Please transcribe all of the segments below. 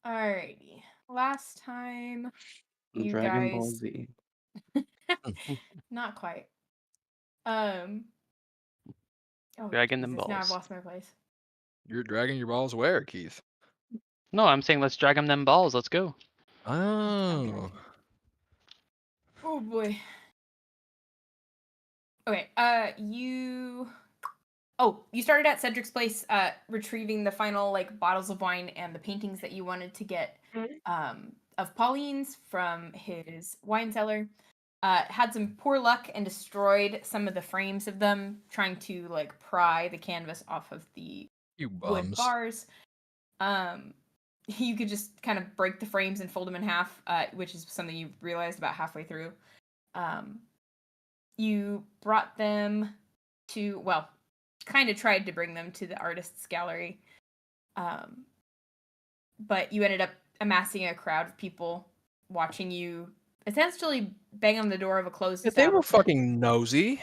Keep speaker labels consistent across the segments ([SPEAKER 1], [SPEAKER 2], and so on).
[SPEAKER 1] Alrighty. Last time you
[SPEAKER 2] Dragon Ball
[SPEAKER 1] guys
[SPEAKER 2] Z.
[SPEAKER 1] not quite. Um oh
[SPEAKER 3] Dragging them
[SPEAKER 1] Jesus, now I've
[SPEAKER 3] balls.
[SPEAKER 1] lost my place.
[SPEAKER 4] You're dragging your balls where, Keith?
[SPEAKER 3] No, I'm saying let's drag them balls. Let's go.
[SPEAKER 4] Oh.
[SPEAKER 1] Oh boy. Okay, you started at Cedric's place, retrieving the final like bottles of wine and the paintings that you wanted to get of Pauline's from his wine cellar. Had some poor luck and destroyed some of the frames of them, trying to like pry the canvas off of the
[SPEAKER 4] You
[SPEAKER 1] wood
[SPEAKER 4] bums.
[SPEAKER 1] bars. You could just kind of break the frames and fold them in half, which is something you realized about halfway through. You brought them to, well, kind of tried to bring them to the artist's gallery. But you ended up amassing a crowd of people watching you essentially bang on the door of a closed
[SPEAKER 4] They were
[SPEAKER 1] establishment.
[SPEAKER 4] fucking nosy.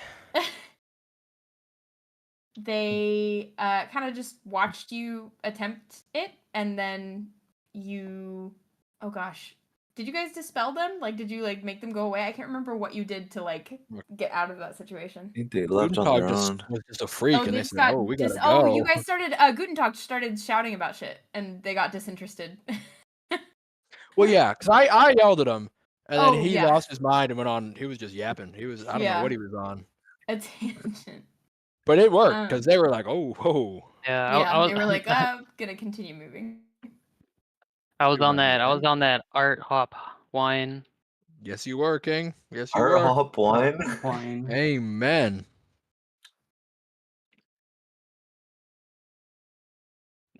[SPEAKER 1] They kind of just watched you attempt it, and then you, oh gosh, did you guys dispel them? Like, did you like make them go away? I can't remember what you did to like get out of that situation.
[SPEAKER 5] I think they left on their own.
[SPEAKER 4] Was just a freak,
[SPEAKER 1] Oh,
[SPEAKER 4] and
[SPEAKER 1] they
[SPEAKER 4] they
[SPEAKER 1] just
[SPEAKER 4] said,
[SPEAKER 1] got
[SPEAKER 4] "Oh, we gotta go."
[SPEAKER 1] oh, you guys started Guntentog started shouting about shit, and they got disinterested.
[SPEAKER 4] Well, yeah, because I yelled at him, and then
[SPEAKER 1] Oh,
[SPEAKER 4] he
[SPEAKER 1] yeah.
[SPEAKER 4] lost his mind and went on. He was just yapping. He was I don't know
[SPEAKER 1] Yeah.
[SPEAKER 4] what he was on,
[SPEAKER 1] A tangent.
[SPEAKER 4] but it worked because they were like, "Oh, whoa."
[SPEAKER 3] Yeah,
[SPEAKER 1] Yeah,
[SPEAKER 3] I was.
[SPEAKER 1] they were like, gonna continue moving.
[SPEAKER 3] I was
[SPEAKER 4] You
[SPEAKER 3] on
[SPEAKER 4] went
[SPEAKER 3] that. I was
[SPEAKER 4] away.
[SPEAKER 3] on that art hop wine.
[SPEAKER 4] Yes, you were, King. Yes, you
[SPEAKER 5] Art
[SPEAKER 4] were.
[SPEAKER 5] hop wine.
[SPEAKER 2] Wine.
[SPEAKER 4] Amen.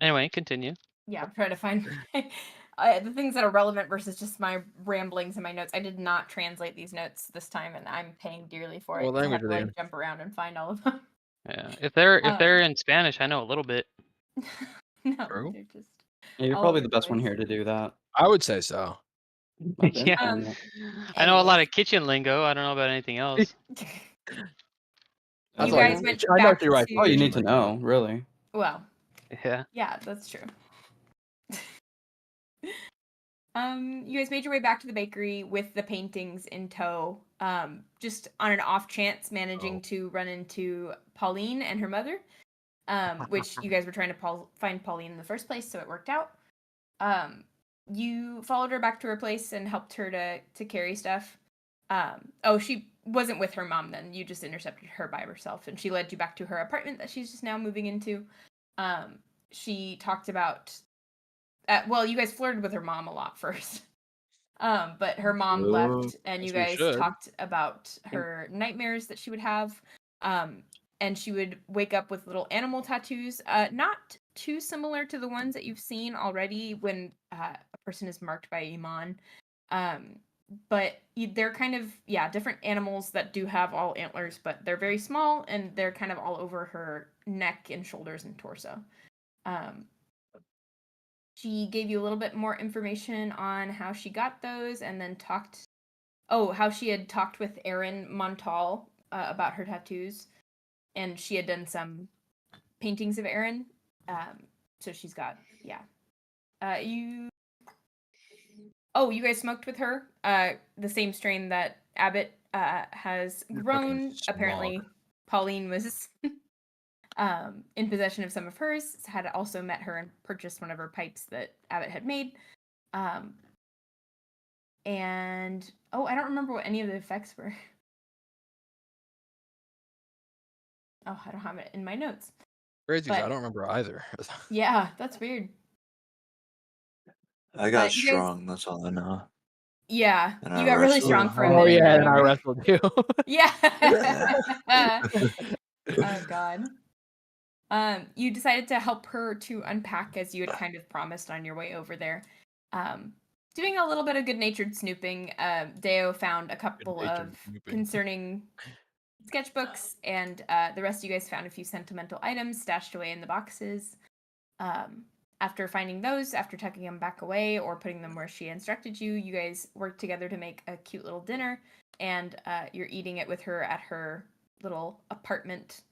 [SPEAKER 3] Anyway, continue.
[SPEAKER 1] Yeah, I'm trying to find the things that are relevant versus just my ramblings and my notes. I did not translate these notes this time, and I'm paying dearly for it.
[SPEAKER 4] What
[SPEAKER 1] 'Cause I
[SPEAKER 4] language
[SPEAKER 1] have
[SPEAKER 4] are
[SPEAKER 1] to
[SPEAKER 4] they
[SPEAKER 1] like
[SPEAKER 4] in?
[SPEAKER 1] jump around and find all of them.
[SPEAKER 3] Yeah, if they're in Spanish, I know a little bit.
[SPEAKER 1] No,
[SPEAKER 4] True.
[SPEAKER 1] they're just
[SPEAKER 2] Yeah, you're
[SPEAKER 1] all
[SPEAKER 2] probably
[SPEAKER 1] over
[SPEAKER 2] the best one
[SPEAKER 1] place.
[SPEAKER 2] here to do that.
[SPEAKER 4] I would say so.
[SPEAKER 2] I've been
[SPEAKER 3] Yeah,
[SPEAKER 2] on it.
[SPEAKER 3] I know a lot
[SPEAKER 1] Anyways.
[SPEAKER 3] of kitchen lingo. I don't know about anything else.
[SPEAKER 2] That's
[SPEAKER 1] You
[SPEAKER 2] all
[SPEAKER 1] guys
[SPEAKER 2] you-
[SPEAKER 1] went
[SPEAKER 4] I know
[SPEAKER 1] back
[SPEAKER 4] you're right.
[SPEAKER 1] to.
[SPEAKER 2] all you need to know, really.
[SPEAKER 1] Well,
[SPEAKER 3] Yeah.
[SPEAKER 1] yeah, that's true. You guys made your way back to the bakery with the paintings in tow. Just on an off chance, managing to run into Pauline and her mother. Which you guys were trying to find Pauline in the first place, so it worked out. You followed her back to her place and helped her to carry stuff. She wasn't with her mom then. You just intercepted her by herself, and she led you back to her apartment that she's just now moving into. She talked about, you guys flirted with her mom a lot first. But her mom left, and you
[SPEAKER 4] As we
[SPEAKER 1] guys
[SPEAKER 4] should.
[SPEAKER 1] talked about her nightmares that she would have. And she would wake up with little animal tattoos, not too similar to the ones that you've seen already when a person is marked by Iman. But they're kind of, different animals that do have all antlers, but they're very small, and they're kind of all over her neck and shoulders and torso. She gave you a little bit more information on how she got those, and then how she had talked with Erin Montal about her tattoos. And she had done some paintings of Erin. So she's got, you guys smoked with her. The same strain that Abbott has grown. Apparently, Pauline was in possession of some of hers. Had also met her and purchased one of her pipes that Abbott had made. And I don't remember what any of the effects were. Oh, I don't have it in my notes.
[SPEAKER 4] Crazy, I don't remember either.
[SPEAKER 1] Yeah, that's weird.
[SPEAKER 5] I got strong. That's all I know.
[SPEAKER 1] Yeah,
[SPEAKER 5] and
[SPEAKER 1] you
[SPEAKER 5] I
[SPEAKER 1] got really
[SPEAKER 5] wrestled.
[SPEAKER 1] strong for a
[SPEAKER 4] Oh
[SPEAKER 1] minute.
[SPEAKER 4] yeah, and I wrestled you.
[SPEAKER 1] Yeah. Oh god. You decided to help her to unpack as you had kind of promised on your way over there. Doing a little bit of good-natured snooping, Deo found a couple of concerning sketchbooks, and the rest of you guys found a few sentimental items stashed away in the boxes. After finding those, after tucking them back away or putting them where she instructed you, you guys worked together to make a cute little dinner, and you're eating it with her at her little apartment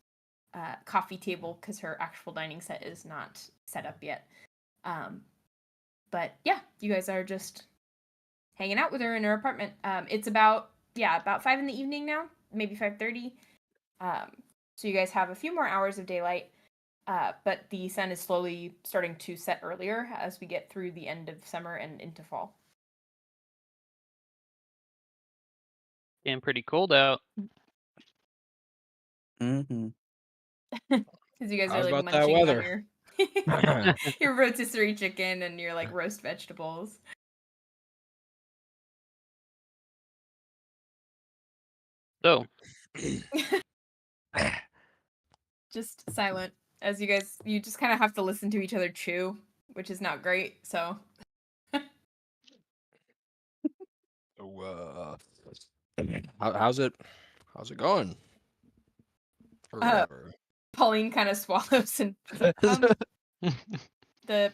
[SPEAKER 1] coffee table because her actual dining set is not set up yet. But yeah, you guys are just hanging out with her in her apartment. It's about 5 in the evening now, maybe 5:30. So you guys have a few more hours of daylight, but the sun is slowly starting to set earlier as we get through the end of summer and into fall.
[SPEAKER 3] Getting pretty cold out.
[SPEAKER 2] Mm-hmm.
[SPEAKER 1] Because you guys
[SPEAKER 4] How's
[SPEAKER 1] are like
[SPEAKER 4] about that
[SPEAKER 1] munching on
[SPEAKER 4] weather?
[SPEAKER 1] your rotisserie chicken and your like roast vegetables.
[SPEAKER 3] So,
[SPEAKER 1] Just silent as you just kind of have to listen to each other chew, which is not great. So
[SPEAKER 4] So, how's it going? Or
[SPEAKER 1] Uh,
[SPEAKER 4] whatever.
[SPEAKER 1] Pauline kind of swallows and the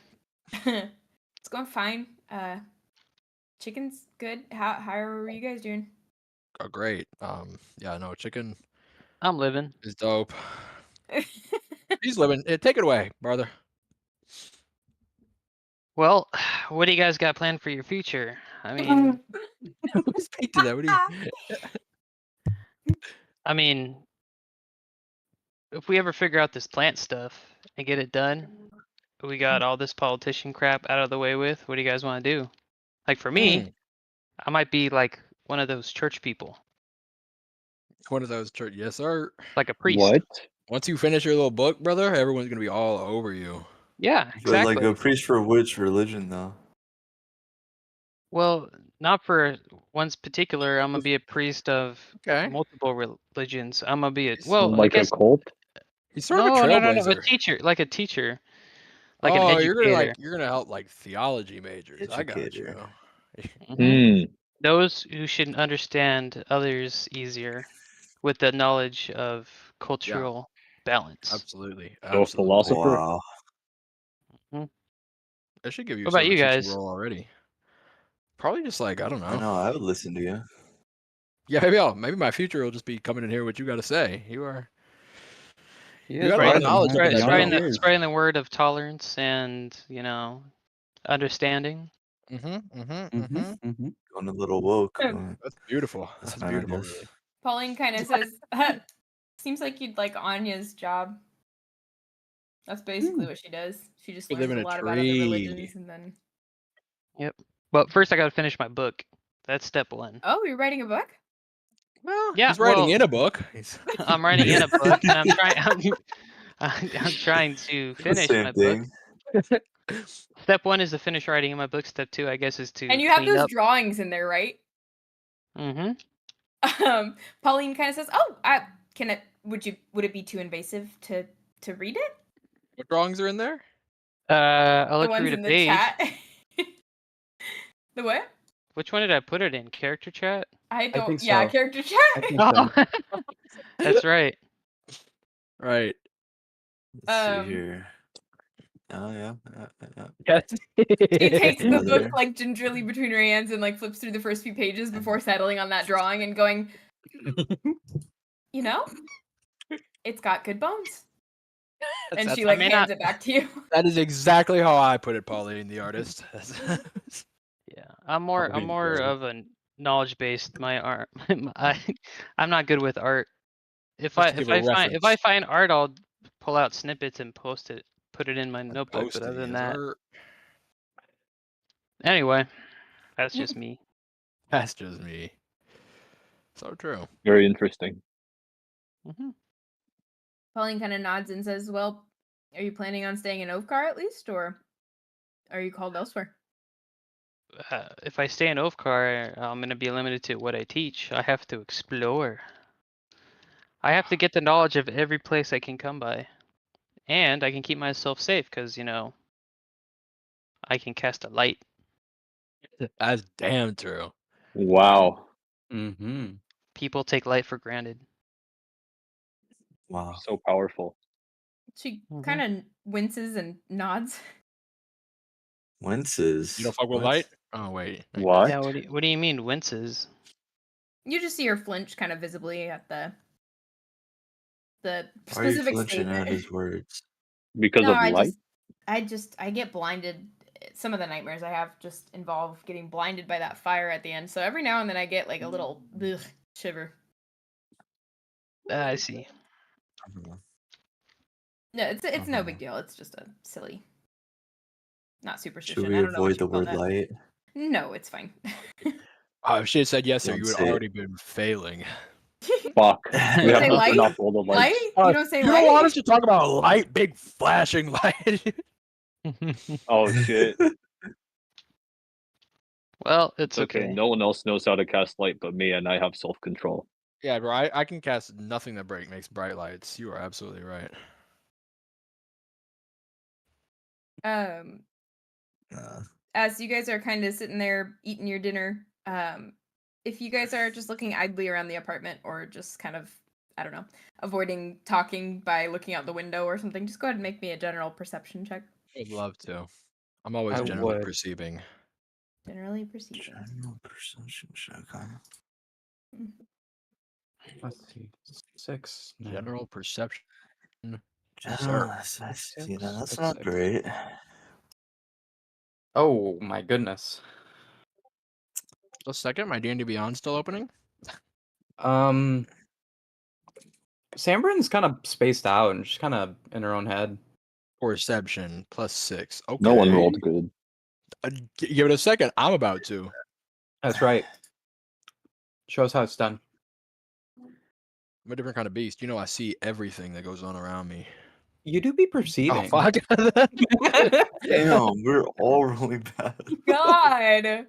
[SPEAKER 1] it's going fine. Chicken's good. How are you guys doing?
[SPEAKER 4] Oh, great. Yeah, no, chicken
[SPEAKER 3] I'm living.
[SPEAKER 4] is dope. He's living. Take it away, brother.
[SPEAKER 3] Well, what do you guys got planned for your future? I mean,
[SPEAKER 4] Speak to that. What do you?
[SPEAKER 3] if we ever figure out this plant stuff and get it done, we got all this politician crap out of the way with. What do you guys want to do? Like for me, I might be like one of those church people,
[SPEAKER 4] One of those church. Yes, sir.
[SPEAKER 3] like a priest.
[SPEAKER 6] What?
[SPEAKER 4] Once you finish your little book, brother, everyone's gonna be all over you.
[SPEAKER 3] Yeah,
[SPEAKER 5] But
[SPEAKER 3] exactly.
[SPEAKER 5] like a priest for which religion though?
[SPEAKER 3] Well, not for one's particular. I'm gonna be a priest of
[SPEAKER 4] Okay.
[SPEAKER 3] multiple religions. I'm gonna be a
[SPEAKER 6] Like a cult?
[SPEAKER 4] He's sort of a
[SPEAKER 3] no,
[SPEAKER 4] trailblazer.
[SPEAKER 3] a teacher, like a teacher, like an
[SPEAKER 4] Oh,
[SPEAKER 3] educator.
[SPEAKER 4] you're gonna help like theology majors. I got you.
[SPEAKER 5] Educator.
[SPEAKER 3] Mhm.
[SPEAKER 6] Hmm.
[SPEAKER 3] Those who should understand others easier with the knowledge of cultural balance.
[SPEAKER 4] Absolutely.
[SPEAKER 6] So a philosopher?
[SPEAKER 5] Wow.
[SPEAKER 4] I should give you
[SPEAKER 3] What
[SPEAKER 4] sort
[SPEAKER 3] about
[SPEAKER 4] of a
[SPEAKER 3] you
[SPEAKER 4] teaching
[SPEAKER 3] guys?
[SPEAKER 4] role already. Probably just like I don't
[SPEAKER 5] I
[SPEAKER 4] know.
[SPEAKER 5] know, I would listen to you.
[SPEAKER 4] Yeah, maybe my future will just be coming in here what you got to say. You
[SPEAKER 2] You
[SPEAKER 4] got a lot of knowledge up in that
[SPEAKER 3] Spreading
[SPEAKER 4] belt.
[SPEAKER 3] spreading the word of tolerance and understanding.
[SPEAKER 5] Going a little woke.
[SPEAKER 4] That's beautiful.
[SPEAKER 5] That's
[SPEAKER 4] That's
[SPEAKER 5] fine, I
[SPEAKER 4] beautiful,
[SPEAKER 5] guess.
[SPEAKER 4] really.
[SPEAKER 1] Pauline kind of says, "Seems like you'd like Anya's job." That's basically what she does. She just
[SPEAKER 4] You
[SPEAKER 1] learns
[SPEAKER 4] live
[SPEAKER 1] a
[SPEAKER 4] in a
[SPEAKER 1] lot about other
[SPEAKER 4] tree.
[SPEAKER 1] religions and then.
[SPEAKER 3] Yep. But first, I gotta finish my book. That's step one.
[SPEAKER 1] Oh, you're writing a book?
[SPEAKER 4] Well,
[SPEAKER 3] Yeah,
[SPEAKER 4] he's writing
[SPEAKER 3] well-
[SPEAKER 4] in a book.
[SPEAKER 3] I'm writing in a book, and I'm trying. I'm trying to finish
[SPEAKER 5] Same
[SPEAKER 3] my
[SPEAKER 5] thing.
[SPEAKER 3] book. Step one is to finish writing in my book. Step two, I guess, is to
[SPEAKER 1] And you have
[SPEAKER 3] clean
[SPEAKER 1] those
[SPEAKER 3] up.
[SPEAKER 1] drawings in there, right?
[SPEAKER 3] Mm-hmm.
[SPEAKER 1] Pauline kind of says, "Oh, would it be too invasive to read it?
[SPEAKER 4] What drawings are in there?
[SPEAKER 3] I'll
[SPEAKER 1] The
[SPEAKER 3] let you
[SPEAKER 1] ones
[SPEAKER 3] read a
[SPEAKER 1] in the
[SPEAKER 3] page.
[SPEAKER 1] chat." The what?
[SPEAKER 3] Which one did I put it in? Character chat?
[SPEAKER 1] I don't.
[SPEAKER 2] think
[SPEAKER 1] Yeah,
[SPEAKER 2] so.
[SPEAKER 1] character
[SPEAKER 2] I
[SPEAKER 1] chat.
[SPEAKER 2] think so.
[SPEAKER 3] That's right.
[SPEAKER 4] Right.
[SPEAKER 5] Let's see here. Oh yeah.
[SPEAKER 4] Yes.
[SPEAKER 1] He takes the
[SPEAKER 5] Yeah,
[SPEAKER 1] book
[SPEAKER 5] there.
[SPEAKER 1] like gingerly between her hands and like flips through the first few pages before settling on that drawing and going, it's got good bones. And she like
[SPEAKER 3] may
[SPEAKER 1] hands
[SPEAKER 3] not-
[SPEAKER 1] it back to you.
[SPEAKER 4] That is exactly how I put it, Pauline, the artist.
[SPEAKER 3] Yeah, I'm more of a knowledge based. My art, I'm not good with art. If
[SPEAKER 4] Just
[SPEAKER 3] I
[SPEAKER 4] to give a
[SPEAKER 3] if I
[SPEAKER 4] reference.
[SPEAKER 3] find art, I'll pull out snippets and put it in my notebook. But other
[SPEAKER 4] Posting
[SPEAKER 3] than
[SPEAKER 4] is
[SPEAKER 3] that,
[SPEAKER 4] art.
[SPEAKER 3] anyway, that's just me.
[SPEAKER 4] That's just me. So true.
[SPEAKER 6] Very interesting.
[SPEAKER 3] Hmm.
[SPEAKER 1] Pauline kind of nods and says, "Well, are you planning on staying in Ovkar at least, or are you called elsewhere?"
[SPEAKER 3] If I stay in Ovkar, I'm gonna be limited to what I teach. I have to explore. I have to get the knowledge of every place I can come by, and I can keep myself safe because I can cast a light.
[SPEAKER 4] That's damn true.
[SPEAKER 6] Wow.
[SPEAKER 2] Mm-hmm.
[SPEAKER 3] People take light for granted.
[SPEAKER 5] Wow.
[SPEAKER 6] So powerful.
[SPEAKER 1] She
[SPEAKER 3] Mhm.
[SPEAKER 1] kind of winces and nods.
[SPEAKER 5] Winces.
[SPEAKER 4] You don't fuck with
[SPEAKER 5] What?
[SPEAKER 4] light? Oh wait.
[SPEAKER 6] What?
[SPEAKER 3] Yeah, what do you mean winces?
[SPEAKER 1] You just see her flinch kind of visibly at the
[SPEAKER 5] Why are you
[SPEAKER 1] specific
[SPEAKER 5] flinching at
[SPEAKER 1] statement.
[SPEAKER 5] his words?
[SPEAKER 6] Because
[SPEAKER 1] No,
[SPEAKER 6] of light?
[SPEAKER 1] I get blinded some of the nightmares I have just involve getting blinded by that fire at the end. So every now and then I get like a little shiver.
[SPEAKER 3] I see.
[SPEAKER 1] No, it's no big deal. It's just a silly, not superstition.
[SPEAKER 5] Should we
[SPEAKER 1] I don't know what
[SPEAKER 5] avoid the
[SPEAKER 1] you call
[SPEAKER 5] word
[SPEAKER 1] that.
[SPEAKER 5] light?
[SPEAKER 1] No, it's fine.
[SPEAKER 4] If she had said yes, sir,
[SPEAKER 5] Don't
[SPEAKER 4] you would
[SPEAKER 5] say it.
[SPEAKER 4] already been failing.
[SPEAKER 6] Fuck. We
[SPEAKER 1] You
[SPEAKER 6] have
[SPEAKER 1] say
[SPEAKER 6] to
[SPEAKER 1] light?
[SPEAKER 6] turn off all the lights.
[SPEAKER 1] Light? You don't say
[SPEAKER 4] You
[SPEAKER 1] light?
[SPEAKER 4] don't want us to talk about light, big flashing light.
[SPEAKER 6] Oh shit.
[SPEAKER 3] Well, it's
[SPEAKER 6] It's okay.
[SPEAKER 3] okay.
[SPEAKER 6] No one else knows how to cast light but me, and I have self-control.
[SPEAKER 4] Yeah, bro, I can cast nothing that makes bright lights. You are absolutely right.
[SPEAKER 1] As you guys are kind of sitting there eating your dinner, if you guys are just looking idly around the apartment or just kind of, I don't know, avoiding talking by looking out the window or something, just go ahead and make me a general perception check.
[SPEAKER 4] I'd love to. I'm always
[SPEAKER 7] I
[SPEAKER 4] generally
[SPEAKER 7] would.
[SPEAKER 4] perceiving.
[SPEAKER 1] Generally perceiving.
[SPEAKER 5] General perception check, huh?
[SPEAKER 7] Let's see. 6. No.
[SPEAKER 4] General perception.
[SPEAKER 5] General,
[SPEAKER 7] Six,
[SPEAKER 5] you know, that's
[SPEAKER 7] six,
[SPEAKER 5] not
[SPEAKER 7] six.
[SPEAKER 5] great.
[SPEAKER 7] Oh my goodness.
[SPEAKER 4] A second, my D&D Beyond still opening?
[SPEAKER 7] Sanbryn's kind of spaced out and just kind of in her own head.
[SPEAKER 4] Perception +6. Okay.
[SPEAKER 6] No one rolled good.
[SPEAKER 4] Give it a second. I'm about to.
[SPEAKER 7] That's right. Show us how it's done.
[SPEAKER 4] I'm a different kind of beast. You know, I see everything that goes on around me.
[SPEAKER 7] You do be
[SPEAKER 4] Oh,
[SPEAKER 7] perceiving.
[SPEAKER 4] fuck.
[SPEAKER 5] Damn, we're all really bad.
[SPEAKER 1] God!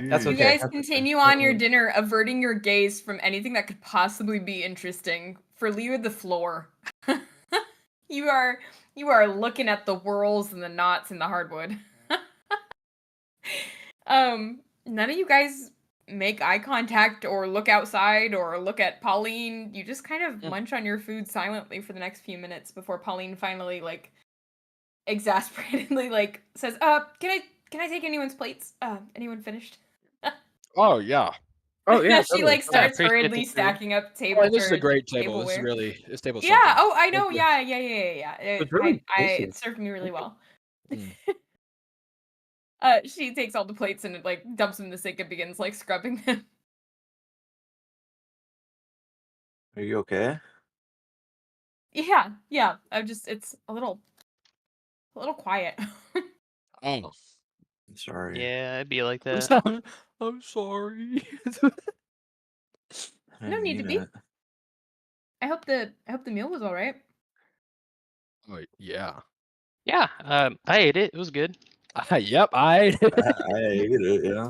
[SPEAKER 7] That's
[SPEAKER 1] You
[SPEAKER 7] okay.
[SPEAKER 1] guys
[SPEAKER 7] that's
[SPEAKER 1] continue
[SPEAKER 7] okay.
[SPEAKER 1] on your dinner, averting your gaze from anything that could possibly be interesting. For Leo, the floor. You are looking at the whorls and the knots in the hardwood. None of you guys make eye contact or look outside or look at Pauline. You just kind of munch on your food silently for the next few minutes before Pauline finally, like, exasperatedly, like, says, can I take anyone's plates? Anyone finished?
[SPEAKER 4] Oh, yeah.
[SPEAKER 7] Oh yeah.
[SPEAKER 1] She
[SPEAKER 7] totally.
[SPEAKER 1] like starts
[SPEAKER 3] appreciate the
[SPEAKER 1] hurriedly
[SPEAKER 3] food.
[SPEAKER 1] stacking up
[SPEAKER 4] Oh,
[SPEAKER 1] table.
[SPEAKER 4] this is a
[SPEAKER 1] or
[SPEAKER 4] great table. This is
[SPEAKER 1] tableware.
[SPEAKER 4] really, this table's
[SPEAKER 1] Yeah.
[SPEAKER 4] something.
[SPEAKER 1] Oh, I know.
[SPEAKER 7] Thank you.
[SPEAKER 1] Yeah.
[SPEAKER 7] It's really tasty.
[SPEAKER 1] It served me really well.
[SPEAKER 4] Mm.
[SPEAKER 1] She takes all the plates and like dumps them in the sink and begins like scrubbing them.
[SPEAKER 5] Are you okay?
[SPEAKER 1] Yeah. It's a little quiet.
[SPEAKER 4] Oh.
[SPEAKER 5] I'm sorry.
[SPEAKER 3] Yeah, it'd be like that.
[SPEAKER 4] I'm sorry.
[SPEAKER 5] I
[SPEAKER 1] No
[SPEAKER 5] didn't
[SPEAKER 1] need to
[SPEAKER 5] mean
[SPEAKER 1] be.
[SPEAKER 5] it.
[SPEAKER 1] I hope the meal was all right.
[SPEAKER 4] Oh, yeah.
[SPEAKER 3] Yeah, I ate it. It was good.
[SPEAKER 4] Yep, I.
[SPEAKER 5] I ate it, yeah.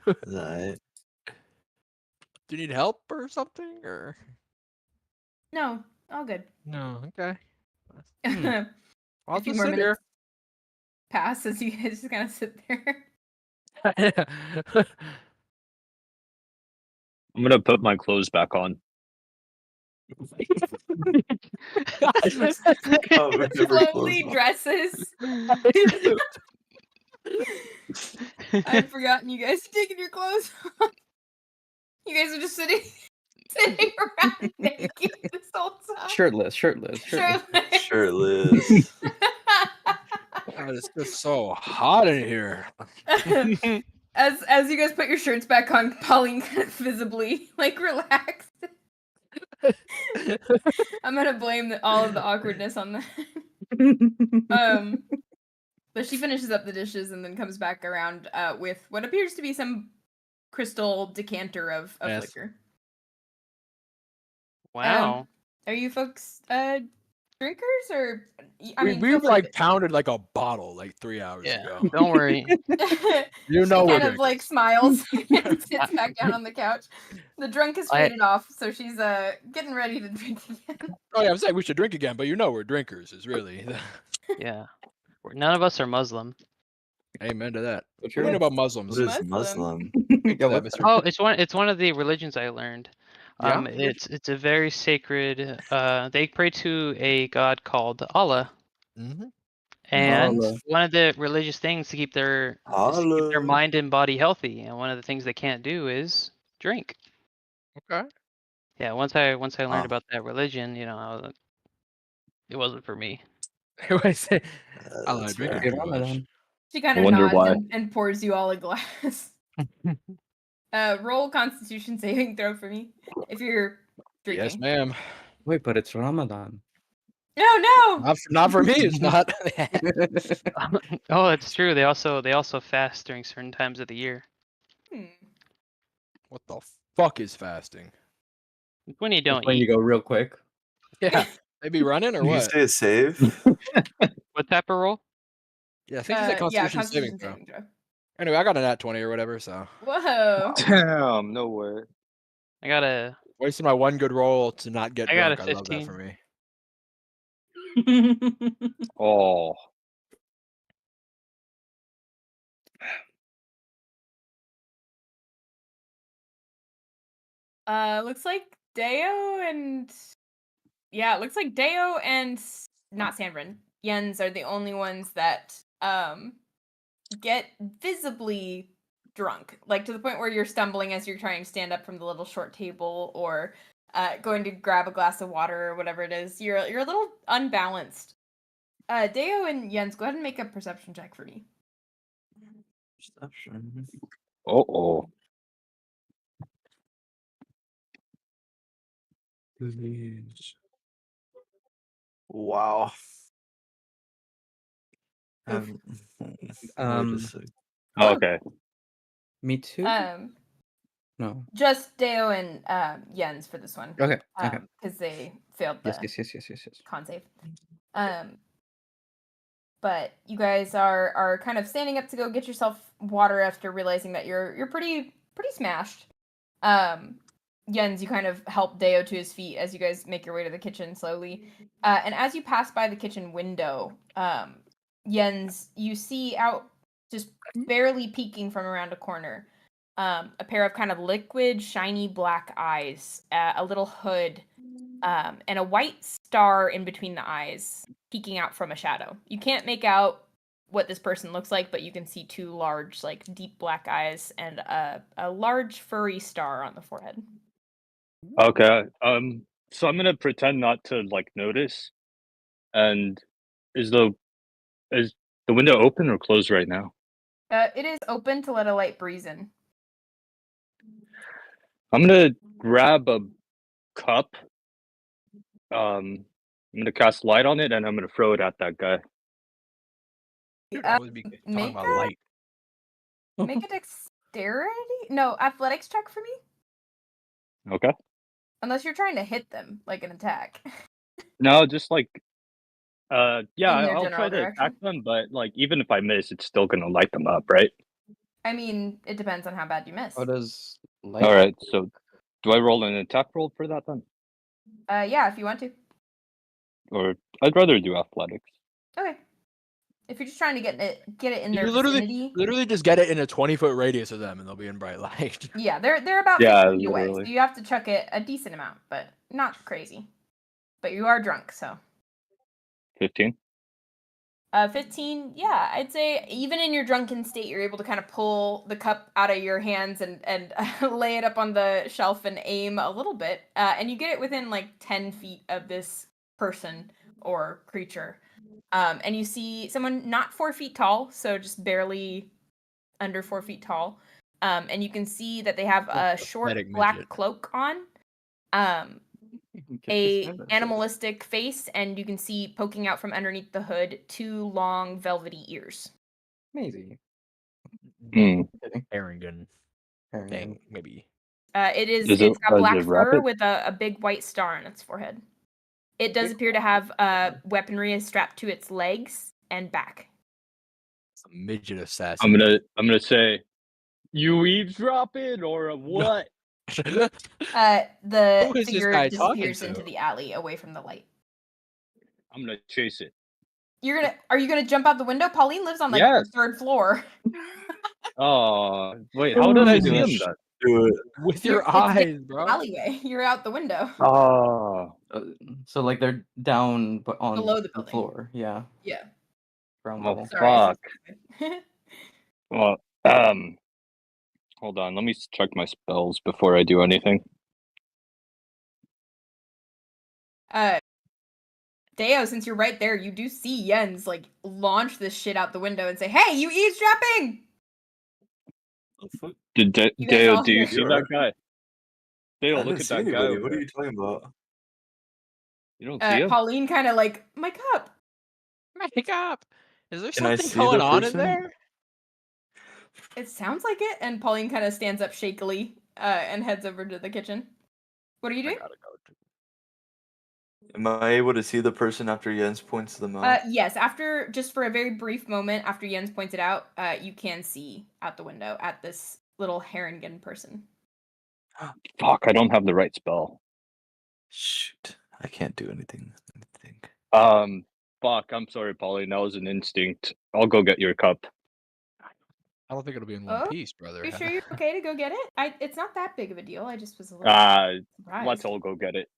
[SPEAKER 5] It's alright.
[SPEAKER 4] Do you need help or something? Or
[SPEAKER 1] No, all good.
[SPEAKER 4] no? Okay.
[SPEAKER 1] A
[SPEAKER 4] I'll
[SPEAKER 1] few
[SPEAKER 4] just
[SPEAKER 1] more
[SPEAKER 4] sit here.
[SPEAKER 1] minutes pass as you guys just kind of sit there.
[SPEAKER 6] I'm gonna put my clothes back on.
[SPEAKER 5] Oh, we never
[SPEAKER 1] Slowly
[SPEAKER 5] closed off.
[SPEAKER 1] dresses. I'd forgotten you guys are taking your clothes off. You guys are just sitting around naked this whole time.
[SPEAKER 7] Shirtless.
[SPEAKER 1] Shirtless.
[SPEAKER 5] Shirtless.
[SPEAKER 4] God, it's just so hot in here.
[SPEAKER 1] As you guys put your shirts back on, Pauline kind of visibly like relaxed. I'm gonna blame all of the awkwardness on that. But she finishes up the dishes and then comes back around with what appears to be some crystal decanter of
[SPEAKER 4] Yes.
[SPEAKER 1] liquor.
[SPEAKER 3] Wow.
[SPEAKER 1] Are you folks drinkers or? I mean,
[SPEAKER 4] we
[SPEAKER 1] feel free
[SPEAKER 4] like pounded like a bottle like 3 hours
[SPEAKER 3] Yeah.
[SPEAKER 4] ago.
[SPEAKER 3] Don't worry.
[SPEAKER 4] You know
[SPEAKER 1] she
[SPEAKER 4] we're
[SPEAKER 1] kind of like
[SPEAKER 4] drinkers.
[SPEAKER 1] smiles and sits back down on the couch. The drunk has
[SPEAKER 3] I-
[SPEAKER 1] faded off, so she's getting ready to drink again.
[SPEAKER 4] Oh yeah, I'm saying we should drink again, but you know we're drinkers. Is really.
[SPEAKER 3] Yeah. None of us are Muslim.
[SPEAKER 4] Amen to that.
[SPEAKER 7] What's
[SPEAKER 4] What do you know
[SPEAKER 7] your
[SPEAKER 4] about Muslims?
[SPEAKER 5] What is
[SPEAKER 1] Muslim?
[SPEAKER 5] Muslim?
[SPEAKER 7] yeah,
[SPEAKER 4] that,
[SPEAKER 7] what
[SPEAKER 4] Mr.
[SPEAKER 3] Oh, it's one of the religions I learned.
[SPEAKER 4] Yeah?
[SPEAKER 3] It's a very sacred. They pray to a god called Allah,
[SPEAKER 4] Mm-hmm.
[SPEAKER 3] and
[SPEAKER 7] Allah.
[SPEAKER 3] one of the religious things to keep their
[SPEAKER 5] Allah.
[SPEAKER 3] mind and body healthy, and one of the things they can't do is drink.
[SPEAKER 4] Okay.
[SPEAKER 3] Yeah, once I learned
[SPEAKER 5] Wow.
[SPEAKER 3] about that religion, it wasn't for me.
[SPEAKER 4] I say, I
[SPEAKER 5] That's
[SPEAKER 4] like drinking
[SPEAKER 5] fair.
[SPEAKER 4] too much.
[SPEAKER 1] She kind
[SPEAKER 6] I
[SPEAKER 1] of
[SPEAKER 6] wonder
[SPEAKER 1] nods
[SPEAKER 6] why.
[SPEAKER 1] and pours you all a glass. Roll Constitution saving throw for me if you're drinking.
[SPEAKER 4] Yes, ma'am.
[SPEAKER 7] Wait, but it's Ramadan.
[SPEAKER 1] No.
[SPEAKER 4] Not for me. It's not.
[SPEAKER 3] Oh, it's true. They also fast during certain times of the year.
[SPEAKER 4] What the fuck is fasting?
[SPEAKER 3] When you don't
[SPEAKER 7] When you
[SPEAKER 3] eat.
[SPEAKER 7] go real quick.
[SPEAKER 4] Yeah, they be running or
[SPEAKER 5] Did you
[SPEAKER 4] what?
[SPEAKER 5] say a save?
[SPEAKER 3] What type of roll?
[SPEAKER 4] Yeah, I think it's a Constitution saving throw. Anyway, I got a nat 20 or whatever, so
[SPEAKER 1] Whoa.
[SPEAKER 6] Damn, no way.
[SPEAKER 3] I got a
[SPEAKER 4] wasting my one good roll to not get
[SPEAKER 3] I got a
[SPEAKER 4] drunk. I love that
[SPEAKER 3] 15.
[SPEAKER 4] for me.
[SPEAKER 6] Oh.
[SPEAKER 1] Looks like Deo and not Sanbrynn. Jens are the only ones that get visibly drunk, like to the point where you're stumbling as you're trying to stand up from the little short table or going to grab a glass of water or whatever it is. You're a little unbalanced. Deo and Jens, go ahead and make a perception check for me.
[SPEAKER 5] Perception.
[SPEAKER 6] Uh-oh.
[SPEAKER 5] Please. Wow.
[SPEAKER 1] Oof.
[SPEAKER 5] Wait
[SPEAKER 7] Um,
[SPEAKER 5] a sec.
[SPEAKER 6] Okay.
[SPEAKER 7] Me too? No.
[SPEAKER 1] Just Deo and Jens for this one.
[SPEAKER 7] Okay. Okay.
[SPEAKER 1] Because they failed the
[SPEAKER 7] Yes.
[SPEAKER 1] con save. But you guys are kind of standing up to go get yourself water after realizing that you're pretty smashed. Jens, you kind of help Deo to his feet as you guys make your way to the kitchen slowly. And as you pass by the kitchen window, Jens, you see out just barely peeking from around a corner, a pair of kind of liquid, shiny black eyes, a little hood, and a white star in between the eyes, peeking out from a shadow. You can't make out what this person looks like, but you can see two large, like deep black eyes and a large furry star on the forehead.
[SPEAKER 6] Okay. So I'm gonna pretend not to like notice. And is the window open or closed right now?
[SPEAKER 1] It is open to let a light breeze in.
[SPEAKER 6] I'm gonna grab a cup. I'm gonna cast light on it and I'm gonna throw it at that guy.
[SPEAKER 4] You'd always be talking
[SPEAKER 1] Make
[SPEAKER 4] about
[SPEAKER 1] a-
[SPEAKER 4] light.
[SPEAKER 1] Make a dexterity? No, athletics check for me.
[SPEAKER 6] Okay.
[SPEAKER 1] Unless you're trying to hit them, like an attack.
[SPEAKER 6] No, just like yeah,
[SPEAKER 1] In their
[SPEAKER 6] I'll
[SPEAKER 1] general
[SPEAKER 6] try to attack
[SPEAKER 1] direction.
[SPEAKER 6] them, but like even if I miss, it's still gonna light them up, right?
[SPEAKER 1] I mean, it depends on how bad you miss.
[SPEAKER 7] How does light?
[SPEAKER 6] All right. So do I roll an attack roll for that then,
[SPEAKER 1] Yeah, if you want to.
[SPEAKER 6] or I'd rather do athletics?
[SPEAKER 1] Okay. If you're just trying to get it in their
[SPEAKER 4] You
[SPEAKER 1] vicinity.
[SPEAKER 4] literally just get it in a 20-foot radius of them, and they'll be in bright light.
[SPEAKER 1] Yeah, they're about
[SPEAKER 6] Yeah,
[SPEAKER 1] 50 feet away, so
[SPEAKER 6] literally.
[SPEAKER 1] you have to chuck it a decent amount, but not crazy. But you are drunk, so
[SPEAKER 6] 15.
[SPEAKER 1] 15. Yeah, I'd say even in your drunken state, you're able to kind of pull the cup out of your hands and lay it up on the shelf and aim a little bit, and you get it within like 10 feet of this person or creature, and you see someone not 4 feet tall, so just barely under 4 feet tall. And you can see that they have a short
[SPEAKER 4] Pathetic
[SPEAKER 1] black
[SPEAKER 4] midget.
[SPEAKER 1] cloak on,
[SPEAKER 7] Get
[SPEAKER 1] a
[SPEAKER 7] this man,
[SPEAKER 1] animalistic face, and you can see poking out from underneath the hood 2 long velvety ears.
[SPEAKER 7] Amazing.
[SPEAKER 6] Hmm.
[SPEAKER 4] Harrigan thing, maybe.
[SPEAKER 1] It's
[SPEAKER 6] Is it-
[SPEAKER 1] got
[SPEAKER 6] is
[SPEAKER 1] black
[SPEAKER 6] it
[SPEAKER 1] fur
[SPEAKER 6] rapid?
[SPEAKER 1] with a big white star on its forehead. It does appear to have weaponry strapped to its legs and back.
[SPEAKER 4] It's a midget assassin.
[SPEAKER 6] I'm gonna say, you eavesdropping or what?
[SPEAKER 1] The
[SPEAKER 4] Who is this
[SPEAKER 1] figure
[SPEAKER 4] guy talking
[SPEAKER 1] disappears
[SPEAKER 4] to?
[SPEAKER 1] into the alley away from the light.
[SPEAKER 6] I'm gonna chase it.
[SPEAKER 1] Are you gonna jump out the window? Pauline lives on like
[SPEAKER 6] Yes.
[SPEAKER 1] the 3rd floor.
[SPEAKER 6] Oh, wait, how did I see him then?
[SPEAKER 5] Do it.
[SPEAKER 4] With
[SPEAKER 1] You're-
[SPEAKER 4] your
[SPEAKER 1] it's
[SPEAKER 4] eyes, bro.
[SPEAKER 1] Alleyway. You're out the window.
[SPEAKER 6] Oh,
[SPEAKER 7] So like they're down but on
[SPEAKER 1] Below the building.
[SPEAKER 7] floor. Yeah.
[SPEAKER 1] Yeah.
[SPEAKER 7] Ground
[SPEAKER 6] oh
[SPEAKER 7] level.
[SPEAKER 1] Sorry, I
[SPEAKER 6] fuck. Well, hold on. Let me check my spells before I do anything.
[SPEAKER 1] Deo, since you're right there, you do see Jens like launch this shit out the window and say, "Hey, you eavesdropping!"
[SPEAKER 5] The fuck?
[SPEAKER 6] Did
[SPEAKER 1] You guys
[SPEAKER 6] Dale,
[SPEAKER 1] all
[SPEAKER 6] do you
[SPEAKER 1] hear-
[SPEAKER 6] see
[SPEAKER 5] You're
[SPEAKER 6] that
[SPEAKER 5] right.
[SPEAKER 6] guy? Dale,
[SPEAKER 5] I
[SPEAKER 6] look
[SPEAKER 5] didn't
[SPEAKER 6] at
[SPEAKER 5] see
[SPEAKER 6] that guy
[SPEAKER 5] anybody.
[SPEAKER 6] over
[SPEAKER 5] What are
[SPEAKER 6] there.
[SPEAKER 5] you talking about?
[SPEAKER 6] You don't see him?
[SPEAKER 1] Pauline kind of like, "My cup."
[SPEAKER 4] Make up. Is there
[SPEAKER 5] Can I
[SPEAKER 4] something
[SPEAKER 5] see
[SPEAKER 4] going
[SPEAKER 5] the
[SPEAKER 4] on in
[SPEAKER 5] person?
[SPEAKER 4] there?
[SPEAKER 1] It sounds like it, and Pauline kind of stands up shakily and heads over to the kitchen. What are you
[SPEAKER 4] I
[SPEAKER 1] doing?
[SPEAKER 4] gotta go.
[SPEAKER 5] Am I able to see the person after Jens points them out?
[SPEAKER 1] Yes, after just for a very brief moment after Jens points it out, you can see out the window at this little Haringen person.
[SPEAKER 6] Fuck, I don't have the right spell.
[SPEAKER 5] Shoot, I can't do anything. Let me think.
[SPEAKER 6] Fuck, I'm sorry, Pauline. That was an instinct. I'll go get your cup.
[SPEAKER 4] I don't think it'll be in one
[SPEAKER 1] Oh,
[SPEAKER 4] piece, brother.
[SPEAKER 1] Are you sure you're okay to go get it? It's not that big of a deal. I just was a little
[SPEAKER 6] Let's
[SPEAKER 1] surprised.
[SPEAKER 6] all go get it.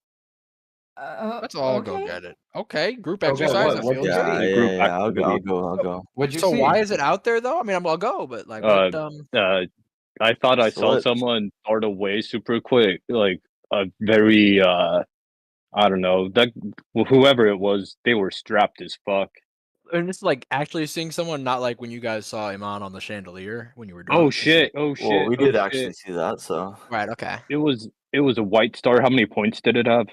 [SPEAKER 4] Let's all go
[SPEAKER 1] okay.
[SPEAKER 4] get it. Okay, group
[SPEAKER 7] Go get
[SPEAKER 4] exercise.
[SPEAKER 7] what?
[SPEAKER 4] that
[SPEAKER 7] What
[SPEAKER 4] feels
[SPEAKER 7] did you
[SPEAKER 5] Yeah,
[SPEAKER 7] see?
[SPEAKER 4] good.
[SPEAKER 6] Group
[SPEAKER 5] yeah. I'll
[SPEAKER 6] activity.
[SPEAKER 5] go. I'll go.
[SPEAKER 7] What'd you
[SPEAKER 4] So
[SPEAKER 7] see?
[SPEAKER 4] why is it out there though? I mean, I'll go, but like, what?
[SPEAKER 6] I thought I saw
[SPEAKER 5] Slut.
[SPEAKER 6] someone start away super quick, like a very I don't know, that whoever it was, they were strapped as fuck.
[SPEAKER 4] And it's like actually seeing someone, not like when you guys saw Iman on the chandelier when you were
[SPEAKER 6] Oh
[SPEAKER 4] drunk.
[SPEAKER 6] shit! Oh shit!
[SPEAKER 5] Well, we
[SPEAKER 6] oh,
[SPEAKER 5] did
[SPEAKER 6] shit.
[SPEAKER 5] actually see that, so
[SPEAKER 4] Right. Okay.
[SPEAKER 6] It was a white star. How many points did it have?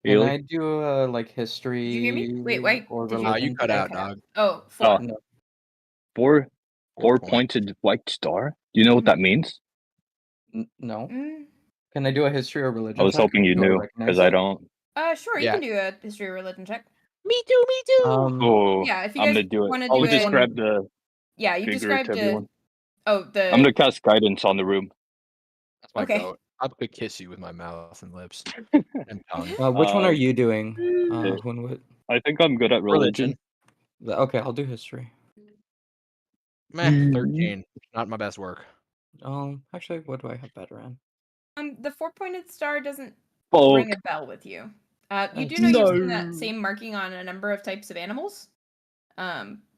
[SPEAKER 7] Can
[SPEAKER 6] Hayley?
[SPEAKER 7] I do like history?
[SPEAKER 1] Did you hear me? Wait, wait.
[SPEAKER 7] Or
[SPEAKER 1] Did you-
[SPEAKER 7] religion?
[SPEAKER 4] You cut
[SPEAKER 1] Yeah,
[SPEAKER 4] out,
[SPEAKER 1] cut out.
[SPEAKER 4] dog.
[SPEAKER 1] Oh, 4.
[SPEAKER 6] Oh.
[SPEAKER 7] No.
[SPEAKER 6] Four
[SPEAKER 4] 4 points.
[SPEAKER 6] pointed white star. Do you know what that means?
[SPEAKER 7] No.
[SPEAKER 1] Mm,
[SPEAKER 7] Can I do a history or religion?
[SPEAKER 6] I was
[SPEAKER 7] check?
[SPEAKER 6] hoping you
[SPEAKER 7] Do I
[SPEAKER 6] knew
[SPEAKER 7] recognize
[SPEAKER 6] because I
[SPEAKER 7] it?
[SPEAKER 6] don't.
[SPEAKER 1] sure, you
[SPEAKER 4] Yeah.
[SPEAKER 1] can do a history or religion check.
[SPEAKER 4] Me too. Me too.
[SPEAKER 6] Oh,
[SPEAKER 1] Yeah, if you
[SPEAKER 6] I'm
[SPEAKER 1] guys
[SPEAKER 6] gonna do it.
[SPEAKER 1] want to
[SPEAKER 6] I'll
[SPEAKER 1] do
[SPEAKER 6] describe the
[SPEAKER 1] yeah, you
[SPEAKER 6] figure
[SPEAKER 1] described
[SPEAKER 6] to everyone.
[SPEAKER 1] oh the
[SPEAKER 6] I'm gonna cast guidance on the room.
[SPEAKER 4] That's my
[SPEAKER 1] Okay.
[SPEAKER 4] goat. I could kiss you with my mouth and lips and tongue.
[SPEAKER 7] Which one are you doing?
[SPEAKER 6] yeah.
[SPEAKER 7] Hunwut?
[SPEAKER 6] I think I'm good at religion.
[SPEAKER 7] Okay, I'll do history.
[SPEAKER 4] Meh, 13. Not my best work.
[SPEAKER 7] Actually, what do I have better in?
[SPEAKER 1] the 4-pointed star doesn't
[SPEAKER 6] Fuck.
[SPEAKER 1] ring a bell with you. You do know you've seen that
[SPEAKER 6] No.
[SPEAKER 1] same marking on a number of types of animals.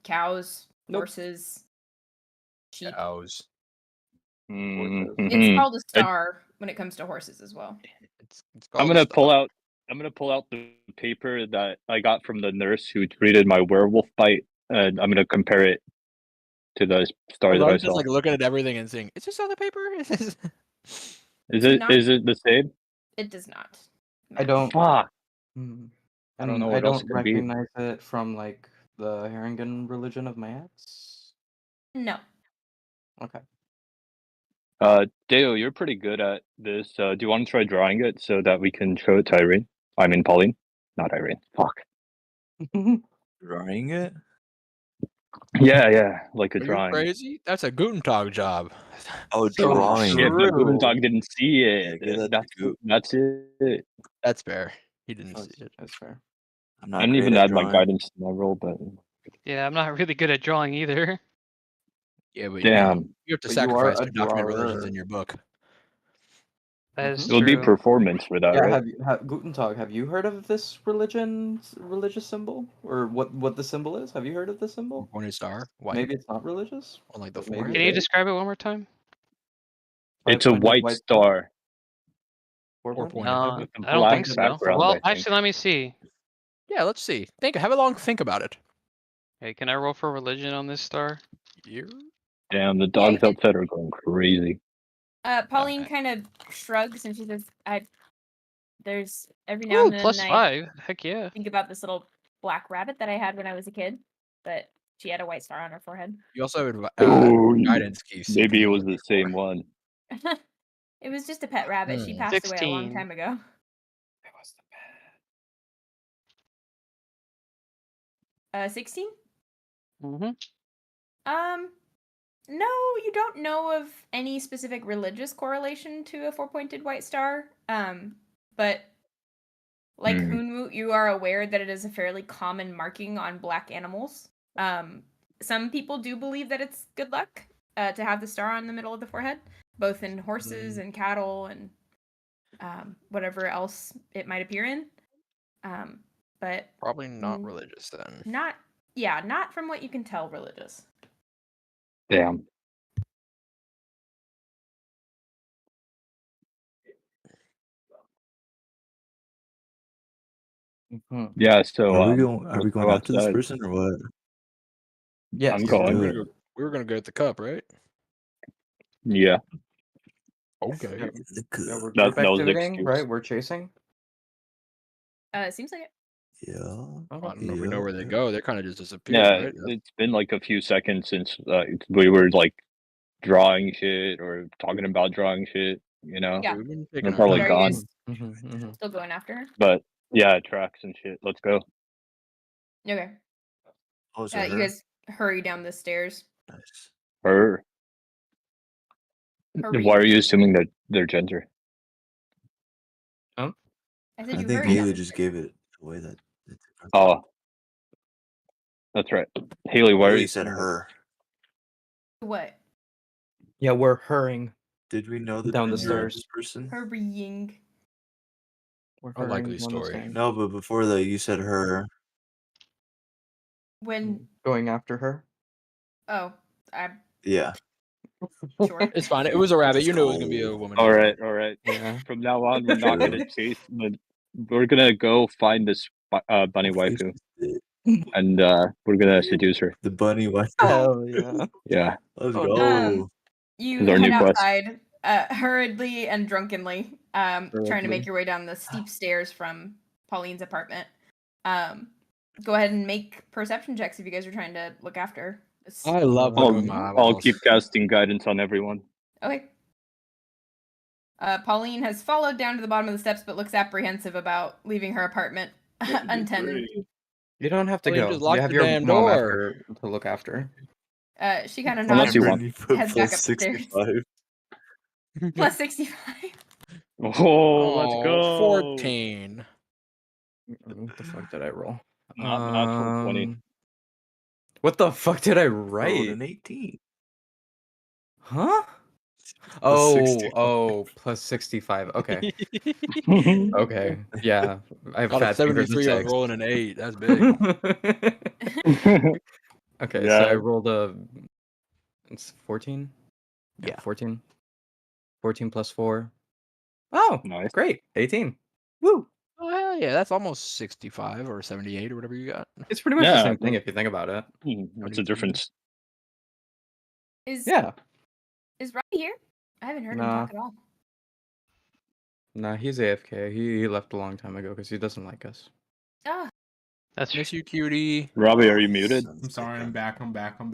[SPEAKER 1] Cows,
[SPEAKER 7] Nope.
[SPEAKER 1] horses, sheep.
[SPEAKER 4] Cows.
[SPEAKER 6] Mhm.
[SPEAKER 1] It's called a star when it comes to horses as well.
[SPEAKER 4] It's
[SPEAKER 6] I'm
[SPEAKER 4] called a
[SPEAKER 6] gonna
[SPEAKER 4] star.
[SPEAKER 6] pull out the paper that I got from the nurse who treated my werewolf bite, and I'm gonna compare it to the star that I
[SPEAKER 4] Everyone's
[SPEAKER 6] saw.
[SPEAKER 4] just like looking at everything and saying, "Is this on the paper?"
[SPEAKER 6] Is
[SPEAKER 1] Do
[SPEAKER 6] it
[SPEAKER 1] not-
[SPEAKER 6] the same?
[SPEAKER 1] It does not.
[SPEAKER 7] I don't.
[SPEAKER 6] Fuck.
[SPEAKER 7] I
[SPEAKER 6] don't know
[SPEAKER 7] I
[SPEAKER 6] what else
[SPEAKER 7] don't
[SPEAKER 6] it could be.
[SPEAKER 7] recognize it from like the Haringen religion of my ex.
[SPEAKER 1] No.
[SPEAKER 7] Okay.
[SPEAKER 6] Deo, you're pretty good at this. Do you want to try drawing it so that we can show it to Irene? I mean Pauline, not Irene. Fuck.
[SPEAKER 5] drawing it.
[SPEAKER 6] Yeah, like a
[SPEAKER 4] Are you
[SPEAKER 6] drawing.
[SPEAKER 4] crazy? That's a Guntentog job.
[SPEAKER 5] Oh,
[SPEAKER 7] So
[SPEAKER 5] drawing.
[SPEAKER 6] Shit, but
[SPEAKER 4] true.
[SPEAKER 6] Guntentog didn't see
[SPEAKER 5] Yeah,
[SPEAKER 6] it.
[SPEAKER 5] give that
[SPEAKER 6] That's
[SPEAKER 5] to Goot.
[SPEAKER 6] that's it.
[SPEAKER 4] That's fair. He didn't see it.
[SPEAKER 7] That's fair.
[SPEAKER 5] I'm
[SPEAKER 6] I
[SPEAKER 5] not
[SPEAKER 6] didn't
[SPEAKER 5] great
[SPEAKER 6] even
[SPEAKER 5] at
[SPEAKER 6] add my
[SPEAKER 5] drawing.
[SPEAKER 6] guidance to my roll, but
[SPEAKER 3] Yeah, I'm not really good at drawing either.
[SPEAKER 4] Yeah, but
[SPEAKER 6] damn,
[SPEAKER 4] you have to
[SPEAKER 7] But you are
[SPEAKER 4] sacrifice
[SPEAKER 7] a
[SPEAKER 4] to document religions
[SPEAKER 7] drawer.
[SPEAKER 4] in your book.
[SPEAKER 3] That is
[SPEAKER 6] it would be
[SPEAKER 3] true.
[SPEAKER 6] performance for that,
[SPEAKER 7] Yeah,
[SPEAKER 6] right?
[SPEAKER 7] Guntentog, have you heard of this religious symbol? Or what the symbol is? Have you heard of the symbol?
[SPEAKER 4] Pointed star. White.
[SPEAKER 7] Maybe it's not religious.
[SPEAKER 4] On like the
[SPEAKER 7] but maybe
[SPEAKER 4] forehead.
[SPEAKER 3] Can
[SPEAKER 7] it
[SPEAKER 3] you
[SPEAKER 7] is.
[SPEAKER 3] describe it one more time?
[SPEAKER 6] It's a
[SPEAKER 7] 5-pointed
[SPEAKER 6] white star.
[SPEAKER 7] 4-pointed?
[SPEAKER 4] Pointed.
[SPEAKER 3] No,
[SPEAKER 6] With a
[SPEAKER 3] I don't
[SPEAKER 6] black
[SPEAKER 3] think so.
[SPEAKER 6] background,
[SPEAKER 3] Well,
[SPEAKER 6] I think.
[SPEAKER 3] actually, let me see.
[SPEAKER 4] Yeah, let's see. Have a long think about it.
[SPEAKER 3] Hey, can I roll for religion on this star?
[SPEAKER 4] Here.
[SPEAKER 6] Damn, the
[SPEAKER 1] you
[SPEAKER 6] dogs
[SPEAKER 1] can-
[SPEAKER 6] outside are going crazy.
[SPEAKER 1] Pauline
[SPEAKER 4] Okay.
[SPEAKER 1] kind of shrugs and she says, there's every now
[SPEAKER 3] Ooh,
[SPEAKER 1] and then
[SPEAKER 3] plus
[SPEAKER 1] I
[SPEAKER 3] 5. Heck yeah.
[SPEAKER 1] think about this little black rabbit that I had when I was a kid, but she had a white star on her forehead.
[SPEAKER 4] You also have
[SPEAKER 6] Oh,
[SPEAKER 4] guidance keys.
[SPEAKER 6] maybe it was the same one.
[SPEAKER 1] It was just a pet rabbit. She passed away a long
[SPEAKER 3] 16.
[SPEAKER 1] time ago.
[SPEAKER 7] It was the bad.
[SPEAKER 1] 16?
[SPEAKER 3] Mm-hmm.
[SPEAKER 1] No, you don't know of any specific religious correlation to a 4-pointed white star. But like Hunwut, you are aware that it is a fairly common marking on black animals. Some people do believe that it's good luck to have the star on the middle of the forehead, both in horses and cattle and whatever else it might appear in. But
[SPEAKER 4] Probably not religious then.
[SPEAKER 1] not from what you can tell religious.
[SPEAKER 6] Damn.
[SPEAKER 7] Mhm.
[SPEAKER 6] Yeah. So
[SPEAKER 5] Are we going
[SPEAKER 6] let's
[SPEAKER 5] after
[SPEAKER 6] go
[SPEAKER 5] this
[SPEAKER 6] outside.
[SPEAKER 5] person or what?
[SPEAKER 7] Yes.
[SPEAKER 6] I'm
[SPEAKER 4] Yeah, we
[SPEAKER 6] going.
[SPEAKER 4] were
[SPEAKER 5] do
[SPEAKER 4] gonna go, we were gonna go at the cup, right?
[SPEAKER 6] Yeah.
[SPEAKER 4] Okay.
[SPEAKER 7] Yeah,
[SPEAKER 5] The
[SPEAKER 7] yeah,
[SPEAKER 5] cup.
[SPEAKER 7] we're
[SPEAKER 6] That
[SPEAKER 7] group
[SPEAKER 6] was the
[SPEAKER 7] activitying,
[SPEAKER 6] excuse.
[SPEAKER 7] right? We're chasing.
[SPEAKER 1] It seems like it.
[SPEAKER 5] Yeah.
[SPEAKER 4] I don't know if we know where they
[SPEAKER 5] Yeah.
[SPEAKER 4] go. They kind of just disappeared,
[SPEAKER 6] Yeah,
[SPEAKER 4] right?
[SPEAKER 6] it's been like a few seconds since we were like drawing shit or talking about drawing shit, you know.
[SPEAKER 1] Yeah.
[SPEAKER 4] We've been
[SPEAKER 6] They're
[SPEAKER 4] taking our
[SPEAKER 6] probably
[SPEAKER 1] Are
[SPEAKER 4] time.
[SPEAKER 1] you
[SPEAKER 6] gone.
[SPEAKER 1] guys
[SPEAKER 7] Mm-hmm.
[SPEAKER 1] still going after her?
[SPEAKER 6] But yeah, tracks and shit. Let's go.
[SPEAKER 1] Okay.
[SPEAKER 5] Oh, is it
[SPEAKER 1] You
[SPEAKER 5] her?
[SPEAKER 1] guys hurry down the stairs.
[SPEAKER 5] Nice.
[SPEAKER 6] Her.
[SPEAKER 1] Hurry.
[SPEAKER 6] Why are you assuming that their gender?
[SPEAKER 7] Huh?
[SPEAKER 1] I said
[SPEAKER 5] I
[SPEAKER 1] you
[SPEAKER 5] think
[SPEAKER 1] hurry down
[SPEAKER 5] Hayley
[SPEAKER 1] the
[SPEAKER 5] just
[SPEAKER 1] stairs.
[SPEAKER 5] gave it away that.
[SPEAKER 6] Oh, that's right. Haley, why are
[SPEAKER 5] Hayley
[SPEAKER 6] you
[SPEAKER 5] said
[SPEAKER 6] assuming that?
[SPEAKER 5] her.
[SPEAKER 1] What?
[SPEAKER 7] Yeah, we're hurrying
[SPEAKER 5] Did we know the
[SPEAKER 7] down the
[SPEAKER 5] gender of
[SPEAKER 7] stairs.
[SPEAKER 5] this person?
[SPEAKER 1] Hurrying.
[SPEAKER 7] We're
[SPEAKER 4] A
[SPEAKER 7] hurrying
[SPEAKER 4] likely
[SPEAKER 7] down the
[SPEAKER 4] story.
[SPEAKER 7] stairs.
[SPEAKER 5] No, but before that, you said her.
[SPEAKER 1] When
[SPEAKER 7] Going after her.
[SPEAKER 1] oh, I
[SPEAKER 5] Yeah.
[SPEAKER 1] sure.
[SPEAKER 4] It's fine. It was a rabbit.
[SPEAKER 5] Let's
[SPEAKER 4] You knew it was gonna be a
[SPEAKER 5] go.
[SPEAKER 4] woman.
[SPEAKER 6] All
[SPEAKER 4] anyway.
[SPEAKER 6] right, all right.
[SPEAKER 7] Yeah.
[SPEAKER 6] From now on, we're not
[SPEAKER 5] Sure.
[SPEAKER 6] gonna chase. We're gonna go find this bunny waifu, and we're gonna seduce her.
[SPEAKER 5] The bunny wife.
[SPEAKER 7] Hell yeah.
[SPEAKER 6] Yeah,
[SPEAKER 5] Let's
[SPEAKER 7] Oh,
[SPEAKER 5] go.
[SPEAKER 1] You
[SPEAKER 6] It's our
[SPEAKER 1] head
[SPEAKER 6] new quest.
[SPEAKER 1] outside, hurriedly and drunkenly, trying to
[SPEAKER 7] Hurriedly.
[SPEAKER 1] make your way down the steep stairs from Pauline's apartment. Go ahead and make perception checks if you guys are trying to look after this.
[SPEAKER 4] I love looking with my
[SPEAKER 6] I'll
[SPEAKER 4] eyeballs.
[SPEAKER 6] keep casting guidance on everyone.
[SPEAKER 1] Okay. Pauline has followed down to the bottom of the steps, but looks apprehensive about leaving her apartment untended.
[SPEAKER 7] You don't have to
[SPEAKER 4] Pauline,
[SPEAKER 7] go.
[SPEAKER 4] just lock
[SPEAKER 7] You have
[SPEAKER 4] the
[SPEAKER 7] your
[SPEAKER 4] damn
[SPEAKER 7] mom
[SPEAKER 4] door.
[SPEAKER 7] after to look after.
[SPEAKER 1] She kind of
[SPEAKER 6] Unless
[SPEAKER 1] nods
[SPEAKER 6] you
[SPEAKER 1] and
[SPEAKER 6] want.
[SPEAKER 5] You put
[SPEAKER 1] heads back
[SPEAKER 5] plus
[SPEAKER 1] up the stairs.
[SPEAKER 5] 65.
[SPEAKER 1] Plus 65.
[SPEAKER 6] Oh, let's go.
[SPEAKER 4] 14.
[SPEAKER 7] What the fuck did I roll?
[SPEAKER 6] Not 20.
[SPEAKER 7] What the fuck did I
[SPEAKER 5] Rolled
[SPEAKER 7] write?
[SPEAKER 5] an 18.
[SPEAKER 7] Huh?
[SPEAKER 5] Plus
[SPEAKER 7] Oh,
[SPEAKER 5] 65.
[SPEAKER 7] plus 65. Okay. Okay. Yeah. I have
[SPEAKER 4] Out of
[SPEAKER 7] fat fingers and
[SPEAKER 4] 73, I was
[SPEAKER 7] six.
[SPEAKER 4] rolling an 8. That's big.
[SPEAKER 7] Okay,
[SPEAKER 6] Yeah.
[SPEAKER 7] so I rolled it's 14?
[SPEAKER 4] Yeah.
[SPEAKER 7] 14. 14 plus 4. Oh,
[SPEAKER 6] Nice.
[SPEAKER 7] great. 18. Woo.
[SPEAKER 4] Oh, hell yeah. That's almost 65 or 78 or whatever you got.
[SPEAKER 7] It's pretty much the
[SPEAKER 6] Yeah,
[SPEAKER 7] same thing if you think about it.
[SPEAKER 6] What's the difference?
[SPEAKER 1] Is
[SPEAKER 7] Yeah.
[SPEAKER 1] Robbie here? I haven't heard him
[SPEAKER 7] Nah.
[SPEAKER 1] talk at all.
[SPEAKER 7] Nah, he's AFK. He left a long time ago because he doesn't like us.
[SPEAKER 1] Ah,
[SPEAKER 3] That's
[SPEAKER 4] Miss you, cutie.
[SPEAKER 6] Robbie, are you muted?
[SPEAKER 8] I'm sorry, I'm back. I'm back.
[SPEAKER 4] Hey,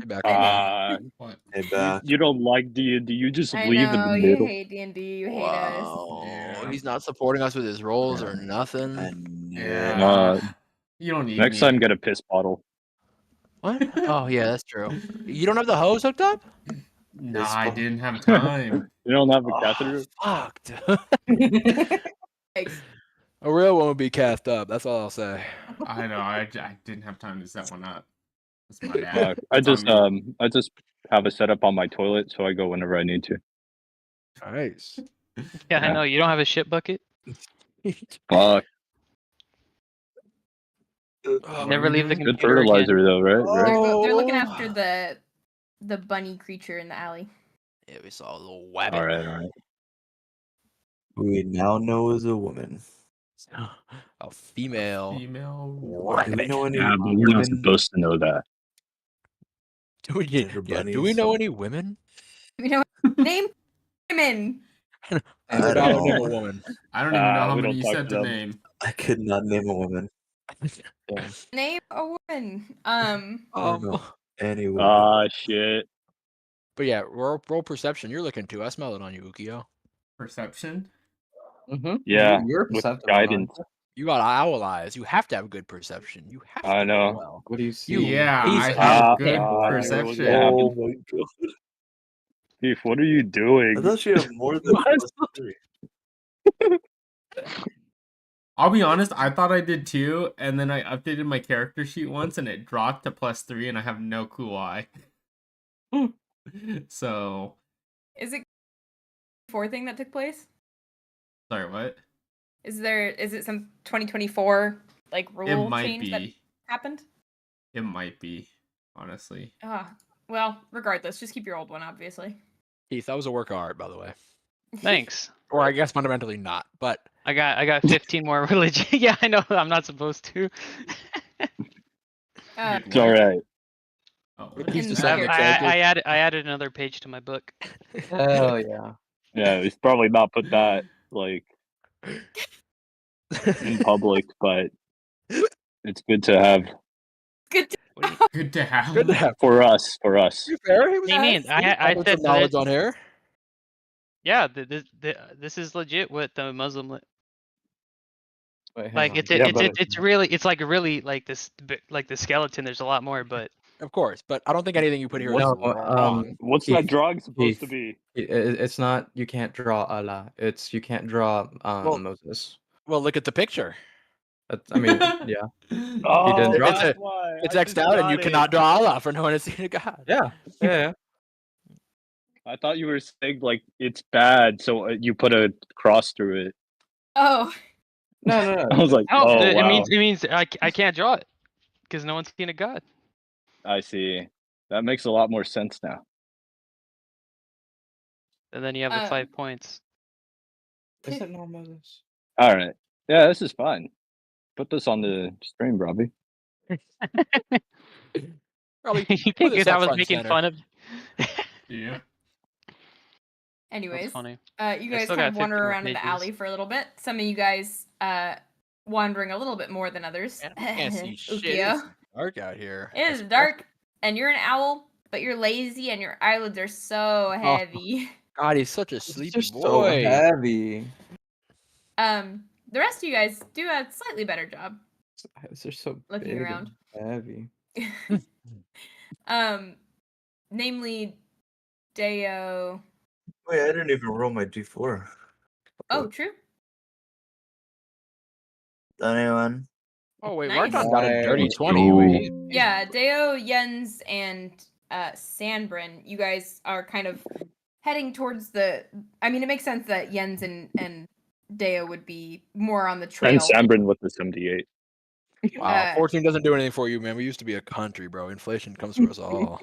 [SPEAKER 4] back.
[SPEAKER 8] What?
[SPEAKER 5] Hey, back.
[SPEAKER 6] You don't like D&D, you just
[SPEAKER 1] I
[SPEAKER 6] leave in
[SPEAKER 1] know
[SPEAKER 6] the
[SPEAKER 1] you
[SPEAKER 6] middle.
[SPEAKER 1] hate D&D. You hate us.
[SPEAKER 4] Wow.
[SPEAKER 8] Yeah.
[SPEAKER 4] He's not supporting us with his rolls or
[SPEAKER 5] Yeah.
[SPEAKER 4] nothing.
[SPEAKER 5] And
[SPEAKER 8] Yeah. You don't need
[SPEAKER 6] Next
[SPEAKER 8] me.
[SPEAKER 6] time, get a piss bottle.
[SPEAKER 4] What? Oh, yeah, that's true. You don't have the hose hooked up?
[SPEAKER 8] Nah, I didn't have time.
[SPEAKER 6] You don't have a
[SPEAKER 4] Oh,
[SPEAKER 6] catheter?
[SPEAKER 4] fuck, dude.
[SPEAKER 1] Thanks.
[SPEAKER 4] A real one would be cast up. That's all I'll say.
[SPEAKER 8] I know. I didn't have time to set one up. That's my bad.
[SPEAKER 6] I
[SPEAKER 8] That's on
[SPEAKER 6] just
[SPEAKER 8] me.
[SPEAKER 6] I just have a setup on my toilet, so I go whenever I need to.
[SPEAKER 4] Nice.
[SPEAKER 3] Yeah, I
[SPEAKER 6] Yeah.
[SPEAKER 3] know. You don't have a shit bucket?
[SPEAKER 6] Fuck.
[SPEAKER 4] Oh,
[SPEAKER 3] Never leave the
[SPEAKER 6] Good
[SPEAKER 3] computer again.
[SPEAKER 6] fertilizer though, right?
[SPEAKER 1] They're looking
[SPEAKER 4] Oh.
[SPEAKER 1] after the bunny creature in the alley.
[SPEAKER 4] Yeah, we saw a little wabbit.
[SPEAKER 6] All right.
[SPEAKER 5] we now know is a woman.
[SPEAKER 4] A female.
[SPEAKER 8] Female.
[SPEAKER 5] Do we
[SPEAKER 4] rabbit.
[SPEAKER 5] know any
[SPEAKER 6] Yeah, but we're not
[SPEAKER 5] women?
[SPEAKER 6] supposed to know that.
[SPEAKER 4] Do we,
[SPEAKER 5] Gender
[SPEAKER 4] do we
[SPEAKER 5] bunnies?
[SPEAKER 4] know any women?
[SPEAKER 1] You know, name women.
[SPEAKER 5] I
[SPEAKER 4] Andrew
[SPEAKER 5] don't
[SPEAKER 4] Dollar,
[SPEAKER 5] know.
[SPEAKER 4] name a woman.
[SPEAKER 8] I don't even know how
[SPEAKER 6] we
[SPEAKER 8] many
[SPEAKER 6] don't
[SPEAKER 8] you
[SPEAKER 6] talk
[SPEAKER 8] said
[SPEAKER 6] to
[SPEAKER 8] to
[SPEAKER 6] them.
[SPEAKER 8] name.
[SPEAKER 5] I could not name a woman.
[SPEAKER 1] Name a woman.
[SPEAKER 5] I don't know any woman.
[SPEAKER 6] Ah, shit.
[SPEAKER 4] But yeah, roll perception. You're looking too. I smell it on you, Ookiyo.
[SPEAKER 8] Perception.
[SPEAKER 7] Mm-hmm.
[SPEAKER 6] Yeah,
[SPEAKER 7] You're
[SPEAKER 6] with
[SPEAKER 7] perceptive.
[SPEAKER 6] guidance.
[SPEAKER 4] You got owl eyes. You have to have good perception. You have
[SPEAKER 6] I
[SPEAKER 4] to
[SPEAKER 6] know.
[SPEAKER 4] roll well.
[SPEAKER 7] What do you see?
[SPEAKER 4] You
[SPEAKER 8] Yeah, I
[SPEAKER 4] lazy
[SPEAKER 8] have good
[SPEAKER 4] boy.
[SPEAKER 8] perception.
[SPEAKER 6] Yeah.
[SPEAKER 5] Oh my god.
[SPEAKER 6] Chief, what are you doing?
[SPEAKER 5] I thought you had more than +3.
[SPEAKER 8] I'll be honest, I thought I did too, and then I updated my character sheet once and it dropped to +3 and I have no clue why. So,
[SPEAKER 1] Is it 4 thing that took place?
[SPEAKER 8] sorry, what?
[SPEAKER 1] Is it some 2024 like
[SPEAKER 8] It
[SPEAKER 1] rule
[SPEAKER 8] might
[SPEAKER 1] change that
[SPEAKER 8] be.
[SPEAKER 1] happened?
[SPEAKER 8] It might be, honestly.
[SPEAKER 1] Well, regardless, just keep your old one, obviously.
[SPEAKER 4] Keith, that was a work of art, by the way.
[SPEAKER 3] Thanks.
[SPEAKER 4] Or I guess fundamentally not. But
[SPEAKER 3] I got 15 more religion. Yeah, I know. I'm not supposed to.
[SPEAKER 6] It's all right.
[SPEAKER 8] Oh,
[SPEAKER 4] He's
[SPEAKER 1] In
[SPEAKER 4] just
[SPEAKER 3] I,
[SPEAKER 4] so
[SPEAKER 1] character.
[SPEAKER 4] excited.
[SPEAKER 3] I added another page to my book.
[SPEAKER 7] Hell yeah.
[SPEAKER 6] Yeah, we should probably not put that like in public, but it's good to have
[SPEAKER 1] Good.
[SPEAKER 3] What do you,
[SPEAKER 8] good to have.
[SPEAKER 4] Good to have.
[SPEAKER 6] for us. For us.
[SPEAKER 4] You fair? He
[SPEAKER 3] what
[SPEAKER 4] was
[SPEAKER 3] do you mean?
[SPEAKER 1] Yes.
[SPEAKER 3] I
[SPEAKER 4] dropping
[SPEAKER 3] said
[SPEAKER 4] some knowledge on here.
[SPEAKER 3] yeah. This is legit what the Muslim.
[SPEAKER 7] Wait, hang
[SPEAKER 3] Like
[SPEAKER 7] on.
[SPEAKER 3] it's like really like this like the skeleton. There's a lot more, but
[SPEAKER 4] Of course, but I don't think anything you put here is
[SPEAKER 7] No,
[SPEAKER 4] wrong.
[SPEAKER 6] What's
[SPEAKER 7] Keith,
[SPEAKER 6] that drawing supposed to
[SPEAKER 7] Keith.
[SPEAKER 6] be?
[SPEAKER 7] It's not. You can't draw Allah. It's you can't draw
[SPEAKER 4] Well-
[SPEAKER 7] Moses.
[SPEAKER 4] Well, look at the picture.
[SPEAKER 7] I mean, yeah.
[SPEAKER 6] Oh,
[SPEAKER 7] didn't draw
[SPEAKER 6] that's
[SPEAKER 4] it.
[SPEAKER 6] why.
[SPEAKER 4] It's
[SPEAKER 6] I
[SPEAKER 4] X'd
[SPEAKER 6] just
[SPEAKER 4] out, and
[SPEAKER 6] got
[SPEAKER 4] you
[SPEAKER 6] it.
[SPEAKER 4] cannot draw Allah for no one has seen a God.
[SPEAKER 7] Yeah. Yeah.
[SPEAKER 6] I thought you were saying like it's bad, so you put a cross through it.
[SPEAKER 1] Oh.
[SPEAKER 7] No.
[SPEAKER 6] I was like,
[SPEAKER 3] oh,
[SPEAKER 6] oh
[SPEAKER 3] it
[SPEAKER 6] wow.
[SPEAKER 3] means I can't draw it because no one's seen a god.
[SPEAKER 6] I see. That makes a lot more sense now.
[SPEAKER 3] And then you have the 5 points.
[SPEAKER 7] Is it not Moses?
[SPEAKER 6] All right. Yeah, this is fun. Put this on the stream, Robbie.
[SPEAKER 4] Probably
[SPEAKER 3] You
[SPEAKER 4] put this
[SPEAKER 3] figured
[SPEAKER 4] up
[SPEAKER 3] I was
[SPEAKER 4] front and
[SPEAKER 3] making
[SPEAKER 4] center.
[SPEAKER 3] fun of.
[SPEAKER 8] Yeah.
[SPEAKER 1] Anyways,
[SPEAKER 3] That's funny.
[SPEAKER 1] you guys
[SPEAKER 3] still
[SPEAKER 1] kind
[SPEAKER 3] got
[SPEAKER 1] of wander
[SPEAKER 3] 50 more
[SPEAKER 1] around in the
[SPEAKER 3] pages.
[SPEAKER 1] alley for a little bit. Some of you guys wandering a little bit more than others.
[SPEAKER 4] Man, I can't see shit.
[SPEAKER 1] Ookiyo.
[SPEAKER 4] It's dark out here.
[SPEAKER 1] It is dark, and you're an owl, but you're lazy, and your eyelids are so heavy.
[SPEAKER 4] God, he's such a
[SPEAKER 7] It's
[SPEAKER 4] sleepy
[SPEAKER 7] just so
[SPEAKER 4] boy.
[SPEAKER 7] heavy.
[SPEAKER 1] The rest of you guys do a slightly better job
[SPEAKER 7] It's just so
[SPEAKER 1] looking
[SPEAKER 7] big
[SPEAKER 1] around.
[SPEAKER 7] and heavy.
[SPEAKER 1] Namely, Deo.
[SPEAKER 5] Wait, I didn't even roll my d4.
[SPEAKER 1] Oh, true.
[SPEAKER 5] Anyone?
[SPEAKER 4] Oh wait,
[SPEAKER 1] Nice.
[SPEAKER 4] Vartan got a dirty
[SPEAKER 7] Let's
[SPEAKER 4] 20.
[SPEAKER 6] go.
[SPEAKER 4] Wait,
[SPEAKER 1] Yeah, Deo, Jens, and Sanbrynn, you guys are kind of heading towards the. I mean, it makes sense that Jens and Deo would be more on the trail.
[SPEAKER 6] And Sanbrynn with the 78.
[SPEAKER 4] wow, 14 doesn't do anything for you, man. We used to be a country, bro. Inflation comes for us all.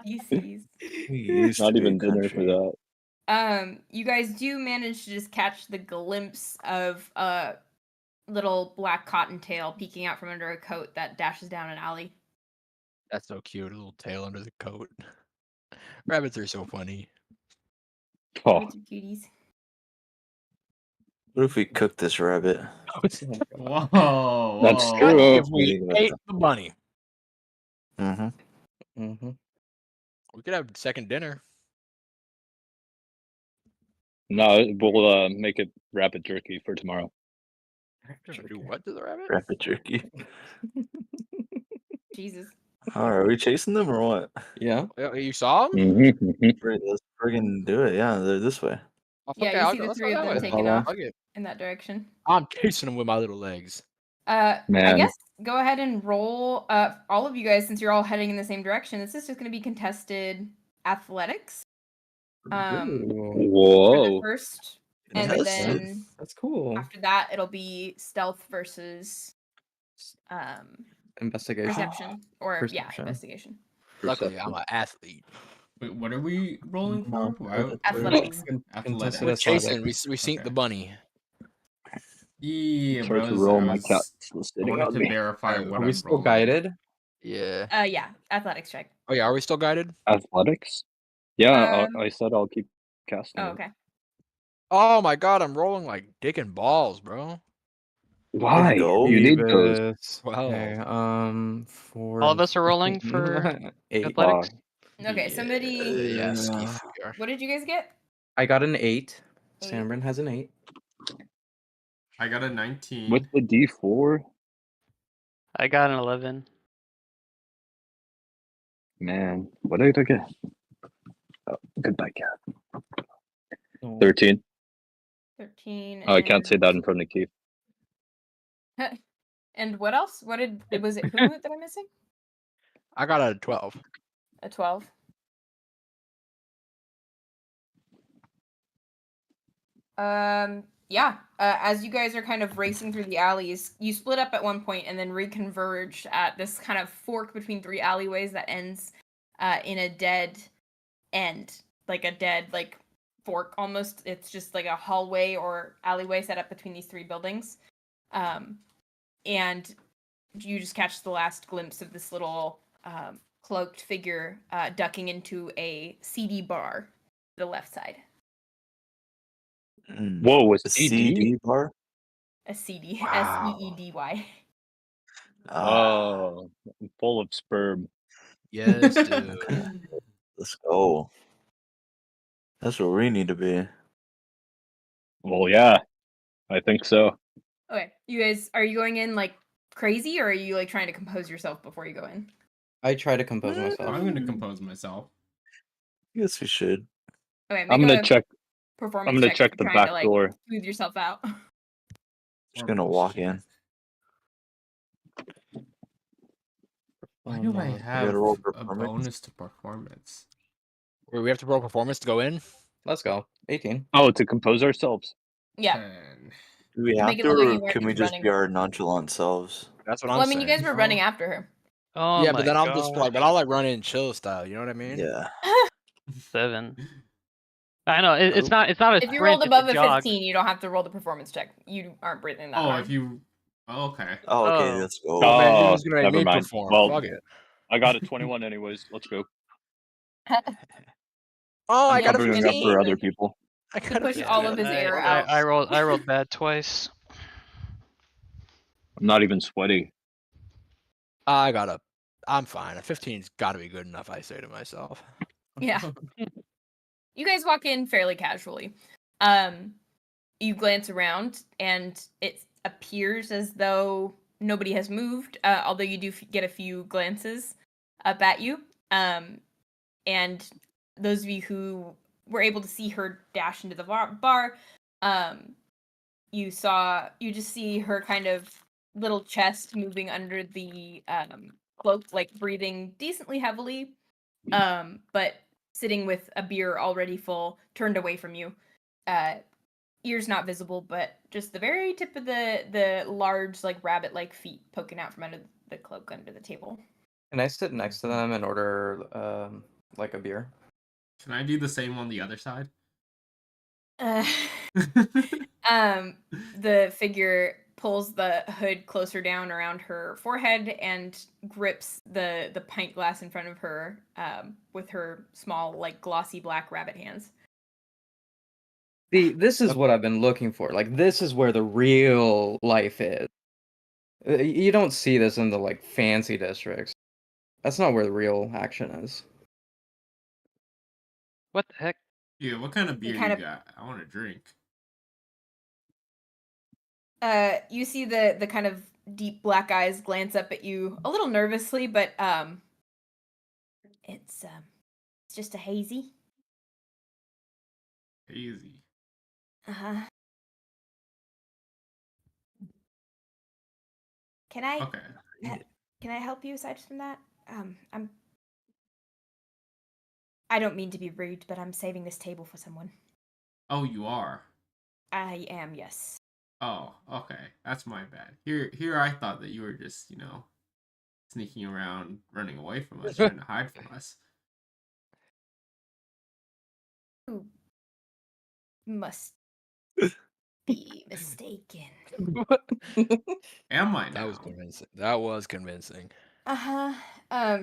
[SPEAKER 1] Yeezies.
[SPEAKER 6] Not even dinner for that.
[SPEAKER 1] You guys do manage to just catch the glimpse of a little black cottontail peeking out from under a coat that dashes down an alley.
[SPEAKER 4] That's so cute. A little tail under the coat. Rabbits are so funny.
[SPEAKER 6] Oh,
[SPEAKER 1] Rabbits are cuties.
[SPEAKER 5] What if we cook this rabbit?
[SPEAKER 8] Whoa.
[SPEAKER 6] That's
[SPEAKER 8] whoa.
[SPEAKER 6] true.
[SPEAKER 4] If we ate the bunny,
[SPEAKER 5] Mm-hmm.
[SPEAKER 4] we could have second dinner.
[SPEAKER 6] no, we'll make it rabbit jerky for tomorrow.
[SPEAKER 4] Do what to the rabbit?
[SPEAKER 5] Rabbit jerky.
[SPEAKER 1] Jesus.
[SPEAKER 5] Are we chasing them or what?
[SPEAKER 7] Yeah.
[SPEAKER 4] You saw him?
[SPEAKER 6] Mm-hmm.
[SPEAKER 5] Right, let's friggin' do it. Yeah, they're this way.
[SPEAKER 4] Oh,
[SPEAKER 1] Yeah,
[SPEAKER 4] okay,
[SPEAKER 1] you
[SPEAKER 4] I'll
[SPEAKER 1] see
[SPEAKER 4] go.
[SPEAKER 1] the
[SPEAKER 4] Let's
[SPEAKER 1] three
[SPEAKER 4] go
[SPEAKER 1] of
[SPEAKER 4] that
[SPEAKER 1] them
[SPEAKER 4] way.
[SPEAKER 1] taking off
[SPEAKER 4] Fuck it.
[SPEAKER 1] in that direction.
[SPEAKER 4] I'm chasing them with my little legs.
[SPEAKER 1] I
[SPEAKER 6] Man.
[SPEAKER 1] guess go ahead and roll. All of you guys, since you're all heading in the same direction, this is just going to be contested athletics. For the
[SPEAKER 6] Whoa.
[SPEAKER 1] first, and
[SPEAKER 5] Yes.
[SPEAKER 1] then
[SPEAKER 7] That's cool.
[SPEAKER 1] after that, it'll be stealth versus
[SPEAKER 7] Investigation.
[SPEAKER 1] perception, or yeah,
[SPEAKER 7] Perception.
[SPEAKER 1] investigation.
[SPEAKER 4] Luckily, I'm an athlete.
[SPEAKER 8] Wait, what are we rolling for? Why-
[SPEAKER 1] Athletics.
[SPEAKER 7] Contested
[SPEAKER 4] We're chasing.
[SPEAKER 7] athletics.
[SPEAKER 4] We synced
[SPEAKER 8] Okay.
[SPEAKER 4] the bunny.
[SPEAKER 8] Yeah,
[SPEAKER 6] Sorry
[SPEAKER 8] bro.
[SPEAKER 6] to roll
[SPEAKER 8] I
[SPEAKER 6] my
[SPEAKER 8] was-
[SPEAKER 6] cat.
[SPEAKER 8] I
[SPEAKER 6] Sitting
[SPEAKER 8] wanted
[SPEAKER 6] on
[SPEAKER 8] to
[SPEAKER 6] me.
[SPEAKER 8] verify
[SPEAKER 4] Are
[SPEAKER 8] what
[SPEAKER 7] Are
[SPEAKER 8] I'm
[SPEAKER 7] we still
[SPEAKER 8] rolling.
[SPEAKER 7] guided?
[SPEAKER 4] Yeah.
[SPEAKER 1] Yeah, athletics check.
[SPEAKER 4] Oh yeah, are we still guided?
[SPEAKER 6] Athletics? Yeah,
[SPEAKER 1] Um,
[SPEAKER 6] I said I'll keep casting.
[SPEAKER 1] Oh,
[SPEAKER 6] it.
[SPEAKER 1] okay.
[SPEAKER 4] Oh my god, I'm rolling like dick and balls, bro.
[SPEAKER 6] Why?
[SPEAKER 5] go.
[SPEAKER 6] You need those.
[SPEAKER 7] Davis.
[SPEAKER 4] Wow.
[SPEAKER 7] Okay, 4.
[SPEAKER 3] All of us are rolling for
[SPEAKER 7] 8.
[SPEAKER 3] athletics?
[SPEAKER 1] Okay, somebody.
[SPEAKER 4] Yeah,
[SPEAKER 5] Yeah.
[SPEAKER 4] Skeef, we are.
[SPEAKER 1] What did you guys get?
[SPEAKER 7] I got an 8.
[SPEAKER 1] 8.
[SPEAKER 7] Sanbrynn has an 8.
[SPEAKER 8] I got a 19.
[SPEAKER 6] With the D4?
[SPEAKER 3] I got an 11.
[SPEAKER 6] Man, what did I get? Oh, goodbye, cat.
[SPEAKER 7] Oh.
[SPEAKER 6] 13.
[SPEAKER 1] 13.
[SPEAKER 6] Oh, I can't say that in front of Keith.
[SPEAKER 1] And what else? What did was it? Hunwut that I'm missing?
[SPEAKER 4] I got a 12.
[SPEAKER 1] A 12. Yeah. As you guys are kind of racing through the alleys, you split up at one point and then reconverge at this kind of fork between 3 alleyways that ends in a dead end, like a dead fork almost. It's just like a hallway or alleyway set up between these 3 buildings. And you just catch the last glimpse of this little cloaked figure ducking into a CD bar to the left side.
[SPEAKER 6] Whoa, a
[SPEAKER 5] A
[SPEAKER 6] CD?
[SPEAKER 5] CD bar?
[SPEAKER 1] A CD,
[SPEAKER 4] Wow.
[SPEAKER 1] SEEDY.
[SPEAKER 6] Oh, full of sperm.
[SPEAKER 4] Yes, dude.
[SPEAKER 5] Okay. Let's go. That's where we need to be.
[SPEAKER 6] Well, yeah, I think so.
[SPEAKER 1] Okay, you guys, are you going in like crazy, or are you like trying to compose yourself before you go in?
[SPEAKER 7] I try to compose myself.
[SPEAKER 8] I'm gonna compose myself.
[SPEAKER 5] I guess we should.
[SPEAKER 1] Okay,
[SPEAKER 6] I'm
[SPEAKER 1] make
[SPEAKER 6] gonna
[SPEAKER 1] a
[SPEAKER 6] check.
[SPEAKER 1] performance
[SPEAKER 6] I'm gonna
[SPEAKER 1] check
[SPEAKER 6] check
[SPEAKER 1] if
[SPEAKER 6] the
[SPEAKER 1] you're trying
[SPEAKER 6] back
[SPEAKER 1] to like
[SPEAKER 6] door.
[SPEAKER 1] smooth yourself out.
[SPEAKER 5] Just gonna walk in.
[SPEAKER 8] Why do I
[SPEAKER 7] Oh,
[SPEAKER 8] have
[SPEAKER 5] gotta roll
[SPEAKER 8] a
[SPEAKER 5] performance?
[SPEAKER 8] bonus to performance?
[SPEAKER 4] We have to roll performance to go in.
[SPEAKER 7] let's go. 18.
[SPEAKER 6] Oh, to compose ourselves.
[SPEAKER 1] Yeah,
[SPEAKER 8] 10.
[SPEAKER 5] Do we
[SPEAKER 1] to
[SPEAKER 5] have
[SPEAKER 1] make it
[SPEAKER 5] to,
[SPEAKER 1] look like
[SPEAKER 5] or
[SPEAKER 1] you weren't
[SPEAKER 5] can we
[SPEAKER 1] just
[SPEAKER 5] just
[SPEAKER 1] running.
[SPEAKER 5] be our nonchalant selves?
[SPEAKER 4] That's what
[SPEAKER 1] Well,
[SPEAKER 4] I'm
[SPEAKER 1] I mean, you
[SPEAKER 4] saying.
[SPEAKER 1] guys were running after her.
[SPEAKER 3] Oh
[SPEAKER 4] Yeah,
[SPEAKER 3] my
[SPEAKER 4] but then I'll just like,
[SPEAKER 3] god.
[SPEAKER 4] but I'll like run in chill style. You know what I mean?
[SPEAKER 5] Yeah.
[SPEAKER 3] 7. I know it's
[SPEAKER 7] Oop.
[SPEAKER 3] not a
[SPEAKER 1] If you
[SPEAKER 3] sprint,
[SPEAKER 1] rolled
[SPEAKER 3] it's
[SPEAKER 1] above
[SPEAKER 3] a
[SPEAKER 1] a
[SPEAKER 3] jog.
[SPEAKER 1] 15, you don't have to roll the performance check. You aren't breathing that
[SPEAKER 8] Oh,
[SPEAKER 1] hard.
[SPEAKER 8] if you. Oh, okay.
[SPEAKER 5] Oh, okay,
[SPEAKER 3] Oh.
[SPEAKER 5] let's go.
[SPEAKER 4] Oh man, you're
[SPEAKER 6] Oh,
[SPEAKER 4] just gonna make
[SPEAKER 6] never
[SPEAKER 4] me
[SPEAKER 6] mind.
[SPEAKER 4] perform.
[SPEAKER 6] Well,
[SPEAKER 4] Fuck it.
[SPEAKER 6] I got a 21 anyways. Let's go.
[SPEAKER 4] Oh,
[SPEAKER 6] I'm
[SPEAKER 4] I got a
[SPEAKER 6] covering up
[SPEAKER 4] 15.
[SPEAKER 6] for other people.
[SPEAKER 4] I
[SPEAKER 1] To
[SPEAKER 4] got a
[SPEAKER 1] push
[SPEAKER 4] 15.
[SPEAKER 1] all of his air out.
[SPEAKER 3] I rolled bad twice.
[SPEAKER 6] I'm not even sweaty.
[SPEAKER 4] I'm fine. A 15's got to be good enough. I say to myself.
[SPEAKER 1] Yeah. You guys walk in fairly casually. You glance around, and it appears as though nobody has moved, although you do get a few glances up at you. And those of you who were able to see her dash into the bar, you just see her kind of little chest moving under the cloak, like breathing decently heavily, but sitting with a beer already full, turned away from you. Ears not visible, but just the very tip of the large, like rabbit-like feet poking out from under the cloak under the table.
[SPEAKER 7] Can I sit next to them and order like a beer?
[SPEAKER 8] Can I do the same on the other side?
[SPEAKER 1] The figure pulls the hood closer down around her forehead and grips the pint glass in front of her with her small, like glossy black rabbit hands.
[SPEAKER 7] See, this is what I've been looking for. Like, this is where the real life is. You don't see this in the like fancy districts. That's not where the real action is.
[SPEAKER 3] What the heck?
[SPEAKER 8] Yeah, what kind of beer
[SPEAKER 1] kind
[SPEAKER 8] you
[SPEAKER 1] of-
[SPEAKER 8] got? I want to drink.
[SPEAKER 1] You see the kind of deep black eyes glance up at you a little nervously, but it's just a hazy.
[SPEAKER 8] Easy.
[SPEAKER 1] Uh-huh. Can I
[SPEAKER 8] Okay.
[SPEAKER 1] can I help you aside from that? I don't mean to be rude, but I'm saving this table for someone.
[SPEAKER 8] Oh, you are.
[SPEAKER 1] I am, yes.
[SPEAKER 8] Oh, okay. That's my bad. Here I thought that you were just, sneaking around, running away from us, trying to hide from us.
[SPEAKER 1] You must be mistaken.
[SPEAKER 8] Am I
[SPEAKER 4] That
[SPEAKER 8] now?
[SPEAKER 4] was convincing. That was convincing.
[SPEAKER 1] Uh-huh.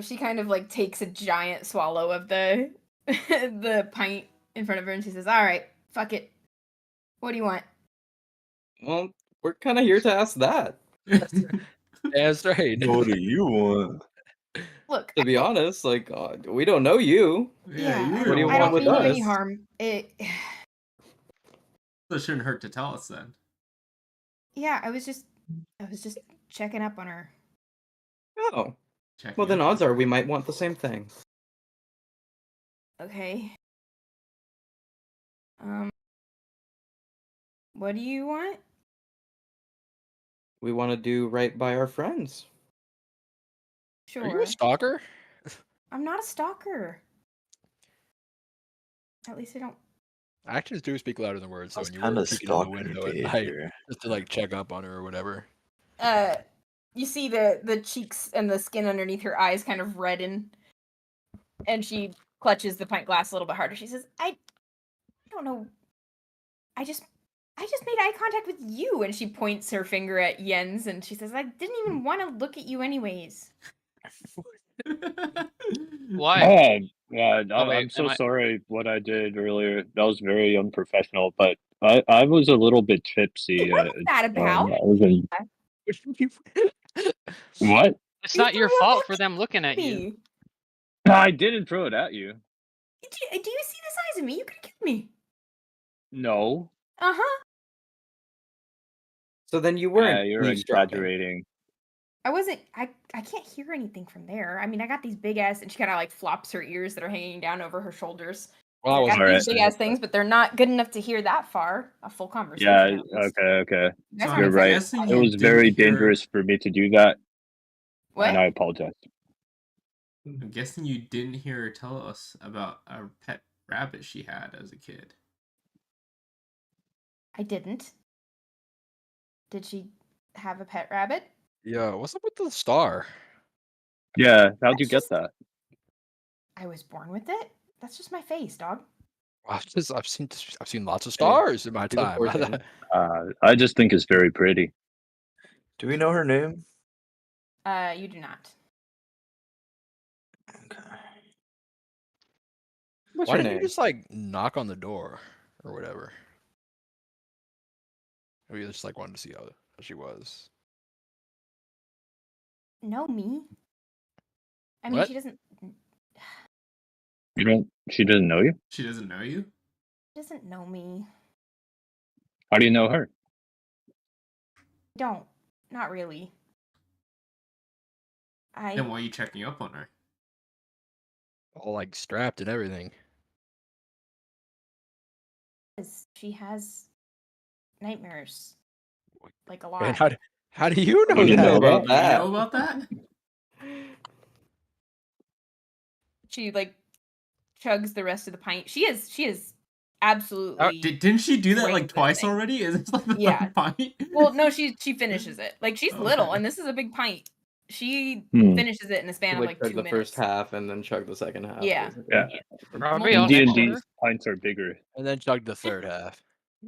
[SPEAKER 1] She kind of like takes a giant swallow of the the pint in front of her and she says, "All right, fuck it. What do you want?"
[SPEAKER 7] Well, we're kind of here to ask that.
[SPEAKER 4] That's right.
[SPEAKER 5] What do you want?
[SPEAKER 1] Look,
[SPEAKER 7] To be honest, like we don't know you.
[SPEAKER 1] yeah,
[SPEAKER 8] you
[SPEAKER 7] What do you
[SPEAKER 8] were
[SPEAKER 1] I don't
[SPEAKER 7] want with
[SPEAKER 1] mean you any
[SPEAKER 7] us?
[SPEAKER 1] harm.
[SPEAKER 8] It shouldn't hurt to tell us then.
[SPEAKER 1] Yeah, I was just checking up on her.
[SPEAKER 7] Oh,
[SPEAKER 8] Checking
[SPEAKER 7] well then
[SPEAKER 8] up.
[SPEAKER 7] odds are we might want the same thing.
[SPEAKER 1] Okay. What do you want?
[SPEAKER 7] We want to do right by our friends.
[SPEAKER 1] Sure.
[SPEAKER 4] Are you a stalker?
[SPEAKER 1] I'm not a stalker. At least I don't.
[SPEAKER 4] Actions do speak louder than words. So
[SPEAKER 5] That's
[SPEAKER 4] when you were
[SPEAKER 5] kinda
[SPEAKER 4] peeking in the
[SPEAKER 5] stalker
[SPEAKER 4] window at night,
[SPEAKER 5] behavior.
[SPEAKER 4] just to like check up on her or whatever.
[SPEAKER 1] You see the cheeks and the skin underneath her eyes kind of redden, and she clutches the pint glass a little bit harder. She says, "I don't know. I just made eye contact with you, and she points her finger at Jens, and she says, "I didn't even want to look at you, anyways."
[SPEAKER 3] Why?
[SPEAKER 6] Yeah,
[SPEAKER 3] Oh, wait,
[SPEAKER 6] I'm so
[SPEAKER 3] am I-
[SPEAKER 6] sorry what I did earlier. That was very unprofessional, but I was a little bit tipsy.
[SPEAKER 1] What was that about?
[SPEAKER 6] I was in what?
[SPEAKER 3] It's
[SPEAKER 1] You
[SPEAKER 3] not your
[SPEAKER 1] threw a
[SPEAKER 3] fault
[SPEAKER 1] rock
[SPEAKER 3] for them looking at you.
[SPEAKER 1] me.
[SPEAKER 6] I didn't throw it at you.
[SPEAKER 1] Do you see the size of me? You could have killed me.
[SPEAKER 6] No.
[SPEAKER 1] Uh-huh.
[SPEAKER 7] So then you weren't
[SPEAKER 6] You're
[SPEAKER 7] eavesdropping.
[SPEAKER 6] exaggerating.
[SPEAKER 1] I wasn't. I can't hear anything from there. I mean, I got these big ass, and she kind of like flops her ears that are hanging down over her shoulders.
[SPEAKER 4] Well, I
[SPEAKER 1] I
[SPEAKER 4] wasn't
[SPEAKER 1] got these
[SPEAKER 6] Alright.
[SPEAKER 1] big ass things, but they're not good enough to hear that far. A full conversation.
[SPEAKER 6] Yeah,
[SPEAKER 1] at least.
[SPEAKER 6] okay.
[SPEAKER 1] You guys
[SPEAKER 8] So
[SPEAKER 1] aren't
[SPEAKER 6] You're right.
[SPEAKER 8] guessing
[SPEAKER 1] exactly
[SPEAKER 6] It
[SPEAKER 8] you
[SPEAKER 6] was
[SPEAKER 8] didn't
[SPEAKER 6] very
[SPEAKER 8] hear-
[SPEAKER 6] dangerous for me to do that,
[SPEAKER 1] What?
[SPEAKER 6] and I apologize.
[SPEAKER 8] I'm guessing you didn't hear her tell us about a pet rabbit she had as a kid.
[SPEAKER 1] I didn't. Did she have a pet rabbit?
[SPEAKER 4] Yeah, what's up with the star?
[SPEAKER 6] Yeah, how'd you
[SPEAKER 1] That's
[SPEAKER 6] get
[SPEAKER 1] just-
[SPEAKER 6] that?
[SPEAKER 1] I was born with it. That's just my face, dog.
[SPEAKER 4] I've seen lots of stars in my
[SPEAKER 7] He's a
[SPEAKER 4] time.
[SPEAKER 7] poor thing.
[SPEAKER 6] I just think it's very pretty.
[SPEAKER 5] Do we know her name?
[SPEAKER 1] You do not.
[SPEAKER 5] Okay.
[SPEAKER 7] What's
[SPEAKER 4] Why
[SPEAKER 7] your
[SPEAKER 4] didn't
[SPEAKER 7] name?
[SPEAKER 4] you just like knock on the door or whatever? Maybe you just like wanted to see how she was.
[SPEAKER 1] Know me? I mean,
[SPEAKER 4] What?
[SPEAKER 1] she doesn't.
[SPEAKER 6] She doesn't know you?
[SPEAKER 8] She doesn't know you?
[SPEAKER 1] Doesn't know me.
[SPEAKER 6] How do you know her?
[SPEAKER 1] Don't. Not really.
[SPEAKER 8] Then why are you checking up on her?
[SPEAKER 4] All like strapped and everything.
[SPEAKER 1] She has nightmares. Like a
[SPEAKER 4] And
[SPEAKER 1] lot.
[SPEAKER 4] how do you know
[SPEAKER 6] do you
[SPEAKER 4] that?
[SPEAKER 6] know
[SPEAKER 7] about
[SPEAKER 8] You
[SPEAKER 7] that?
[SPEAKER 8] know about that?
[SPEAKER 1] She like chugs the rest of the pint. She is absolutely.
[SPEAKER 8] Didn't she do that
[SPEAKER 1] drank
[SPEAKER 8] like
[SPEAKER 1] this
[SPEAKER 8] twice
[SPEAKER 1] thing.
[SPEAKER 8] already? Is this like the
[SPEAKER 1] Yeah.
[SPEAKER 8] third pint?
[SPEAKER 1] Well, no, she finishes it. Like she's little,
[SPEAKER 8] Okay.
[SPEAKER 1] and this is a big pint. She
[SPEAKER 6] Hmm.
[SPEAKER 1] finishes it in a span
[SPEAKER 7] You
[SPEAKER 1] of
[SPEAKER 7] like
[SPEAKER 1] like
[SPEAKER 7] chug
[SPEAKER 1] 2
[SPEAKER 7] the
[SPEAKER 1] minutes.
[SPEAKER 7] first half and then chug the second half.
[SPEAKER 1] Yeah.
[SPEAKER 7] basically.
[SPEAKER 6] Yeah.
[SPEAKER 3] Robbie,
[SPEAKER 6] In
[SPEAKER 3] I'll next
[SPEAKER 6] D&D,
[SPEAKER 3] order.
[SPEAKER 6] pints are bigger.
[SPEAKER 4] And then chugged the third half.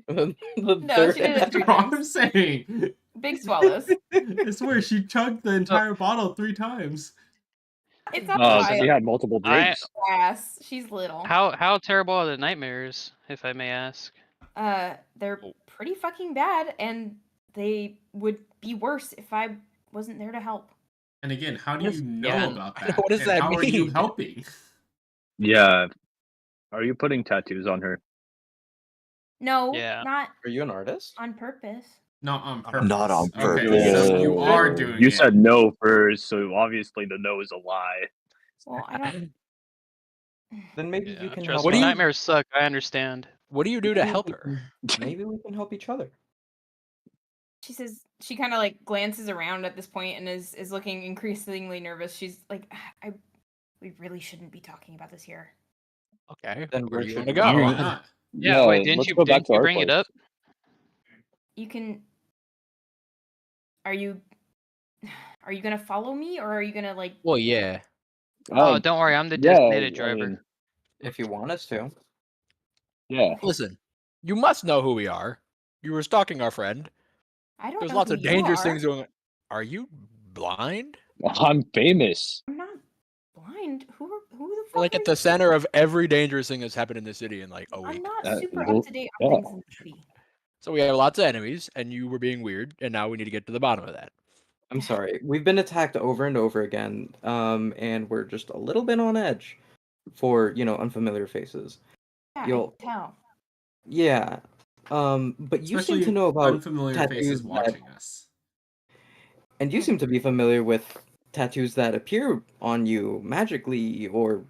[SPEAKER 7] The
[SPEAKER 1] No,
[SPEAKER 7] third
[SPEAKER 1] she did it
[SPEAKER 7] half.
[SPEAKER 1] 3
[SPEAKER 8] That's what I'm
[SPEAKER 1] times.
[SPEAKER 8] saying.
[SPEAKER 1] Big swallows.
[SPEAKER 8] I swear she chugged the entire bottle 3 times.
[SPEAKER 1] It's not
[SPEAKER 6] Oh,
[SPEAKER 1] wild.
[SPEAKER 6] she had multiple drinks.
[SPEAKER 1] Ass. She's little.
[SPEAKER 3] How terrible are the nightmares, if I may ask?
[SPEAKER 1] They're pretty fucking bad, and they would be worse if I wasn't there to help.
[SPEAKER 8] And again, how do
[SPEAKER 4] What
[SPEAKER 8] you
[SPEAKER 4] is-
[SPEAKER 8] know
[SPEAKER 3] yeah,
[SPEAKER 8] about
[SPEAKER 4] I know,
[SPEAKER 8] that?
[SPEAKER 4] what does
[SPEAKER 8] And
[SPEAKER 4] that
[SPEAKER 8] how are you
[SPEAKER 4] mean?
[SPEAKER 8] helping?
[SPEAKER 6] Yeah. Are you putting tattoos on her?
[SPEAKER 1] No,
[SPEAKER 3] Yeah.
[SPEAKER 1] not
[SPEAKER 7] Are you an artist?
[SPEAKER 1] on purpose.
[SPEAKER 8] Not on purpose.
[SPEAKER 5] Not on
[SPEAKER 8] Okay,
[SPEAKER 5] purpose.
[SPEAKER 8] so you are doing
[SPEAKER 6] You
[SPEAKER 8] it.
[SPEAKER 6] said no first, so obviously the no is a lie.
[SPEAKER 1] Well, I don't.
[SPEAKER 7] Then maybe
[SPEAKER 3] Yeah,
[SPEAKER 7] you can
[SPEAKER 3] trust
[SPEAKER 7] help.
[SPEAKER 4] What
[SPEAKER 3] me,
[SPEAKER 4] do you-
[SPEAKER 3] nightmares suck. I understand.
[SPEAKER 4] What do you do to help her?
[SPEAKER 7] Maybe we can help each other.
[SPEAKER 1] She says she kind of like glances around at this point and is looking increasingly nervous. She's like, we really shouldn't be talking about this here.
[SPEAKER 4] Okay.
[SPEAKER 7] Then
[SPEAKER 4] Where
[SPEAKER 7] where
[SPEAKER 4] do you
[SPEAKER 7] should
[SPEAKER 4] want to
[SPEAKER 7] we
[SPEAKER 4] go?
[SPEAKER 7] go?
[SPEAKER 8] Why not?
[SPEAKER 3] Yeah, wait, didn't
[SPEAKER 6] let's
[SPEAKER 3] you
[SPEAKER 6] go back to our
[SPEAKER 3] bring it
[SPEAKER 6] place.
[SPEAKER 3] up?
[SPEAKER 1] You can. Are you gonna follow me, or are you gonna like?
[SPEAKER 4] Well, yeah.
[SPEAKER 3] Oh, don't worry, I'm the
[SPEAKER 6] yeah,
[SPEAKER 3] designated
[SPEAKER 6] I
[SPEAKER 3] driver.
[SPEAKER 6] mean,
[SPEAKER 7] If you want us to.
[SPEAKER 6] yeah.
[SPEAKER 4] Listen, you must know who we are. You were stalking our friend.
[SPEAKER 1] I don't
[SPEAKER 4] There's
[SPEAKER 1] know
[SPEAKER 4] lots
[SPEAKER 1] who
[SPEAKER 4] of
[SPEAKER 1] you
[SPEAKER 4] dangerous
[SPEAKER 1] are.
[SPEAKER 4] things going on. Are you blind?
[SPEAKER 6] I'm famous.
[SPEAKER 1] I'm not blind. Who the fuck
[SPEAKER 4] We're like
[SPEAKER 1] are
[SPEAKER 4] at the
[SPEAKER 1] you?
[SPEAKER 4] center of every dangerous thing that's happened in the city in like a
[SPEAKER 1] I'm
[SPEAKER 4] week.
[SPEAKER 1] not super
[SPEAKER 6] well,
[SPEAKER 1] up to date on
[SPEAKER 6] yeah.
[SPEAKER 1] things in the city.
[SPEAKER 4] So we have lots of enemies, and you were being weird, and now we need to get to the bottom of that.
[SPEAKER 7] I'm sorry. We've been attacked over and over again, and we're just a little bit on edge for, unfamiliar faces.
[SPEAKER 1] Yeah,
[SPEAKER 7] You'll-
[SPEAKER 1] I can tell.
[SPEAKER 7] Yeah. But you
[SPEAKER 8] Especially
[SPEAKER 7] seem to know about
[SPEAKER 8] unfamiliar
[SPEAKER 7] tattoos
[SPEAKER 8] faces
[SPEAKER 7] that-
[SPEAKER 8] watching us.
[SPEAKER 7] and you seem to be familiar with tattoos that appear on you magically or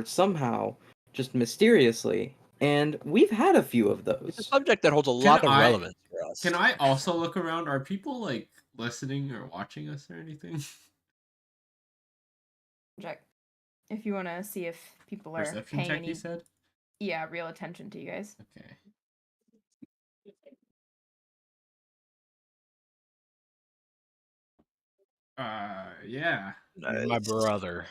[SPEAKER 7] somehow just mysteriously. And we've had a few of
[SPEAKER 4] It's a
[SPEAKER 7] those.
[SPEAKER 4] subject that holds a lot of relevance for us.
[SPEAKER 8] Can I also look around? Are people like listening or watching us or anything?
[SPEAKER 1] Check. If you want to see if people are
[SPEAKER 8] Perception
[SPEAKER 1] paying
[SPEAKER 8] check,
[SPEAKER 1] any,
[SPEAKER 8] you said?
[SPEAKER 1] real attention to you guys.
[SPEAKER 8] Okay. Yeah.
[SPEAKER 4] My
[SPEAKER 5] Nice.
[SPEAKER 4] brother.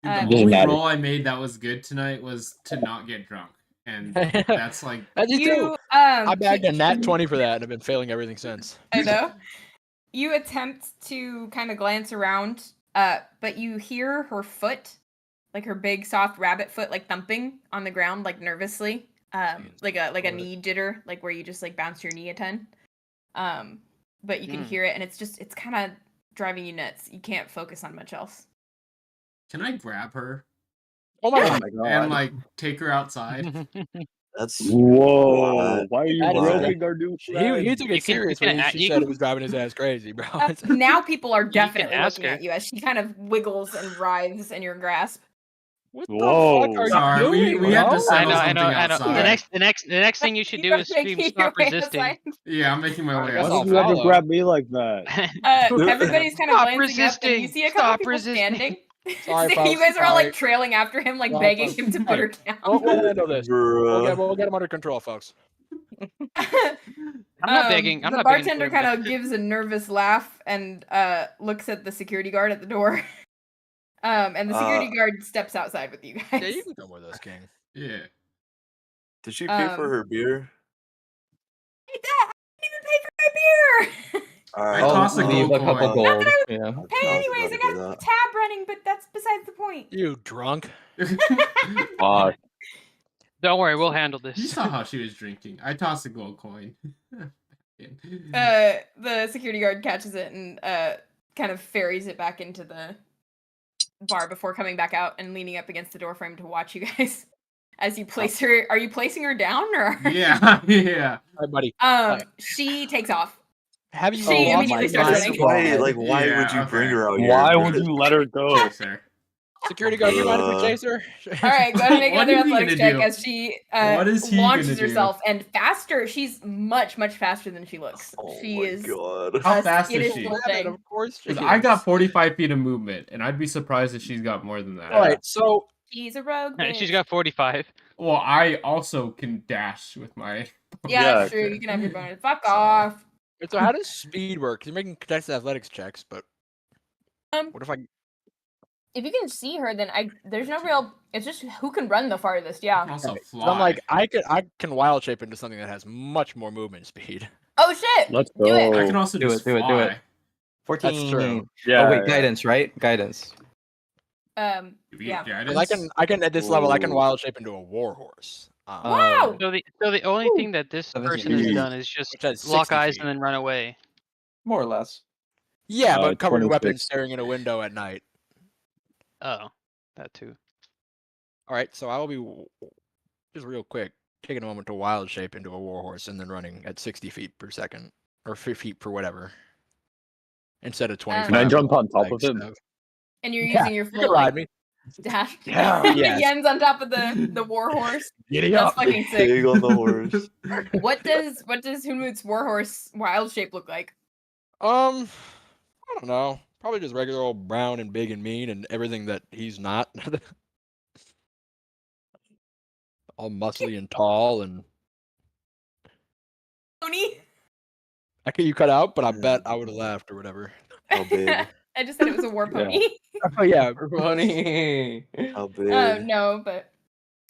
[SPEAKER 8] The
[SPEAKER 1] Doesn't
[SPEAKER 8] only
[SPEAKER 6] matter.
[SPEAKER 8] roll I made that was good tonight was to not get drunk, and that's like
[SPEAKER 4] I did too.
[SPEAKER 1] You
[SPEAKER 4] I bagged a
[SPEAKER 1] he-
[SPEAKER 4] nat 20 for that and I've been failing everything since.
[SPEAKER 1] I know. You attempt to kind of glance around, but you hear her foot, like her big soft rabbit foot, like thumping on the ground, like nervously, like a knee jitter, like where you just like bounce your knee a ton. But you can hear it, and it's kind of driving you nuts. You can't focus on much else.
[SPEAKER 8] Can I grab her
[SPEAKER 4] Oh my
[SPEAKER 7] Oh
[SPEAKER 4] god.
[SPEAKER 7] my god.
[SPEAKER 8] and like take her outside?
[SPEAKER 5] That's
[SPEAKER 6] Whoa! Why are you
[SPEAKER 4] That is
[SPEAKER 6] groping our new friend?
[SPEAKER 4] He took it serious when she said it was driving his ass crazy, bro.
[SPEAKER 1] Now people are
[SPEAKER 3] can
[SPEAKER 1] definitely
[SPEAKER 3] ask
[SPEAKER 1] looking
[SPEAKER 3] her.
[SPEAKER 1] at you as she kind of wiggles and writhes in your grasp.
[SPEAKER 4] What the
[SPEAKER 6] Whoa.
[SPEAKER 4] fuck are
[SPEAKER 8] Sorry,
[SPEAKER 4] you doing?
[SPEAKER 8] we had to
[SPEAKER 4] bro?
[SPEAKER 8] settle
[SPEAKER 3] I know.
[SPEAKER 8] something
[SPEAKER 3] The
[SPEAKER 8] outside.
[SPEAKER 3] next thing you should
[SPEAKER 1] You
[SPEAKER 3] do is
[SPEAKER 1] gotta make
[SPEAKER 3] scream,
[SPEAKER 1] your
[SPEAKER 3] "Stop
[SPEAKER 1] way
[SPEAKER 3] resisting!"
[SPEAKER 1] outside.
[SPEAKER 8] Yeah, I'm making my way
[SPEAKER 4] That's
[SPEAKER 6] Why
[SPEAKER 4] all
[SPEAKER 6] did you ever
[SPEAKER 4] follow.
[SPEAKER 6] grab me like that?
[SPEAKER 1] Everybody's kind of
[SPEAKER 3] Stop
[SPEAKER 1] glancing up, and you
[SPEAKER 3] resisting!
[SPEAKER 1] see a couple
[SPEAKER 3] Stop
[SPEAKER 1] people
[SPEAKER 3] resisting!
[SPEAKER 1] standing.
[SPEAKER 4] Sorry,
[SPEAKER 1] So you
[SPEAKER 4] folks,
[SPEAKER 1] guys are all like
[SPEAKER 4] sorry.
[SPEAKER 1] trailing after him, like
[SPEAKER 4] Sorry,
[SPEAKER 1] begging
[SPEAKER 4] folks.
[SPEAKER 1] him to put her down.
[SPEAKER 4] We'll handle this.
[SPEAKER 5] Bruh.
[SPEAKER 4] We'll get him under control, folks.
[SPEAKER 3] I'm not begging. I'm
[SPEAKER 1] the
[SPEAKER 3] not begging
[SPEAKER 1] bartender
[SPEAKER 3] for him.
[SPEAKER 1] kind of gives a nervous laugh and looks at the security guard at the door. And the security guard steps outside with you guys.
[SPEAKER 4] Yeah, you can come with us, King.
[SPEAKER 8] Yeah.
[SPEAKER 5] Did she pay for her beer?
[SPEAKER 1] Hey, Dad, I didn't even pay for my beer.
[SPEAKER 8] I
[SPEAKER 7] I'll
[SPEAKER 8] toss a
[SPEAKER 7] leave
[SPEAKER 8] gold
[SPEAKER 7] a couple
[SPEAKER 8] coin.
[SPEAKER 7] gold. Yeah.
[SPEAKER 1] Hey,
[SPEAKER 5] I was
[SPEAKER 1] anyways,
[SPEAKER 5] about
[SPEAKER 1] I
[SPEAKER 5] to do
[SPEAKER 1] got a
[SPEAKER 5] that.
[SPEAKER 1] tab running, but that's besides the point.
[SPEAKER 4] You drunk?
[SPEAKER 6] Fuck.
[SPEAKER 3] Don't worry, we'll handle
[SPEAKER 8] You
[SPEAKER 3] this.
[SPEAKER 8] saw how she was drinking. I toss a gold coin.
[SPEAKER 1] The security guard catches it and kind of ferries it back into the bar before coming back out and leaning up against the doorframe to watch you guys as you place her. Are you placing her down or?
[SPEAKER 8] Yeah, yeah.
[SPEAKER 4] All right, buddy.
[SPEAKER 1] She takes off.
[SPEAKER 4] Have you
[SPEAKER 1] She
[SPEAKER 4] lost
[SPEAKER 1] immediately
[SPEAKER 4] your
[SPEAKER 1] starts
[SPEAKER 4] mind?
[SPEAKER 1] running.
[SPEAKER 5] Why, like, why
[SPEAKER 8] Yeah,
[SPEAKER 5] would you bring
[SPEAKER 8] okay.
[SPEAKER 5] her out here?
[SPEAKER 6] Why would you let her go?
[SPEAKER 8] Yes, sir.
[SPEAKER 4] Security guard, do you mind if we chase her?
[SPEAKER 1] All right, go ahead and make
[SPEAKER 8] What
[SPEAKER 1] another
[SPEAKER 8] is he
[SPEAKER 1] athletics
[SPEAKER 8] gonna
[SPEAKER 1] check
[SPEAKER 8] do?
[SPEAKER 1] as she
[SPEAKER 8] What is he
[SPEAKER 1] launches
[SPEAKER 8] gonna do?
[SPEAKER 1] herself and faster. She's much faster than she looks.
[SPEAKER 5] Oh
[SPEAKER 1] She
[SPEAKER 5] my
[SPEAKER 1] is
[SPEAKER 5] god.
[SPEAKER 8] How
[SPEAKER 1] a
[SPEAKER 8] fast is
[SPEAKER 1] skittish
[SPEAKER 8] she?
[SPEAKER 1] little
[SPEAKER 4] Rabbit,
[SPEAKER 1] thing.
[SPEAKER 4] of course. she
[SPEAKER 8] 'Cause I
[SPEAKER 4] is.
[SPEAKER 8] got 45 feet of movement, and I'd be surprised if she's got more than that.
[SPEAKER 4] All right, so
[SPEAKER 1] She's a rogue.
[SPEAKER 3] And she's
[SPEAKER 1] bitch.
[SPEAKER 3] got 45.
[SPEAKER 8] Well, I also can dash with my.
[SPEAKER 1] Yeah,
[SPEAKER 6] Yeah,
[SPEAKER 1] that's true.
[SPEAKER 8] okay.
[SPEAKER 1] You can have your bonus. Fuck off.
[SPEAKER 4] so how does speed work? 'Cause you're making contested athletics checks, but what if I?
[SPEAKER 1] If you can see her, then there's no real. It's just who can run the farthest.
[SPEAKER 8] I
[SPEAKER 1] Yeah.
[SPEAKER 8] can also
[SPEAKER 4] So
[SPEAKER 8] fly.
[SPEAKER 4] I'm like, I can wild shape into something that has much more movement speed.
[SPEAKER 1] Oh shit!
[SPEAKER 6] Let's
[SPEAKER 1] Do
[SPEAKER 6] go.
[SPEAKER 1] it.
[SPEAKER 8] I can also
[SPEAKER 7] Do
[SPEAKER 8] just
[SPEAKER 7] it, do it,
[SPEAKER 8] fly.
[SPEAKER 7] do it. 14.
[SPEAKER 4] That's true.
[SPEAKER 6] Yeah.
[SPEAKER 7] Oh wait,
[SPEAKER 6] yeah.
[SPEAKER 7] guidance, right? Guidance.
[SPEAKER 8] Do we
[SPEAKER 1] Yeah.
[SPEAKER 8] get
[SPEAKER 4] 'Cause
[SPEAKER 8] guidance?
[SPEAKER 4] I can at this level I can
[SPEAKER 5] Ooh.
[SPEAKER 4] wild shape into a warhorse.
[SPEAKER 1] Wow.
[SPEAKER 3] So the only thing that this
[SPEAKER 7] 17
[SPEAKER 3] person has
[SPEAKER 6] feet.
[SPEAKER 3] done is just
[SPEAKER 4] Which has
[SPEAKER 3] lock
[SPEAKER 4] 60
[SPEAKER 3] eyes
[SPEAKER 4] feet.
[SPEAKER 3] and then run away.
[SPEAKER 7] More or less.
[SPEAKER 4] Yeah, but covered in
[SPEAKER 6] 26.
[SPEAKER 4] weapons staring in a window at night.
[SPEAKER 3] Oh, that too.
[SPEAKER 4] All right, so I will be just real quick taking a moment to wild shape into a warhorse and then running at 60 feet per second or 50 feet per whatever instead of 25.
[SPEAKER 6] Can I jump on top
[SPEAKER 4] like
[SPEAKER 6] of him?
[SPEAKER 4] Sev.
[SPEAKER 1] And you're
[SPEAKER 4] Yeah,
[SPEAKER 1] using your
[SPEAKER 4] you can
[SPEAKER 1] full
[SPEAKER 4] ride
[SPEAKER 1] like,
[SPEAKER 4] me.
[SPEAKER 1] dash.
[SPEAKER 4] Yeah, yes.
[SPEAKER 1] Yen's on top of the warhorse.
[SPEAKER 4] Giddy
[SPEAKER 1] That's
[SPEAKER 4] up.
[SPEAKER 1] fucking sick.
[SPEAKER 5] Big on the horse.
[SPEAKER 1] What does Hunwut's warhorse wild shape look like?
[SPEAKER 4] I don't know. Probably just regular old brown and big and mean and everything that he's not. All muscly and tall and
[SPEAKER 1] Pony?
[SPEAKER 4] you cut out, but I bet
[SPEAKER 5] Yeah.
[SPEAKER 4] I would have laughed or whatever.
[SPEAKER 5] How big?
[SPEAKER 1] I just said it was a war
[SPEAKER 6] Yeah.
[SPEAKER 1] pony.
[SPEAKER 4] Oh yeah,
[SPEAKER 7] Funny.
[SPEAKER 5] How big?
[SPEAKER 1] No, but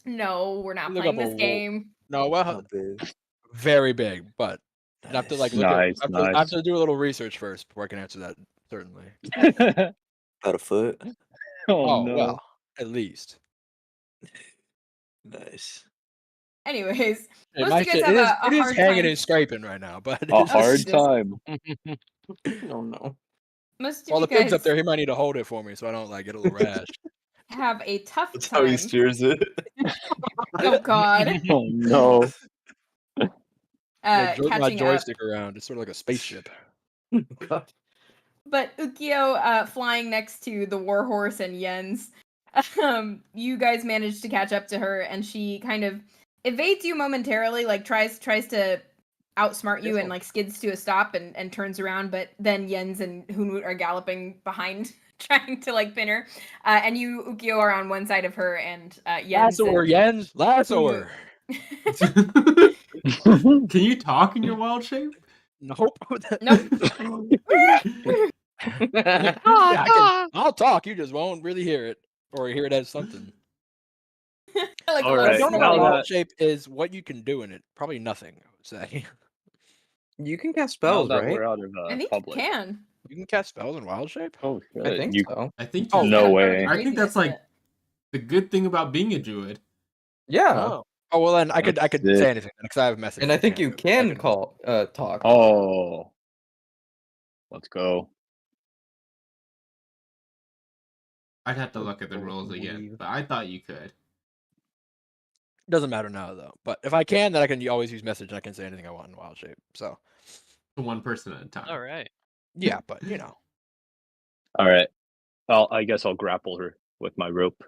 [SPEAKER 1] no, we're not
[SPEAKER 4] Look
[SPEAKER 1] playing
[SPEAKER 4] up a
[SPEAKER 1] this
[SPEAKER 4] wo-
[SPEAKER 1] game.
[SPEAKER 4] no, well,
[SPEAKER 5] How big?
[SPEAKER 4] very big, but I have to like look
[SPEAKER 6] Nice,
[SPEAKER 4] at, I have
[SPEAKER 6] nice.
[SPEAKER 4] to do a little research first before I can answer that. Certainly.
[SPEAKER 5] About a foot?
[SPEAKER 6] Oh, no.
[SPEAKER 4] well, at least.
[SPEAKER 5] Nice.
[SPEAKER 1] Anyways,
[SPEAKER 4] It,
[SPEAKER 1] most
[SPEAKER 4] might
[SPEAKER 1] of you guys
[SPEAKER 4] shit-
[SPEAKER 1] have
[SPEAKER 4] it is,
[SPEAKER 1] a
[SPEAKER 4] it is
[SPEAKER 1] hard
[SPEAKER 4] hanging
[SPEAKER 1] time.
[SPEAKER 4] and scraping right now, but
[SPEAKER 6] A
[SPEAKER 4] it's
[SPEAKER 6] hard
[SPEAKER 4] just-
[SPEAKER 6] time.
[SPEAKER 7] Oh no.
[SPEAKER 1] Most of
[SPEAKER 4] Well,
[SPEAKER 1] you
[SPEAKER 4] the pig's
[SPEAKER 1] guys
[SPEAKER 4] up there. He might need to hold it for me so I don't like get a little rash.
[SPEAKER 1] have a tough
[SPEAKER 5] That's how he
[SPEAKER 1] time.
[SPEAKER 5] steers it.
[SPEAKER 1] Oh God.
[SPEAKER 6] Oh, no.
[SPEAKER 4] I jerk my
[SPEAKER 1] Catching up.
[SPEAKER 4] joystick around. It's sort of like a spaceship.
[SPEAKER 7] God.
[SPEAKER 1] But Ookiyo, flying next to the warhorse and Yen's, you guys manage to catch up to her, and she kind of evades you momentarily, like tries to outsmart you and like skids to a stop and turns around, but then Yen's and Hunwut are galloping behind, trying to like pin her, and you Ookiyo are on one side of her, and Yen's.
[SPEAKER 4] Lasso her, Jens. Lasso her.
[SPEAKER 8] Can you talk in your wild shape?
[SPEAKER 4] Nope.
[SPEAKER 1] Nope.
[SPEAKER 4] Yeah, I'll talk. You just won't really hear it. or hear it as something.
[SPEAKER 1] Like a
[SPEAKER 6] All
[SPEAKER 1] lot
[SPEAKER 4] I
[SPEAKER 1] of
[SPEAKER 6] right,
[SPEAKER 4] don't know
[SPEAKER 6] now
[SPEAKER 4] what
[SPEAKER 1] snow.
[SPEAKER 4] wild
[SPEAKER 6] that-
[SPEAKER 4] shape is. What you can do in it? Probably nothing. I would say.
[SPEAKER 7] You can cast
[SPEAKER 6] now
[SPEAKER 7] spells,
[SPEAKER 6] that
[SPEAKER 7] right?
[SPEAKER 6] we're out of
[SPEAKER 1] I think
[SPEAKER 6] public.
[SPEAKER 1] you can.
[SPEAKER 4] You can cast spells in wild shape.
[SPEAKER 6] Oh shit!
[SPEAKER 7] I think
[SPEAKER 6] you
[SPEAKER 7] so.
[SPEAKER 8] I think
[SPEAKER 4] Oh,
[SPEAKER 8] you
[SPEAKER 6] no
[SPEAKER 8] can.
[SPEAKER 6] way.
[SPEAKER 8] I think that's like the good thing about being a druid.
[SPEAKER 7] Yeah.
[SPEAKER 4] Oh well, then I could
[SPEAKER 6] That's
[SPEAKER 4] say
[SPEAKER 6] sick.
[SPEAKER 4] anything because I have a message.
[SPEAKER 7] And I think you
[SPEAKER 4] do it.
[SPEAKER 7] can call talk.
[SPEAKER 6] Oh, let's go.
[SPEAKER 8] I'd have to look at the rules again, but I thought you could.
[SPEAKER 4] Doesn't matter now though. But if I can, then I can always use message and I can say anything I want in wild shape. So
[SPEAKER 8] To one person at a time.
[SPEAKER 3] All right.
[SPEAKER 4] yeah, but you know.
[SPEAKER 6] All right. I guess I'll grapple her with my rope.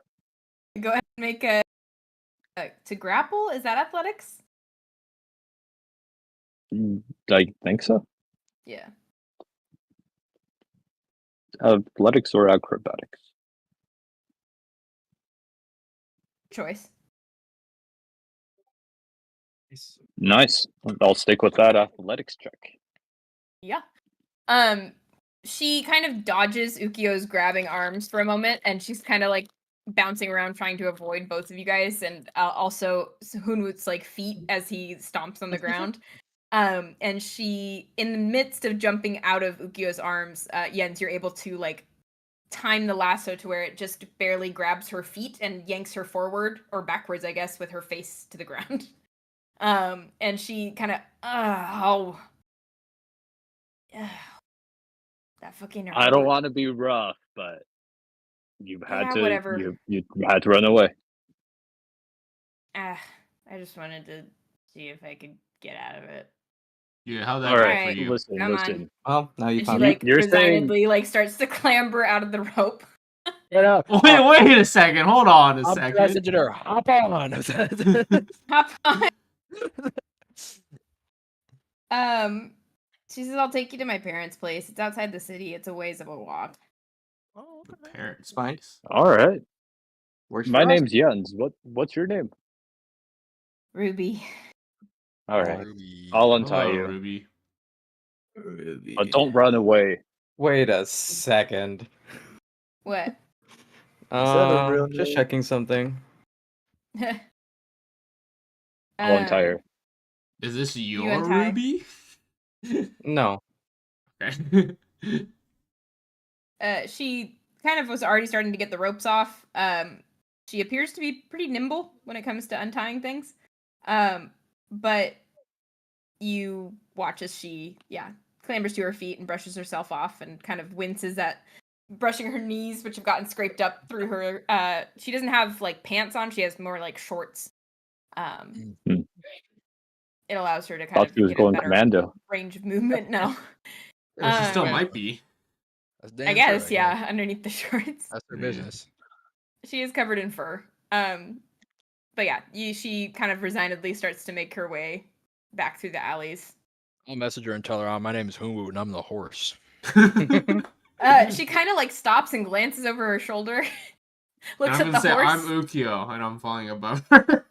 [SPEAKER 1] Go ahead and make a to grapple. Is that athletics?
[SPEAKER 6] I think so.
[SPEAKER 1] Yeah.
[SPEAKER 6] Athletics or acrobatics?
[SPEAKER 1] Choice.
[SPEAKER 6] Nice. I'll stick with that athletics check.
[SPEAKER 1] Yeah. She kind of dodges Ookiyo's grabbing arms for a moment, and she's kind of like bouncing around trying to avoid both of you guys, and also Hunwut's like feet as he stomps on the ground. And she, in the midst of jumping out of Ookiyo's arms, Jens, you're able to like time the lasso to where it just barely grabs her feet and yanks her forward or backwards, I guess, with her face to the ground. And she kind of that fucking hurt.
[SPEAKER 6] I don't want to be rough, but you've had
[SPEAKER 1] Yeah,
[SPEAKER 6] to.
[SPEAKER 1] whatever.
[SPEAKER 6] You had to run away.
[SPEAKER 1] I just wanted to see if I could get out of it.
[SPEAKER 8] Yeah, how'd that
[SPEAKER 6] All
[SPEAKER 8] go
[SPEAKER 6] right.
[SPEAKER 8] for you?
[SPEAKER 6] Listen.
[SPEAKER 1] Come on.
[SPEAKER 6] Listen.
[SPEAKER 7] Well, now you
[SPEAKER 1] And she
[SPEAKER 7] found
[SPEAKER 1] like
[SPEAKER 6] You're saying-
[SPEAKER 1] resignedly like starts to clamber out of the rope.
[SPEAKER 4] Get up.
[SPEAKER 8] Wait a second. Hold on a
[SPEAKER 4] I'm
[SPEAKER 8] second.
[SPEAKER 4] messaging her. Hop on.
[SPEAKER 1] Hop on. She says, "I'll take you to my parents' place. It's outside the city. It's a ways of a walk."
[SPEAKER 8] The parents'
[SPEAKER 7] It's fine.
[SPEAKER 8] place.
[SPEAKER 6] All right.
[SPEAKER 7] Works
[SPEAKER 6] My
[SPEAKER 7] for us.
[SPEAKER 6] name's Jens. What's your name?
[SPEAKER 1] Ruby.
[SPEAKER 6] All right.
[SPEAKER 4] Ruby.
[SPEAKER 6] I'll untie
[SPEAKER 8] Hello,
[SPEAKER 6] you.
[SPEAKER 8] Ruby.
[SPEAKER 6] But don't run away.
[SPEAKER 7] Wait a second.
[SPEAKER 1] What?
[SPEAKER 2] that a real
[SPEAKER 7] Just
[SPEAKER 2] name?
[SPEAKER 7] checking something.
[SPEAKER 6] I'll untie her.
[SPEAKER 8] Is this
[SPEAKER 1] You
[SPEAKER 8] your
[SPEAKER 1] untie.
[SPEAKER 8] Ruby?
[SPEAKER 7] No.
[SPEAKER 8] Okay.
[SPEAKER 1] She kind of was already starting to get the ropes off. She appears to be pretty nimble when it comes to untying things. But you watch as she, clambers to her feet and brushes herself off and kind of winces at brushing her knees, which have gotten scraped up through her. She doesn't have like pants on. She has more like shorts. It allows her to kind
[SPEAKER 6] Thought
[SPEAKER 1] of
[SPEAKER 6] she was
[SPEAKER 1] get a
[SPEAKER 6] going
[SPEAKER 1] better
[SPEAKER 6] commando.
[SPEAKER 1] range of movement. No.
[SPEAKER 8] She still
[SPEAKER 1] Um,
[SPEAKER 8] might be.
[SPEAKER 4] That's damn
[SPEAKER 1] I
[SPEAKER 4] true,
[SPEAKER 1] guess, yeah, underneath the shorts.
[SPEAKER 4] That's their
[SPEAKER 8] Yeah.
[SPEAKER 4] business.
[SPEAKER 1] She is covered in fur. But yeah, she kind of resignedly starts to make her way back through the alleys.
[SPEAKER 4] I'll message her and tell her, my name is Hunwut and I'm the horse.
[SPEAKER 1] She kind of like stops and glances over her shoulder, looks
[SPEAKER 8] I'm
[SPEAKER 1] at
[SPEAKER 8] gonna
[SPEAKER 1] the
[SPEAKER 8] say
[SPEAKER 1] horse.
[SPEAKER 8] I'm Ookiyo and I'm falling above her.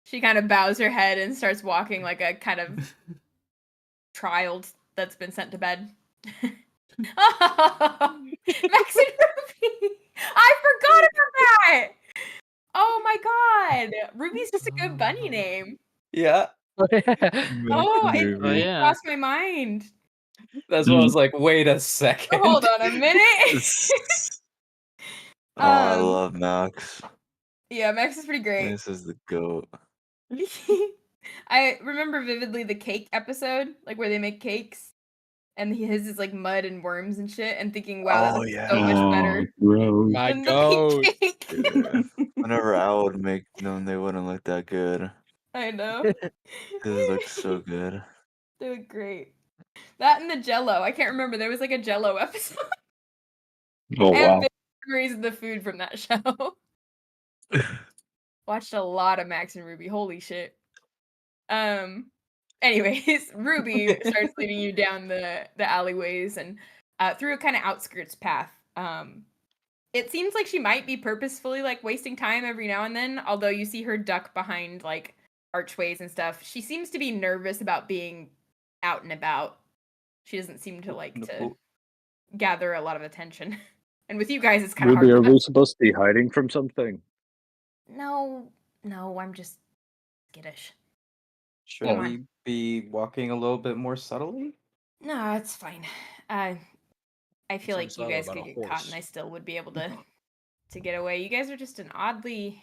[SPEAKER 1] She kind of bows her head and starts walking like a kind of child that's been sent to bed. Oh, Max and Ruby! I forgot about that! Oh my god! Ruby's just a good bunny name.
[SPEAKER 7] Yeah.
[SPEAKER 1] Oh, it
[SPEAKER 3] Oh yeah.
[SPEAKER 1] crossed my mind.
[SPEAKER 7] That's why I was like, wait a second.
[SPEAKER 1] Hold on a minute.
[SPEAKER 5] Oh, I
[SPEAKER 1] Um,
[SPEAKER 5] love Max.
[SPEAKER 1] Yeah, Max is pretty great.
[SPEAKER 5] This is the goat.
[SPEAKER 1] I remember vividly the cake episode, like where they make cakes, and his is like mud and worms and shit, and thinking, wow, that
[SPEAKER 5] Oh,
[SPEAKER 1] looks
[SPEAKER 5] yeah.
[SPEAKER 1] so much better
[SPEAKER 4] My
[SPEAKER 1] than
[SPEAKER 4] goat.
[SPEAKER 1] the pink cake.
[SPEAKER 5] Whenever I would make them, they wouldn't look that good.
[SPEAKER 1] I know.
[SPEAKER 5] This looks so good.
[SPEAKER 1] They look great. That and the Jello. I can't remember. There was like a Jello episode.
[SPEAKER 6] Oh
[SPEAKER 1] I have
[SPEAKER 6] wow.
[SPEAKER 1] vivid memories of the food from that show. Watched a lot of Max and Ruby. Holy shit. Anyways, Ruby starts leading you down the alleyways and through a kind of outskirts path. It seems like she might be purposefully like wasting time every now and then, although you see her duck behind like archways and stuff. She seems to be nervous about being out and about. She doesn't seem to like to gather a lot of attention. And with you guys, it's kind of
[SPEAKER 6] Ruby, are
[SPEAKER 1] hard.
[SPEAKER 6] we supposed to be hiding from something?
[SPEAKER 1] No, I'm just skittish.
[SPEAKER 7] Should
[SPEAKER 1] Come
[SPEAKER 7] we be walking a little bit more subtly?
[SPEAKER 1] No, it's fine. I feel like you
[SPEAKER 4] Something
[SPEAKER 1] guys
[SPEAKER 4] about
[SPEAKER 1] could
[SPEAKER 4] a
[SPEAKER 1] get caught,
[SPEAKER 4] horse.
[SPEAKER 1] and I still would be able to get away. You guys are just an oddly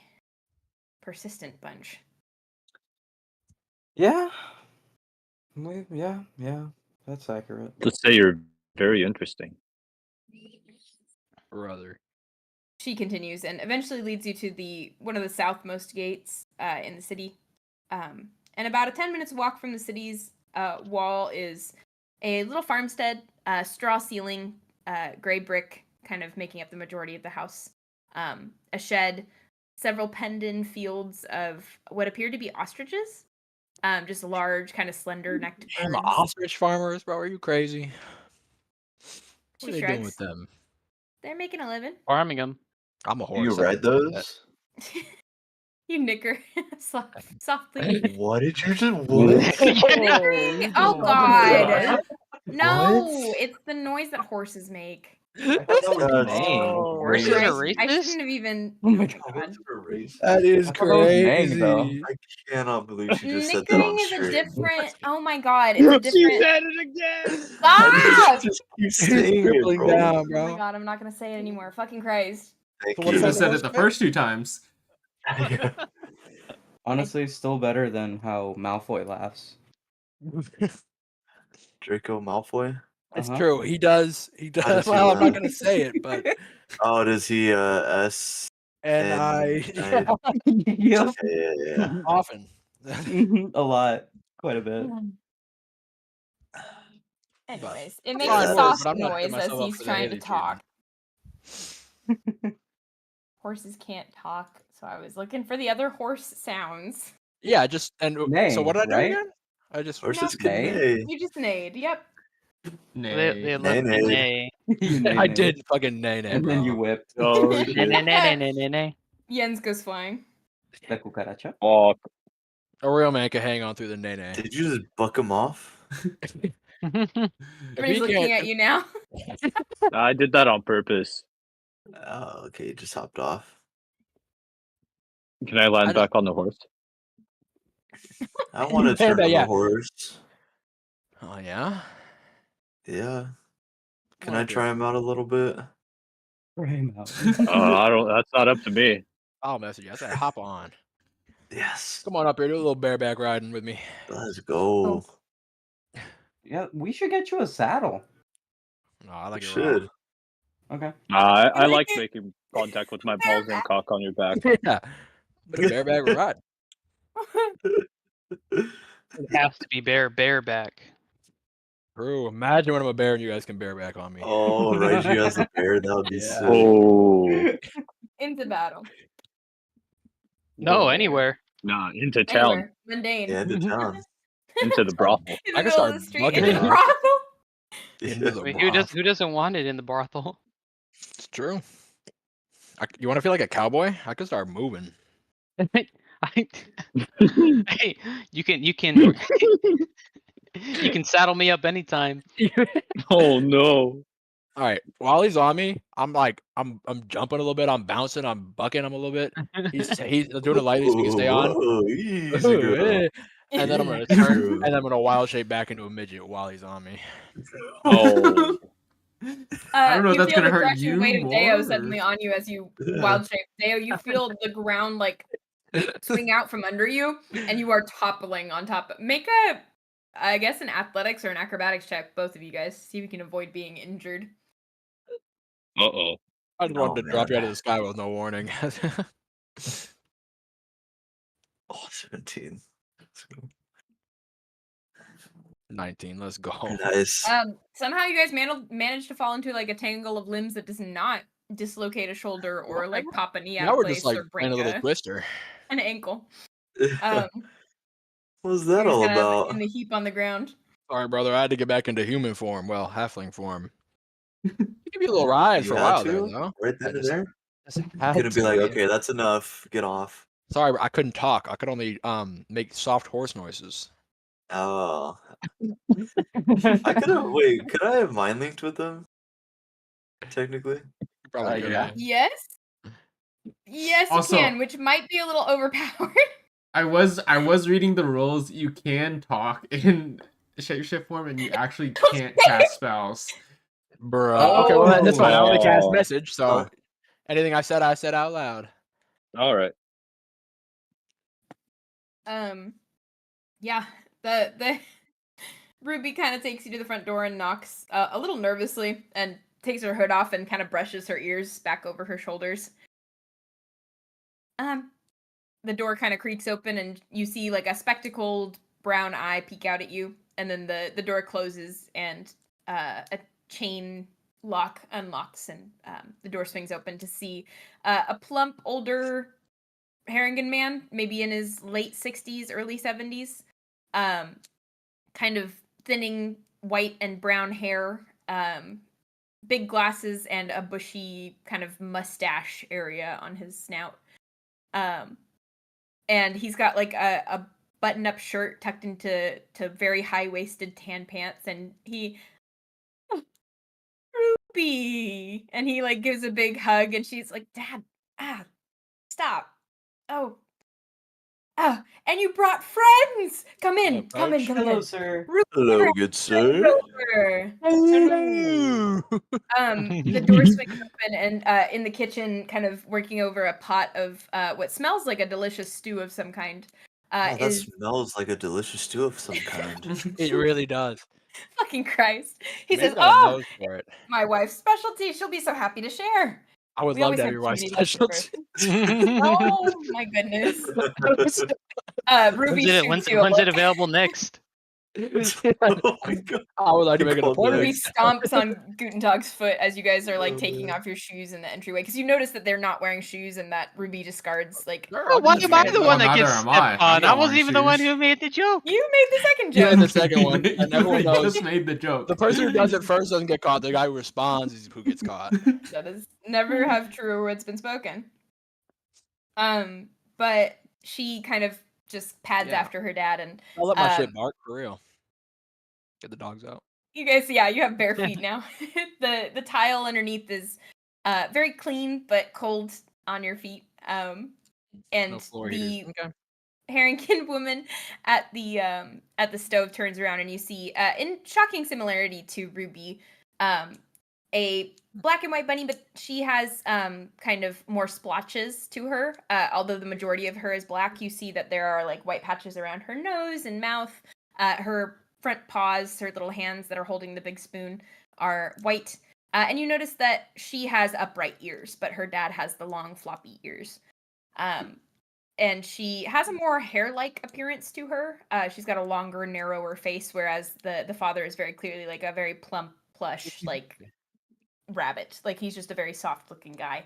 [SPEAKER 1] persistent bunch.
[SPEAKER 7] Yeah. Yeah, that's accurate.
[SPEAKER 6] To say you're very interesting.
[SPEAKER 4] Brother.
[SPEAKER 1] She continues and eventually leads you to one of the southmost gates in the city. And about a 10 minutes walk from the city's wall is a little farmstead, straw ceiling, gray brick, kind of making up the majority of the house. A shed, several penned-in fields of what appear to be ostriches. Just large, kind of slender-necked
[SPEAKER 4] Damn,
[SPEAKER 1] birds.
[SPEAKER 4] ostrich farmers, bro. Are you crazy? What are
[SPEAKER 1] She
[SPEAKER 4] they doing with
[SPEAKER 1] shrugs.
[SPEAKER 4] them?
[SPEAKER 1] They're making a living.
[SPEAKER 3] Farming them.
[SPEAKER 4] I'm a
[SPEAKER 5] Do you
[SPEAKER 4] horse. I
[SPEAKER 5] ride
[SPEAKER 4] can't do that.
[SPEAKER 5] those?
[SPEAKER 1] You nick her softly.
[SPEAKER 5] What did you just what?
[SPEAKER 1] Oh
[SPEAKER 7] Oh,
[SPEAKER 1] God!
[SPEAKER 7] God.
[SPEAKER 1] No,
[SPEAKER 5] What?
[SPEAKER 1] it's the noise that horses make.
[SPEAKER 7] I thought that was
[SPEAKER 5] That's-
[SPEAKER 7] neighing.
[SPEAKER 3] Horses
[SPEAKER 1] Sorry,
[SPEAKER 3] are
[SPEAKER 1] I
[SPEAKER 3] racist?
[SPEAKER 1] shouldn't have even.
[SPEAKER 7] Oh my
[SPEAKER 1] God.
[SPEAKER 7] God.
[SPEAKER 4] That is
[SPEAKER 7] I thought that was neighing, though.
[SPEAKER 4] crazy.
[SPEAKER 5] I cannot believe she just said that on
[SPEAKER 1] Nickering is a
[SPEAKER 5] stream.
[SPEAKER 1] different. Oh my God! It's a different.
[SPEAKER 6] said it again!
[SPEAKER 1] Stop!
[SPEAKER 5] Just keep
[SPEAKER 4] He's
[SPEAKER 5] saying it,
[SPEAKER 4] scribbling
[SPEAKER 5] bro.
[SPEAKER 4] down,
[SPEAKER 1] Oh
[SPEAKER 4] bro.
[SPEAKER 1] my God! I'm not gonna say it anymore. Fucking Christ!
[SPEAKER 5] Thank
[SPEAKER 4] So
[SPEAKER 8] You
[SPEAKER 4] what's
[SPEAKER 5] you.
[SPEAKER 8] should
[SPEAKER 4] that
[SPEAKER 8] have said
[SPEAKER 4] horse
[SPEAKER 8] it the
[SPEAKER 4] say?
[SPEAKER 8] first 2 times.
[SPEAKER 7] Honestly, still better than how Malfoy laughs.
[SPEAKER 5] Draco Malfoy.
[SPEAKER 4] It's
[SPEAKER 7] Uh-huh.
[SPEAKER 4] true. He does. He
[SPEAKER 5] How
[SPEAKER 4] does.
[SPEAKER 5] does he
[SPEAKER 4] Well, I'm not
[SPEAKER 5] laugh?
[SPEAKER 4] gonna say it, but
[SPEAKER 5] Oh, does he S
[SPEAKER 4] and
[SPEAKER 5] I
[SPEAKER 7] Yep.
[SPEAKER 5] yeah.
[SPEAKER 4] often.
[SPEAKER 7] A lot. Quite a bit.
[SPEAKER 1] Anyways, it
[SPEAKER 4] But
[SPEAKER 1] makes
[SPEAKER 5] fine
[SPEAKER 1] a
[SPEAKER 5] word,
[SPEAKER 1] soft
[SPEAKER 4] but I'm not setting
[SPEAKER 1] noise as
[SPEAKER 4] myself up
[SPEAKER 1] he's
[SPEAKER 4] for the
[SPEAKER 1] trying to
[SPEAKER 4] Hayley
[SPEAKER 1] talk.
[SPEAKER 4] treatment.
[SPEAKER 1] Horses can't talk, so I was looking for the other horse sounds.
[SPEAKER 4] Yeah, just and so
[SPEAKER 7] Neighing,
[SPEAKER 4] what did I do
[SPEAKER 7] right?
[SPEAKER 4] again? I just
[SPEAKER 5] Horses
[SPEAKER 1] No.
[SPEAKER 5] can
[SPEAKER 7] Nay.
[SPEAKER 5] neigh.
[SPEAKER 1] You just neighed. Yep.
[SPEAKER 3] They
[SPEAKER 8] Nay.
[SPEAKER 3] let me
[SPEAKER 5] Nay.
[SPEAKER 3] nay.
[SPEAKER 7] You
[SPEAKER 4] I
[SPEAKER 7] neighed.
[SPEAKER 4] did fucking nay,
[SPEAKER 7] And then you
[SPEAKER 4] bro.
[SPEAKER 7] whipped.
[SPEAKER 6] Oh,
[SPEAKER 3] Nay,
[SPEAKER 6] shit.
[SPEAKER 3] nay, nay, nay, nay, nay.
[SPEAKER 1] Jens goes flying.
[SPEAKER 7] La cucaracha.
[SPEAKER 6] Fuck.
[SPEAKER 4] A real man can hang on through the nay nay.
[SPEAKER 5] Did you just buck him off?
[SPEAKER 1] Everybody's looking at you now.
[SPEAKER 6] I did that on purpose.
[SPEAKER 5] Oh, okay, you just hopped off.
[SPEAKER 6] Can I land
[SPEAKER 4] I just-
[SPEAKER 6] back on the horse?
[SPEAKER 5] I want to
[SPEAKER 4] Yeah,
[SPEAKER 5] turn on
[SPEAKER 4] yeah.
[SPEAKER 5] the horse.
[SPEAKER 4] Oh yeah.
[SPEAKER 5] Yeah. Can
[SPEAKER 4] Come on
[SPEAKER 5] I
[SPEAKER 4] up here.
[SPEAKER 5] try him out a little bit?
[SPEAKER 7] Frame out.
[SPEAKER 6] I don't. That's not up to me.
[SPEAKER 4] I'll message you. I said hop on.
[SPEAKER 5] Yes.
[SPEAKER 4] Come on up here, do a little bareback riding with me.
[SPEAKER 5] Let's go.
[SPEAKER 7] Yeah, we should get you a saddle.
[SPEAKER 4] No, I like
[SPEAKER 5] We
[SPEAKER 4] it
[SPEAKER 5] should.
[SPEAKER 7] Okay.
[SPEAKER 6] I like making contact with my balls and cock on your back.
[SPEAKER 4] raw. Yeah. But a bareback ride.
[SPEAKER 3] It has to be bareback.
[SPEAKER 4] True. Imagine when I'm a bear and you guys can bareback on me.
[SPEAKER 5] Oh, ride you as a bear. That would be
[SPEAKER 4] Yeah.
[SPEAKER 5] sick.
[SPEAKER 6] Oh,
[SPEAKER 1] Into battle.
[SPEAKER 3] No,
[SPEAKER 7] Where?
[SPEAKER 3] anywhere.
[SPEAKER 6] nah, into town,
[SPEAKER 1] Anywhere. Mundane.
[SPEAKER 5] Yeah, into town.
[SPEAKER 6] into the brothel.
[SPEAKER 1] In the
[SPEAKER 4] I can
[SPEAKER 1] middle of
[SPEAKER 4] start
[SPEAKER 1] the street.
[SPEAKER 4] bugging
[SPEAKER 1] Into the
[SPEAKER 4] you.
[SPEAKER 1] brothel.
[SPEAKER 4] Into
[SPEAKER 5] Yeah.
[SPEAKER 4] the
[SPEAKER 3] I mean,
[SPEAKER 4] broth.
[SPEAKER 3] who doesn't want it in the brothel?
[SPEAKER 4] It's true. You want to feel like a cowboy? I could start moving.
[SPEAKER 3] Hey, you can you can saddle me up anytime.
[SPEAKER 6] Oh no!
[SPEAKER 4] All right. While he's on me, I'm jumping a little bit. I'm bouncing. I'm bucking him a little bit. He's doing it lightly so he can stay on.
[SPEAKER 5] Whoa, easy, girl.
[SPEAKER 4] And then I'm gonna
[SPEAKER 5] Easy,
[SPEAKER 4] turn,
[SPEAKER 5] girl.
[SPEAKER 4] and then I'm gonna wild shape back into a midget while he's on me.
[SPEAKER 6] Oh,
[SPEAKER 8] I don't know if
[SPEAKER 1] You
[SPEAKER 8] that's
[SPEAKER 1] feel
[SPEAKER 8] gonna
[SPEAKER 1] the
[SPEAKER 8] hurt
[SPEAKER 1] crushing
[SPEAKER 8] you
[SPEAKER 1] weight of Deo
[SPEAKER 8] more,
[SPEAKER 1] suddenly
[SPEAKER 8] or-
[SPEAKER 1] on you as you wild shape. Deo, you feel the ground like swing out from under you, and you are toppling on top. Make I guess an athletics or an acrobatics check, both of you guys. See if you can avoid being injured.
[SPEAKER 6] oh.
[SPEAKER 4] I just
[SPEAKER 5] No,
[SPEAKER 4] wanted to drop you out
[SPEAKER 5] man.
[SPEAKER 4] of the sky with no warning.
[SPEAKER 5] Oh, 17. Let's go.
[SPEAKER 4] 19. Let's go.
[SPEAKER 5] Nice.
[SPEAKER 1] Somehow you guys managed to fall into like a tangle of limbs that does not dislocate a shoulder or like pop a knee out
[SPEAKER 4] Now
[SPEAKER 1] of
[SPEAKER 4] we're
[SPEAKER 1] place
[SPEAKER 4] just like
[SPEAKER 1] or
[SPEAKER 4] playing
[SPEAKER 1] break
[SPEAKER 4] a little twister.
[SPEAKER 1] an ankle.
[SPEAKER 5] What was
[SPEAKER 1] You're
[SPEAKER 5] that
[SPEAKER 1] just
[SPEAKER 5] all
[SPEAKER 1] kind of
[SPEAKER 5] about?
[SPEAKER 1] in the heap on the ground.
[SPEAKER 4] Sorry, brother. I had to get back into human form. Well, halfling form. You give you a little rise for
[SPEAKER 5] You
[SPEAKER 4] a
[SPEAKER 5] had
[SPEAKER 4] while there,
[SPEAKER 5] to?
[SPEAKER 4] though.
[SPEAKER 5] Right
[SPEAKER 4] I
[SPEAKER 5] then and
[SPEAKER 4] just
[SPEAKER 5] there?
[SPEAKER 4] had
[SPEAKER 5] Gonna be
[SPEAKER 4] to,
[SPEAKER 5] like,
[SPEAKER 4] man.
[SPEAKER 5] okay, that's enough. Get off.
[SPEAKER 4] Sorry, I couldn't talk. I could only make soft horse noises.
[SPEAKER 5] Oh. Could I have mind linked with them? Technically.
[SPEAKER 4] Probably could.
[SPEAKER 8] yeah.
[SPEAKER 1] Yes. Yes,
[SPEAKER 8] Also-
[SPEAKER 1] you can, which might be a little overpowered.
[SPEAKER 8] I was reading the rules. You can talk in shapeshift form, and you actually can't cast spells.
[SPEAKER 4] Bro. Okay, well that's fine. I only cast
[SPEAKER 6] Oh.
[SPEAKER 4] message, so anything I said out loud.
[SPEAKER 6] All right.
[SPEAKER 1] Yeah, the Ruby kind of takes you to the front door and knocks a little nervously and takes her hood off and kind of brushes her ears back over her shoulders. The door kind of creaks open and you see like a spectacled brown eye peek out at you, and then the door closes and a chain lock unlocks and the door swings open to see a plump older Haringen man, maybe in his late 60s, early 70s, kind of thinning white and brown hair, big glasses, and a bushy kind of mustache area on his snout. And he's got like a button-up shirt tucked into very high-waisted tan pants, and he Ruby, and he like gives a big hug, and she's like, "Dad, stop! Oh, and you brought friends. Come in, come in, come
[SPEAKER 7] Hello,
[SPEAKER 1] in."
[SPEAKER 7] sir.
[SPEAKER 1] Ruby,
[SPEAKER 5] Hello,
[SPEAKER 1] never
[SPEAKER 5] good
[SPEAKER 1] had
[SPEAKER 5] sir.
[SPEAKER 1] over. The door swings open, and in the kitchen, kind of working over a pot of what smells like a delicious stew of some kind,
[SPEAKER 5] Oh, that
[SPEAKER 1] is
[SPEAKER 5] smells like a delicious stew of some kind.
[SPEAKER 4] It really does.
[SPEAKER 1] fucking Christ. He
[SPEAKER 4] Maybe
[SPEAKER 1] says,
[SPEAKER 4] got a
[SPEAKER 1] "Oh,
[SPEAKER 4] nose for it.
[SPEAKER 1] my wife's specialty. She'll be so happy to share."
[SPEAKER 4] I would
[SPEAKER 1] We
[SPEAKER 4] love
[SPEAKER 1] always
[SPEAKER 4] to have
[SPEAKER 1] have
[SPEAKER 4] your
[SPEAKER 1] too
[SPEAKER 4] wife's
[SPEAKER 1] many
[SPEAKER 4] specialty.
[SPEAKER 1] Oh my goodness. Ruby shoots you a
[SPEAKER 3] When's it
[SPEAKER 1] look.
[SPEAKER 3] available next?
[SPEAKER 5] Oh my god.
[SPEAKER 4] I would like to make an
[SPEAKER 5] Called
[SPEAKER 4] appointment.
[SPEAKER 1] Ruby stomps on Guntentog's foot as you guys are like
[SPEAKER 5] Oh,
[SPEAKER 1] taking
[SPEAKER 5] man.
[SPEAKER 1] off your shoes in the entryway, because you notice that they're not wearing shoes and that Ruby discards like.
[SPEAKER 3] Oh, why am I the
[SPEAKER 8] Well,
[SPEAKER 3] one that
[SPEAKER 8] neither
[SPEAKER 3] gets
[SPEAKER 8] am
[SPEAKER 3] stepped
[SPEAKER 8] I. I'm
[SPEAKER 3] on? I
[SPEAKER 8] not
[SPEAKER 3] wasn't
[SPEAKER 8] wearing
[SPEAKER 3] even the one
[SPEAKER 8] shoes.
[SPEAKER 3] who made the joke.
[SPEAKER 1] You made the second
[SPEAKER 4] Yeah,
[SPEAKER 1] joke.
[SPEAKER 4] the second one,
[SPEAKER 8] You
[SPEAKER 4] and everyone knows
[SPEAKER 8] just made the joke.
[SPEAKER 4] the person who does it first doesn't get caught. The guy who responds is who gets caught.
[SPEAKER 1] That is never have truer words been spoken. But she kind of just pads
[SPEAKER 4] Yeah.
[SPEAKER 1] after her dad, and
[SPEAKER 4] I let my shit bark for real. Get the dogs out.
[SPEAKER 1] you guys, yeah, you have bare feet now. The tile underneath is very clean but cold on your feet. And
[SPEAKER 4] No floor
[SPEAKER 1] the
[SPEAKER 4] heaters. Okay.
[SPEAKER 1] Harrington woman at the stove turns around, and you see, in shocking similarity to Ruby, a black and white bunny, but she has kind of more splotches to her. Although the majority of her is black, you see that there are like white patches around her nose and mouth. Her front paws, her little hands that are holding the big spoon, are white. And you notice that she has upright ears, but her dad has the long floppy ears. And she has a more hair-like appearance to her. She's got a longer, narrower face, whereas the father is very clearly like a very plump, plush, like rabbit. Like he's just a very soft-looking guy.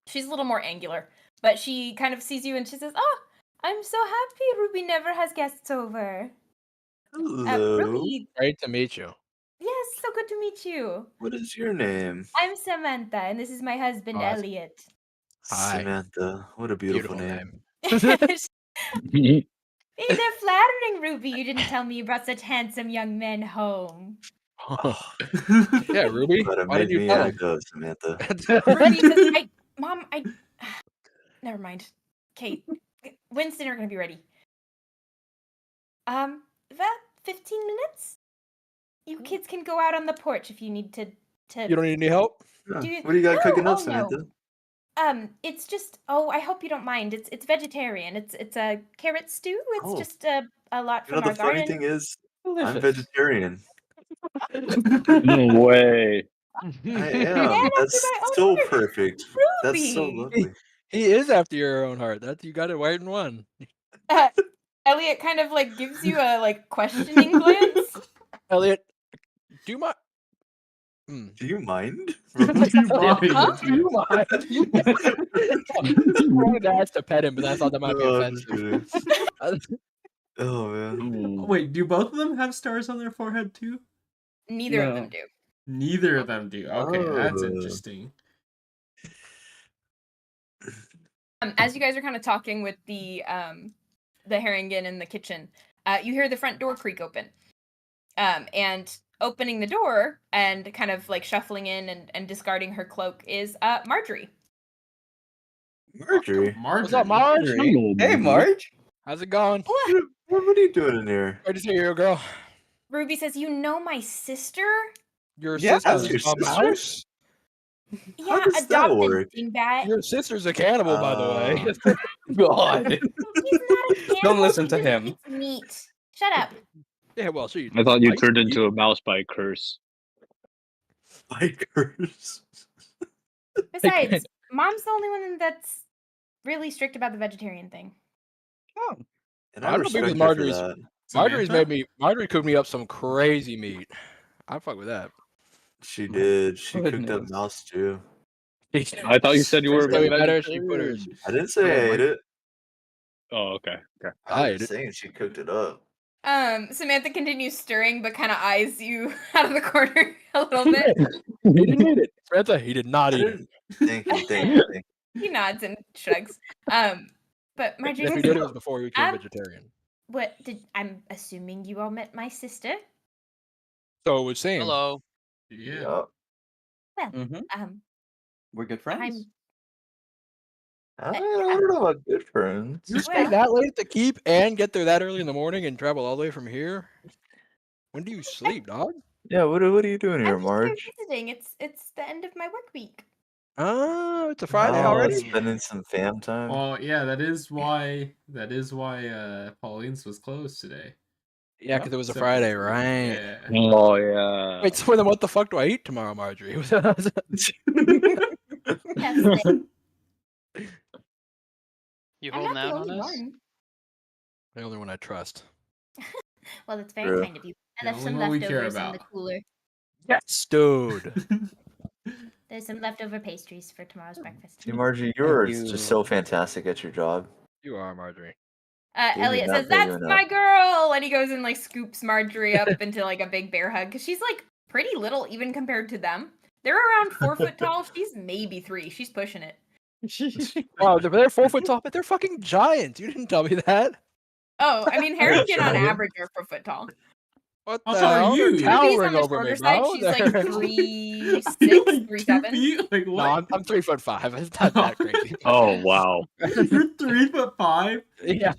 [SPEAKER 1] She's a little more angular, but she kind of sees you and she says, "Oh, I'm so happy Ruby never has guests over."
[SPEAKER 5] Hello.
[SPEAKER 1] Ruby,
[SPEAKER 4] Great to meet you.
[SPEAKER 1] yes, so good to meet you.
[SPEAKER 5] What is your name?
[SPEAKER 1] I'm Samantha, and this is my husband,
[SPEAKER 4] Oh, that's-
[SPEAKER 1] Elliot.
[SPEAKER 4] Hi.
[SPEAKER 5] Samantha. What a beautiful, name.
[SPEAKER 1] Hey, they're flattering, Ruby. You didn't tell me you brought such handsome young men home.
[SPEAKER 4] Yeah, Ruby.
[SPEAKER 5] But it
[SPEAKER 4] Why
[SPEAKER 5] made
[SPEAKER 4] did you
[SPEAKER 5] me
[SPEAKER 4] tell
[SPEAKER 5] act up, Samantha.
[SPEAKER 1] Ruby says, Mom, never mind. Kate, when's dinner gonna be ready? About 15 minutes? You kids can go out on the porch if you need to
[SPEAKER 4] You don't need any help?
[SPEAKER 5] Yeah.
[SPEAKER 1] Do you-
[SPEAKER 5] What do you got cooking
[SPEAKER 1] No,
[SPEAKER 5] up,
[SPEAKER 1] oh, no.
[SPEAKER 5] Samantha?
[SPEAKER 1] It's just, I hope you don't mind. It's vegetarian. It's a carrot stew. It's
[SPEAKER 5] Oh.
[SPEAKER 1] just a lot
[SPEAKER 5] You know,
[SPEAKER 1] from
[SPEAKER 5] the
[SPEAKER 1] our
[SPEAKER 5] funny
[SPEAKER 1] garden.
[SPEAKER 5] thing is, I'm
[SPEAKER 7] Delicious.
[SPEAKER 5] vegetarian.
[SPEAKER 6] No way.
[SPEAKER 5] I
[SPEAKER 1] Man,
[SPEAKER 5] am.
[SPEAKER 1] after
[SPEAKER 5] That's
[SPEAKER 1] my own
[SPEAKER 5] so
[SPEAKER 1] heart.
[SPEAKER 5] perfect. That's so
[SPEAKER 1] Ruby.
[SPEAKER 5] lovely.
[SPEAKER 4] He is after your own heart. That you got it right in one.
[SPEAKER 1] Elliot kind of like gives you a like questioning glance.
[SPEAKER 4] Elliot, do you mind?
[SPEAKER 5] Do you mind?
[SPEAKER 8] Do you mind?
[SPEAKER 1] Huh?
[SPEAKER 4] Do you mind? I wanted to ask to pet him, but I thought that might be
[SPEAKER 5] No, I'm just
[SPEAKER 4] offensive.
[SPEAKER 5] Oh man.
[SPEAKER 8] Wait, do both of them have stars on their forehead too?
[SPEAKER 1] Neither of them
[SPEAKER 7] No.
[SPEAKER 1] do.
[SPEAKER 8] Neither of them do. Okay, that's
[SPEAKER 5] Oh.
[SPEAKER 8] interesting.
[SPEAKER 1] As you guys are kind of talking with the Haringen in the kitchen, you hear the front door creak open. And opening the door and kind of like shuffling in and discarding her cloak is Marjorie.
[SPEAKER 5] Marjorie,
[SPEAKER 4] What's up,
[SPEAKER 8] Marjorie.
[SPEAKER 4] Marge?
[SPEAKER 6] Hello,
[SPEAKER 7] Hey, Marge.
[SPEAKER 4] How's it going?
[SPEAKER 5] what are you doing in here?
[SPEAKER 4] Great to see you, girl.
[SPEAKER 1] Ruby says, "You know my sister?
[SPEAKER 4] Your
[SPEAKER 7] Yeah.
[SPEAKER 4] sister's
[SPEAKER 5] Your
[SPEAKER 4] a
[SPEAKER 5] sister?
[SPEAKER 4] mouse?
[SPEAKER 1] Yeah,
[SPEAKER 5] does that
[SPEAKER 1] adopted
[SPEAKER 5] work?
[SPEAKER 1] dingbat.
[SPEAKER 4] Your sister's a cannibal, by the way.
[SPEAKER 7] God.
[SPEAKER 1] He's not a cannibal.
[SPEAKER 7] Don't listen
[SPEAKER 1] he
[SPEAKER 7] to
[SPEAKER 1] just
[SPEAKER 7] him.
[SPEAKER 1] eats meat. Shut up."
[SPEAKER 4] Yeah, well, she.
[SPEAKER 6] I thought you turned into a mouse by curse.
[SPEAKER 5] Bikers.
[SPEAKER 1] Besides, Mom's the only one that's really strict about the vegetarian thing.
[SPEAKER 7] Oh.
[SPEAKER 5] And
[SPEAKER 4] I
[SPEAKER 5] I
[SPEAKER 4] don't be
[SPEAKER 5] respect
[SPEAKER 4] with
[SPEAKER 5] her for
[SPEAKER 4] Marjorie's.
[SPEAKER 5] that.
[SPEAKER 4] Marjorie cooked me up some crazy meat. I fuck with that.
[SPEAKER 5] She
[SPEAKER 7] My
[SPEAKER 5] did. She cooked up
[SPEAKER 7] goodness.
[SPEAKER 5] mouse stew.
[SPEAKER 6] I thought you said you were a
[SPEAKER 4] Way better. She put her.
[SPEAKER 6] vegetarian.
[SPEAKER 5] I didn't say
[SPEAKER 4] Yeah,
[SPEAKER 5] I ate it.
[SPEAKER 6] Oh, okay.
[SPEAKER 4] I
[SPEAKER 5] I'm
[SPEAKER 4] ate it.
[SPEAKER 5] saying she cooked it up.
[SPEAKER 1] Samantha continues stirring, but kind of eyes you out of the corner a little bit.
[SPEAKER 4] He didn't eat it. Samantha, he did not
[SPEAKER 5] I
[SPEAKER 4] eat it.
[SPEAKER 5] didn't. Thank you. Thank you. Thank
[SPEAKER 1] He nods and shrugs. But Marjorie
[SPEAKER 4] If he
[SPEAKER 1] says,
[SPEAKER 4] did, it was before he became
[SPEAKER 1] Um,
[SPEAKER 4] vegetarian.
[SPEAKER 1] "What did I'm assuming you all met my sister?
[SPEAKER 4] So it would seem.
[SPEAKER 3] Hello.
[SPEAKER 5] you.
[SPEAKER 8] Yeah.
[SPEAKER 5] Yup.
[SPEAKER 1] Well,
[SPEAKER 7] Mm-hmm. We're good friends.
[SPEAKER 5] I don't know about good friends.
[SPEAKER 4] You stay that late at the keep and get there that early in the morning and travel all the way from here? When do you sleep, dog?
[SPEAKER 5] Yeah, what are you doing here,
[SPEAKER 1] I'm just here
[SPEAKER 5] Marge?
[SPEAKER 1] visiting. It's the end of my work week."
[SPEAKER 4] Oh, it's a Friday
[SPEAKER 5] Oh,
[SPEAKER 4] already?
[SPEAKER 5] spending some fam time.
[SPEAKER 8] Well, yeah, that is why Pauline's was closed today.
[SPEAKER 4] Yeah, because it was a
[SPEAKER 8] Except
[SPEAKER 4] Friday,
[SPEAKER 8] for-
[SPEAKER 4] right?
[SPEAKER 8] Yeah.
[SPEAKER 6] Oh, yeah.
[SPEAKER 4] Wait, so then what the fuck do I eat tomorrow, Marjorie?
[SPEAKER 1] Yes,
[SPEAKER 3] You
[SPEAKER 1] I'm
[SPEAKER 3] holding
[SPEAKER 1] not the
[SPEAKER 3] out on
[SPEAKER 1] only
[SPEAKER 3] us?
[SPEAKER 1] one.
[SPEAKER 4] The only one I trust.
[SPEAKER 1] Well, it's very
[SPEAKER 5] True.
[SPEAKER 1] kind of you. I
[SPEAKER 8] The
[SPEAKER 1] left
[SPEAKER 8] only
[SPEAKER 1] some
[SPEAKER 8] one we care
[SPEAKER 1] leftovers in the
[SPEAKER 8] about.
[SPEAKER 1] cooler.
[SPEAKER 4] Yes, dude.
[SPEAKER 1] There's some leftover pastries for tomorrow's breakfast.
[SPEAKER 5] See, Margie, you're just
[SPEAKER 7] you.
[SPEAKER 5] so fantastic at your job.
[SPEAKER 4] You are, Marjorie.
[SPEAKER 5] They did
[SPEAKER 1] Elliot
[SPEAKER 5] not
[SPEAKER 1] says,
[SPEAKER 5] pay you
[SPEAKER 1] "That's
[SPEAKER 5] enough."
[SPEAKER 1] my girl," and he goes and like scoops Marjorie up into like a big bear hug because she's like pretty little even compared to them. They're around 4 foot tall. She's maybe 3. She's pushing it.
[SPEAKER 4] Wow, they're 4 foot tall, but they're fucking giants. You didn't tell me that.
[SPEAKER 1] Oh, I mean, Harrington on
[SPEAKER 5] Giant.
[SPEAKER 1] average are 4 foot tall.
[SPEAKER 4] What
[SPEAKER 8] How
[SPEAKER 4] the
[SPEAKER 8] tall are
[SPEAKER 4] hell? They're
[SPEAKER 8] you?
[SPEAKER 1] Ruby's
[SPEAKER 4] towering
[SPEAKER 1] on the
[SPEAKER 4] over me,
[SPEAKER 1] shorter side.
[SPEAKER 4] bro.
[SPEAKER 1] She's like
[SPEAKER 4] They're-
[SPEAKER 1] 3'6",
[SPEAKER 8] You're like
[SPEAKER 1] 3'7".
[SPEAKER 8] 2 feet? Like
[SPEAKER 4] No,
[SPEAKER 8] what?
[SPEAKER 4] I'm 3'5". It's not that crazy.
[SPEAKER 6] Oh, wow.
[SPEAKER 8] You're 3'5"?
[SPEAKER 4] Yeah.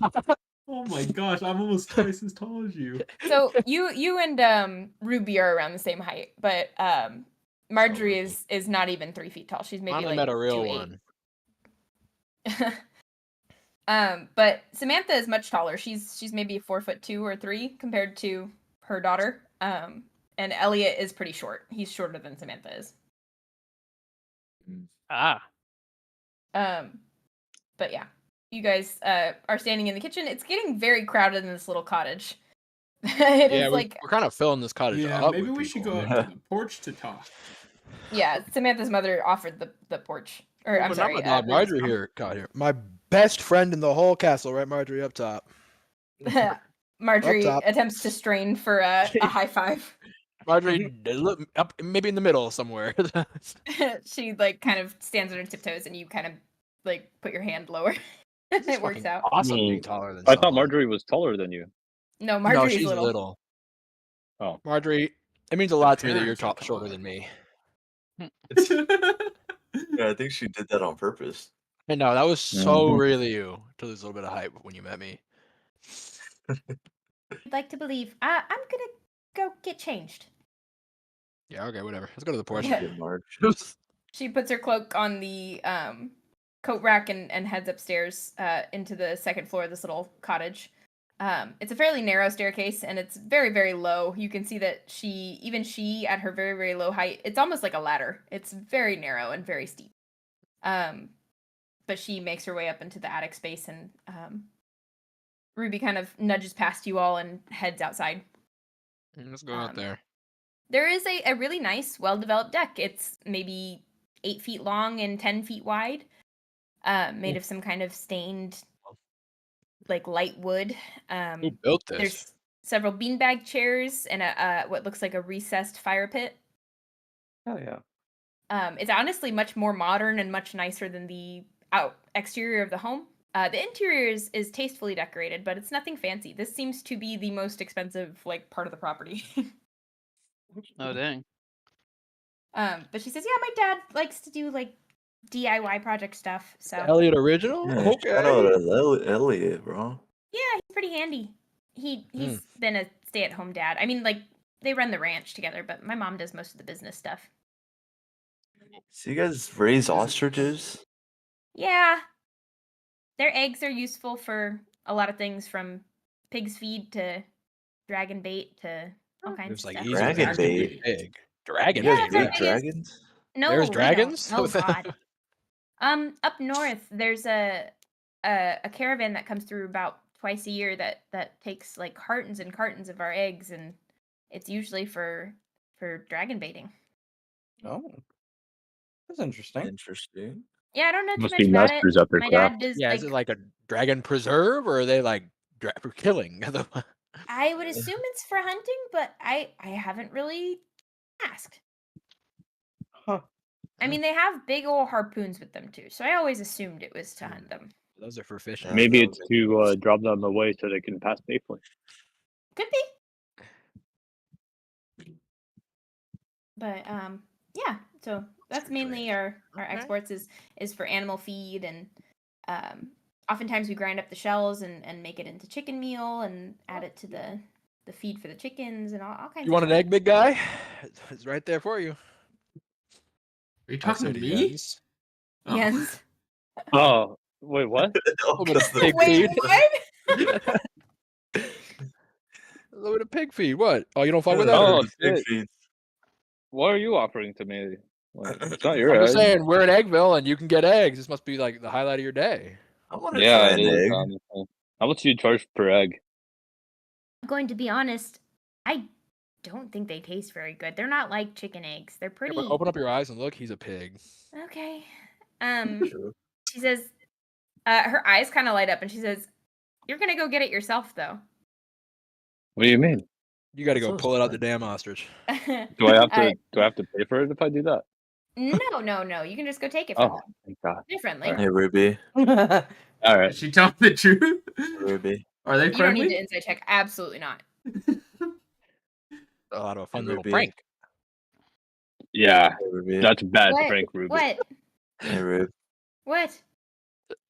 [SPEAKER 8] Oh my gosh, I'm almost twice as tall as you.
[SPEAKER 1] So you and Ruby are around the same height, but Marjorie
[SPEAKER 4] Ruby.
[SPEAKER 1] is not even 3 feet tall. She's maybe
[SPEAKER 4] Finally
[SPEAKER 1] like
[SPEAKER 4] met a real
[SPEAKER 1] 2'8".
[SPEAKER 4] one.
[SPEAKER 1] But Samantha is much taller. She's maybe 4'2" or 3" compared to her daughter. And Elliot is pretty short. He's shorter than Samantha is.
[SPEAKER 3] Ah.
[SPEAKER 1] But yeah, you guys are standing in the kitchen. It's getting very crowded in this little cottage. It is like,
[SPEAKER 4] we're kind of filling this cottage
[SPEAKER 8] Yeah,
[SPEAKER 4] up
[SPEAKER 8] maybe
[SPEAKER 4] with
[SPEAKER 8] we should
[SPEAKER 4] people.
[SPEAKER 8] go out to the porch to talk.
[SPEAKER 1] yeah, Samantha's mother offered the porch. Or I'm
[SPEAKER 4] But
[SPEAKER 1] sorry,
[SPEAKER 4] not my dog,
[SPEAKER 1] Ruby's
[SPEAKER 4] Marjorie
[SPEAKER 1] mom.
[SPEAKER 4] here. God, here. My best friend in the whole castle, right, Marjorie, up top.
[SPEAKER 1] Marjorie
[SPEAKER 4] Up top.
[SPEAKER 1] attempts to strain for a high five.
[SPEAKER 4] Marjorie, look up, maybe in the middle somewhere.
[SPEAKER 1] She like kind of stands on her tiptoes, and you kind of like put your hand lower. It works
[SPEAKER 4] Fucking
[SPEAKER 1] out.
[SPEAKER 4] awesome
[SPEAKER 6] Mm.
[SPEAKER 4] being taller than
[SPEAKER 6] I thought
[SPEAKER 4] someone.
[SPEAKER 6] Marjorie was taller than you.
[SPEAKER 1] No,
[SPEAKER 4] No,
[SPEAKER 1] Marjorie's
[SPEAKER 4] she's
[SPEAKER 1] little.
[SPEAKER 4] little.
[SPEAKER 6] Oh.
[SPEAKER 4] Marjorie, it means a lot to me that you're
[SPEAKER 8] parents are
[SPEAKER 4] shorter
[SPEAKER 8] taller.
[SPEAKER 4] than me.
[SPEAKER 5] Yeah, I think she did that on purpose.
[SPEAKER 4] I know, that was so
[SPEAKER 6] Mhm.
[SPEAKER 4] really you to lose a little bit of height when you met me.
[SPEAKER 1] I'd like to believe. I'm gonna go get changed.
[SPEAKER 4] Yeah, okay, whatever. Let's go to the porch.
[SPEAKER 1] Yeah.
[SPEAKER 5] Good Marge.
[SPEAKER 1] She puts her cloak on the coat rack and heads upstairs into the second floor of this little cottage. It's a fairly narrow staircase, and it's very, very low. You can see that she, at her very, very low height, it's almost like a ladder. It's very narrow and very steep. But she makes her way up into the attic space, and Ruby kind of nudges past you all and heads outside.
[SPEAKER 4] Let's go out there.
[SPEAKER 1] There is a really nice, well-developed deck. It's maybe 8 feet long and 10 feet wide, made of some kind of stained, like, light wood.
[SPEAKER 4] Who built this?
[SPEAKER 1] There's several beanbag chairs and a what looks like a recessed fire pit.
[SPEAKER 7] Oh yeah.
[SPEAKER 1] It's honestly much more modern and much nicer than the exterior of the home. The interior is tastefully decorated, but it's nothing fancy. This seems to be the most expensive like part of the property.
[SPEAKER 3] Oh dang.
[SPEAKER 1] But she says, yeah, my dad likes to do like DIY project stuff. So
[SPEAKER 4] Elliot original?
[SPEAKER 5] Yeah, shout out
[SPEAKER 4] Okay.
[SPEAKER 5] to Elliot, bro.
[SPEAKER 1] yeah, he's pretty handy. He's been a stay-at-home dad. I mean, like they run the ranch together, but my mom does most of the business stuff.
[SPEAKER 5] So you guys raise ostriches?
[SPEAKER 1] Yeah, their eggs are useful for a lot of things, from pig's feed to dragon bait to all kinds
[SPEAKER 4] There's
[SPEAKER 1] of
[SPEAKER 4] like
[SPEAKER 1] stuff.
[SPEAKER 4] easy
[SPEAKER 5] Dragon
[SPEAKER 4] ways to be
[SPEAKER 8] bait.
[SPEAKER 4] big. Dragon
[SPEAKER 5] You
[SPEAKER 1] Yeah,
[SPEAKER 5] guys
[SPEAKER 1] it's our
[SPEAKER 5] breed
[SPEAKER 1] biggest.
[SPEAKER 5] dragons?
[SPEAKER 1] No,
[SPEAKER 4] There's
[SPEAKER 1] we
[SPEAKER 4] dragons?
[SPEAKER 1] don't. Oh God. Up north, there's a caravan that comes through about twice a year that takes like cartons and cartons of our eggs, and it's usually for dragon baiting.
[SPEAKER 7] Oh, that's interesting.
[SPEAKER 5] Interesting.
[SPEAKER 1] Yeah, I don't know too
[SPEAKER 6] Must
[SPEAKER 1] much
[SPEAKER 6] be
[SPEAKER 1] about it.
[SPEAKER 6] masters at their
[SPEAKER 1] My
[SPEAKER 6] craft.
[SPEAKER 1] dad does
[SPEAKER 4] Yeah,
[SPEAKER 1] like.
[SPEAKER 4] is it like a dragon preserve, or are they like for killing?
[SPEAKER 1] I would assume it's for hunting, but I haven't really asked.
[SPEAKER 7] Huh.
[SPEAKER 1] I mean, they have big old harpoons with them too, so I always assumed it was to hunt them.
[SPEAKER 4] Those are for fishing.
[SPEAKER 5] Yeah,
[SPEAKER 6] Maybe
[SPEAKER 5] that
[SPEAKER 6] it's
[SPEAKER 5] would
[SPEAKER 6] to drop them away so they can pass safely.
[SPEAKER 1] Could be. But yeah, so that's mainly our exports is for animal feed, and oftentimes we grind up the shells and make it into chicken meal and add it to the feed for the chickens and all kinds
[SPEAKER 4] You
[SPEAKER 1] of
[SPEAKER 4] want an
[SPEAKER 1] stuff.
[SPEAKER 4] egg, big guy? It's right there for you.
[SPEAKER 8] Are you
[SPEAKER 4] I
[SPEAKER 8] talking
[SPEAKER 4] say
[SPEAKER 8] to
[SPEAKER 4] to
[SPEAKER 8] me?
[SPEAKER 4] Jens.
[SPEAKER 8] Oh.
[SPEAKER 1] Yes.
[SPEAKER 6] Oh, wait, what?
[SPEAKER 4] A little bit of pig
[SPEAKER 1] Wait,
[SPEAKER 4] feed.
[SPEAKER 1] what?
[SPEAKER 4] A little bit of pig feed. What? Oh, you don't fuck with
[SPEAKER 5] Yeah,
[SPEAKER 4] that?
[SPEAKER 6] Oh,
[SPEAKER 5] big
[SPEAKER 6] shit.
[SPEAKER 5] feet.
[SPEAKER 6] What are you offering to me? Like, it's not
[SPEAKER 4] I'm
[SPEAKER 6] your
[SPEAKER 4] just
[SPEAKER 6] egg.
[SPEAKER 4] saying, we're in Eggville and you can get eggs. This must be like the highlight of your day.
[SPEAKER 5] I want to
[SPEAKER 6] Yeah,
[SPEAKER 5] try
[SPEAKER 6] it
[SPEAKER 5] an
[SPEAKER 6] is.
[SPEAKER 5] egg.
[SPEAKER 6] Honestly. How much do you charge per egg?
[SPEAKER 1] I'm going to be honest, I don't think they taste very good. They're not like chicken eggs. They're
[SPEAKER 4] Yeah,
[SPEAKER 1] pretty.
[SPEAKER 4] but open up your eyes and look. He's a pig.
[SPEAKER 1] Okay.
[SPEAKER 5] True.
[SPEAKER 1] She says, her eyes kind of light up, and she says, "You're gonna go get it yourself, though."
[SPEAKER 6] What do you mean?
[SPEAKER 4] You got to go
[SPEAKER 5] Sounds
[SPEAKER 4] pull it out
[SPEAKER 5] fun.
[SPEAKER 4] the damn ostrich.
[SPEAKER 6] Do I have to? Do I have to pay for it if I do that?
[SPEAKER 1] No. You can just go take it from
[SPEAKER 6] Oh,
[SPEAKER 1] them.
[SPEAKER 6] thank God.
[SPEAKER 1] They're friendly.
[SPEAKER 6] Alright.
[SPEAKER 5] Hey, Ruby.
[SPEAKER 6] All
[SPEAKER 8] Did
[SPEAKER 6] right.
[SPEAKER 8] she tell the truth?
[SPEAKER 5] Ruby.
[SPEAKER 8] Are they
[SPEAKER 1] You don't need
[SPEAKER 8] friendly?
[SPEAKER 1] to insight check. Absolutely not.
[SPEAKER 4] A lot of a fun little
[SPEAKER 5] Ruby.
[SPEAKER 4] prank.
[SPEAKER 6] Yeah,
[SPEAKER 5] Hey, Ruby.
[SPEAKER 6] that's a bad
[SPEAKER 1] What?
[SPEAKER 6] prank, Ruby.
[SPEAKER 1] What?
[SPEAKER 5] Hey, Rube.
[SPEAKER 1] What?
[SPEAKER 5] Is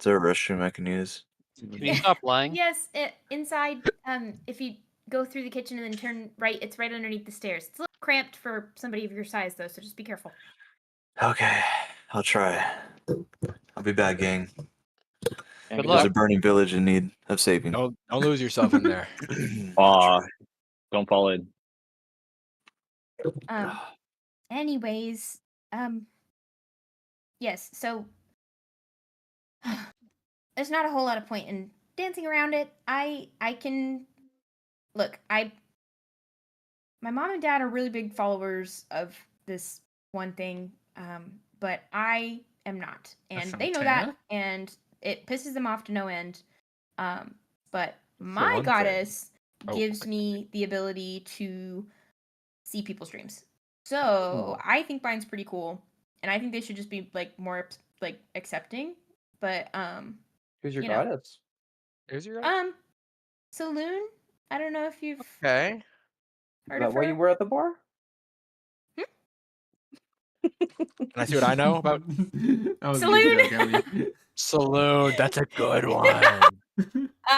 [SPEAKER 5] there a restroom I can use?
[SPEAKER 3] Can you stop lying?
[SPEAKER 1] Yes, inside. If you go through the kitchen and then turn right, it's right underneath the stairs. It's a little cramped for somebody of your size, though, so just be careful.
[SPEAKER 5] Okay, I'll try. I'll be back, gang.
[SPEAKER 3] Good
[SPEAKER 5] There's
[SPEAKER 3] luck.
[SPEAKER 5] a burning village in need of saving.
[SPEAKER 4] Don't lose yourself in there.
[SPEAKER 6] Aw, don't fall in.
[SPEAKER 1] Anyways, yes. So there's not a whole lot of point in dancing around it. I can look. My mom and dad are really big followers of this one thing, but I am not, and they know that,
[SPEAKER 8] Frontera?
[SPEAKER 1] and it pisses them off to no end. But
[SPEAKER 4] one
[SPEAKER 1] my
[SPEAKER 4] thing.
[SPEAKER 1] goddess
[SPEAKER 4] Oh,
[SPEAKER 1] gives me the ability to see people's dreams. So I think mine's pretty cool, and I think they should just be like more like accepting. But
[SPEAKER 7] Who's your
[SPEAKER 1] you know.
[SPEAKER 7] goddess?
[SPEAKER 4] Here's your
[SPEAKER 1] Saloon. I don't know if you've
[SPEAKER 4] okay.
[SPEAKER 1] heard
[SPEAKER 7] Is that
[SPEAKER 1] of
[SPEAKER 7] why
[SPEAKER 1] her.
[SPEAKER 7] you were at the bar?
[SPEAKER 4] Can I see what I know about
[SPEAKER 8] That was a
[SPEAKER 1] Saloon.
[SPEAKER 8] good joke, Ellie.
[SPEAKER 4] Saloon? That's a good one.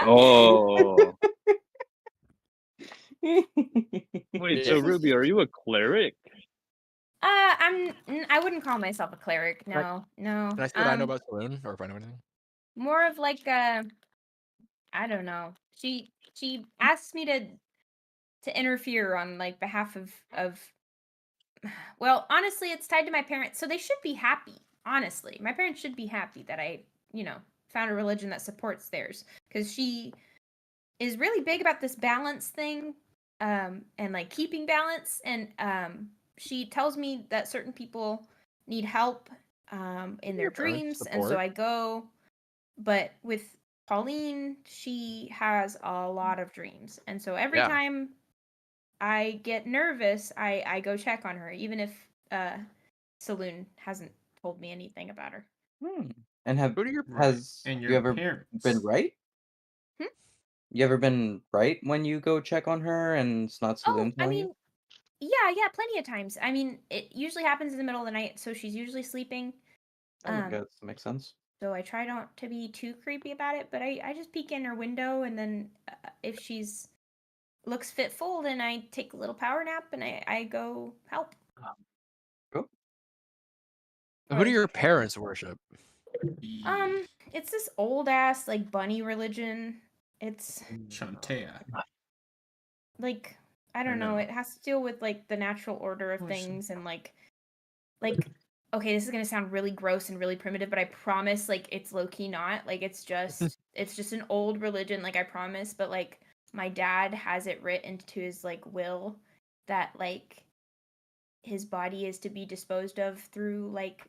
[SPEAKER 6] Oh, wait. So
[SPEAKER 4] Yeah.
[SPEAKER 6] Ruby, are you a cleric?
[SPEAKER 1] I wouldn't call myself a cleric. No.
[SPEAKER 4] Can I see what I know about Saloon, or if I know anything?
[SPEAKER 1] More of like a, I don't know. She asked me to interfere on like behalf of. Well, honestly, it's tied to my parents, so they should be happy. Honestly, my parents should be happy that I, found a religion that supports theirs, because she is really big about this balance thing, and like keeping balance, and she tells me that certain people need help in their
[SPEAKER 4] Your parents
[SPEAKER 1] dreams, and
[SPEAKER 4] support.
[SPEAKER 1] so I go. But with Pauline, she has a lot of dreams, and so every
[SPEAKER 4] Yeah.
[SPEAKER 1] time I get nervous, I go check on her, even if Saloon hasn't told me anything about her.
[SPEAKER 7] And
[SPEAKER 4] Who do your
[SPEAKER 7] has
[SPEAKER 8] And
[SPEAKER 7] you
[SPEAKER 8] your
[SPEAKER 7] ever
[SPEAKER 8] parents.
[SPEAKER 7] been right?
[SPEAKER 1] Hmm?
[SPEAKER 7] You ever been right when you go check on her and it's not
[SPEAKER 1] Oh,
[SPEAKER 7] Saloon
[SPEAKER 1] I
[SPEAKER 7] telling you?
[SPEAKER 1] mean, Yeah, plenty of times. I mean, it usually happens in the middle of the night, so she's usually sleeping.
[SPEAKER 7] I guess makes sense.
[SPEAKER 1] So I try not to be too creepy about it, but I just peek in her window, and then if she's looks fitful, then I take a little power nap and I go help.
[SPEAKER 7] Cool.
[SPEAKER 4] Who do your parents worship?
[SPEAKER 1] It's this old ass like bunny religion. It's
[SPEAKER 8] Shantea.
[SPEAKER 1] like I
[SPEAKER 8] Or
[SPEAKER 1] don't know.
[SPEAKER 8] no?
[SPEAKER 1] It has to deal with like the natural order of
[SPEAKER 8] What is
[SPEAKER 1] things and like okay, this is gonna sound really gross and really primitive, but I promise like it's low key not. Like it's just an old religion, like I promise, but like my dad has it written into his like will that like his body is to be disposed of through like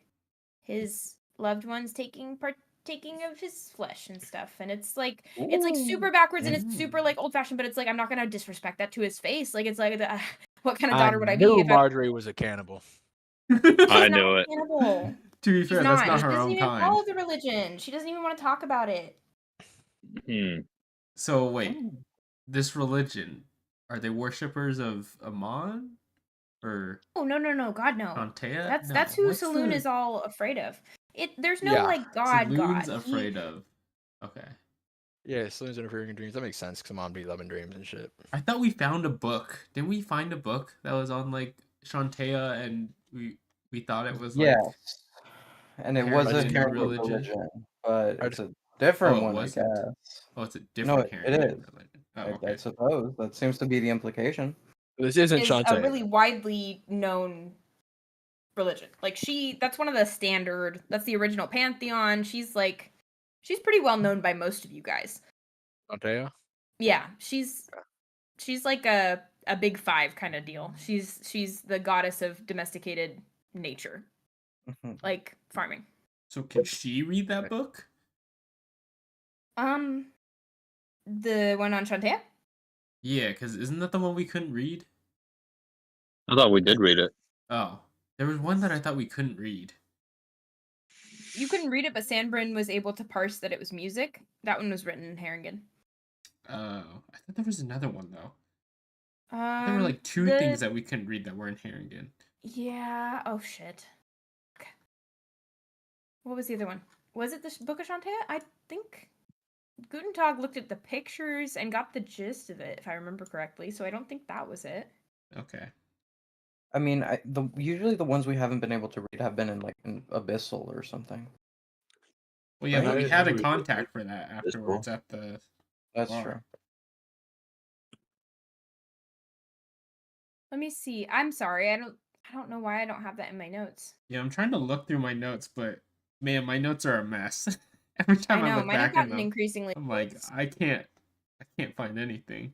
[SPEAKER 1] his loved ones partaking of his flesh and stuff. And it's like super backwards and it's super like old fashioned, but it's like I'm not gonna disrespect that to his face. Like it's like what kind of daughter would I be
[SPEAKER 4] knew
[SPEAKER 1] if
[SPEAKER 4] Marjorie was a cannibal.
[SPEAKER 6] I
[SPEAKER 1] She's
[SPEAKER 6] knew
[SPEAKER 1] not
[SPEAKER 6] it.
[SPEAKER 1] cannibal.
[SPEAKER 8] To be
[SPEAKER 1] She's
[SPEAKER 8] fair, that's not
[SPEAKER 1] She
[SPEAKER 8] her
[SPEAKER 1] doesn't
[SPEAKER 8] own
[SPEAKER 1] even
[SPEAKER 8] kind.
[SPEAKER 1] follow the religion. She doesn't even want to talk about it.
[SPEAKER 8] So wait, this religion, are they worshippers of Amon? Or
[SPEAKER 1] Oh no, God no.
[SPEAKER 8] Shantea?
[SPEAKER 1] That's who
[SPEAKER 8] What's
[SPEAKER 1] Saloon
[SPEAKER 8] the-
[SPEAKER 1] is all afraid of. There's no
[SPEAKER 4] Yeah.
[SPEAKER 1] like God.
[SPEAKER 8] Saloon's
[SPEAKER 1] He-
[SPEAKER 8] afraid of. Okay.
[SPEAKER 4] Yeah, Saloon's interfering in dreams. That makes sense because mom be loving dreams and shit.
[SPEAKER 8] I thought we found a book. Didn't we find a book that was on like Shantea and we thought it was like
[SPEAKER 7] Yes. And it was a
[SPEAKER 8] Heritage
[SPEAKER 7] Harrington religion, but it's a different
[SPEAKER 8] it
[SPEAKER 7] one, I
[SPEAKER 8] wasn't?
[SPEAKER 7] guess.
[SPEAKER 8] Oh, it's a
[SPEAKER 7] No,
[SPEAKER 8] different
[SPEAKER 7] it
[SPEAKER 8] Harrington
[SPEAKER 7] is.
[SPEAKER 8] religion. Oh,
[SPEAKER 7] I
[SPEAKER 8] okay.
[SPEAKER 7] suppose that seems to be the implication.
[SPEAKER 4] This isn't
[SPEAKER 1] is a
[SPEAKER 4] Shantae.
[SPEAKER 1] really widely known religion. Like that's one of the standard. That's the original pantheon. She's pretty well known by most of you guys.
[SPEAKER 4] Shantae?
[SPEAKER 1] Yeah, she's like a big five kind of deal. She's the goddess of domesticated nature, like farming.
[SPEAKER 8] So can she read that book?
[SPEAKER 1] The one on Shantae?
[SPEAKER 8] Yeah, because isn't that the one we couldn't read?
[SPEAKER 6] I thought we did read it.
[SPEAKER 8] Oh, there was one that I thought we couldn't read.
[SPEAKER 1] You couldn't read it, but Sanbrynn was able to parse that it was music. That one was written in Haringen.
[SPEAKER 8] Oh, I thought there was another one though. There were like two things that we couldn't read that were in Haringen.
[SPEAKER 1] Yeah. Oh shit. Okay. What was the other one? Was it the Book of Shantae? I think Guntentog looked at the pictures and got the gist of it, if I remember correctly. So I don't think that was it.
[SPEAKER 8] Okay.
[SPEAKER 7] I mean, usually the ones we haven't been able to read have been in like an abyssal or something.
[SPEAKER 8] Well, yeah, but
[SPEAKER 7] Right?
[SPEAKER 8] we had a contact for that afterwards
[SPEAKER 5] cool.
[SPEAKER 8] at the.
[SPEAKER 7] That's
[SPEAKER 8] bar.
[SPEAKER 7] true.
[SPEAKER 1] Let me see. I'm sorry. I don't know why I don't have that in my notes.
[SPEAKER 8] Yeah, I'm trying to look through my notes, but man, my notes are a mess. Every time I
[SPEAKER 1] know,
[SPEAKER 8] look
[SPEAKER 1] mine have
[SPEAKER 8] back in
[SPEAKER 1] gotten
[SPEAKER 8] them,
[SPEAKER 1] increasingly
[SPEAKER 8] I'm like,
[SPEAKER 1] worse.
[SPEAKER 8] I can't find anything.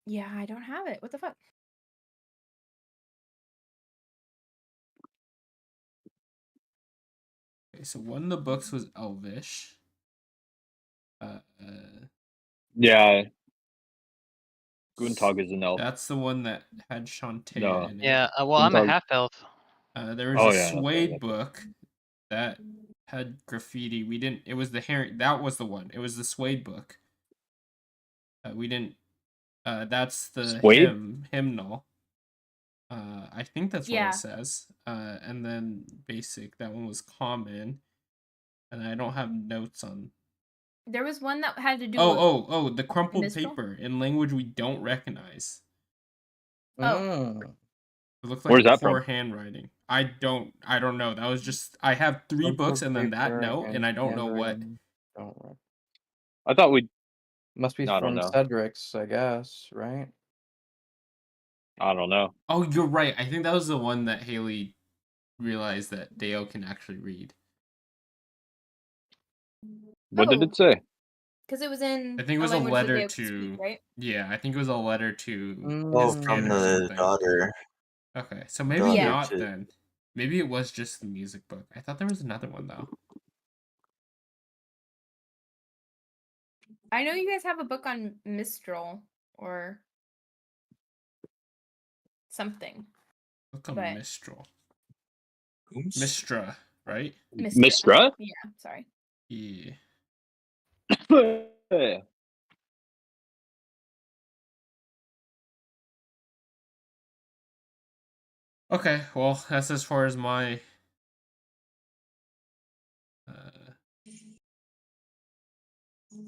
[SPEAKER 1] Yeah, I don't have it. What the fuck?
[SPEAKER 8] Okay, so one of the books was Elvish.
[SPEAKER 6] Yeah. Guntentog is an elf.
[SPEAKER 8] That's the one that had Shantae
[SPEAKER 6] No.
[SPEAKER 8] in it.
[SPEAKER 3] Yeah, well, I'm a
[SPEAKER 6] Guntentog-
[SPEAKER 3] half elf.
[SPEAKER 8] There was
[SPEAKER 6] Oh,
[SPEAKER 8] a
[SPEAKER 6] yeah, that's
[SPEAKER 8] Suede
[SPEAKER 6] right.
[SPEAKER 8] book that had graffiti. We didn't. It was the Harry. That was the one. It was the Suede book. We didn't. That's the
[SPEAKER 6] Suede?
[SPEAKER 8] hymnal. I think that's what
[SPEAKER 1] Yeah.
[SPEAKER 8] it says. And then basic. That one was common. And I don't have notes on.
[SPEAKER 1] There was one that had to do with
[SPEAKER 8] Oh! The crumpled
[SPEAKER 1] Minstrel?
[SPEAKER 8] paper in language we don't recognize.
[SPEAKER 1] Oh.
[SPEAKER 8] It looked
[SPEAKER 6] Where's
[SPEAKER 8] like
[SPEAKER 6] that
[SPEAKER 8] poor
[SPEAKER 6] from?
[SPEAKER 8] handwriting. I don't know. That was just I have 3 books and then that note, and I don't know what.
[SPEAKER 6] I thought we
[SPEAKER 7] Must be
[SPEAKER 6] I don't
[SPEAKER 7] from
[SPEAKER 6] know.
[SPEAKER 7] Cedric's, I guess, right?
[SPEAKER 6] I don't know.
[SPEAKER 8] Oh, you're right. I think that was the one that Hayley realized that Deo can actually read.
[SPEAKER 6] What did it say?
[SPEAKER 1] Because it was in
[SPEAKER 8] I think it was a
[SPEAKER 1] language that
[SPEAKER 8] letter
[SPEAKER 1] Deo could
[SPEAKER 8] to.
[SPEAKER 1] speak, right?
[SPEAKER 8] Yeah, I think it was a letter to
[SPEAKER 5] Oh,
[SPEAKER 8] his
[SPEAKER 5] from
[SPEAKER 8] kid or
[SPEAKER 5] the
[SPEAKER 8] something.
[SPEAKER 5] daughter.
[SPEAKER 8] Okay, so maybe
[SPEAKER 5] Daughter
[SPEAKER 8] not
[SPEAKER 5] to-
[SPEAKER 8] then. Maybe it was just the music book. I thought there was another one though.
[SPEAKER 1] I know you guys have a book on Mistral or something.
[SPEAKER 8] Look on
[SPEAKER 1] But-
[SPEAKER 8] Mistral.
[SPEAKER 5] Ooms?
[SPEAKER 8] Mistra. right?
[SPEAKER 6] Mistra?
[SPEAKER 1] Yeah, sorry.
[SPEAKER 8] Yeah. Okay, well, that's as far as my.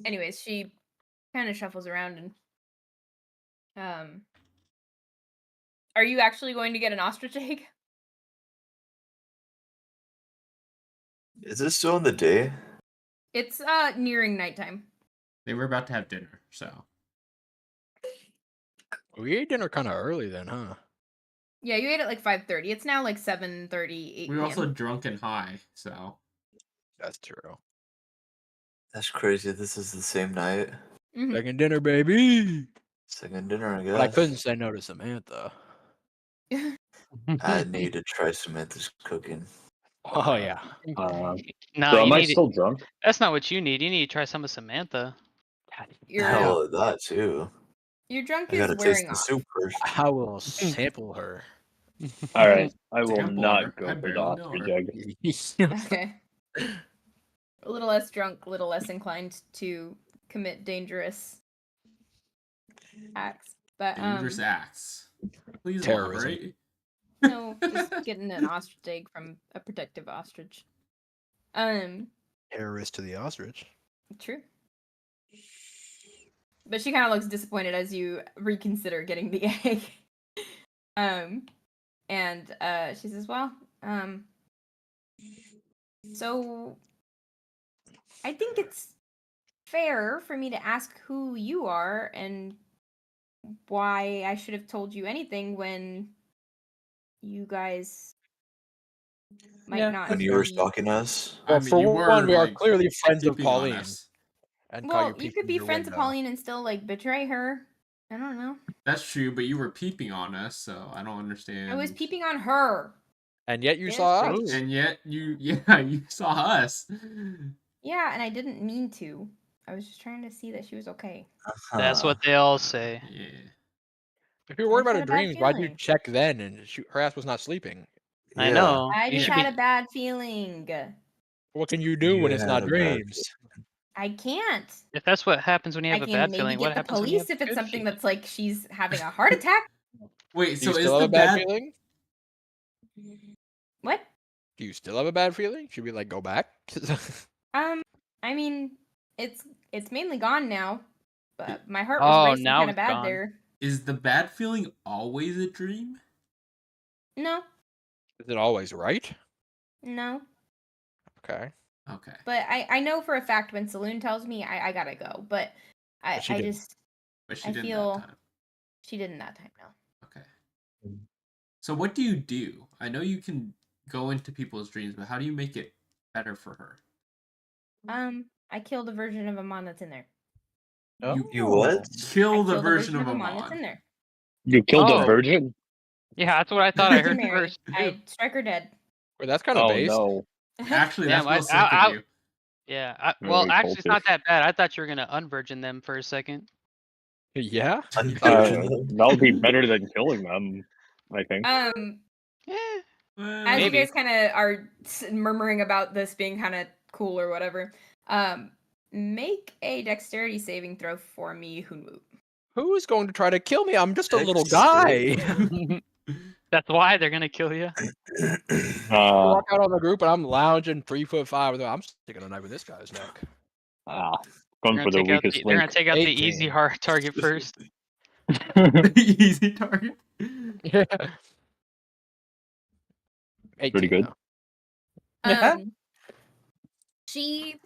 [SPEAKER 1] Anyways, she kind of shuffles around and are you actually going to get an ostrich egg?
[SPEAKER 5] Is this still in the day?
[SPEAKER 1] It's nearing nighttime.
[SPEAKER 8] They were about to have dinner, so.
[SPEAKER 4] We ate dinner kind of early then, huh?
[SPEAKER 1] Yeah, you ate at like 5:30. It's now like 7:30, 8
[SPEAKER 8] We were also
[SPEAKER 1] p.m.
[SPEAKER 8] drunk and high, so.
[SPEAKER 4] That's true.
[SPEAKER 5] That's crazy. This is the same night.
[SPEAKER 1] Mhm.
[SPEAKER 4] Second dinner, baby.
[SPEAKER 5] Second dinner, I guess.
[SPEAKER 4] But I couldn't say no to Samantha.
[SPEAKER 5] I need to try Samantha's cooking.
[SPEAKER 4] Oh yeah.
[SPEAKER 3] No,
[SPEAKER 6] So
[SPEAKER 3] you
[SPEAKER 6] am I
[SPEAKER 3] need
[SPEAKER 6] still drunk?
[SPEAKER 3] That's not what you need. You need to try some of Samantha.
[SPEAKER 1] Your
[SPEAKER 5] Hell, that too.
[SPEAKER 1] your drunk
[SPEAKER 5] I
[SPEAKER 1] is
[SPEAKER 5] gotta taste
[SPEAKER 1] wearing
[SPEAKER 5] the
[SPEAKER 1] off.
[SPEAKER 5] soup first.
[SPEAKER 4] I will sample her.
[SPEAKER 6] All right, I will
[SPEAKER 8] Sample
[SPEAKER 6] not
[SPEAKER 8] her.
[SPEAKER 6] go
[SPEAKER 8] I
[SPEAKER 6] for the
[SPEAKER 8] barely know
[SPEAKER 6] ostrich
[SPEAKER 8] her.
[SPEAKER 6] egg.
[SPEAKER 1] Okay. A little less drunk, a little less inclined to commit dangerous acts. But
[SPEAKER 8] Dangerous acts. Please
[SPEAKER 4] Terrorism.
[SPEAKER 8] elaborate.
[SPEAKER 1] no, just getting an ostrich egg from a protective ostrich.
[SPEAKER 4] Terrorist to the ostrich.
[SPEAKER 1] True. But she kind of looks disappointed as you reconsider getting the egg. And she says, "Well, so I think it's fair for me to ask who you are and why I should have told you anything when you guys might
[SPEAKER 7] Yeah,
[SPEAKER 1] not
[SPEAKER 5] When you were
[SPEAKER 1] be."
[SPEAKER 5] stalking us,
[SPEAKER 8] I
[SPEAKER 4] Well,
[SPEAKER 8] mean,
[SPEAKER 4] for
[SPEAKER 8] you
[SPEAKER 4] one,
[SPEAKER 8] were
[SPEAKER 4] we are
[SPEAKER 8] like
[SPEAKER 4] clearly friends of
[SPEAKER 8] peeping on
[SPEAKER 4] Pauline.
[SPEAKER 8] us.
[SPEAKER 4] And call
[SPEAKER 1] Well,
[SPEAKER 4] you
[SPEAKER 1] you
[SPEAKER 4] peeking
[SPEAKER 1] could be
[SPEAKER 4] your
[SPEAKER 1] friends of
[SPEAKER 4] window.
[SPEAKER 1] Pauline and still like betray her. I don't know.
[SPEAKER 8] That's true, but you were peeping on us, so I don't understand.
[SPEAKER 1] I was peeping on her.
[SPEAKER 4] And yet you
[SPEAKER 1] Yes,
[SPEAKER 4] saw
[SPEAKER 1] bitch.
[SPEAKER 4] us.
[SPEAKER 8] And yet you saw us.
[SPEAKER 1] Yeah, and I didn't mean to. I was just trying to see that she was okay.
[SPEAKER 3] That's what they all say.
[SPEAKER 8] Yeah.
[SPEAKER 4] If you're worried
[SPEAKER 1] I
[SPEAKER 4] about
[SPEAKER 1] just
[SPEAKER 4] her
[SPEAKER 1] had a bad
[SPEAKER 4] dreams, why'd you
[SPEAKER 1] feeling.
[SPEAKER 4] check then? And her ass was not sleeping.
[SPEAKER 3] I
[SPEAKER 5] Yeah.
[SPEAKER 3] know.
[SPEAKER 1] I
[SPEAKER 3] You
[SPEAKER 1] just
[SPEAKER 3] should
[SPEAKER 1] had
[SPEAKER 3] be.
[SPEAKER 1] a bad feeling.
[SPEAKER 4] What can you do
[SPEAKER 5] You
[SPEAKER 4] when it's
[SPEAKER 5] had
[SPEAKER 4] not
[SPEAKER 5] a bad
[SPEAKER 4] dreams?
[SPEAKER 1] I can't.
[SPEAKER 3] If that's what happens when you
[SPEAKER 1] I
[SPEAKER 3] have a
[SPEAKER 1] can
[SPEAKER 3] bad
[SPEAKER 1] maybe
[SPEAKER 3] feeling,
[SPEAKER 1] get
[SPEAKER 3] what
[SPEAKER 1] the
[SPEAKER 3] happens when you have
[SPEAKER 1] police if it's
[SPEAKER 3] good
[SPEAKER 1] something
[SPEAKER 3] feeling?
[SPEAKER 1] that's like she's having a heart attack.
[SPEAKER 8] Wait,
[SPEAKER 4] Do you
[SPEAKER 8] so is
[SPEAKER 4] still have
[SPEAKER 8] the
[SPEAKER 4] a bad
[SPEAKER 8] bad
[SPEAKER 4] feeling?
[SPEAKER 1] What?
[SPEAKER 4] Do you still have a bad feeling? Should we like go back?
[SPEAKER 1] I mean, it's mainly gone now, but my heart was
[SPEAKER 3] Oh,
[SPEAKER 1] racing
[SPEAKER 3] now
[SPEAKER 1] kind of
[SPEAKER 3] it's
[SPEAKER 1] bad
[SPEAKER 3] gone.
[SPEAKER 1] there.
[SPEAKER 8] is the bad feeling always a dream?
[SPEAKER 1] No,
[SPEAKER 4] Is it always right?
[SPEAKER 1] no.
[SPEAKER 4] Okay.
[SPEAKER 8] Okay.
[SPEAKER 1] But I know for a fact when Saloon tells me I gotta go, but
[SPEAKER 4] But she
[SPEAKER 1] I
[SPEAKER 4] didn't.
[SPEAKER 1] just
[SPEAKER 8] But she
[SPEAKER 1] I
[SPEAKER 8] didn't
[SPEAKER 1] feel
[SPEAKER 8] that time.
[SPEAKER 1] she didn't that time. No.
[SPEAKER 8] Okay. So what do you do? I know you can go into people's dreams, but how do you make it better for her?
[SPEAKER 1] I killed a version of Amon that's in there.
[SPEAKER 5] You what?
[SPEAKER 8] Kill
[SPEAKER 1] I
[SPEAKER 8] the
[SPEAKER 1] killed a
[SPEAKER 8] version of
[SPEAKER 1] Amon that's in
[SPEAKER 8] Amon.
[SPEAKER 1] there.
[SPEAKER 6] You killed a
[SPEAKER 3] Oh.
[SPEAKER 6] virgin?
[SPEAKER 3] Yeah, that's what I thought I
[SPEAKER 1] To
[SPEAKER 3] heard
[SPEAKER 1] Mary.
[SPEAKER 3] first too.
[SPEAKER 1] I strike her dead.
[SPEAKER 4] Wait, that's kind of
[SPEAKER 6] Oh
[SPEAKER 4] based.
[SPEAKER 6] no.
[SPEAKER 8] Actually,
[SPEAKER 3] Damn,
[SPEAKER 8] that's real sick of you.
[SPEAKER 3] Yeah. Well,
[SPEAKER 6] Very
[SPEAKER 3] actually, it's not
[SPEAKER 6] cultish.
[SPEAKER 3] that bad. I thought you were gonna unvirgin them for a second.
[SPEAKER 4] Yeah.
[SPEAKER 5] Unfortunately.
[SPEAKER 6] That would be better than killing them, I think.
[SPEAKER 3] Eh,
[SPEAKER 1] As
[SPEAKER 3] maybe.
[SPEAKER 1] you guys kind of are murmuring about this being kind of cool or whatever, make a dexterity saving throw for me, Hunwut.
[SPEAKER 4] Who's going to try to kill me? I'm just a little guy.
[SPEAKER 3] That's why they're gonna kill you.
[SPEAKER 4] Walk out on the group and I'm lounging 3'5". I'm sticking a knife in this guy's neck.
[SPEAKER 6] Going for the weakest
[SPEAKER 3] They're gonna
[SPEAKER 6] link.
[SPEAKER 3] take out the
[SPEAKER 4] 18.
[SPEAKER 3] easy hard target first.
[SPEAKER 8] Easy target.
[SPEAKER 4] Yeah. 18,
[SPEAKER 6] Pretty good.
[SPEAKER 4] though.
[SPEAKER 1] She,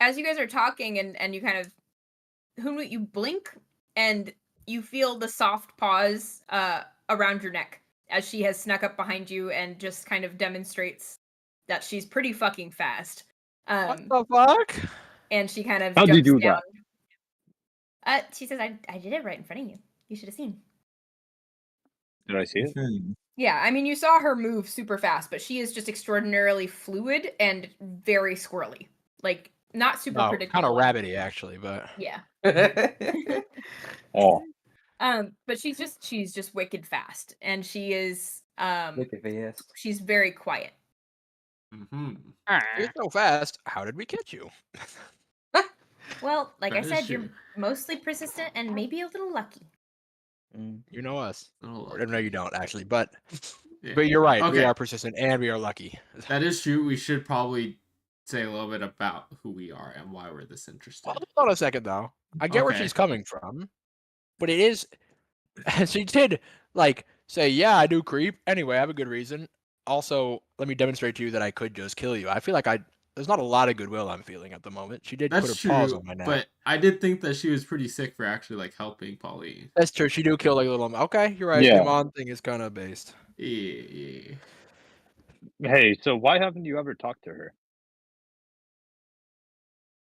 [SPEAKER 1] as you guys are talking and you kind of, Hunwut, you blink and you feel the soft paws around your neck as she has snuck up behind you and just kind of demonstrates that she's pretty fucking fast.
[SPEAKER 4] What the fuck?
[SPEAKER 1] And she kind of
[SPEAKER 6] How'd
[SPEAKER 1] jumps
[SPEAKER 6] you do
[SPEAKER 1] down.
[SPEAKER 6] that?
[SPEAKER 1] She says, I did it right in front of you. You should have seen.
[SPEAKER 6] Did I see it?
[SPEAKER 1] Yeah, I mean, you saw her move super fast, but she is just extraordinarily fluid and very squirrely. Like, not super
[SPEAKER 4] No,
[SPEAKER 1] predictable.
[SPEAKER 4] kind of rabbity actually, but
[SPEAKER 1] Yeah.
[SPEAKER 6] Oh.
[SPEAKER 1] But she's just wicked fast, and she is
[SPEAKER 7] Wicked fast.
[SPEAKER 1] she's very quiet.
[SPEAKER 8] Mm-hmm.
[SPEAKER 4] You're so fast. How did we catch you?
[SPEAKER 1] Well, like I
[SPEAKER 8] That is
[SPEAKER 1] said,
[SPEAKER 8] true.
[SPEAKER 1] you're mostly persistent and maybe a little lucky.
[SPEAKER 4] You know us.
[SPEAKER 8] Little
[SPEAKER 4] Or, no,
[SPEAKER 8] lucky.
[SPEAKER 4] you don't actually. But
[SPEAKER 8] Yeah.
[SPEAKER 4] but you're right. We
[SPEAKER 8] Okay.
[SPEAKER 4] are persistent and we are lucky.
[SPEAKER 8] That is true. We should probably say a little bit about who we are and why we're this interested.
[SPEAKER 4] Hold on a second though. I get where
[SPEAKER 8] Okay.
[SPEAKER 4] she's coming from, but it is. She did like say, "Yeah, I do creep." Anyway, I have a good reason. Also, let me demonstrate to you that I could just kill you. I feel like there's not a lot of goodwill I'm feeling at the moment. She did put
[SPEAKER 8] That's
[SPEAKER 4] her paws
[SPEAKER 8] true,
[SPEAKER 4] on my neck.
[SPEAKER 8] but I did think that she was pretty sick for actually like helping Pauline.
[SPEAKER 4] That's true. She do kill like a little. Okay, you're right.
[SPEAKER 6] Yeah.
[SPEAKER 4] The Amon thing is kind of based.
[SPEAKER 8] Yeah.
[SPEAKER 6] Hey, so why haven't you ever talked to her?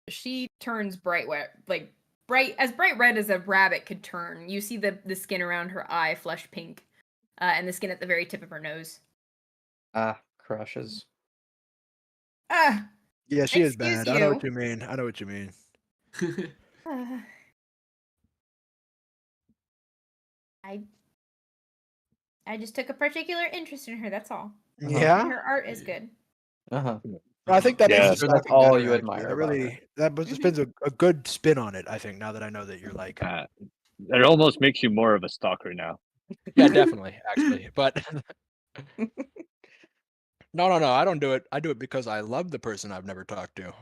[SPEAKER 1] She turns bright red as a rabbit could turn. You see the skin around her eye flush pink, and the skin at the very tip of her nose.
[SPEAKER 7] Crushes.
[SPEAKER 1] Ah,
[SPEAKER 4] Yeah, she is
[SPEAKER 1] Excuse
[SPEAKER 4] bad. I know what
[SPEAKER 1] you.
[SPEAKER 4] you mean. I know what you mean.
[SPEAKER 1] I just took a particular interest in her. That's all.
[SPEAKER 4] Yeah,
[SPEAKER 1] And her art is good.
[SPEAKER 4] I think that is
[SPEAKER 6] Yeah.
[SPEAKER 4] a
[SPEAKER 7] So that's
[SPEAKER 4] stocking
[SPEAKER 7] all
[SPEAKER 4] better,
[SPEAKER 7] you
[SPEAKER 4] actually.
[SPEAKER 7] admire
[SPEAKER 4] That
[SPEAKER 7] about her.
[SPEAKER 4] really that spins a good spin on it. I think now that I know that you're like,
[SPEAKER 6] It almost makes you more of a stalker now.
[SPEAKER 4] yeah, definitely, actually, but no, I don't do it. I do it because I love the person I've never talked to.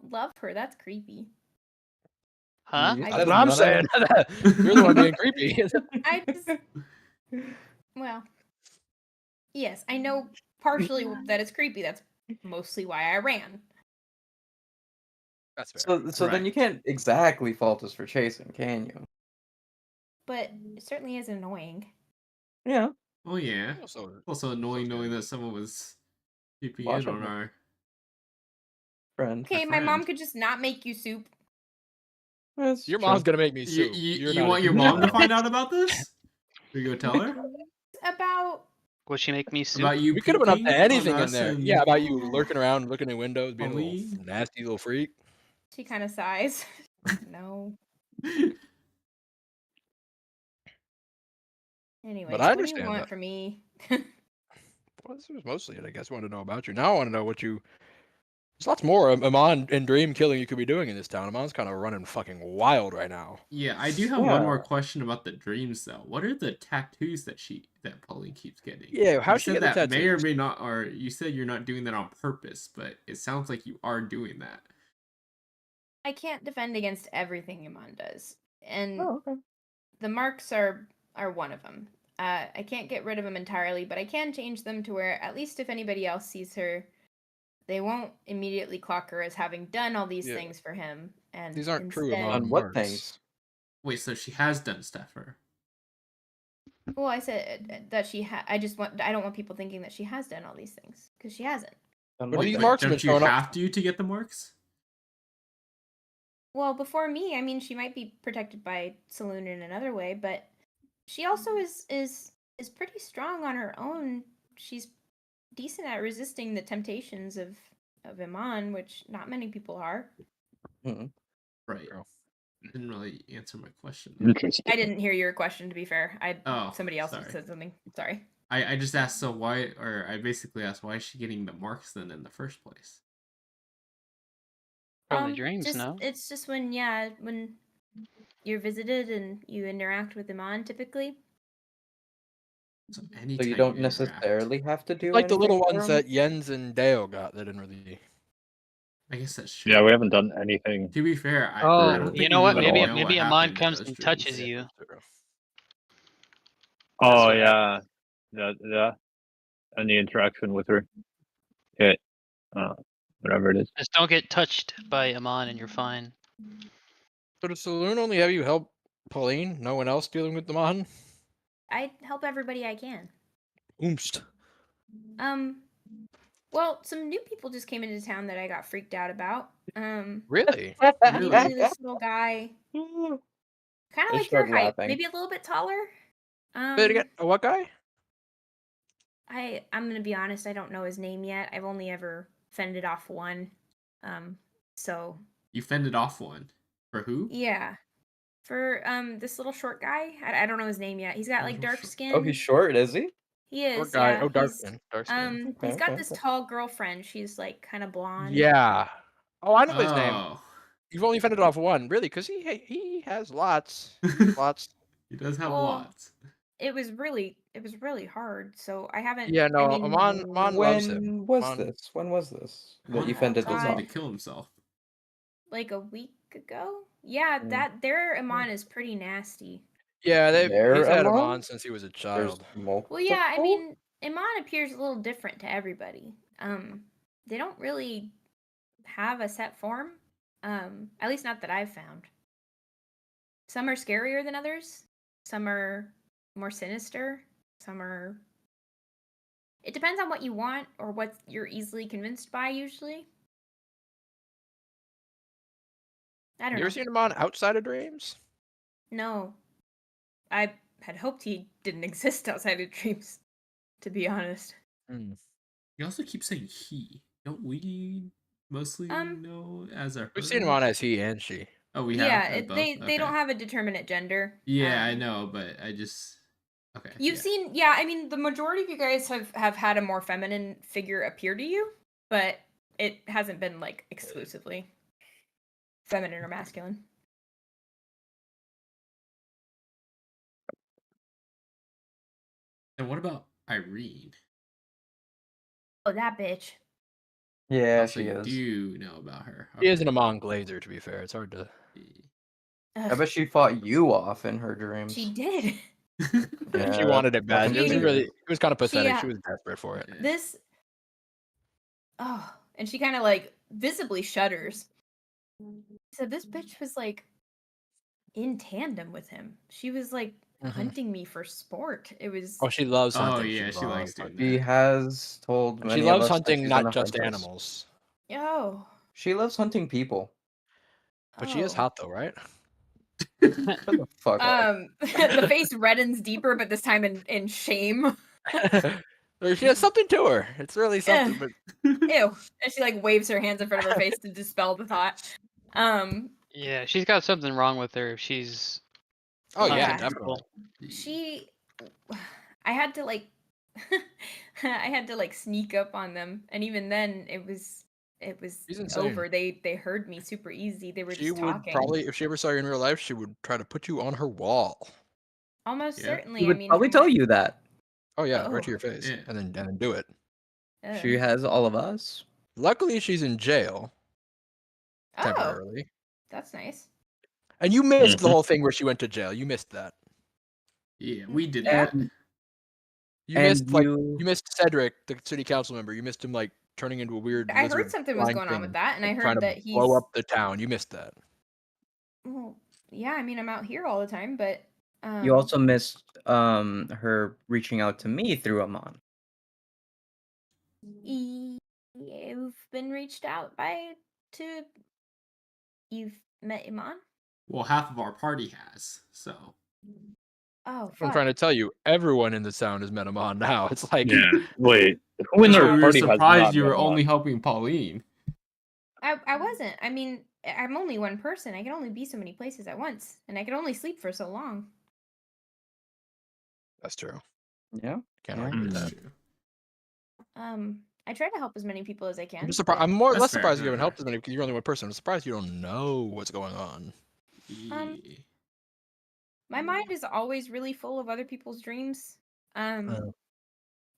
[SPEAKER 1] Love her. That's creepy.
[SPEAKER 3] Huh?
[SPEAKER 1] I
[SPEAKER 4] That's
[SPEAKER 1] just-
[SPEAKER 4] what I'm saying. You're the one being creepy.
[SPEAKER 1] I just, well, yes, I know partially that it's creepy. That's mostly why I ran.
[SPEAKER 4] That's fair.
[SPEAKER 7] So then you can't exactly fault us for chasing, can you?
[SPEAKER 1] But it certainly is annoying.
[SPEAKER 7] Yeah.
[SPEAKER 8] Oh yeah.
[SPEAKER 4] Also,
[SPEAKER 8] Also annoying knowing
[SPEAKER 4] good.
[SPEAKER 8] that someone was peeping
[SPEAKER 7] Watch
[SPEAKER 8] in on
[SPEAKER 7] out.
[SPEAKER 8] our.
[SPEAKER 7] Friend.
[SPEAKER 1] Okay, my
[SPEAKER 8] friend.
[SPEAKER 1] mom could just not make you soup.
[SPEAKER 7] That's
[SPEAKER 4] Your
[SPEAKER 7] true.
[SPEAKER 4] mom's gonna make me
[SPEAKER 8] You,
[SPEAKER 4] soup.
[SPEAKER 8] you,
[SPEAKER 4] You're
[SPEAKER 8] you
[SPEAKER 4] not a
[SPEAKER 8] want your
[SPEAKER 4] good
[SPEAKER 8] mom to
[SPEAKER 4] child.
[SPEAKER 8] find out about this? Are you gonna tell her
[SPEAKER 1] About
[SPEAKER 3] Will she make me soup?
[SPEAKER 8] about you?
[SPEAKER 4] We could have been up
[SPEAKER 8] peeking
[SPEAKER 4] to
[SPEAKER 8] on
[SPEAKER 4] anything in
[SPEAKER 8] us
[SPEAKER 4] there.
[SPEAKER 8] and
[SPEAKER 4] Yeah, about you lurking around, looking in windows, being a
[SPEAKER 8] Pauline?
[SPEAKER 4] little nasty little freak.
[SPEAKER 1] she kind of sighs. No. Anyway,
[SPEAKER 4] But
[SPEAKER 1] so
[SPEAKER 4] I
[SPEAKER 1] what do you
[SPEAKER 4] understand
[SPEAKER 1] want
[SPEAKER 4] that.
[SPEAKER 1] from me?
[SPEAKER 4] Well, this was mostly it. I guess I wanted to know about you. Now I want to know what you. There's lots more Amon and Dream killing you could be doing in this town. Amon's kind of running fucking wild right now.
[SPEAKER 8] Yeah, I do have one more question about the dreams though. What are the tattoos that Pauline keeps getting?
[SPEAKER 4] Yeah,
[SPEAKER 8] You
[SPEAKER 4] how'd she
[SPEAKER 8] said
[SPEAKER 4] get the
[SPEAKER 8] that may or
[SPEAKER 4] tattoos?
[SPEAKER 8] may not, or you said you're not doing that on purpose, but it sounds like you are doing that.
[SPEAKER 1] I can't defend against everything Iman does, and
[SPEAKER 7] okay.
[SPEAKER 1] the marks are one of them. I can't get rid of them entirely, but I can change them to where at least if anybody else sees her, they won't immediately clock her as having done all these things for him. And
[SPEAKER 4] These aren't true
[SPEAKER 1] instead-
[SPEAKER 4] Amon
[SPEAKER 7] On what
[SPEAKER 4] marks.
[SPEAKER 7] things?
[SPEAKER 8] Wait, so she has done stuff for her.
[SPEAKER 1] Well, I said that I don't want people thinking that she has done all these things because she hasn't.
[SPEAKER 7] On
[SPEAKER 4] Well,
[SPEAKER 7] what
[SPEAKER 4] these
[SPEAKER 7] things?
[SPEAKER 4] marks have been
[SPEAKER 8] Don't you
[SPEAKER 4] showing up.
[SPEAKER 8] have to get the marks?
[SPEAKER 1] Well, before me, I mean, she might be protected by Saloon in another way, but she also is pretty strong on her own. She's decent at resisting the temptations of Iman, which not many people are.
[SPEAKER 8] Right.
[SPEAKER 4] Girl.
[SPEAKER 8] Didn't really answer my question. Though.
[SPEAKER 6] Interesting.
[SPEAKER 1] I didn't hear your question, to be fair. Somebody else
[SPEAKER 8] sorry.
[SPEAKER 1] said something. Sorry.
[SPEAKER 8] I just asked I basically asked why is she getting the marks then in the first place?
[SPEAKER 3] From the dreams,
[SPEAKER 1] just,
[SPEAKER 3] no?
[SPEAKER 1] It's just when you're visited and you interact with Iman, typically.
[SPEAKER 8] So
[SPEAKER 7] you don't necessarily have to do
[SPEAKER 4] Like the little
[SPEAKER 7] anything
[SPEAKER 4] ones
[SPEAKER 7] for 'em?
[SPEAKER 4] that Jens and Deo got that didn't really.
[SPEAKER 8] I guess that's true.
[SPEAKER 6] Yeah, we haven't done anything.
[SPEAKER 8] To be fair, I
[SPEAKER 3] Oh,
[SPEAKER 8] don't think
[SPEAKER 3] you know
[SPEAKER 8] we
[SPEAKER 3] what?
[SPEAKER 8] really
[SPEAKER 3] Maybe
[SPEAKER 8] know
[SPEAKER 3] maybe
[SPEAKER 8] what
[SPEAKER 3] Amon
[SPEAKER 8] happened in
[SPEAKER 3] comes
[SPEAKER 8] those
[SPEAKER 3] and
[SPEAKER 8] dreams.
[SPEAKER 3] touches you.
[SPEAKER 6] Oh
[SPEAKER 3] what
[SPEAKER 6] yeah, yeah, and the interaction with her. Okay, whatever it is.
[SPEAKER 3] Just don't get touched by Amon and you're fine.
[SPEAKER 4] So does Saloon only have you help Pauline? No one else dealing with the Amon?
[SPEAKER 1] I help everybody I can.
[SPEAKER 4] Oomst.
[SPEAKER 1] Well, some new people just came into town that I got freaked out about.
[SPEAKER 4] Really?
[SPEAKER 1] Immediately this little guy, kind of
[SPEAKER 7] I
[SPEAKER 1] like your
[SPEAKER 7] start
[SPEAKER 1] height,
[SPEAKER 7] laughing.
[SPEAKER 1] maybe a little bit taller.
[SPEAKER 4] Say it again. What guy?
[SPEAKER 1] I'm gonna be honest, I don't know his name yet. I've only ever fended off one. So
[SPEAKER 8] You fended off one. For who?
[SPEAKER 1] yeah. For this little short guy. I don't know his name yet. He's got like
[SPEAKER 8] Little
[SPEAKER 1] dark
[SPEAKER 8] short-
[SPEAKER 1] skin.
[SPEAKER 7] Oh, he's short, is he?
[SPEAKER 1] He
[SPEAKER 4] Short
[SPEAKER 1] is,
[SPEAKER 4] guy.
[SPEAKER 1] yeah.
[SPEAKER 4] Oh, dark
[SPEAKER 1] He's
[SPEAKER 4] skin. Dark skin.
[SPEAKER 1] he's got
[SPEAKER 2] Okay,
[SPEAKER 1] this
[SPEAKER 2] okay.
[SPEAKER 1] tall girlfriend. She's like kind of blonde.
[SPEAKER 4] Yeah. Oh, I know his name.
[SPEAKER 8] Oh.
[SPEAKER 4] You've only fended off one, really, because he has lots. Lots.
[SPEAKER 8] He does have
[SPEAKER 1] Well,
[SPEAKER 8] lots.
[SPEAKER 1] it was really hard. So I haven't.
[SPEAKER 4] Yeah, no,
[SPEAKER 1] I mean,
[SPEAKER 4] Amon loves him.
[SPEAKER 2] When was
[SPEAKER 4] Amon-
[SPEAKER 2] this? When was this that you
[SPEAKER 8] Hunt
[SPEAKER 2] fended
[SPEAKER 8] tells
[SPEAKER 2] this
[SPEAKER 8] him
[SPEAKER 2] off?
[SPEAKER 8] to kill himself.
[SPEAKER 1] like a week ago. Yeah,
[SPEAKER 2] Mm.
[SPEAKER 1] their Amon is pretty nasty.
[SPEAKER 4] Yeah,
[SPEAKER 2] There,
[SPEAKER 4] he's had him
[SPEAKER 2] Amon?
[SPEAKER 4] on since he was a
[SPEAKER 2] There's
[SPEAKER 4] child.
[SPEAKER 2] multiple.
[SPEAKER 1] Well, yeah, I mean, Amon appears a little different to everybody. They don't really have a set form. At least not that I've found. Some are scarier than others. Some are more sinister. Some are. It depends on what you want or what you're easily convinced by. Usually, I don't
[SPEAKER 4] You
[SPEAKER 1] know.
[SPEAKER 4] ever seen him on Outside of Dreams?
[SPEAKER 1] No, I had hoped he didn't exist outside of dreams. To be honest.
[SPEAKER 8] You also keep saying he. Don't we mostly know as a
[SPEAKER 4] We've seen him
[SPEAKER 8] her?
[SPEAKER 4] on as he and she.
[SPEAKER 8] Oh, we
[SPEAKER 1] Yeah,
[SPEAKER 8] have as both?
[SPEAKER 1] they don't
[SPEAKER 8] Okay.
[SPEAKER 1] have a determinate gender.
[SPEAKER 8] Yeah, I know, but I just okay.
[SPEAKER 1] You've
[SPEAKER 8] yeah.
[SPEAKER 1] seen, yeah, I mean, the majority of you guys have had a more feminine figure appear to you, but it hasn't been like exclusively feminine or masculine.
[SPEAKER 8] And what about Irene?
[SPEAKER 1] Oh, that bitch.
[SPEAKER 2] Yeah,
[SPEAKER 8] Also,
[SPEAKER 2] she
[SPEAKER 8] you
[SPEAKER 2] is.
[SPEAKER 8] do know about her.
[SPEAKER 4] He is an Amon Glazer, to be fair. It's hard to.
[SPEAKER 2] I
[SPEAKER 1] Ugh,
[SPEAKER 2] bet she fought you off in her dreams.
[SPEAKER 1] she did.
[SPEAKER 2] Yeah,
[SPEAKER 4] She wanted it bad.
[SPEAKER 2] fucking
[SPEAKER 4] It was
[SPEAKER 1] She-
[SPEAKER 4] really. It was kind of pathetic.
[SPEAKER 1] She,
[SPEAKER 4] She was desperate for it.
[SPEAKER 1] This. Oh, and she kind of like visibly shudders. So this bitch was like in tandem with him. She was like hunting me for sport. It was.
[SPEAKER 4] Oh, she loves
[SPEAKER 8] Oh
[SPEAKER 4] hunting.
[SPEAKER 8] yeah, she likes
[SPEAKER 4] loves
[SPEAKER 8] doing
[SPEAKER 4] hunting.
[SPEAKER 2] She
[SPEAKER 8] that.
[SPEAKER 2] has told
[SPEAKER 4] And
[SPEAKER 2] many
[SPEAKER 4] she
[SPEAKER 2] of
[SPEAKER 4] loves
[SPEAKER 2] us that
[SPEAKER 4] hunting
[SPEAKER 2] she's
[SPEAKER 4] not
[SPEAKER 2] an
[SPEAKER 4] just
[SPEAKER 2] huntress.
[SPEAKER 4] animals.
[SPEAKER 1] Oh.
[SPEAKER 2] She loves hunting people.
[SPEAKER 4] But she is hot, though, right?
[SPEAKER 2] Shut the fuck up.
[SPEAKER 1] The face reddens deeper, but this time in shame.
[SPEAKER 4] She has something to her. It's really something. But
[SPEAKER 1] Ew. And she like waves her hands in front of her face to dispel the thought.
[SPEAKER 3] Yeah, she's got something wrong with her if she's.
[SPEAKER 4] oh yeah,
[SPEAKER 1] Yeah.
[SPEAKER 4] definitely.
[SPEAKER 1] She I had to like I had to like sneak up on them, and even then it was
[SPEAKER 4] She's insane.
[SPEAKER 1] over. They heard me super easy. They were
[SPEAKER 4] She
[SPEAKER 1] just
[SPEAKER 4] would
[SPEAKER 1] talking.
[SPEAKER 4] probably, if she ever saw you in real life, she would try to put you on her wall.
[SPEAKER 1] Almost
[SPEAKER 8] Yeah.
[SPEAKER 1] certainly.
[SPEAKER 2] She
[SPEAKER 1] I
[SPEAKER 2] would
[SPEAKER 1] mean,
[SPEAKER 2] probably
[SPEAKER 1] from
[SPEAKER 2] tell
[SPEAKER 1] what-
[SPEAKER 2] you that.
[SPEAKER 4] Oh yeah,
[SPEAKER 1] Oh.
[SPEAKER 4] right to your face,
[SPEAKER 8] Yeah.
[SPEAKER 4] and then do it.
[SPEAKER 2] She has all of us.
[SPEAKER 4] Luckily, she's in jail
[SPEAKER 1] Oh,
[SPEAKER 4] temporarily,
[SPEAKER 1] that's nice.
[SPEAKER 4] and you missed the whole thing where she went to jail. You missed that.
[SPEAKER 8] Yeah, we did
[SPEAKER 1] Yeah.
[SPEAKER 8] that.
[SPEAKER 4] You
[SPEAKER 2] And
[SPEAKER 4] missed like
[SPEAKER 2] you-
[SPEAKER 4] you missed Cedric, the city council member. You missed him like turning into a weird.
[SPEAKER 1] I heard
[SPEAKER 4] lizard
[SPEAKER 1] something was
[SPEAKER 4] flying
[SPEAKER 1] going on with
[SPEAKER 4] thing,
[SPEAKER 1] that, and I
[SPEAKER 4] like, trying
[SPEAKER 1] heard
[SPEAKER 4] to
[SPEAKER 1] that he's
[SPEAKER 4] blow up the town. You missed that.
[SPEAKER 1] Well, yeah, I mean, I'm out here all the time, but
[SPEAKER 2] You also missed her reaching out to me through Amon.
[SPEAKER 1] you've been reached out by to you've met Iman?
[SPEAKER 8] Well, half of our party has. So
[SPEAKER 1] Oh,
[SPEAKER 4] I'm
[SPEAKER 1] fuck.
[SPEAKER 4] trying to tell you, everyone in the town has met him on now. It's like
[SPEAKER 6] Yeah. Wait. Who in
[SPEAKER 8] we
[SPEAKER 6] our
[SPEAKER 8] were
[SPEAKER 6] party has
[SPEAKER 8] surprised
[SPEAKER 6] not
[SPEAKER 8] you were
[SPEAKER 6] been
[SPEAKER 8] only
[SPEAKER 6] on?
[SPEAKER 8] helping Pauline.
[SPEAKER 1] I wasn't. I mean, I'm only one person. I can only be so many places at once, and I can only sleep for so long.
[SPEAKER 4] that's true.
[SPEAKER 2] Yeah.
[SPEAKER 4] Can't
[SPEAKER 2] Yeah.
[SPEAKER 4] argue with
[SPEAKER 8] That's
[SPEAKER 4] that.
[SPEAKER 8] true.
[SPEAKER 1] I try to help as many people as I can.
[SPEAKER 4] I'm just surprised. I'm more or
[SPEAKER 8] That's
[SPEAKER 4] less
[SPEAKER 8] fair,
[SPEAKER 4] surprised you
[SPEAKER 8] fair,
[SPEAKER 4] haven't
[SPEAKER 8] fair.
[SPEAKER 4] helped as many because you're only one person. I'm surprised you don't know what's going on.
[SPEAKER 8] Yeah.
[SPEAKER 1] My mind is always really full of other people's dreams.
[SPEAKER 4] Oh.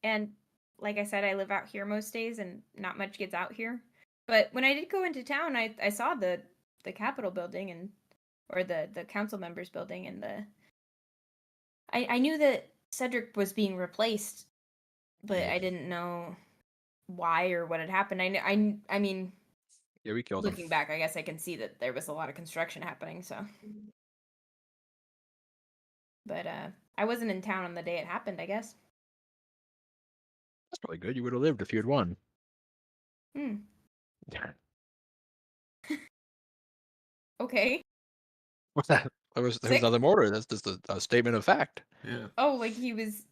[SPEAKER 1] And like I said, I live out here most days, and not much gets out here. But when I did go into town, I saw the Capitol building or the council members building, and I knew that Cedric was being replaced, but I didn't know why or what had happened. I mean,
[SPEAKER 4] Yeah, we killed
[SPEAKER 1] looking
[SPEAKER 4] him.
[SPEAKER 1] back, I guess I can see that there was a lot of construction happening. So, but I wasn't in town on the day it happened, I guess.
[SPEAKER 4] That's probably good. You would have lived if you had won.
[SPEAKER 1] Okay.
[SPEAKER 4] What's that? There's
[SPEAKER 1] Sick.
[SPEAKER 4] nothing more to it. That's just a statement of fact.
[SPEAKER 8] Yeah.
[SPEAKER 1] Oh, like he was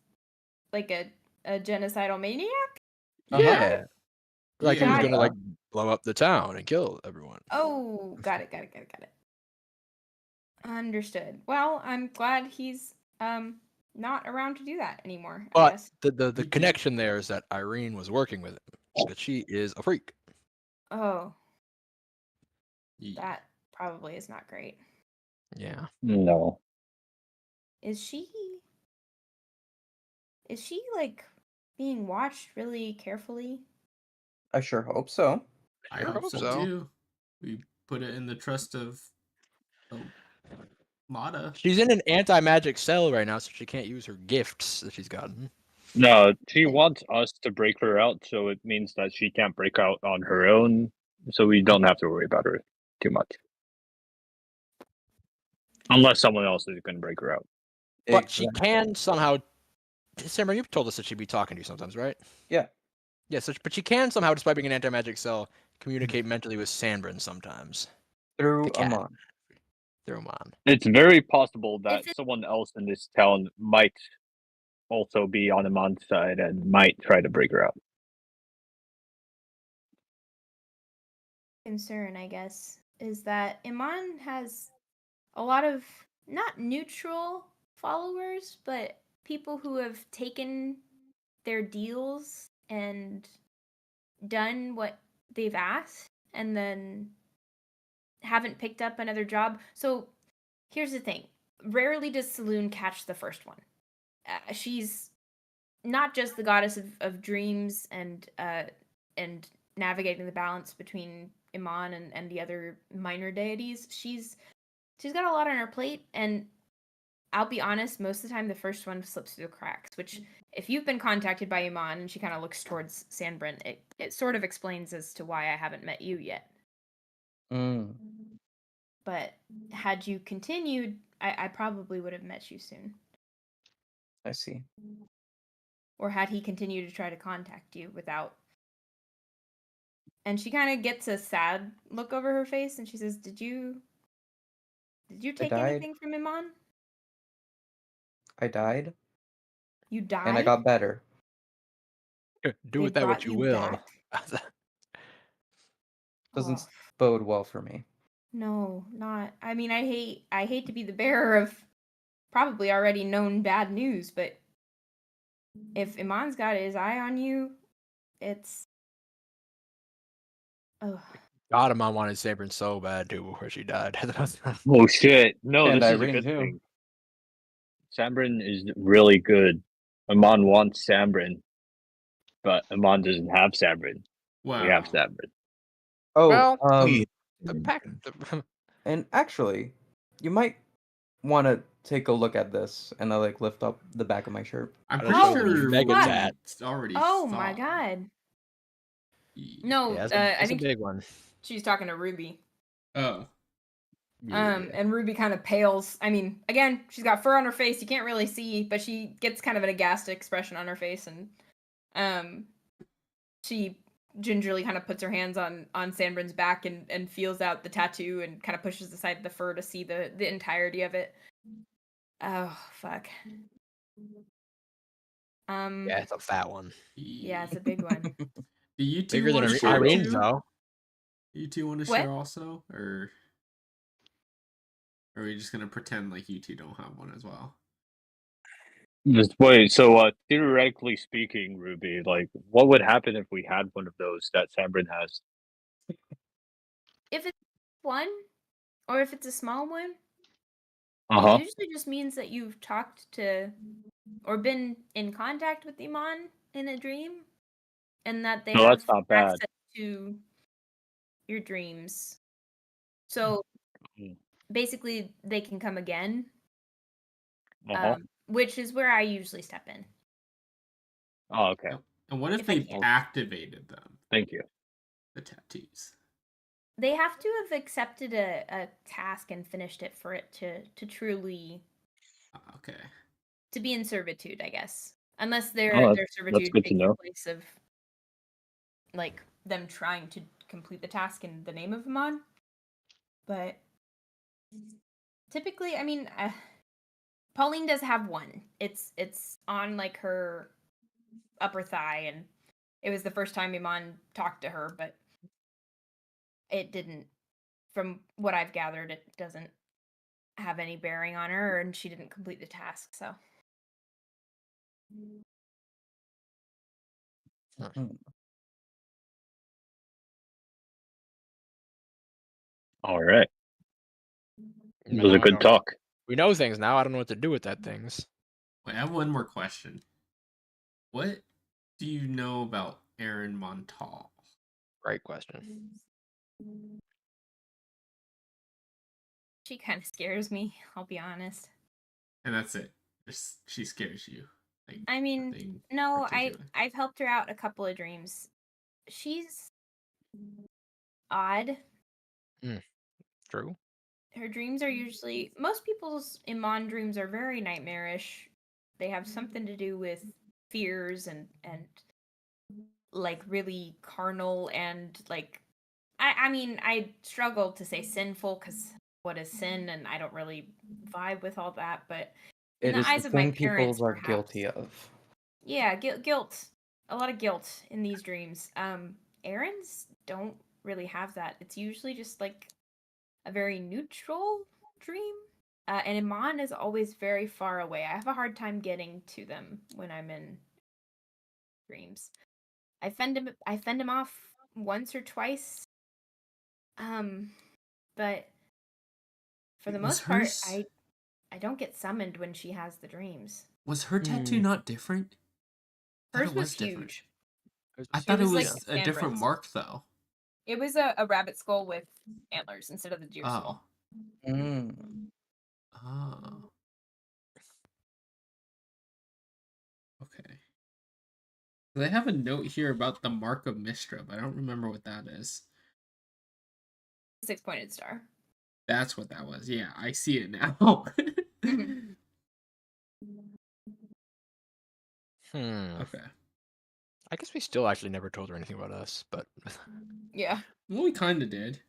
[SPEAKER 1] like a genocidal maniac?
[SPEAKER 2] Yeah.
[SPEAKER 4] Like he was
[SPEAKER 1] Got
[SPEAKER 4] gonna
[SPEAKER 1] it.
[SPEAKER 4] like blow up the town and kill everyone.
[SPEAKER 1] Oh, got it. Understood. Well, I'm glad he's not around to do that anymore, I
[SPEAKER 4] But
[SPEAKER 1] guess.
[SPEAKER 4] the
[SPEAKER 8] He did.
[SPEAKER 4] connection there is that Irene was working with him. That she is a freak.
[SPEAKER 1] Oh,
[SPEAKER 8] Yeah.
[SPEAKER 1] that probably is not great.
[SPEAKER 4] Yeah.
[SPEAKER 6] No.
[SPEAKER 1] Is she like being watched really carefully?
[SPEAKER 2] I sure hope so.
[SPEAKER 8] I
[SPEAKER 4] Sure
[SPEAKER 8] hope
[SPEAKER 4] hope
[SPEAKER 8] so
[SPEAKER 4] so.
[SPEAKER 8] too. We put it in the trust of Mata.
[SPEAKER 4] She's in an anti-magic cell right now, so she can't use her gifts that she's gotten.
[SPEAKER 6] No, she wants us to break her out, so it means that she can't break out on her own, so we don't have to worry about her too much. Unless someone else is going to break her out.
[SPEAKER 4] But she can somehow. Sanbrynn, you've told us that she'd be talking to you sometimes, right?
[SPEAKER 2] Yeah.
[SPEAKER 4] Yeah, so, but she can somehow, despite being an anti-magic cell, communicate mentally with Sanbrynn sometimes.
[SPEAKER 2] Through
[SPEAKER 4] The cat.
[SPEAKER 2] Amon.
[SPEAKER 4] Through Amon.
[SPEAKER 6] It's very possible that
[SPEAKER 1] If it-
[SPEAKER 6] someone else in this town might also be on Amon's side and might try to break her out.
[SPEAKER 1] Concern, I guess, is that Iman has a lot of not neutral followers, but people who have taken their deals and done what they've asked and then haven't picked up another job. So here's the thing. Rarely does Saloon catch the first one. She's not just the goddess of dreams and navigating the balance between Iman and the other minor deities. She's got a lot on her plate, and I'll be honest, most of the time the first one slips through the cracks, which if you've been contacted by Iman and she kind of looks towards Sanbrynn, it sort of explains as to why I haven't met you yet.
[SPEAKER 2] Mm,
[SPEAKER 1] But had you continued, I probably would have met you soon.
[SPEAKER 2] I see.
[SPEAKER 1] Or had he continued to try to contact you without. And she kind of gets a sad look over her face and she says, Did you take
[SPEAKER 2] died.
[SPEAKER 1] anything from Iman?
[SPEAKER 2] I died,
[SPEAKER 1] You died?
[SPEAKER 2] and I got better.
[SPEAKER 4] Do
[SPEAKER 1] They
[SPEAKER 4] with that what
[SPEAKER 1] brought
[SPEAKER 4] you
[SPEAKER 1] you
[SPEAKER 4] will.
[SPEAKER 1] back?
[SPEAKER 2] Doesn't
[SPEAKER 1] Oh,
[SPEAKER 2] bode well for me.
[SPEAKER 1] no, not. I mean, I hate to be the bearer of probably already known bad news, but if Iman's got his eye on you, it's. Oh,
[SPEAKER 4] God, Amon wanted Sanbrynn so bad too before she died.
[SPEAKER 6] Oh shit! No,
[SPEAKER 2] And
[SPEAKER 6] this is a
[SPEAKER 2] Irene,
[SPEAKER 6] good
[SPEAKER 2] too.
[SPEAKER 6] thing. Sanbrynn is really good. Amon wants Sanbrynn, but Amon doesn't have Sanbrynn.
[SPEAKER 8] Wow.
[SPEAKER 6] We have Sanbrynn.
[SPEAKER 2] Oh,
[SPEAKER 4] Well,
[SPEAKER 7] Yeah.
[SPEAKER 4] the pack.
[SPEAKER 2] and actually, you might want to take a look at this, and I like lift up the back of my shirt.
[SPEAKER 8] I'm
[SPEAKER 4] That
[SPEAKER 8] pretty
[SPEAKER 4] shows
[SPEAKER 8] sure
[SPEAKER 4] mega
[SPEAKER 8] we
[SPEAKER 4] tat.
[SPEAKER 8] already
[SPEAKER 1] oh my
[SPEAKER 8] thought.
[SPEAKER 1] god.
[SPEAKER 8] Yeah.
[SPEAKER 1] No,
[SPEAKER 4] Yeah,
[SPEAKER 1] I
[SPEAKER 4] it's a
[SPEAKER 1] think
[SPEAKER 4] big one.
[SPEAKER 1] she's talking to Ruby.
[SPEAKER 8] Oh.
[SPEAKER 4] Yeah.
[SPEAKER 1] And Ruby kind of pales. I mean, again, she's got fur on her face. You can't really see, but she gets kind of an aghast expression on her face, and she gingerly kind of puts her hands on Sanbrynn's back and feels out the tattoo and kind of pushes aside the fur to see the entirety of it. Oh fuck.
[SPEAKER 4] Yeah, it's a fat one.
[SPEAKER 1] Yeah, it's a big one.
[SPEAKER 8] Do you two
[SPEAKER 4] Bigger than
[SPEAKER 8] want to share
[SPEAKER 4] Irene's,
[SPEAKER 8] too?
[SPEAKER 4] though.
[SPEAKER 8] You two want to
[SPEAKER 1] What?
[SPEAKER 8] share also, or are we just gonna pretend like you two don't have one as well?
[SPEAKER 6] Just wait. So, theoretically speaking, Ruby, like, what would happen if we had one of those that Sanbrynn has?
[SPEAKER 1] If it's one, or if it's a small one,
[SPEAKER 6] Uh huh.
[SPEAKER 1] it usually just means that you've talked to or been in contact with Iman in a dream, and that they
[SPEAKER 6] No,
[SPEAKER 1] have
[SPEAKER 6] that's not bad.
[SPEAKER 1] access to your dreams. So
[SPEAKER 6] Mm.
[SPEAKER 1] basically, they can come again,
[SPEAKER 6] Uh huh.
[SPEAKER 1] which is where I usually step in.
[SPEAKER 6] Oh, okay.
[SPEAKER 8] And what if
[SPEAKER 1] If I
[SPEAKER 8] they
[SPEAKER 1] can.
[SPEAKER 8] activated them,
[SPEAKER 6] Thank you.
[SPEAKER 8] the tattoos?
[SPEAKER 1] They have to have accepted a task and finished it for it to truly
[SPEAKER 8] Okay.
[SPEAKER 1] to be in servitude, I guess. Unless
[SPEAKER 6] Oh,
[SPEAKER 1] their
[SPEAKER 6] that's
[SPEAKER 1] servitude
[SPEAKER 6] good to
[SPEAKER 1] takes the
[SPEAKER 6] know.
[SPEAKER 1] place of like them trying to complete the task in the name of Iman. But typically, I mean, Pauline does have one. It's on like her upper thigh, and it was the first time Iman talked to her, but it didn't. From what I've gathered, it doesn't have any bearing on her, and she didn't complete the task. So
[SPEAKER 6] All right. It was
[SPEAKER 4] Now
[SPEAKER 6] a
[SPEAKER 4] I
[SPEAKER 6] good
[SPEAKER 4] don't-
[SPEAKER 6] talk.
[SPEAKER 4] We know things now. I don't know what to do with that things.
[SPEAKER 8] Wait, I have one more question. What do you know about Aaron Montal?
[SPEAKER 4] Great question.
[SPEAKER 1] She kind of scares me, I'll be honest.
[SPEAKER 8] And that's it. She scares you. Like,
[SPEAKER 1] I mean,
[SPEAKER 8] nothing
[SPEAKER 1] no,
[SPEAKER 8] particular.
[SPEAKER 1] I've helped her out a couple of dreams. She's odd.
[SPEAKER 4] True.
[SPEAKER 1] Her dreams are usually, most people's Iman dreams are very nightmarish. They have something to do with fears and like really carnal and like I mean I struggle to say sinful because what is sin, and I don't really vibe with all that, but in
[SPEAKER 7] It
[SPEAKER 1] the
[SPEAKER 7] is
[SPEAKER 1] eyes
[SPEAKER 7] the
[SPEAKER 1] of my
[SPEAKER 7] thing
[SPEAKER 1] parents,
[SPEAKER 7] people are
[SPEAKER 1] perhaps.
[SPEAKER 7] guilty of.
[SPEAKER 1] Yeah, guilt. A lot of guilt in these dreams. Aaron's don't really have that. It's usually just like a very neutral dream. And Iman is always very far away. I have a hard time getting to them when I'm in dreams. I fend him off once or twice. But for the
[SPEAKER 8] Was
[SPEAKER 1] most part,
[SPEAKER 8] hers-
[SPEAKER 1] I don't get summoned when she has the dreams.
[SPEAKER 8] Was her tattoo not different? I thought
[SPEAKER 1] Hers
[SPEAKER 8] it
[SPEAKER 1] was
[SPEAKER 8] different.
[SPEAKER 1] huge.
[SPEAKER 8] I thought it
[SPEAKER 1] was
[SPEAKER 8] was
[SPEAKER 1] like
[SPEAKER 8] a different
[SPEAKER 1] Sanbrynn's.
[SPEAKER 8] mark though.
[SPEAKER 1] It was a rabbit skull with antlers instead of the deer
[SPEAKER 8] Oh.
[SPEAKER 1] skull.
[SPEAKER 7] Mm.
[SPEAKER 8] Oh. Okay. They have a note here about the mark of Mistra, but I don't remember what that is.
[SPEAKER 1] 6-pointed star.
[SPEAKER 8] That's what that was. Yeah, I see it now. Okay.
[SPEAKER 4] I guess we still actually never told her anything about us, but
[SPEAKER 1] Yeah.
[SPEAKER 8] Well, we kind of did.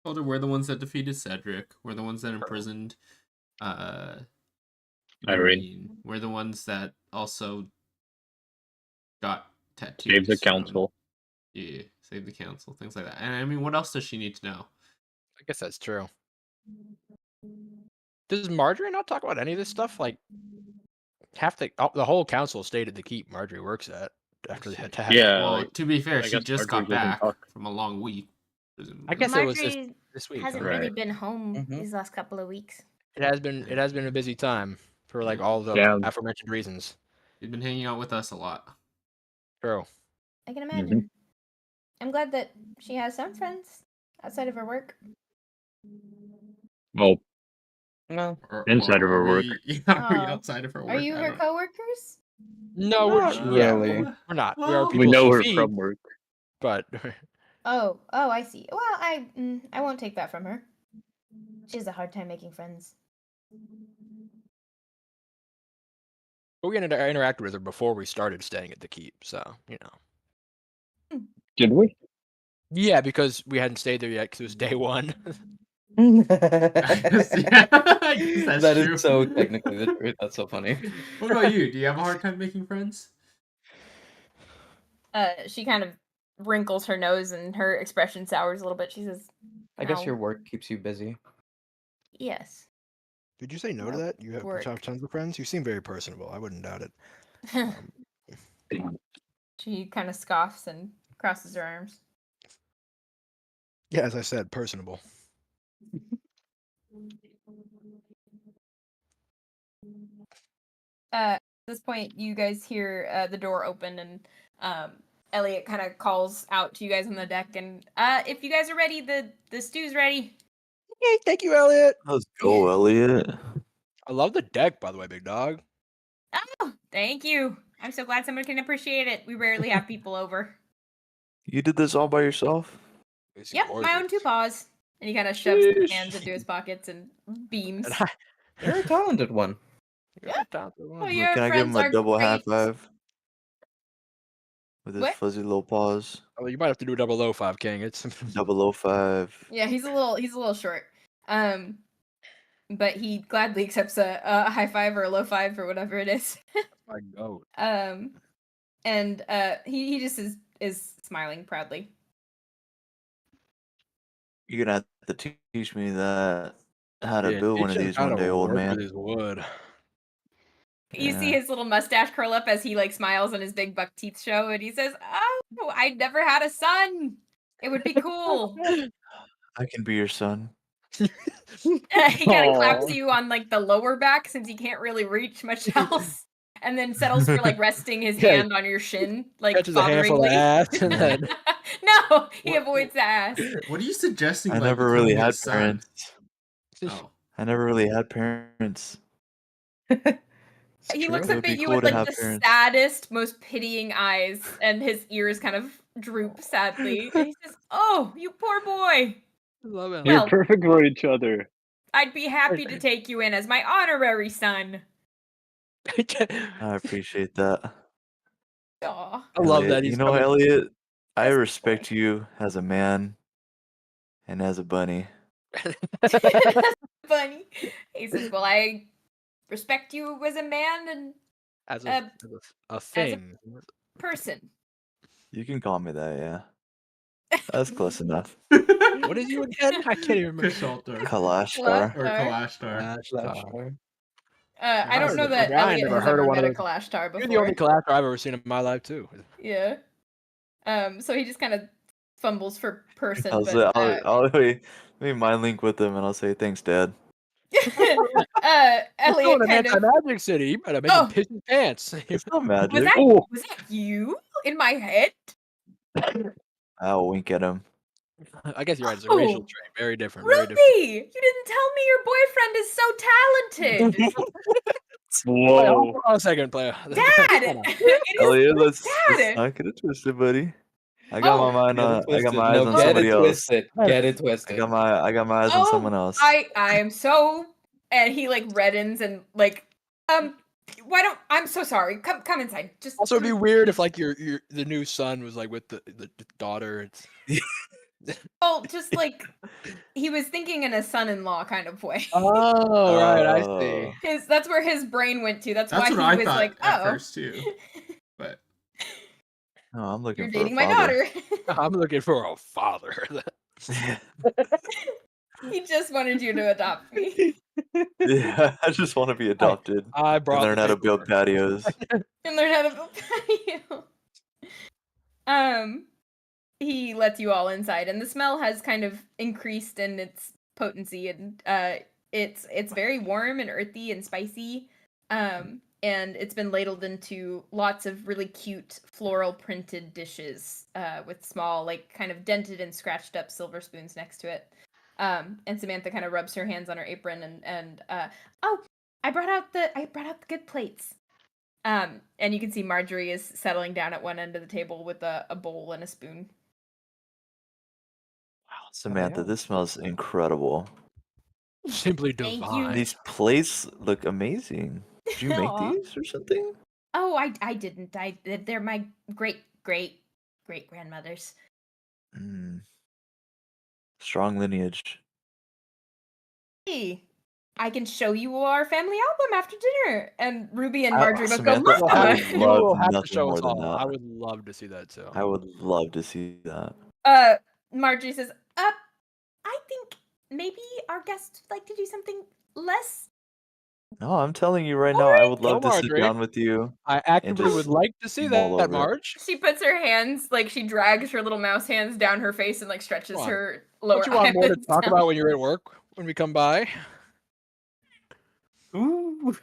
[SPEAKER 8] Told her we're the ones that defeated Cedric. We're the ones that imprisoned Irene. We're the ones that also got tattoos.
[SPEAKER 6] Save the council.
[SPEAKER 8] Yeah, save the council, things like that. And I mean, what else does she need to know?
[SPEAKER 4] I guess that's true. Does Marjorie not talk about any of this stuff? Like, the whole council stayed at the keep Marjorie works at after the attack.
[SPEAKER 6] Yeah.
[SPEAKER 8] Well,
[SPEAKER 6] like,
[SPEAKER 8] to be fair,
[SPEAKER 6] I
[SPEAKER 8] she
[SPEAKER 6] guess
[SPEAKER 8] just
[SPEAKER 6] Marjorie
[SPEAKER 8] got
[SPEAKER 6] doesn't
[SPEAKER 8] back
[SPEAKER 6] talk.
[SPEAKER 8] from a long week.
[SPEAKER 4] I guess it was
[SPEAKER 1] Marjorie
[SPEAKER 4] this week.
[SPEAKER 1] hasn't
[SPEAKER 4] huh?
[SPEAKER 1] really
[SPEAKER 6] Right.
[SPEAKER 1] been home these last couple of weeks.
[SPEAKER 4] It has been a busy time for like all the
[SPEAKER 6] Yeah.
[SPEAKER 4] aforementioned reasons.
[SPEAKER 8] She's been hanging out with us a lot.
[SPEAKER 4] True.
[SPEAKER 1] I can imagine. I'm glad that she has some friends outside of her work.
[SPEAKER 6] Well,
[SPEAKER 7] No.
[SPEAKER 6] inside of her work.
[SPEAKER 8] Are we
[SPEAKER 1] Oh.
[SPEAKER 8] outside of her work?
[SPEAKER 1] Are you
[SPEAKER 8] I
[SPEAKER 1] her
[SPEAKER 8] don't-
[SPEAKER 1] coworkers?
[SPEAKER 4] No, we're
[SPEAKER 7] Not
[SPEAKER 4] just,
[SPEAKER 7] really.
[SPEAKER 4] we're not. we are
[SPEAKER 8] Well,
[SPEAKER 4] people
[SPEAKER 6] We know
[SPEAKER 4] she
[SPEAKER 6] her
[SPEAKER 4] feeds,
[SPEAKER 6] from work.
[SPEAKER 4] but
[SPEAKER 1] Oh, I see. Well, I won't take that from her. She has a hard time making friends.
[SPEAKER 4] we interacted with her before we started staying at the keep, so you know.
[SPEAKER 6] Did we?
[SPEAKER 4] Yeah, because we hadn't stayed there yet because it was day one.
[SPEAKER 8] I guess that's
[SPEAKER 7] That
[SPEAKER 8] true.
[SPEAKER 7] is so technically the truth. That's so funny.
[SPEAKER 8] What about you? Do you have a hard time making friends?
[SPEAKER 1] She kind of wrinkles her nose and her expression sours a little bit. She says,
[SPEAKER 7] I guess
[SPEAKER 1] "No."
[SPEAKER 7] your work keeps you busy.
[SPEAKER 1] Yes.
[SPEAKER 9] Did you say no to
[SPEAKER 1] Well,
[SPEAKER 9] that? You have
[SPEAKER 1] work.
[SPEAKER 9] tons of friends? You seem very personable. I wouldn't doubt it.
[SPEAKER 1] She kind of scoffs and crosses her arms.
[SPEAKER 9] Yeah, as I said, personable.
[SPEAKER 1] At this point, you guys hear the door open, and Elliot kind of calls out to you guys on the deck, and if you guys are ready, the stew's ready.
[SPEAKER 4] Yay, thank you, Elliot.
[SPEAKER 5] Let's go, Elliot.
[SPEAKER 4] I love the deck, by the way, big dog.
[SPEAKER 1] Oh, thank you. I'm so glad someone can appreciate it. We rarely have people over.
[SPEAKER 5] You did this all by yourself?
[SPEAKER 4] It's
[SPEAKER 1] Yep, my own
[SPEAKER 4] gorgeous.
[SPEAKER 1] 2 paws. And he kind of shoves his
[SPEAKER 5] Sheesh.
[SPEAKER 1] hands into his pockets and beams.
[SPEAKER 4] And
[SPEAKER 7] You're a talented one.
[SPEAKER 4] You're
[SPEAKER 1] Yeah.
[SPEAKER 4] a talented one.
[SPEAKER 1] Oh,
[SPEAKER 5] Look,
[SPEAKER 1] your
[SPEAKER 5] can I give him
[SPEAKER 1] friends
[SPEAKER 5] a
[SPEAKER 1] are
[SPEAKER 5] double
[SPEAKER 1] great.
[SPEAKER 5] high five? With his
[SPEAKER 1] What?
[SPEAKER 5] fuzzy little paws.
[SPEAKER 4] Oh, you might have to do a 005, King. It's
[SPEAKER 5] 005.
[SPEAKER 1] Yeah, he's a little short. But he gladly accepts a high five or a low five or whatever it is.
[SPEAKER 4] my goat.
[SPEAKER 1] And he just is smiling proudly.
[SPEAKER 5] You're gonna have to teach me that how to
[SPEAKER 4] Yeah,
[SPEAKER 5] build one of
[SPEAKER 4] teach him
[SPEAKER 5] these
[SPEAKER 4] how
[SPEAKER 5] one
[SPEAKER 4] to
[SPEAKER 5] day, old
[SPEAKER 4] work
[SPEAKER 5] man.
[SPEAKER 4] with his wood.
[SPEAKER 1] You see
[SPEAKER 5] Yeah.
[SPEAKER 1] his little mustache curl up as he like smiles and his big buck teeth show, and he says, "Oh, I never had a son. It would be cool."
[SPEAKER 5] I can be your son.
[SPEAKER 1] He kind of claps
[SPEAKER 6] Aw.
[SPEAKER 1] you on like the lower back since he can't really reach much else, and then settles for like resting his
[SPEAKER 4] Yeah,
[SPEAKER 1] hand on your shin, like
[SPEAKER 4] Catches a handful of
[SPEAKER 1] fatheringly.
[SPEAKER 4] ass and then
[SPEAKER 1] No, he
[SPEAKER 8] What-
[SPEAKER 1] avoids the ass.
[SPEAKER 8] What are you suggesting
[SPEAKER 5] I
[SPEAKER 8] about
[SPEAKER 5] never really
[SPEAKER 8] becoming
[SPEAKER 5] had
[SPEAKER 8] his son?
[SPEAKER 5] parents.
[SPEAKER 8] Oh.
[SPEAKER 5] I never really had parents.
[SPEAKER 7] It's
[SPEAKER 1] He
[SPEAKER 7] true.
[SPEAKER 1] looks
[SPEAKER 5] It
[SPEAKER 1] up
[SPEAKER 5] would
[SPEAKER 1] at
[SPEAKER 5] be
[SPEAKER 1] you
[SPEAKER 5] cool
[SPEAKER 1] with
[SPEAKER 5] to
[SPEAKER 1] like
[SPEAKER 5] have
[SPEAKER 1] the
[SPEAKER 5] parents.
[SPEAKER 1] saddest, most pitying eyes, and his ears kind of droop sadly. And he says, "Oh, you poor boy.
[SPEAKER 4] love it.
[SPEAKER 6] You're
[SPEAKER 1] Well,
[SPEAKER 6] perfect for each other.
[SPEAKER 1] I'd be happy to take you in as my honorary son."
[SPEAKER 5] I appreciate that.
[SPEAKER 1] Aw.
[SPEAKER 4] I love
[SPEAKER 5] Elliot,
[SPEAKER 4] that he's
[SPEAKER 5] you know,
[SPEAKER 4] coming.
[SPEAKER 5] Elliot, I
[SPEAKER 1] Yes,
[SPEAKER 5] respect you as a man and as a bunny.
[SPEAKER 1] Funny. He says, "Well, I respect you as a man and
[SPEAKER 4] as
[SPEAKER 1] uh,
[SPEAKER 4] a thing.
[SPEAKER 1] person."
[SPEAKER 5] You can call me that, yeah. That's close enough.
[SPEAKER 4] What is you again? I can't even remember.
[SPEAKER 8] Kashaltar.
[SPEAKER 5] Kalashtar.
[SPEAKER 8] Or Kalashtar.
[SPEAKER 4] Kalashtar.
[SPEAKER 1] I don't know that
[SPEAKER 4] I
[SPEAKER 1] Elliot
[SPEAKER 4] never
[SPEAKER 1] has
[SPEAKER 4] heard of
[SPEAKER 1] ever
[SPEAKER 4] one of
[SPEAKER 1] met a
[SPEAKER 4] those.
[SPEAKER 1] Kalashtar
[SPEAKER 4] You're
[SPEAKER 1] before.
[SPEAKER 4] the only Kalashtar I've ever seen in my life too.
[SPEAKER 1] Yeah. So he just kind of fumbles for person,
[SPEAKER 5] I'll
[SPEAKER 1] but
[SPEAKER 5] say, let me mind link with him and I'll say, thanks, Dad.
[SPEAKER 4] We're
[SPEAKER 1] Elliot
[SPEAKER 4] going to
[SPEAKER 1] kind of.
[SPEAKER 4] anti-magic city. You better make him piss his pants.
[SPEAKER 5] It's not magic.
[SPEAKER 1] Was that
[SPEAKER 6] Oh,
[SPEAKER 1] was that you in my head?
[SPEAKER 5] I'll wink at him.
[SPEAKER 4] I guess you're right. It's a racial
[SPEAKER 1] Oh,
[SPEAKER 4] trait. Very different.
[SPEAKER 1] Ruby,
[SPEAKER 4] Very different.
[SPEAKER 1] you didn't tell me your boyfriend is so talented.
[SPEAKER 4] Wait,
[SPEAKER 6] whoa.
[SPEAKER 4] hold on a second, player.
[SPEAKER 1] Dad,
[SPEAKER 4] Hold on.
[SPEAKER 1] it is
[SPEAKER 5] Elliot, let's
[SPEAKER 1] Dad.
[SPEAKER 5] not get it twisted, buddy. I got
[SPEAKER 1] Oh,
[SPEAKER 5] my mind
[SPEAKER 7] Get it
[SPEAKER 5] on. I got
[SPEAKER 7] twisted.
[SPEAKER 5] my eyes
[SPEAKER 7] No,
[SPEAKER 5] on
[SPEAKER 7] get
[SPEAKER 5] somebody
[SPEAKER 7] it
[SPEAKER 5] else.
[SPEAKER 7] twisted. Get it
[SPEAKER 5] I
[SPEAKER 7] twisted.
[SPEAKER 5] got my eyes on someone else.
[SPEAKER 1] I am so, and he like reddens and like, why don't, I'm so sorry. Come inside. Just
[SPEAKER 4] Also, it'd be weird if like your the new son was like with the daughter. It's...
[SPEAKER 1] well, just like he was thinking in a son-in-law kind of way.
[SPEAKER 4] Oh, right. I see.
[SPEAKER 1] That's where his brain went to. That's
[SPEAKER 8] That's
[SPEAKER 1] why
[SPEAKER 8] what
[SPEAKER 1] he
[SPEAKER 8] I
[SPEAKER 1] was
[SPEAKER 8] thought
[SPEAKER 1] like,
[SPEAKER 8] at
[SPEAKER 1] oh,
[SPEAKER 8] first too. But
[SPEAKER 5] No, I'm looking
[SPEAKER 1] you're
[SPEAKER 5] for
[SPEAKER 1] dating
[SPEAKER 5] a
[SPEAKER 1] my
[SPEAKER 5] father.
[SPEAKER 1] daughter.
[SPEAKER 4] I'm looking for a father.
[SPEAKER 1] He just wanted you to adopt me
[SPEAKER 5] Yeah, I just want to be adopted
[SPEAKER 4] I
[SPEAKER 5] and
[SPEAKER 4] brought
[SPEAKER 5] learn
[SPEAKER 4] the
[SPEAKER 5] how to build
[SPEAKER 4] paperwork.
[SPEAKER 5] patios.
[SPEAKER 1] and learn how to build patio. He lets you all inside, and the smell has kind of increased in its potency, and it's very warm and earthy and spicy. And it's been ladled into lots of really cute floral printed dishes with small, like kind of dented and scratched up silver spoons next to it. And Samantha kind of rubs her hands on her apron and oh, I brought out the good plates. And you can see Marjorie is settling down at one end of the table with a bowl and a spoon.
[SPEAKER 5] Samantha, this smells incredible.
[SPEAKER 4] Simply
[SPEAKER 1] Thank
[SPEAKER 4] divine.
[SPEAKER 1] you.
[SPEAKER 5] These plates look amazing. Did you make
[SPEAKER 1] Aw.
[SPEAKER 5] these or something?
[SPEAKER 1] Oh, I didn't. They're my great grandmother's.
[SPEAKER 5] Strong lineage.
[SPEAKER 1] Hey, I can show you our family album after dinner. And Ruby and
[SPEAKER 5] I-
[SPEAKER 1] Marjorie both go,
[SPEAKER 5] Samantha,
[SPEAKER 1] "Mama!"
[SPEAKER 5] I would
[SPEAKER 4] You
[SPEAKER 5] love
[SPEAKER 4] will have to
[SPEAKER 5] nothing
[SPEAKER 4] show
[SPEAKER 5] more
[SPEAKER 4] us
[SPEAKER 5] than
[SPEAKER 4] all.
[SPEAKER 5] that.
[SPEAKER 4] I would love to see that too.
[SPEAKER 5] I would love to see that.
[SPEAKER 1] Marjorie says, I think maybe our guests would like to do something less.
[SPEAKER 5] No, I'm telling you right
[SPEAKER 1] All
[SPEAKER 5] now, I
[SPEAKER 1] right.
[SPEAKER 5] would love
[SPEAKER 4] Go,
[SPEAKER 5] to sit
[SPEAKER 4] Marjorie.
[SPEAKER 5] down with you.
[SPEAKER 4] I actively
[SPEAKER 5] just
[SPEAKER 4] would like to see
[SPEAKER 5] mull
[SPEAKER 4] that,
[SPEAKER 5] over it.
[SPEAKER 4] Marge.
[SPEAKER 1] She puts her hands, like she drags her little mouse hands down her face and like stretches
[SPEAKER 4] Come on.
[SPEAKER 1] her lower
[SPEAKER 4] Don't you want more to
[SPEAKER 1] eyelids
[SPEAKER 4] talk
[SPEAKER 1] down.
[SPEAKER 4] about when you're at work when we come by?
[SPEAKER 7] Ooh.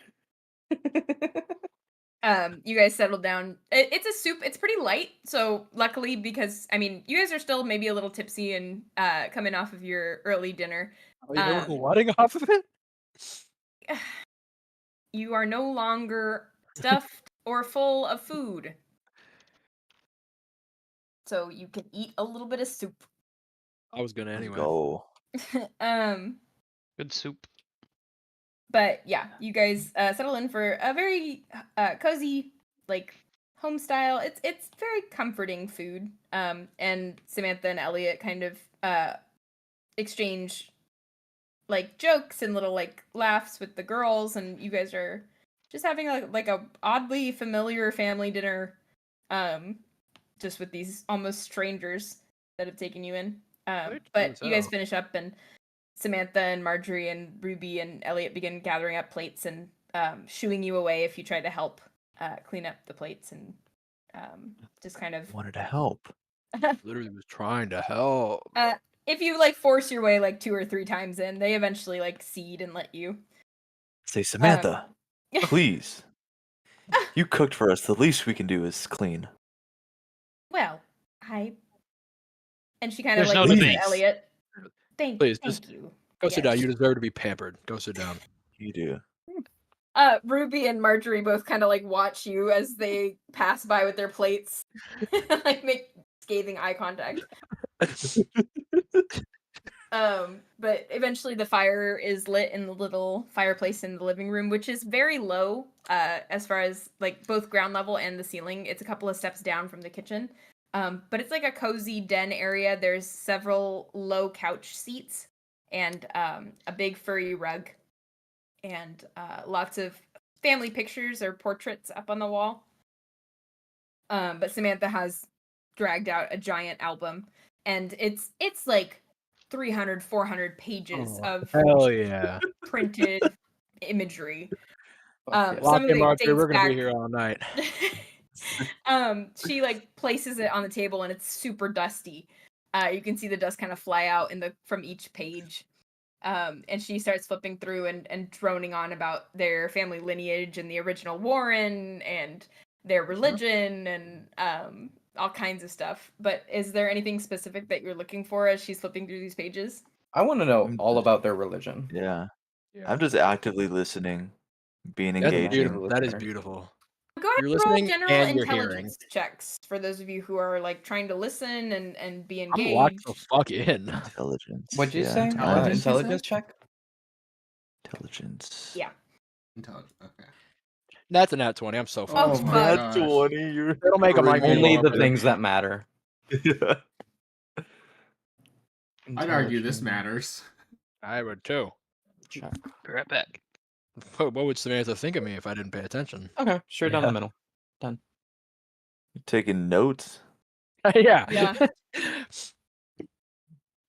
[SPEAKER 1] You guys settle down. It's a soup. It's pretty light, so luckily, because I mean, you guys are still maybe a little tipsy and coming off of your early dinner.
[SPEAKER 4] Oh, you're letting off of it?
[SPEAKER 1] You are no longer stuffed or full of food, so you can eat a little bit of soup.
[SPEAKER 4] I was gonna
[SPEAKER 5] Let's
[SPEAKER 4] anyway.
[SPEAKER 5] go.
[SPEAKER 3] Good soup.
[SPEAKER 1] But yeah, you guys settle in for a very cozy, like home style. It's very comforting food. And Samantha and Elliot kind of exchange like jokes and little like laughs with the girls, and you guys are just having like a oddly familiar family dinner, just with these almost strangers that have taken you in. But you guys finish up, and Samantha and Marjorie and Ruby and Elliot begin gathering up plates and shooing you away if you try to help clean up the plates and just kind of
[SPEAKER 5] Wanted to help.
[SPEAKER 4] Literally was trying to help.
[SPEAKER 1] if you like force your way like 2 or 3 times in, they eventually like cede and let you.
[SPEAKER 5] Say, Samantha, please. You cooked for us. The least we can do is clean.
[SPEAKER 1] Well, and she kind of
[SPEAKER 3] There's
[SPEAKER 1] like
[SPEAKER 3] no
[SPEAKER 1] looks
[SPEAKER 3] debate.
[SPEAKER 1] at Elliot. Thank
[SPEAKER 4] Please, just
[SPEAKER 1] you.
[SPEAKER 4] Go
[SPEAKER 1] I
[SPEAKER 4] sit down.
[SPEAKER 1] guess.
[SPEAKER 4] You deserve to be pampered. Go sit down.
[SPEAKER 5] You do.
[SPEAKER 1] Ruby and Marjorie both kind of like watch you as they pass by with their plates, like make scathing eye contact. But eventually the fire is lit in the little fireplace in the living room, which is very low, as far as like both ground level and the ceiling. It's a couple of steps down from the kitchen. But it's like a cozy den area. There's several low couch seats and a big furry rug and lots of family pictures or portraits up on the wall. But Samantha has dragged out a giant album, and it's like 300, 400 pages of
[SPEAKER 4] Hell yeah.
[SPEAKER 1] printed imagery.
[SPEAKER 2] Fuck yeah.
[SPEAKER 1] Some of it
[SPEAKER 4] Marjorie,
[SPEAKER 1] dates
[SPEAKER 4] we're gonna
[SPEAKER 1] back.
[SPEAKER 4] be here all night.
[SPEAKER 1] She like places it on the table and it's super dusty. You can see the dust kind of fly out from each page. And she starts flipping through and droning on about their family lineage and the original Warren and their religion and all kinds of stuff. But is there anything specific that you're looking for as she's flipping through these pages?
[SPEAKER 2] I want to know all about their religion.
[SPEAKER 5] Yeah.
[SPEAKER 4] Yeah.
[SPEAKER 5] I'm just actively listening, being
[SPEAKER 4] That's
[SPEAKER 5] engaging.
[SPEAKER 4] beautiful. That is
[SPEAKER 2] listener.
[SPEAKER 4] beautiful.
[SPEAKER 1] Go ahead
[SPEAKER 4] You're
[SPEAKER 1] and roll
[SPEAKER 4] listening
[SPEAKER 1] general
[SPEAKER 4] and you're hearing.
[SPEAKER 1] intelligence checks for those of you who are like trying to listen and be
[SPEAKER 4] I'm locked
[SPEAKER 1] engaged.
[SPEAKER 4] the fuck in.
[SPEAKER 5] Intelligence.
[SPEAKER 2] What'd you
[SPEAKER 5] yeah,
[SPEAKER 2] say?
[SPEAKER 8] Intelligence, you
[SPEAKER 2] Intelligence
[SPEAKER 8] said?
[SPEAKER 2] check?
[SPEAKER 5] Intelligence.
[SPEAKER 1] Yeah.
[SPEAKER 8] Intelligent. Okay.
[SPEAKER 4] That's a nat 20. I'm so
[SPEAKER 1] Oh,
[SPEAKER 4] fucking
[SPEAKER 1] my
[SPEAKER 4] smart.
[SPEAKER 1] gosh.
[SPEAKER 5] 20. You're
[SPEAKER 4] It'll make 'em like me
[SPEAKER 2] Only
[SPEAKER 4] more
[SPEAKER 2] the
[SPEAKER 4] better.
[SPEAKER 2] things that matter.
[SPEAKER 5] Yeah.
[SPEAKER 8] I'd argue this
[SPEAKER 2] Intelligence
[SPEAKER 8] matters.
[SPEAKER 4] I would too.
[SPEAKER 2] check.
[SPEAKER 3] Be right back.
[SPEAKER 4] What would Samantha think of me if I didn't pay attention?
[SPEAKER 2] Okay, straight down
[SPEAKER 5] Yeah.
[SPEAKER 2] the middle. Done.
[SPEAKER 5] You're taking notes.
[SPEAKER 4] Yeah.
[SPEAKER 1] Yeah.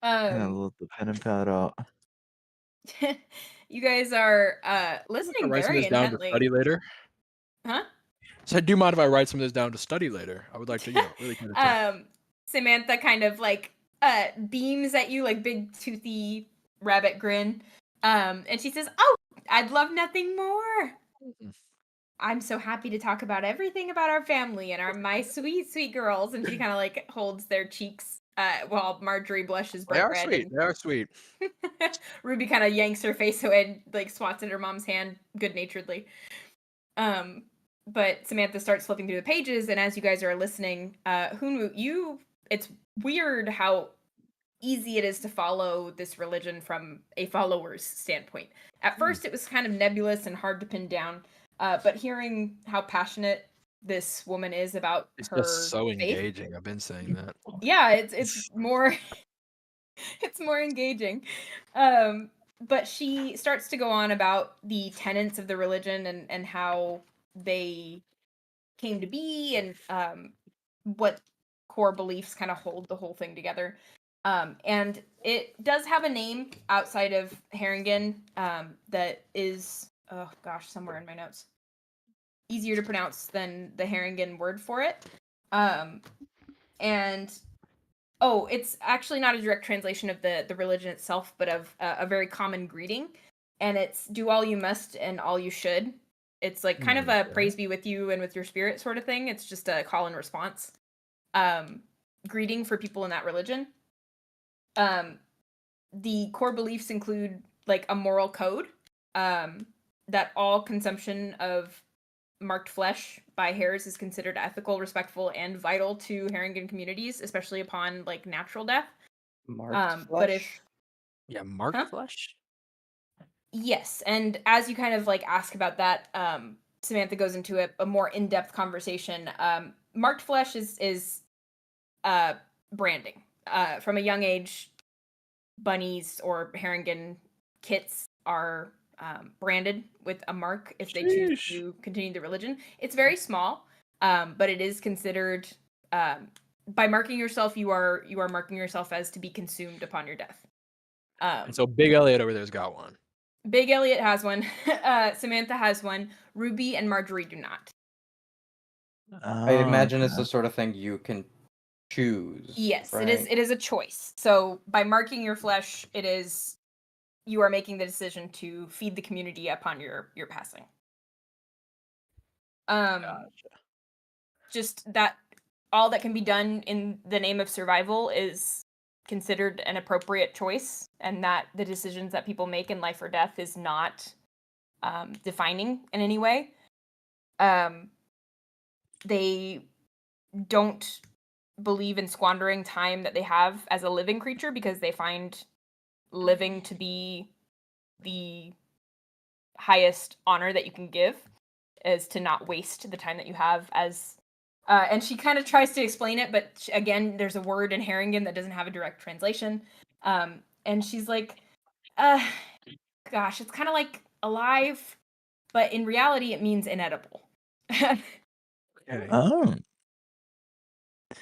[SPEAKER 5] Yeah, let the pen and pad out.
[SPEAKER 1] You guys are
[SPEAKER 4] I
[SPEAKER 1] listening
[SPEAKER 4] write some of
[SPEAKER 1] very
[SPEAKER 4] this down to
[SPEAKER 1] intently.
[SPEAKER 4] study later.
[SPEAKER 1] Huh?
[SPEAKER 4] So do you mind if I write some of this down to study later? I would like to, really kind of.
[SPEAKER 1] Samantha kind of like beams at you like big toothy rabbit grin. And she says, "Oh, I'd love nothing more. I'm so happy to talk about everything about our family and my sweet, sweet girls." And she kind of like holds their cheeks while Marjorie blushes
[SPEAKER 4] They
[SPEAKER 1] bright
[SPEAKER 4] are
[SPEAKER 1] red.
[SPEAKER 4] sweet. They are sweet.
[SPEAKER 1] Ruby kind of yanks her face away and like swats at her mom's hand good naturedly. But Samantha starts flipping through the pages, and as you guys are listening, Hunwut, it's weird how easy it is to follow this religion from a follower's standpoint. At first, it was kind of nebulous and hard to pin down, but hearing how passionate this woman is about
[SPEAKER 4] It's
[SPEAKER 1] her
[SPEAKER 4] just so
[SPEAKER 1] faith,
[SPEAKER 4] engaging. I've been saying that.
[SPEAKER 1] yeah, it's more it's more engaging. But she starts to go on about the tenets of the religion and how they came to be and what core beliefs kind of hold the whole thing together. And it does have a name outside of Haringen that is, oh gosh, somewhere in my notes, easier to pronounce than the Haringen word for it. And oh, it's actually not a direct translation of the religion itself, but of a very common greeting. And it's do all you must and all you should. It's like kind of a praise be with you and with your spirit sort of thing. It's just a call and response greeting for people in that religion. The core beliefs include like a moral code that all consumption of marked flesh by hares is considered ethical, respectful, and vital to Haringen communities, especially upon like natural death.
[SPEAKER 2] Marked
[SPEAKER 1] But
[SPEAKER 2] flesh?
[SPEAKER 4] Yeah, marked
[SPEAKER 1] Huh?
[SPEAKER 4] flesh.
[SPEAKER 1] Yes, and as you kind of like ask about that, Samantha goes into a more in-depth conversation. Marked flesh is branding. From a young age, bunnies or Haringen kits are branded with a mark if they choose to continue the religion. It's very small, but it is considered by marking yourself, you are marking yourself as to be consumed upon your death.
[SPEAKER 4] And so Big Elliot over there's got one.
[SPEAKER 1] Big Elliot has one. Samantha has one. Ruby and Marjorie do not.
[SPEAKER 2] I imagine it's
[SPEAKER 5] Okay.
[SPEAKER 2] the sort of thing you can choose.
[SPEAKER 1] Yes,
[SPEAKER 2] right?
[SPEAKER 1] it is a choice. So by marking your flesh, it is you are making the decision to feed the community upon your passing. Just that all that can be done in the name of survival is considered an appropriate choice, and that the decisions that people make in life or death is not defining in any way. They don't believe in squandering time that they have as a living creature because they find living to be the highest honor that you can give, is to not waste the time that you have as and she kind of tries to explain it, but again, there's a word in Haringen that doesn't have a direct translation. And she's like, gosh, it's kind of like alive, but in reality, it means inedible.
[SPEAKER 5] Oh,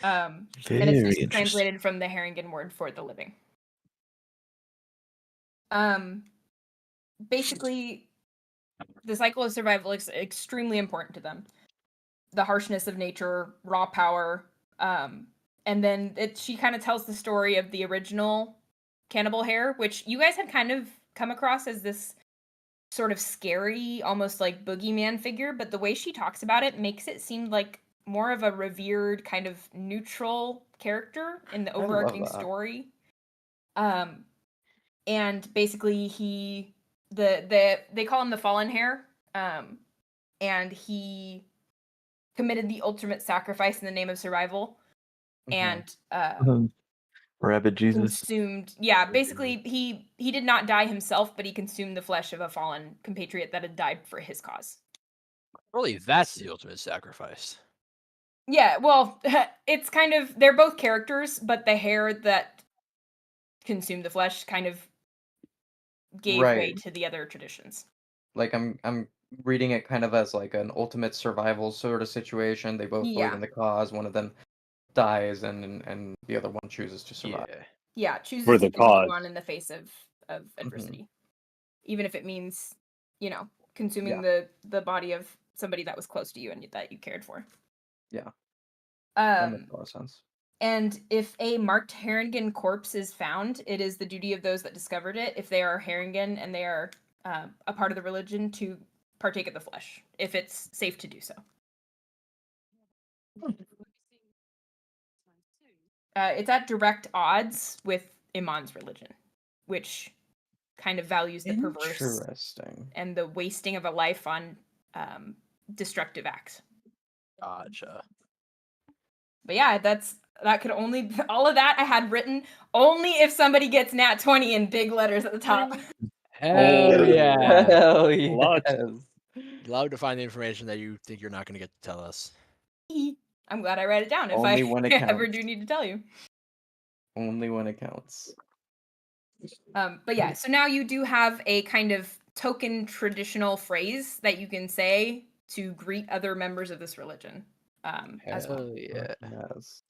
[SPEAKER 1] And it's
[SPEAKER 5] very
[SPEAKER 1] just
[SPEAKER 5] interesting.
[SPEAKER 1] translated from the Haringen word for the living. Basically, the cycle of survival is extremely important to them. The harshness of nature, raw power, and then she kind of tells the story of the original cannibal hare, which you guys had kind of come across as this sort of scary, almost like boogeyman figure, but the way she talks about it makes it seem like more of a revered, kind of neutral character in the overarching story. And basically they call him the Fallen Hare, and he committed the ultimate sacrifice in the name of survival, and
[SPEAKER 5] Rabbit Jesus.
[SPEAKER 1] consumed. Yeah, basically he did not die himself, but he consumed the flesh of a fallen compatriot that had died for his cause.
[SPEAKER 4] Really, that's the ultimate sacrifice.
[SPEAKER 1] Yeah, well, it's kind of, they're both characters, but the hare that consumed the flesh kind of gave way to the other traditions.
[SPEAKER 2] Like I'm reading it kind of as like an ultimate survival sort of situation. They both believe in the cause. One of them dies, and the other one chooses to survive.
[SPEAKER 1] Yeah, chooses
[SPEAKER 6] For
[SPEAKER 1] to
[SPEAKER 6] the
[SPEAKER 1] continue
[SPEAKER 6] cause.
[SPEAKER 1] on in the face of adversity, even if it means, consuming
[SPEAKER 2] Yeah.
[SPEAKER 1] the body of somebody that was close to you and that you cared for.
[SPEAKER 2] Yeah. That makes a lot of sense.
[SPEAKER 1] And if a marked Haringen corpse is found, it is the duty of those that discovered it, if they are Haringen and they are a part of the religion, to partake of the flesh, if it's safe to do so. It's at direct odds with Iman's religion, which kind of values the perverse
[SPEAKER 2] Interesting.
[SPEAKER 1] and the wasting of a life on destructive acts.
[SPEAKER 4] Gotcha.
[SPEAKER 1] But yeah, that could only, all of that I had written only if somebody gets nat 20 in big letters at the top.
[SPEAKER 4] Hell yeah.
[SPEAKER 2] Hell yes.
[SPEAKER 4] Love to find the information that you think you're not going to get to tell us.
[SPEAKER 1] I'm glad I write it down if
[SPEAKER 2] Only
[SPEAKER 1] I
[SPEAKER 2] when it
[SPEAKER 1] ever
[SPEAKER 2] counts.
[SPEAKER 1] do need to tell you.
[SPEAKER 2] Only when it counts.
[SPEAKER 1] But yeah, so now you do have a kind of token traditional phrase that you can say to greet other members of this religion as well.
[SPEAKER 4] Yeah.
[SPEAKER 2] Yes.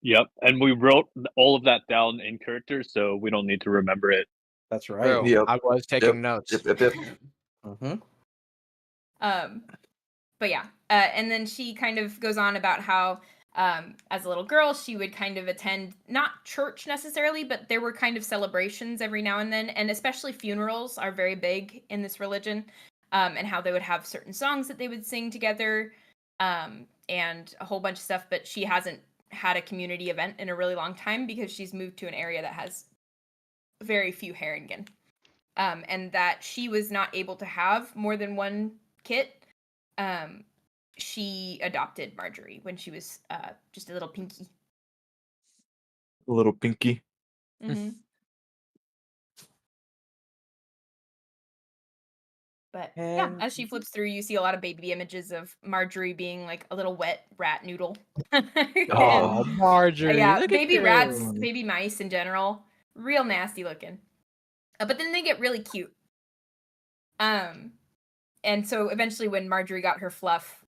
[SPEAKER 6] Yep, and we wrote all of that down in character, so we don't need to remember it.
[SPEAKER 2] That's right.
[SPEAKER 4] Bro,
[SPEAKER 5] Yep.
[SPEAKER 4] I was taking notes.
[SPEAKER 5] Yep.
[SPEAKER 2] Mm-hmm.
[SPEAKER 1] But yeah, and then she kind of goes on about how as a little girl she would kind of attend, not church necessarily, but there were kind of celebrations every now and then, and especially funerals are very big in this religion, and how they would have certain songs that they would sing together, and a whole bunch of stuff. But she hasn't had a community event in a really long time because she's moved to an area that has very few Haringen, and that she was not able to have more than one kit. She adopted Marjorie when she was just a little pinky.
[SPEAKER 5] A little pinky.
[SPEAKER 1] Mm-hmm. But yeah, as she flips through, you see a lot of baby images of Marjorie being like a little wet rat noodle.
[SPEAKER 4] Oh, Marjorie.
[SPEAKER 1] Yeah,
[SPEAKER 4] look
[SPEAKER 1] baby
[SPEAKER 4] at
[SPEAKER 1] rats,
[SPEAKER 4] you.
[SPEAKER 1] baby mice in general, real nasty looking. But then they get really cute. And so eventually when Marjorie got her fluff,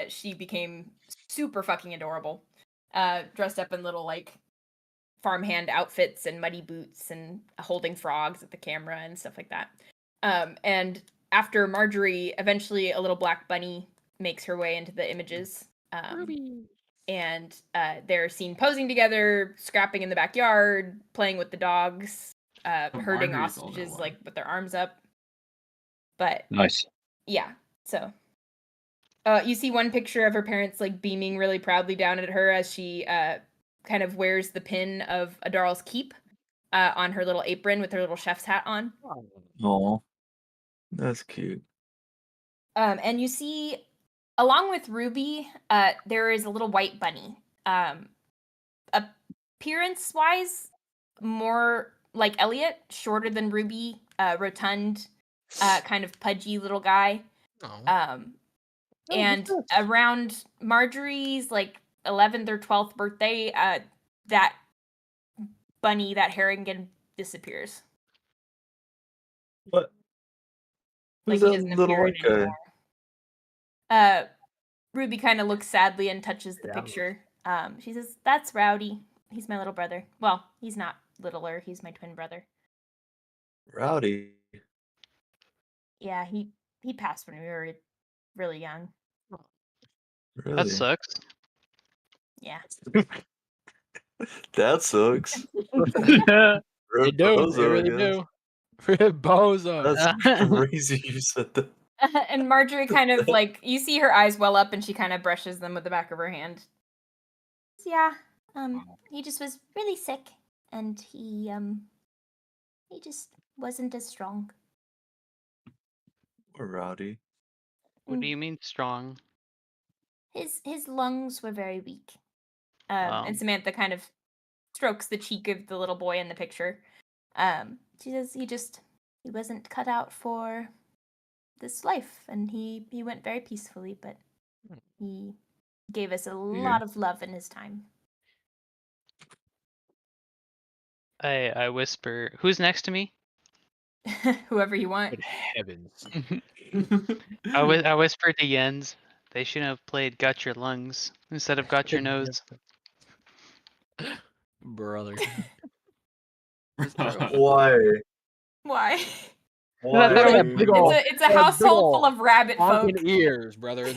[SPEAKER 1] she became super fucking adorable. Dressed up in little like farmhand outfits and muddy boots and holding frogs at the camera and stuff like that. And after Marjorie, eventually a little black bunny makes her way into the images.
[SPEAKER 3] Ruby.
[SPEAKER 1] And they're seen posing together, scrapping in the backyard, playing with the dogs, herding
[SPEAKER 8] Marjorie's all that
[SPEAKER 1] ostriches
[SPEAKER 8] one.
[SPEAKER 1] like with their arms up. But
[SPEAKER 6] Nice.
[SPEAKER 1] yeah, so you see one picture of her parents like beaming really proudly down at her as she kind of wears the pin of Adaral's keep on her little apron with her little chef's hat on.
[SPEAKER 5] Oh, that's cute.
[SPEAKER 1] And you see, along with Ruby, there is a little white bunny. Appearance-wise, more like Elliot, shorter than Ruby, rotund, kind of pudgy little guy. And around Marjorie's like 11th or 12th birthday, that bunny, that Harrigan, disappears.
[SPEAKER 5] What?
[SPEAKER 1] Like
[SPEAKER 5] Who's
[SPEAKER 1] he
[SPEAKER 5] that
[SPEAKER 1] doesn't
[SPEAKER 5] little
[SPEAKER 1] appear
[SPEAKER 5] white guy?
[SPEAKER 1] anymore. Ruby kind of looks sadly and touches the
[SPEAKER 9] Yeah.
[SPEAKER 1] picture. She says, "That's Rowdy. He's my little brother. Well, he's not littler. He's my twin brother.
[SPEAKER 5] Rowdy.
[SPEAKER 1] Yeah, he passed when we were really young.
[SPEAKER 5] Really?
[SPEAKER 3] That sucks.
[SPEAKER 1] Yeah."
[SPEAKER 5] That sucks.
[SPEAKER 4] They do. They
[SPEAKER 5] Bozo,
[SPEAKER 4] really
[SPEAKER 5] I guess.
[SPEAKER 4] do. Bozo.
[SPEAKER 5] That's crazy you said that.
[SPEAKER 1] And Marjorie kind of like, you see her eyes well up and she kind of brushes them with the back of her hand. Yeah, he just was really sick and he just wasn't as strong.
[SPEAKER 5] Or Rowdy.
[SPEAKER 3] What do you mean strong?
[SPEAKER 1] His lungs were very weak.
[SPEAKER 3] Wow.
[SPEAKER 1] And Samantha kind of strokes the cheek of the little boy in the picture. She says he wasn't cut out for this life, and he went very peacefully, but he gave us a lot of love in his time.
[SPEAKER 3] I whisper, who's next to me?
[SPEAKER 1] Whoever you want.
[SPEAKER 4] Good heavens.
[SPEAKER 3] I whisper to Jens, they shouldn't have played Got Your Lungs instead of Got Your Nose.
[SPEAKER 4] Brother.
[SPEAKER 5] Why?
[SPEAKER 1] Why?
[SPEAKER 3] I thought it was-
[SPEAKER 1] It's a household full of rabbit folk.
[SPEAKER 4] honking ears, brother.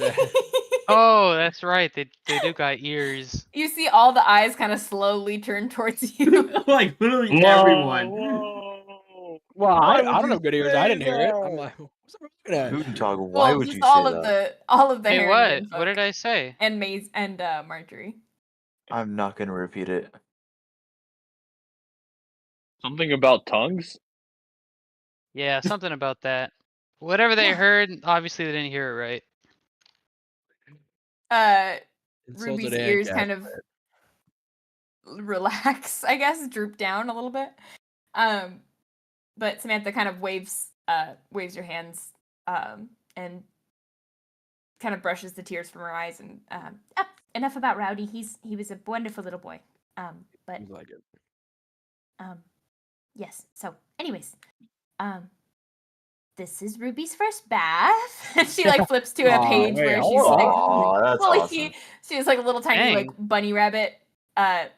[SPEAKER 3] Oh, that's right. They do got ears.
[SPEAKER 1] You see all the eyes kind of slowly turn towards you.
[SPEAKER 8] Like literally everyone.
[SPEAKER 4] Well,
[SPEAKER 5] Why
[SPEAKER 4] I
[SPEAKER 5] would
[SPEAKER 4] don't
[SPEAKER 5] you
[SPEAKER 4] know good ears.
[SPEAKER 5] say
[SPEAKER 4] I didn't hear it. I'm
[SPEAKER 5] that?
[SPEAKER 4] like, what's up with that?
[SPEAKER 5] Guntentog, why
[SPEAKER 1] Well,
[SPEAKER 5] would
[SPEAKER 1] just
[SPEAKER 5] you say
[SPEAKER 1] all of
[SPEAKER 5] that?
[SPEAKER 1] the
[SPEAKER 3] Hey, what?
[SPEAKER 1] Harrington
[SPEAKER 3] What
[SPEAKER 1] folk.
[SPEAKER 3] did I say?
[SPEAKER 1] And Maze and Marjorie.
[SPEAKER 5] I'm not gonna repeat it.
[SPEAKER 6] Something about tongues?
[SPEAKER 3] Yeah, something about that. Whatever they
[SPEAKER 1] Yeah.
[SPEAKER 3] heard, obviously they didn't hear it right.
[SPEAKER 1] Ruby's ears kind of relax, I guess, droop down a little bit. But Samantha kind of waves your hands, and kind of brushes the tears from her eyes. And enough about Rowdy. He was a wonderful little boy. But
[SPEAKER 4] Seems like it.
[SPEAKER 1] yes. So, anyways, this is Ruby's first bath. And she like flips to a page where she's like,
[SPEAKER 5] Aw, that's
[SPEAKER 1] well,
[SPEAKER 5] awesome.
[SPEAKER 1] she has like a little tiny
[SPEAKER 3] Dang.
[SPEAKER 1] like bunny rabbit,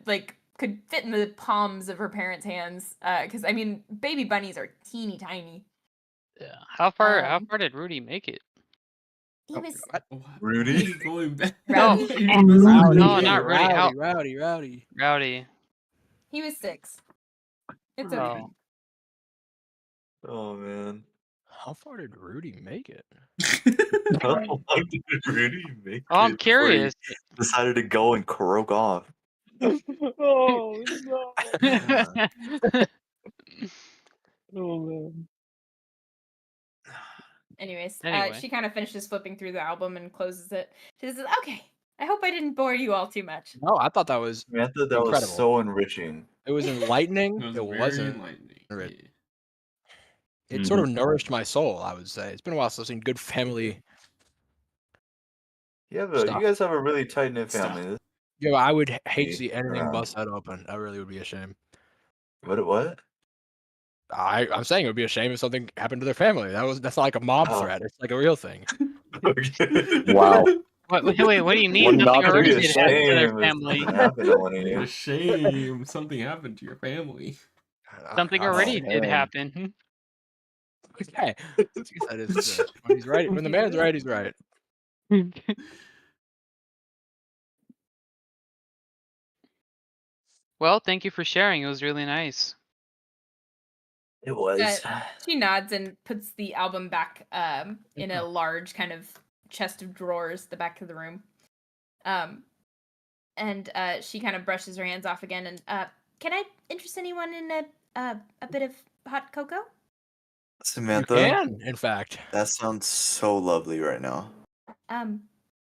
[SPEAKER 1] like could fit in the palms of her parents' hands. Because I mean, baby bunnies are teeny tiny.
[SPEAKER 3] Yeah. How far
[SPEAKER 1] Um,
[SPEAKER 3] did Rudy make it?
[SPEAKER 1] He was
[SPEAKER 5] Rudy?
[SPEAKER 8] Going back.
[SPEAKER 3] No.
[SPEAKER 4] Rowdy,
[SPEAKER 3] No, not Rudy. How-
[SPEAKER 4] Rowdy.
[SPEAKER 3] Rowdy.
[SPEAKER 1] he was 6. It's
[SPEAKER 3] Oh.
[SPEAKER 1] okay.
[SPEAKER 5] Oh man.
[SPEAKER 9] How far did Rudy make it?
[SPEAKER 5] How long did Rudy make
[SPEAKER 3] Oh, I'm
[SPEAKER 5] it before he
[SPEAKER 3] curious.
[SPEAKER 5] decided to go and croak off?
[SPEAKER 6] Oh no! Oh man.
[SPEAKER 1] Anyways,
[SPEAKER 3] Anyway.
[SPEAKER 1] she kind of finishes flipping through the album and closes it. She says, "Okay, I hope I didn't bore you all too much."
[SPEAKER 4] No, I thought that was
[SPEAKER 5] Samantha, that was
[SPEAKER 4] incredible.
[SPEAKER 5] so enriching.
[SPEAKER 4] It was enlightening.
[SPEAKER 8] It was
[SPEAKER 4] It
[SPEAKER 8] very
[SPEAKER 4] wasn't.
[SPEAKER 8] enlightening.
[SPEAKER 4] It-
[SPEAKER 8] Yeah.
[SPEAKER 4] It sort of nourished my soul, I would say. It's been a while since I've seen good family.
[SPEAKER 5] You
[SPEAKER 4] Stuff.
[SPEAKER 5] guys have a really tight knit
[SPEAKER 8] Stuff.
[SPEAKER 5] family. This-
[SPEAKER 4] Yeah, I would hate to
[SPEAKER 5] Yeah,
[SPEAKER 4] see anything
[SPEAKER 5] around.
[SPEAKER 4] bust that open. That really would be a shame.
[SPEAKER 5] What?
[SPEAKER 4] I'm saying it would be a shame if something happened to their family. That's not like a mob
[SPEAKER 5] Oh.
[SPEAKER 4] threat. It's like a real thing.
[SPEAKER 5] Wow.
[SPEAKER 3] Wait, what do you mean?
[SPEAKER 6] Would
[SPEAKER 3] Something
[SPEAKER 6] not
[SPEAKER 3] already
[SPEAKER 6] be
[SPEAKER 3] did
[SPEAKER 6] a
[SPEAKER 3] happen to their
[SPEAKER 5] Shame if
[SPEAKER 3] family.
[SPEAKER 5] something happened to one of
[SPEAKER 8] What
[SPEAKER 5] you.
[SPEAKER 8] a shame. Something happened to your family.
[SPEAKER 3] Something
[SPEAKER 4] I'm
[SPEAKER 3] already
[SPEAKER 4] saying-
[SPEAKER 3] did
[SPEAKER 6] man.
[SPEAKER 3] happen.
[SPEAKER 4] Okay. That is true. When he's right, when the man's right, he's right.
[SPEAKER 3] Well, thank you for sharing. It was really nice.
[SPEAKER 5] It was.
[SPEAKER 1] She nods and puts the album back in a large kind of chest of drawers, the back of the room. And she kind of brushes her hands off again. And can I interest anyone in a bit of hot cocoa?
[SPEAKER 5] Samantha,
[SPEAKER 4] You can, in fact.
[SPEAKER 5] that sounds so lovely right now.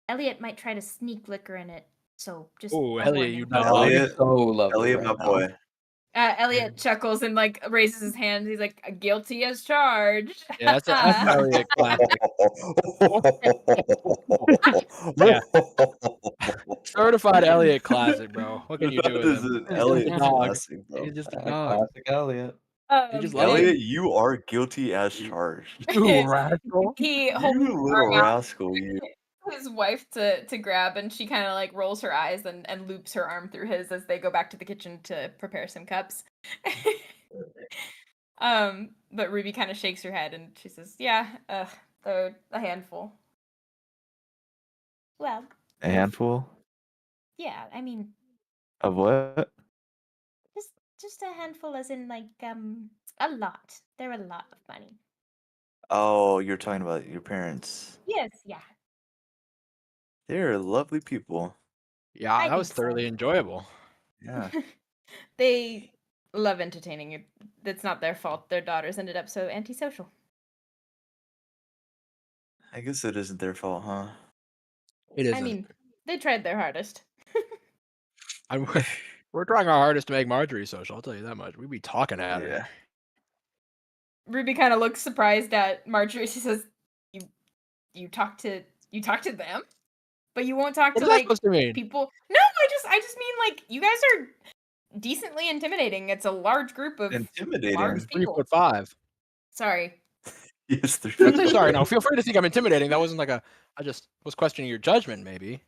[SPEAKER 1] Elliot might try to sneak liquor in it, so just.
[SPEAKER 4] Oh,
[SPEAKER 1] a
[SPEAKER 4] Elliot,
[SPEAKER 1] warning.
[SPEAKER 4] you know.
[SPEAKER 5] Elliot,
[SPEAKER 2] So lovely
[SPEAKER 5] Elliot,
[SPEAKER 2] right
[SPEAKER 5] my
[SPEAKER 2] now.
[SPEAKER 5] boy.
[SPEAKER 1] Elliot chuckles and like raises his hand. He's like, "Guilty as charged."
[SPEAKER 4] Yeah, that's Elliot classic. Yeah. Certified Elliot classic, bro. What can you do
[SPEAKER 5] That
[SPEAKER 4] with
[SPEAKER 5] is
[SPEAKER 4] him?
[SPEAKER 5] an
[SPEAKER 4] He's
[SPEAKER 5] Elliot
[SPEAKER 4] just a dog.
[SPEAKER 5] classic, bro.
[SPEAKER 4] He's just a dog.
[SPEAKER 2] Classic Elliot.
[SPEAKER 4] He just loves
[SPEAKER 5] Elliot,
[SPEAKER 4] it.
[SPEAKER 5] you are guilty as charged.
[SPEAKER 4] You rascal.
[SPEAKER 1] He holds
[SPEAKER 5] You
[SPEAKER 1] his
[SPEAKER 5] little
[SPEAKER 1] arm out
[SPEAKER 5] rascal, you.
[SPEAKER 1] for his wife to grab, and she kind of like rolls her eyes and loops her arm through his as they go back to the kitchen to prepare some cups. But Ruby kind of shakes her head and she says, "Yeah, they're a handful." Well,
[SPEAKER 5] A handful
[SPEAKER 1] yeah, I mean,
[SPEAKER 5] of what?
[SPEAKER 1] just a handful, as in like a lot. They're a lot of money.
[SPEAKER 5] Oh, you're talking about your parents.
[SPEAKER 1] Yes, yeah.
[SPEAKER 5] They're lovely people.
[SPEAKER 4] Yeah,
[SPEAKER 1] I
[SPEAKER 4] that was
[SPEAKER 1] think so.
[SPEAKER 4] thoroughly enjoyable.
[SPEAKER 5] Yeah.
[SPEAKER 1] They love entertaining you. It's not their fault. Their daughters ended up so antisocial.
[SPEAKER 5] I guess it isn't their fault, huh?
[SPEAKER 4] It isn't.
[SPEAKER 1] I mean, they tried their hardest.
[SPEAKER 4] We're trying our hardest to make Marjorie social. I'll tell you that much. We'd be talking at
[SPEAKER 5] Yeah.
[SPEAKER 4] her.
[SPEAKER 1] Ruby kind of looks surprised at Marjorie. She says, "You talk to them, but you won't talk
[SPEAKER 4] What
[SPEAKER 1] to
[SPEAKER 4] is that
[SPEAKER 1] like
[SPEAKER 4] supposed to mean?
[SPEAKER 1] people." No, I just mean like you guys are decently intimidating. It's a large group of
[SPEAKER 5] Intimidating.
[SPEAKER 1] large people.
[SPEAKER 4] 3'5".
[SPEAKER 1] Sorry.
[SPEAKER 5] Yes, they're
[SPEAKER 4] Don't say sorry. No, feel free to think I'm intimidating. That wasn't like a. I just was questioning your judgment, maybe.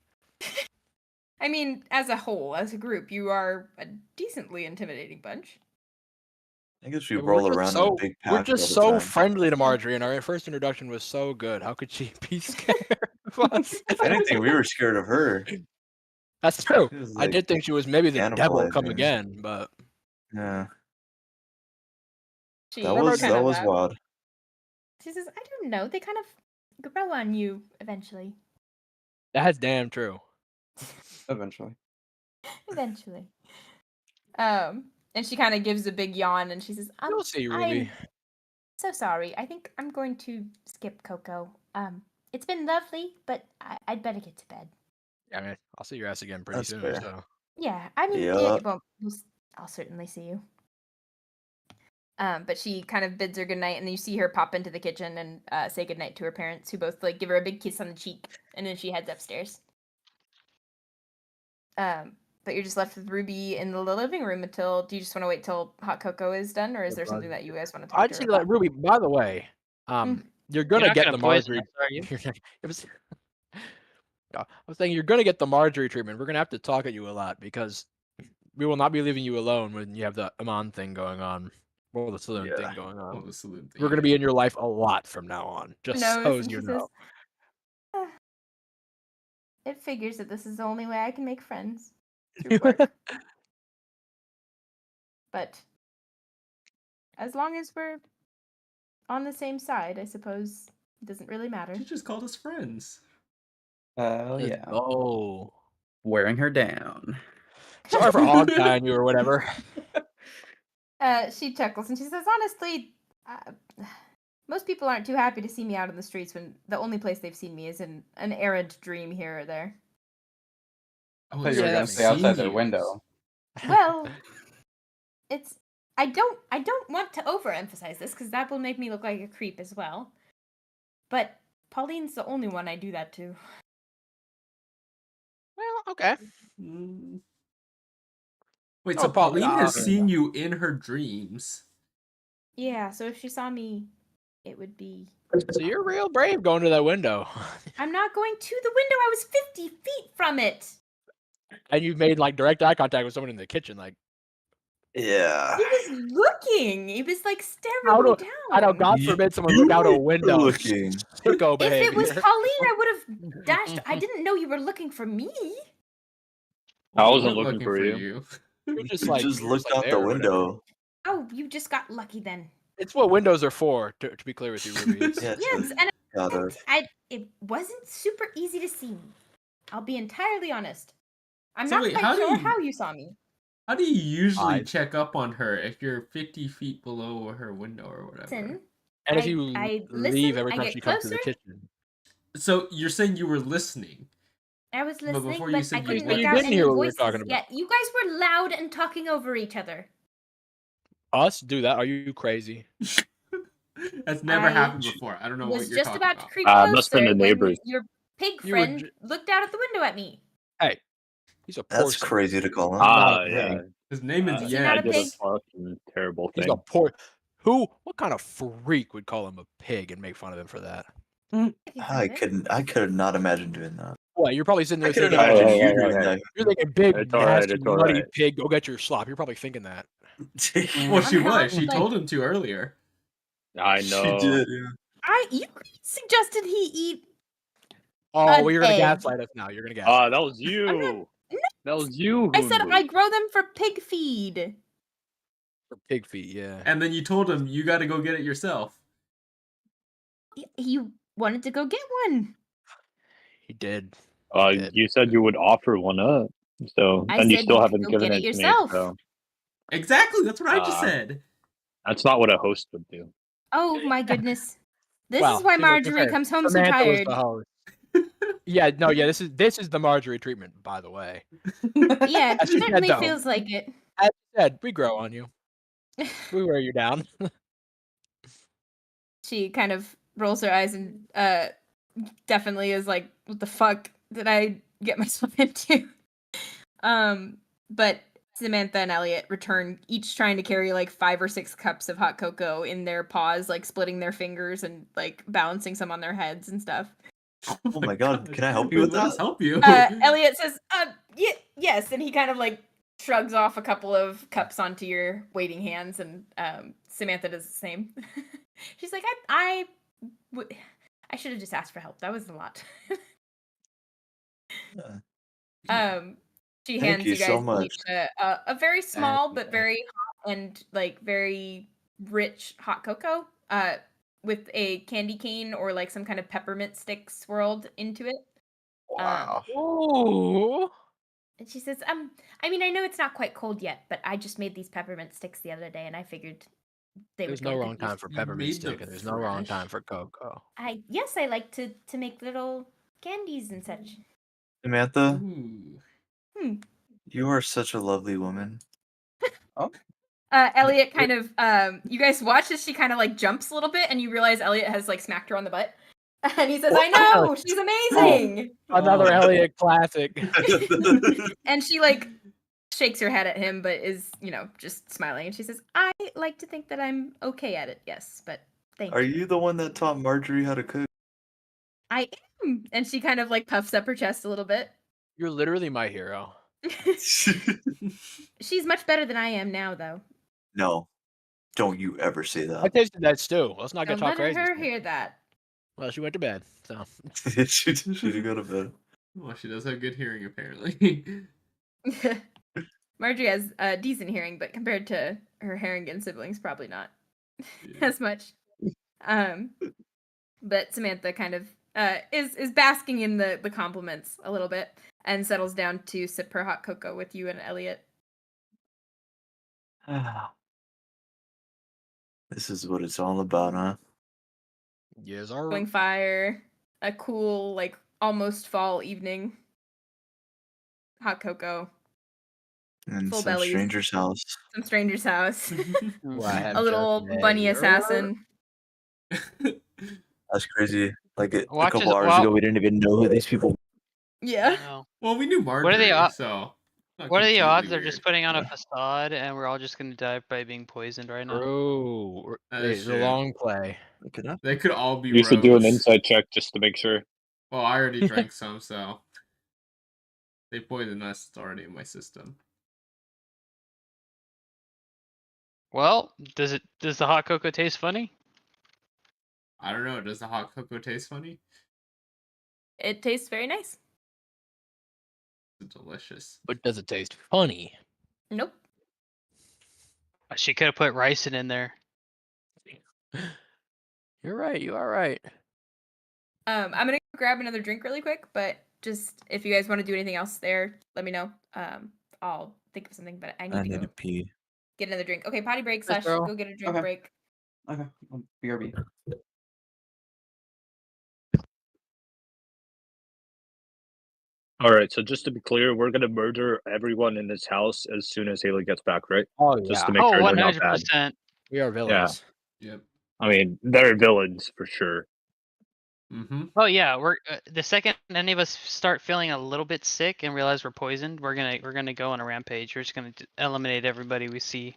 [SPEAKER 1] I mean, as a whole, as a group, you are a decently intimidating bunch.
[SPEAKER 5] I guess we
[SPEAKER 4] Yeah, but
[SPEAKER 5] roll
[SPEAKER 4] we're
[SPEAKER 5] around
[SPEAKER 4] just
[SPEAKER 5] in a
[SPEAKER 4] so
[SPEAKER 5] big
[SPEAKER 4] we're
[SPEAKER 5] pack
[SPEAKER 4] just
[SPEAKER 5] all
[SPEAKER 4] so
[SPEAKER 5] the time.
[SPEAKER 4] friendly to Marjorie, and our first introduction was so good. How could she be scared of us?
[SPEAKER 5] If anything, we were scared of her.
[SPEAKER 4] That's true.
[SPEAKER 5] She was
[SPEAKER 4] I
[SPEAKER 5] like
[SPEAKER 4] did think she was maybe the devil come
[SPEAKER 5] cannibalizing.
[SPEAKER 4] again, but
[SPEAKER 5] Yeah,
[SPEAKER 1] She
[SPEAKER 5] that was
[SPEAKER 1] kind of
[SPEAKER 5] was wild.
[SPEAKER 1] She says, "I don't know. They kind of grow on you eventually."
[SPEAKER 4] that's damn true.
[SPEAKER 2] Eventually.
[SPEAKER 1] Eventually. And she kind of gives a big yawn and she says,
[SPEAKER 4] You'll see, Ruby.
[SPEAKER 1] I'm so sorry. I think I'm going to skip Coco. It's been lovely, but I'd better get to bed."
[SPEAKER 4] Yeah, man, I'll see your ass again pretty
[SPEAKER 5] That's
[SPEAKER 4] soon.
[SPEAKER 5] fair.
[SPEAKER 4] So
[SPEAKER 1] Yeah, I mean,
[SPEAKER 5] Yeah.
[SPEAKER 1] I'll certainly see you. But she kind of bids her goodnight, and then you see her pop into the kitchen and say goodnight to her parents, who both like give her a big kiss on the cheek, and then she heads upstairs. But you're just left with Ruby in the living room until. Do you just want to wait till hot cocoa is done, or is there something that you guys want to talk
[SPEAKER 4] I
[SPEAKER 1] to
[SPEAKER 4] just
[SPEAKER 1] her
[SPEAKER 4] need to let
[SPEAKER 1] about?
[SPEAKER 4] Ruby. By the way, you're gonna
[SPEAKER 3] not
[SPEAKER 4] get
[SPEAKER 3] gonna
[SPEAKER 4] the
[SPEAKER 3] poison
[SPEAKER 4] Marjorie.
[SPEAKER 3] us, are you?
[SPEAKER 4] It was. I was saying you're gonna get the Marjorie treatment. We're gonna have to talk at you a lot because we will not be leaving you alone when you have the Amon thing going on, or the saloon
[SPEAKER 5] Yeah.
[SPEAKER 4] thing going
[SPEAKER 8] Oh,
[SPEAKER 4] on.
[SPEAKER 8] the saloon thing.
[SPEAKER 4] We're gonna be in your life a lot from now on. Just
[SPEAKER 1] No,
[SPEAKER 4] so
[SPEAKER 1] and
[SPEAKER 4] you
[SPEAKER 1] she
[SPEAKER 4] know.
[SPEAKER 1] says, "It figures that this is the only way I can make friends through work." But as long as we're on the same side, I suppose it doesn't really matter.
[SPEAKER 8] She just called us friends.
[SPEAKER 2] Hell yeah.
[SPEAKER 4] Oh,
[SPEAKER 2] Wearing her down.
[SPEAKER 4] sorry for hog tying you or whatever.
[SPEAKER 1] She chuckles and she says, "Honestly, most people aren't too happy to see me out in the streets when the only place they've seen me is in an errant dream here or there."
[SPEAKER 2] I thought you were
[SPEAKER 4] yeah,
[SPEAKER 2] gonna
[SPEAKER 4] that
[SPEAKER 2] stay outside their
[SPEAKER 8] seems-
[SPEAKER 2] window.
[SPEAKER 1] Well, it's I don't want to overemphasize this because that will make me look like a creep as well. But Pauline's the only one I do that to.
[SPEAKER 4] Well, okay.
[SPEAKER 8] Mm. Wait,
[SPEAKER 4] No,
[SPEAKER 8] so Pauline has
[SPEAKER 4] Pauline.
[SPEAKER 8] seen you in her dreams.
[SPEAKER 1] Yeah, so if she saw me, it would be.
[SPEAKER 4] So you're real brave going to that window,
[SPEAKER 1] I'm not going to the window. I was 50 feet from it.
[SPEAKER 4] and you've made like direct eye contact with someone in the kitchen. Like,
[SPEAKER 5] Yeah.
[SPEAKER 1] He was looking. He was like
[SPEAKER 4] How
[SPEAKER 1] staring me
[SPEAKER 4] do
[SPEAKER 1] down.
[SPEAKER 4] I know? God
[SPEAKER 5] You-
[SPEAKER 4] forbid someone
[SPEAKER 5] you
[SPEAKER 4] look out a
[SPEAKER 5] were
[SPEAKER 4] window.
[SPEAKER 5] looking.
[SPEAKER 4] Sicko
[SPEAKER 1] If it was
[SPEAKER 4] behavior.
[SPEAKER 1] Colleen, I would have dashed. I didn't know you were looking for me.
[SPEAKER 6] I
[SPEAKER 8] We
[SPEAKER 6] wasn't
[SPEAKER 8] weren't
[SPEAKER 6] looking for you.
[SPEAKER 4] You're just
[SPEAKER 5] You
[SPEAKER 4] like
[SPEAKER 5] just
[SPEAKER 4] you're
[SPEAKER 5] looked
[SPEAKER 4] like
[SPEAKER 5] out the
[SPEAKER 4] there or whatever.
[SPEAKER 5] window.
[SPEAKER 1] Oh, you just got lucky then.
[SPEAKER 4] It's what windows are for. To be clear with you, Ruby. It's,
[SPEAKER 5] Yeah,
[SPEAKER 1] Yes, and
[SPEAKER 5] gotta.
[SPEAKER 1] it wasn't super easy to see me. I'll be entirely honest. I'm
[SPEAKER 8] So
[SPEAKER 1] not
[SPEAKER 8] wait,
[SPEAKER 1] quite
[SPEAKER 8] how do
[SPEAKER 1] sure
[SPEAKER 8] you-
[SPEAKER 1] how you saw me.
[SPEAKER 8] How do you usually
[SPEAKER 4] Eyes.
[SPEAKER 8] check up on her if you're 50 feet below her window or whatever?
[SPEAKER 1] Listen,
[SPEAKER 4] and if
[SPEAKER 1] I-
[SPEAKER 4] you
[SPEAKER 1] I
[SPEAKER 4] leave
[SPEAKER 1] listen,
[SPEAKER 4] every
[SPEAKER 1] I
[SPEAKER 4] time
[SPEAKER 1] get
[SPEAKER 4] she comes to the
[SPEAKER 1] closer.
[SPEAKER 4] kitchen.
[SPEAKER 8] So you're saying you were listening?
[SPEAKER 1] I was
[SPEAKER 8] But
[SPEAKER 1] listening,
[SPEAKER 8] before you
[SPEAKER 1] but
[SPEAKER 8] said
[SPEAKER 1] I
[SPEAKER 8] you
[SPEAKER 1] couldn't
[SPEAKER 8] were
[SPEAKER 1] make
[SPEAKER 4] you
[SPEAKER 1] out
[SPEAKER 4] didn't
[SPEAKER 1] any
[SPEAKER 4] hear what we were
[SPEAKER 1] voices
[SPEAKER 4] talking about.
[SPEAKER 1] yet. You guys were loud and talking over each other.
[SPEAKER 4] Us do that? Are you crazy?
[SPEAKER 8] That's never
[SPEAKER 1] I
[SPEAKER 8] happened before. I don't know what
[SPEAKER 1] Was
[SPEAKER 8] you're
[SPEAKER 1] just
[SPEAKER 8] talking
[SPEAKER 1] about to
[SPEAKER 8] about.
[SPEAKER 1] creep
[SPEAKER 6] It must have
[SPEAKER 1] closer
[SPEAKER 6] been the
[SPEAKER 1] when
[SPEAKER 6] neighbors.
[SPEAKER 1] your pig
[SPEAKER 4] You were
[SPEAKER 1] friend looked out at the window at me.
[SPEAKER 4] Hey, he's a
[SPEAKER 5] That's
[SPEAKER 4] porcelain.
[SPEAKER 5] crazy to call him.
[SPEAKER 4] not a
[SPEAKER 6] Yeah.
[SPEAKER 4] pig.
[SPEAKER 8] His name is
[SPEAKER 1] Is he not
[SPEAKER 6] I
[SPEAKER 1] a
[SPEAKER 6] did a
[SPEAKER 1] pig?
[SPEAKER 6] fucking terrible
[SPEAKER 4] He's
[SPEAKER 6] thing.
[SPEAKER 4] a poor. Who? What kind of freak would call him a pig and make fun of him for that?
[SPEAKER 5] I could not imagine doing that.
[SPEAKER 4] What? You're probably sitting
[SPEAKER 5] I
[SPEAKER 4] there
[SPEAKER 5] couldn't
[SPEAKER 4] thinking,
[SPEAKER 5] imagine
[SPEAKER 6] Hey,
[SPEAKER 5] you
[SPEAKER 6] hey,
[SPEAKER 5] doing
[SPEAKER 6] hey,
[SPEAKER 5] that.
[SPEAKER 4] you're thinking, big,
[SPEAKER 6] It's all right,
[SPEAKER 4] nasty,
[SPEAKER 6] it's all
[SPEAKER 4] muddy
[SPEAKER 6] right.
[SPEAKER 4] pig, go get your slop. You're probably thinking that.
[SPEAKER 8] Well, she
[SPEAKER 1] Somehow,
[SPEAKER 8] was. She
[SPEAKER 1] like-
[SPEAKER 8] told him to earlier.
[SPEAKER 6] I
[SPEAKER 5] She
[SPEAKER 6] know.
[SPEAKER 5] did, yeah.
[SPEAKER 1] You suggested he eat.
[SPEAKER 4] Oh,
[SPEAKER 1] An
[SPEAKER 4] well, you're gonna
[SPEAKER 1] egg.
[SPEAKER 4] gaslight us now. You're gonna gaslight.
[SPEAKER 6] Ah, that was you. That was you.
[SPEAKER 1] I said
[SPEAKER 6] Hunwut.
[SPEAKER 1] I grow them for pig feed.
[SPEAKER 4] For pig feet, yeah.
[SPEAKER 8] And then you told him you got to go get it yourself.
[SPEAKER 1] He wanted to go get one.
[SPEAKER 4] He did. did.
[SPEAKER 6] You said you would offer one up, so
[SPEAKER 1] I
[SPEAKER 6] then you
[SPEAKER 1] said
[SPEAKER 6] still
[SPEAKER 1] you could
[SPEAKER 6] haven't
[SPEAKER 1] go
[SPEAKER 6] given
[SPEAKER 1] get
[SPEAKER 6] it
[SPEAKER 1] it
[SPEAKER 6] to me.
[SPEAKER 1] yourself.
[SPEAKER 6] So
[SPEAKER 8] Exactly. That's what I just said.
[SPEAKER 6] that's not what a host would do.
[SPEAKER 1] Oh my goodness. This
[SPEAKER 4] Well,
[SPEAKER 1] is why
[SPEAKER 4] to be
[SPEAKER 1] Marjorie
[SPEAKER 4] fair,
[SPEAKER 1] comes home so
[SPEAKER 4] Samantha was
[SPEAKER 1] tired.
[SPEAKER 4] the host. Yeah, no, yeah. This is the Marjorie treatment, by the way.
[SPEAKER 1] Yeah, it
[SPEAKER 4] As you said,
[SPEAKER 1] certainly
[SPEAKER 4] though.
[SPEAKER 1] feels like it.
[SPEAKER 4] As you said, we grow on you. We wear you down.
[SPEAKER 1] She kind of rolls her eyes and definitely is like, what the fuck did I get myself into? But Samantha and Elliot return, each trying to carry like 5 or 6 cups of hot cocoa in their paws, like splitting their fingers and like balancing some on their heads and stuff.
[SPEAKER 5] Oh my god, can I help you with
[SPEAKER 8] Let us
[SPEAKER 5] that?
[SPEAKER 8] help you.
[SPEAKER 1] Elliot says, yes, and he kind of like shrugs off a couple of cups onto your waiting hands, and Samantha does the same. She's like, I should have just asked for help. That was a lot. She
[SPEAKER 5] Thank
[SPEAKER 1] hands
[SPEAKER 5] you
[SPEAKER 1] you guys
[SPEAKER 5] so much.
[SPEAKER 1] each a very small but very hot and like very rich hot cocoa with a candy cane or like some kind of peppermint stick swirled into it.
[SPEAKER 5] Wow.
[SPEAKER 4] Ooh.
[SPEAKER 1] And she says, I mean, I know it's not quite cold yet, but I just made these peppermint sticks the other day, and I figured they
[SPEAKER 4] There's
[SPEAKER 1] would go
[SPEAKER 4] no
[SPEAKER 1] to
[SPEAKER 4] wrong
[SPEAKER 1] good use.
[SPEAKER 4] time for
[SPEAKER 8] You
[SPEAKER 4] peppermint
[SPEAKER 8] made
[SPEAKER 4] stick,
[SPEAKER 8] them
[SPEAKER 4] and there's no wrong
[SPEAKER 8] fresh.
[SPEAKER 4] time for cocoa.
[SPEAKER 1] I like to make little candies and such.
[SPEAKER 5] Samantha,
[SPEAKER 8] Ooh.
[SPEAKER 5] you are such a lovely woman.
[SPEAKER 1] Elliot kind of, you guys watch as she kind of like jumps a little bit, and you realize Elliot has like smacked her on the butt. And he says, I know, she's amazing!
[SPEAKER 4] Another
[SPEAKER 8] Oh.
[SPEAKER 4] Elliot classic.
[SPEAKER 1] And she like shakes her head at him, but is, just smiling. And she says, I like to think that I'm okay at it, yes, but thank
[SPEAKER 5] Are
[SPEAKER 1] you.
[SPEAKER 5] you the one that taught Marjorie how to cook?
[SPEAKER 1] I am. And she kind of like puffs up her chest a little bit.
[SPEAKER 4] You're literally my hero.
[SPEAKER 1] She's much better than I am now, though.
[SPEAKER 5] No, don't you ever say
[SPEAKER 4] I
[SPEAKER 5] that.
[SPEAKER 4] tasted that stew. Let's not get
[SPEAKER 1] Don't
[SPEAKER 4] talk
[SPEAKER 1] let
[SPEAKER 4] crazy.
[SPEAKER 1] her hear that.
[SPEAKER 4] Well, she went to bed, so.
[SPEAKER 5] she did go to bed.
[SPEAKER 8] Well, she does have good hearing, apparently.
[SPEAKER 1] Marjorie has decent hearing, but compared to her Harrington siblings, probably not as much. But Samantha kind of is basking in the compliments a little bit and settles down to sip her hot cocoa with you and Elliot.
[SPEAKER 5] This is what it's all about, huh?
[SPEAKER 4] Yes,
[SPEAKER 1] Going fire, a cool, like almost fall evening. Hot cocoa,
[SPEAKER 5] In
[SPEAKER 1] full
[SPEAKER 5] some
[SPEAKER 1] bellies.
[SPEAKER 5] stranger's house.
[SPEAKER 1] Some stranger's house.
[SPEAKER 4] Well,
[SPEAKER 1] A little bunny assassin.
[SPEAKER 5] That's crazy. Like a
[SPEAKER 3] Watch
[SPEAKER 5] couple
[SPEAKER 3] as-
[SPEAKER 5] hours
[SPEAKER 3] well-
[SPEAKER 5] ago, we didn't even know who these people.
[SPEAKER 1] Yeah.
[SPEAKER 3] No.
[SPEAKER 8] Well, we knew Marjorie,
[SPEAKER 3] What are the
[SPEAKER 8] so. not
[SPEAKER 3] What are the
[SPEAKER 8] completely
[SPEAKER 3] odds they're
[SPEAKER 8] weird.
[SPEAKER 3] just putting on a facade and we're all just gonna die by being poisoned right now?
[SPEAKER 4] True.
[SPEAKER 8] That
[SPEAKER 4] It's
[SPEAKER 8] is
[SPEAKER 4] a
[SPEAKER 8] true.
[SPEAKER 4] long play.
[SPEAKER 5] Look it up.
[SPEAKER 8] They could all be
[SPEAKER 6] You should do an
[SPEAKER 8] rogues.
[SPEAKER 6] insight check just to make sure.
[SPEAKER 8] Well, I already drank some, so. They poisoned us. It's already in my system.
[SPEAKER 3] Well, does the hot cocoa taste funny?
[SPEAKER 8] I don't know. Does the hot cocoa taste funny?
[SPEAKER 1] It tastes very nice.
[SPEAKER 8] It's delicious.
[SPEAKER 4] But does it taste funny?
[SPEAKER 1] Nope.
[SPEAKER 3] She could have put ricin in there.
[SPEAKER 4] You're right. You are right.
[SPEAKER 1] I'm gonna grab another drink really quick, but just if you guys want to do anything else there, let me know. I'll think of something, but I need
[SPEAKER 5] I
[SPEAKER 1] to
[SPEAKER 5] need
[SPEAKER 1] go
[SPEAKER 5] to pee.
[SPEAKER 1] get another drink. Okay, potty break
[SPEAKER 4] Yes,
[SPEAKER 1] /
[SPEAKER 4] bro.
[SPEAKER 1] go get a drink
[SPEAKER 7] Okay.
[SPEAKER 1] break.
[SPEAKER 7] Okay. BRB.
[SPEAKER 6] All right, so just to be clear, we're gonna murder everyone in this house as soon as Hayley gets back, right?
[SPEAKER 4] Oh
[SPEAKER 6] Just
[SPEAKER 4] yeah.
[SPEAKER 6] to make
[SPEAKER 3] Oh,
[SPEAKER 6] sure they're not bad.
[SPEAKER 3] 100%.
[SPEAKER 4] We are villains.
[SPEAKER 8] Yep.
[SPEAKER 6] I mean, they're villains for sure.
[SPEAKER 8] Mm-hmm.
[SPEAKER 3] Oh yeah, we're the second any of us start feeling a little bit sick and realize we're poisoned, we're gonna go on a rampage. We're just gonna eliminate everybody we see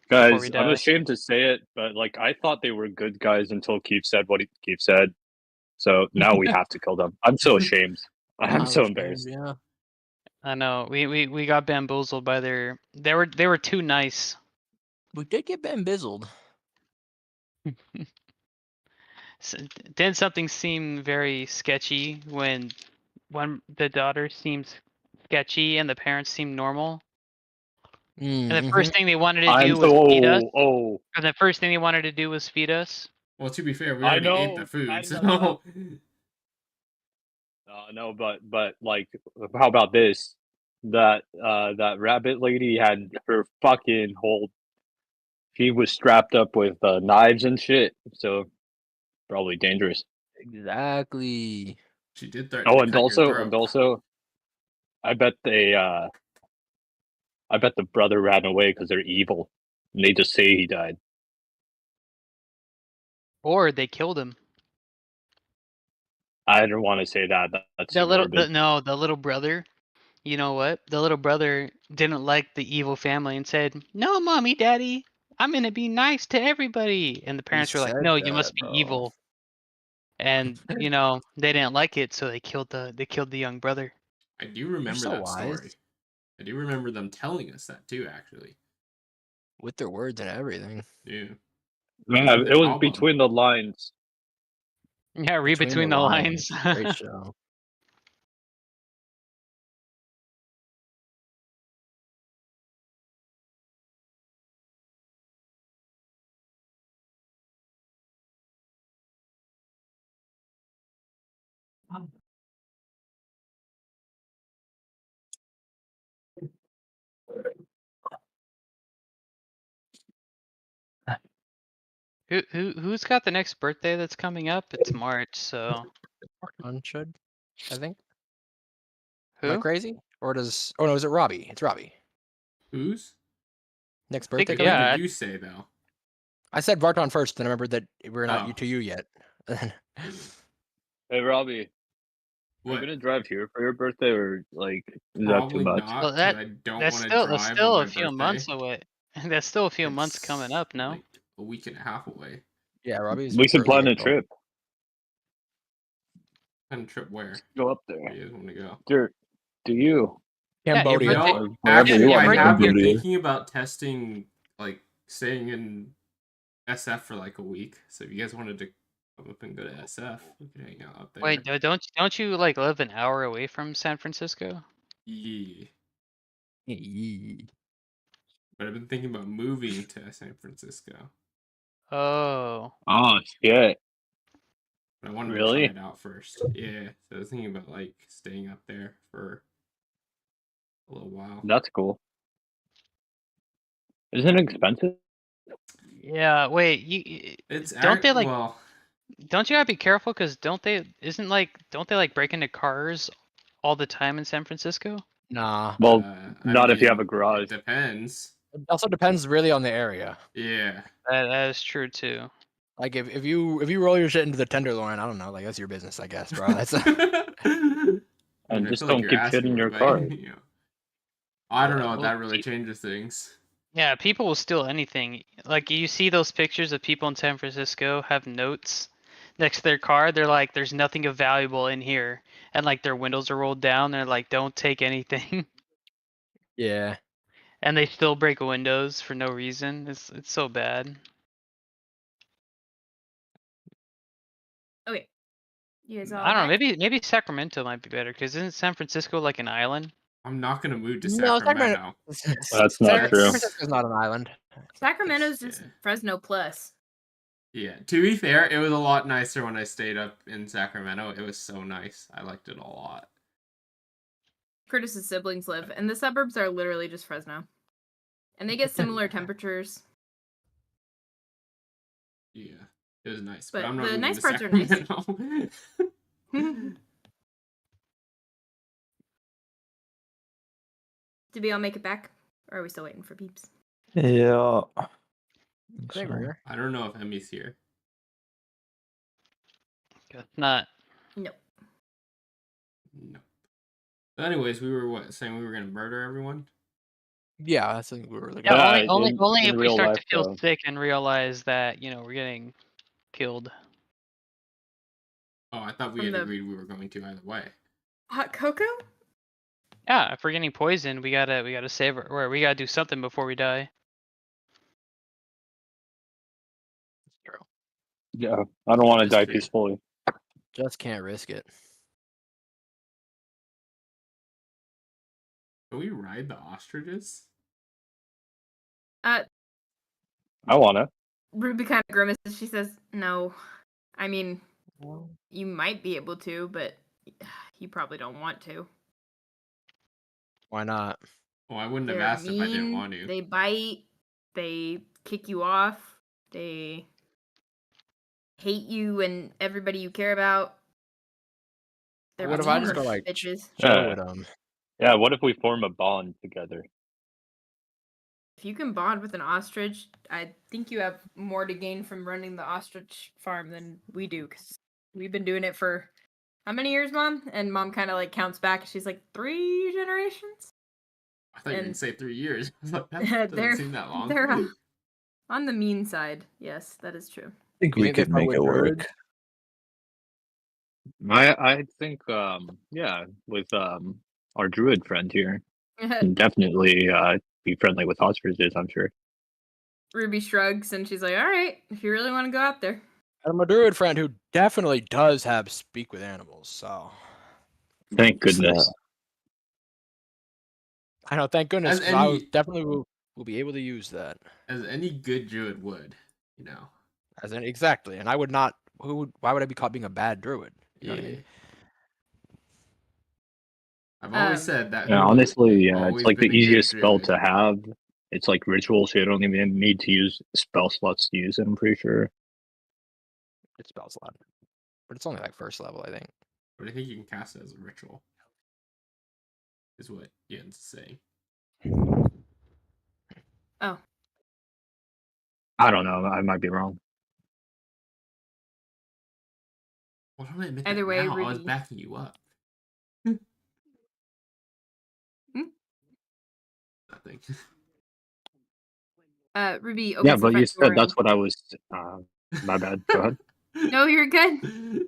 [SPEAKER 3] before we
[SPEAKER 6] Guys,
[SPEAKER 3] die.
[SPEAKER 6] I'm ashamed to say it, but like I thought they were good guys until Keith said what Keith said. So now we have to kill them. I'm so ashamed. I'm so embarrassed.
[SPEAKER 4] Yeah.
[SPEAKER 3] I know we got bamboozled by they were too nice.
[SPEAKER 4] We did get bambizzled.
[SPEAKER 3] Didn't something seem very sketchy when the daughter seems sketchy and the parents seem normal? And the first thing they wanted to do was feed us. And the first thing they wanted to do was feed us.
[SPEAKER 8] Well, to be fair, we
[SPEAKER 6] I
[SPEAKER 8] already ate
[SPEAKER 6] know,
[SPEAKER 8] the food,
[SPEAKER 6] I
[SPEAKER 8] so.
[SPEAKER 6] know. No, but like, how about this? That rabbit lady had her fucking whole. She was strapped up with knives and shit, so probably dangerous.
[SPEAKER 4] Exactly.
[SPEAKER 8] She did threaten
[SPEAKER 6] Oh,
[SPEAKER 8] to
[SPEAKER 6] and
[SPEAKER 8] cut your
[SPEAKER 6] also,
[SPEAKER 8] throat.
[SPEAKER 6] I bet the brother ran away because they're evil, and they just say he died.
[SPEAKER 3] Or they killed him.
[SPEAKER 6] I don't want to say that. That's
[SPEAKER 3] The
[SPEAKER 6] too morbid.
[SPEAKER 3] little brother. You know what? The little brother didn't like the evil family and said, "No, mommy, daddy, I'm gonna be nice to everybody." And the parents were like,
[SPEAKER 4] said
[SPEAKER 3] "No, you
[SPEAKER 4] that,
[SPEAKER 3] must be
[SPEAKER 4] bro.
[SPEAKER 3] evil." And they didn't like it, so they killed the young brother.
[SPEAKER 8] I do remember
[SPEAKER 4] so
[SPEAKER 8] that
[SPEAKER 4] wise.
[SPEAKER 8] story. I do remember them telling us that too, actually.
[SPEAKER 4] With their words and everything.
[SPEAKER 8] Yeah.
[SPEAKER 6] Yeah,
[SPEAKER 8] in the
[SPEAKER 6] it was
[SPEAKER 8] album.
[SPEAKER 6] between the lines.
[SPEAKER 3] Yeah, read between the lines.
[SPEAKER 4] Great show.
[SPEAKER 3] Who's got the next birthday that's coming up? It's March, so
[SPEAKER 4] One should, I think.
[SPEAKER 3] who?
[SPEAKER 4] Am I crazy? Or does? Oh no, is it Robbie? It's Robbie.
[SPEAKER 8] Whose?
[SPEAKER 4] Next
[SPEAKER 3] I think-
[SPEAKER 4] birthday coming?
[SPEAKER 8] What
[SPEAKER 3] yeah,
[SPEAKER 8] did you say though?
[SPEAKER 4] I said Vartan first, then I remembered that we're not
[SPEAKER 8] Oh.
[SPEAKER 4] to you yet.
[SPEAKER 6] Hey, Robbie, are you
[SPEAKER 8] What?
[SPEAKER 6] gonna drive here for your birthday, or like is that too
[SPEAKER 8] Probably
[SPEAKER 6] much?
[SPEAKER 8] not.
[SPEAKER 3] Well,
[SPEAKER 8] 'Cause I don't
[SPEAKER 3] that's
[SPEAKER 8] want to
[SPEAKER 3] still
[SPEAKER 8] drive on my
[SPEAKER 3] a few
[SPEAKER 8] birthday.
[SPEAKER 3] months away. That's still a few months
[SPEAKER 8] It's
[SPEAKER 3] coming up, no?
[SPEAKER 8] Like a week and a half away.
[SPEAKER 4] Yeah, Robbie's.
[SPEAKER 6] We should
[SPEAKER 4] early
[SPEAKER 6] plan a
[SPEAKER 4] April.
[SPEAKER 6] trip.
[SPEAKER 8] Kind of trip where?
[SPEAKER 6] Go up
[SPEAKER 8] Where
[SPEAKER 6] there.
[SPEAKER 8] you guys want to go?
[SPEAKER 6] Do you?
[SPEAKER 4] Cambodia.
[SPEAKER 3] your birthday-
[SPEAKER 8] No,
[SPEAKER 6] Wherever
[SPEAKER 8] actually,
[SPEAKER 6] you
[SPEAKER 8] I
[SPEAKER 6] want.
[SPEAKER 8] have been
[SPEAKER 5] Cambodia.
[SPEAKER 8] thinking about testing, like staying in SF for like a week. So if you guys wanted to come up and go to SF, we could hang out up there.
[SPEAKER 3] Wait, don't you like live an hour away from San Francisco?
[SPEAKER 8] Yeah.
[SPEAKER 4] Yee.
[SPEAKER 8] But I've been thinking about moving to San Francisco.
[SPEAKER 3] Oh.
[SPEAKER 6] Oh shit!
[SPEAKER 8] But I wanted
[SPEAKER 6] Really?
[SPEAKER 8] to try it out first. Yeah. So I was thinking about like staying up there for a little while.
[SPEAKER 6] That's cool. Isn't it expensive?
[SPEAKER 3] Yeah, wait, you
[SPEAKER 8] It's
[SPEAKER 3] don't they like
[SPEAKER 8] well,
[SPEAKER 3] don't you gotta be careful because don't they break into cars all the time in San Francisco?
[SPEAKER 4] Nah.
[SPEAKER 6] Well,
[SPEAKER 8] I
[SPEAKER 6] not if you
[SPEAKER 8] mean,
[SPEAKER 6] have a garage.
[SPEAKER 8] It depends.
[SPEAKER 4] It also depends really on the area.
[SPEAKER 8] Yeah.
[SPEAKER 3] That is true too.
[SPEAKER 4] Like if you roll your shit into the Tenderloin, I don't know, like that's your business, I guess, bro. That's
[SPEAKER 6] And just don't keep shit in your car.
[SPEAKER 8] I don't know
[SPEAKER 3] Yeah,
[SPEAKER 8] if
[SPEAKER 3] well,
[SPEAKER 8] that really changes things.
[SPEAKER 3] Yeah, people will steal anything. Like you see those pictures of people in San Francisco have notes next to their car. They're like, "There's nothing of valuable in here," and like their windows are rolled down. They're like, "Don't take anything."
[SPEAKER 4] yeah.
[SPEAKER 3] And they still break windows for no reason. It's so bad.
[SPEAKER 1] Okay. You guys all
[SPEAKER 3] I don't know.
[SPEAKER 1] back?
[SPEAKER 3] Maybe Sacramento might be better because isn't San Francisco like an island?
[SPEAKER 8] I'm not gonna move to
[SPEAKER 4] No,
[SPEAKER 8] Sacramento.
[SPEAKER 6] That's not
[SPEAKER 4] San
[SPEAKER 6] true.
[SPEAKER 4] Francisco's not an island.
[SPEAKER 1] Sacramento's just
[SPEAKER 8] Yeah.
[SPEAKER 1] Fresno plus.
[SPEAKER 8] Yeah, to be fair, it was a lot nicer when I stayed up in Sacramento. It was so nice. I liked it a lot.
[SPEAKER 1] Curtis's siblings live, and the suburbs are literally just Fresno. And they get similar temperatures.
[SPEAKER 8] Yeah, it was nice.
[SPEAKER 1] But
[SPEAKER 8] But I'm not
[SPEAKER 1] the
[SPEAKER 8] moving
[SPEAKER 1] nice
[SPEAKER 8] to
[SPEAKER 1] parts are nice.
[SPEAKER 8] Sacramento.
[SPEAKER 1] Did we all make it back? Or are we still waiting for peeps?
[SPEAKER 5] Yeah.
[SPEAKER 4] I think we're here.
[SPEAKER 8] I don't know if Emmy's here.
[SPEAKER 3] Guess not.
[SPEAKER 1] No.
[SPEAKER 8] No. But anyways, we were saying we were gonna murder everyone.
[SPEAKER 4] Yeah, I think we were looking.
[SPEAKER 3] Yeah,
[SPEAKER 6] Yeah,
[SPEAKER 3] only
[SPEAKER 6] in
[SPEAKER 3] if we
[SPEAKER 6] real
[SPEAKER 3] start
[SPEAKER 6] life,
[SPEAKER 3] to feel
[SPEAKER 6] though.
[SPEAKER 3] sick and realize that we're getting killed.
[SPEAKER 8] Oh, I thought we
[SPEAKER 1] From
[SPEAKER 8] had
[SPEAKER 1] the-
[SPEAKER 8] agreed we were going to either way.
[SPEAKER 1] Hot cocoa?
[SPEAKER 3] Yeah, if we're getting poisoned, we gotta save or we gotta do something before we die.
[SPEAKER 6] Yeah, I don't want to
[SPEAKER 4] Just
[SPEAKER 6] die
[SPEAKER 4] do.
[SPEAKER 6] peacefully.
[SPEAKER 4] Just can't risk it.
[SPEAKER 8] Can we ride the ostriches?
[SPEAKER 6] I want to.
[SPEAKER 1] Ruby kind of grimaces. She says, no. I mean, you might be able to, but you probably don't want to.
[SPEAKER 4] Why not?
[SPEAKER 8] Oh, I wouldn't have
[SPEAKER 1] They're
[SPEAKER 8] asked if I didn't
[SPEAKER 1] mean,
[SPEAKER 8] want to.
[SPEAKER 1] They bite. They kick you off. They hate you and everybody you care about. They're
[SPEAKER 4] What if I just go
[SPEAKER 1] harsh
[SPEAKER 4] like
[SPEAKER 1] bitches.
[SPEAKER 4] chill with them?
[SPEAKER 6] Yeah, what if we form a bond together?
[SPEAKER 1] If you can bond with an ostrich, I think you have more to gain from running the ostrich farm than we do, because we've been doing it for how many years, Mom? And Mom kind of like counts back. She's like 3 generations.
[SPEAKER 8] I thought you were gonna
[SPEAKER 1] And-
[SPEAKER 8] say 3 years. I was like, that doesn't seem that long.
[SPEAKER 1] They're on the mean side. Yes, that is true.
[SPEAKER 5] I think
[SPEAKER 4] You
[SPEAKER 5] we
[SPEAKER 4] think they
[SPEAKER 5] could make
[SPEAKER 4] fuck
[SPEAKER 5] it
[SPEAKER 4] with
[SPEAKER 5] work.
[SPEAKER 4] druids?
[SPEAKER 6] I think yeah, with our druid friend here, can definitely be friendly with ostriches, I'm sure.
[SPEAKER 1] Ruby shrugs and she's like, all right, if you really want to go out there.
[SPEAKER 4] I'm a druid friend who definitely does have speak with animals, so
[SPEAKER 6] Thank goodness.
[SPEAKER 5] So,
[SPEAKER 4] I know, thank goodness,
[SPEAKER 8] As
[SPEAKER 4] 'cause I
[SPEAKER 8] any-
[SPEAKER 4] definitely will be able to use that.
[SPEAKER 8] As any good druid would, you know.
[SPEAKER 4] As in exactly, and I would not. Why would I be caught being a bad druid? You know
[SPEAKER 8] Yeah.
[SPEAKER 4] what I mean?
[SPEAKER 8] I've always said that.
[SPEAKER 6] Yeah,
[SPEAKER 8] who
[SPEAKER 6] honestly,
[SPEAKER 8] has
[SPEAKER 6] yeah, it's
[SPEAKER 8] always
[SPEAKER 6] like the
[SPEAKER 8] been a good
[SPEAKER 6] easiest spell
[SPEAKER 8] druid.
[SPEAKER 6] to have. It's like ritual, so you don't even need to use spell slots to use it, I'm pretty sure.
[SPEAKER 4] It spells a lot, but it's only like first level, I think.
[SPEAKER 8] But I think you can cast it as a ritual. Is what Ian's saying.
[SPEAKER 1] Oh,
[SPEAKER 6] I don't know, I might be wrong.
[SPEAKER 8] Well, don't admit
[SPEAKER 1] Either
[SPEAKER 8] that
[SPEAKER 1] way,
[SPEAKER 8] now. I was
[SPEAKER 1] Ruby.
[SPEAKER 8] backing you up. Nothing.
[SPEAKER 1] Ruby opens
[SPEAKER 6] Yeah,
[SPEAKER 1] the
[SPEAKER 6] but you
[SPEAKER 1] front door
[SPEAKER 6] said that's
[SPEAKER 1] and-
[SPEAKER 6] what I was. My bad. Go ahead.
[SPEAKER 1] No, you're good.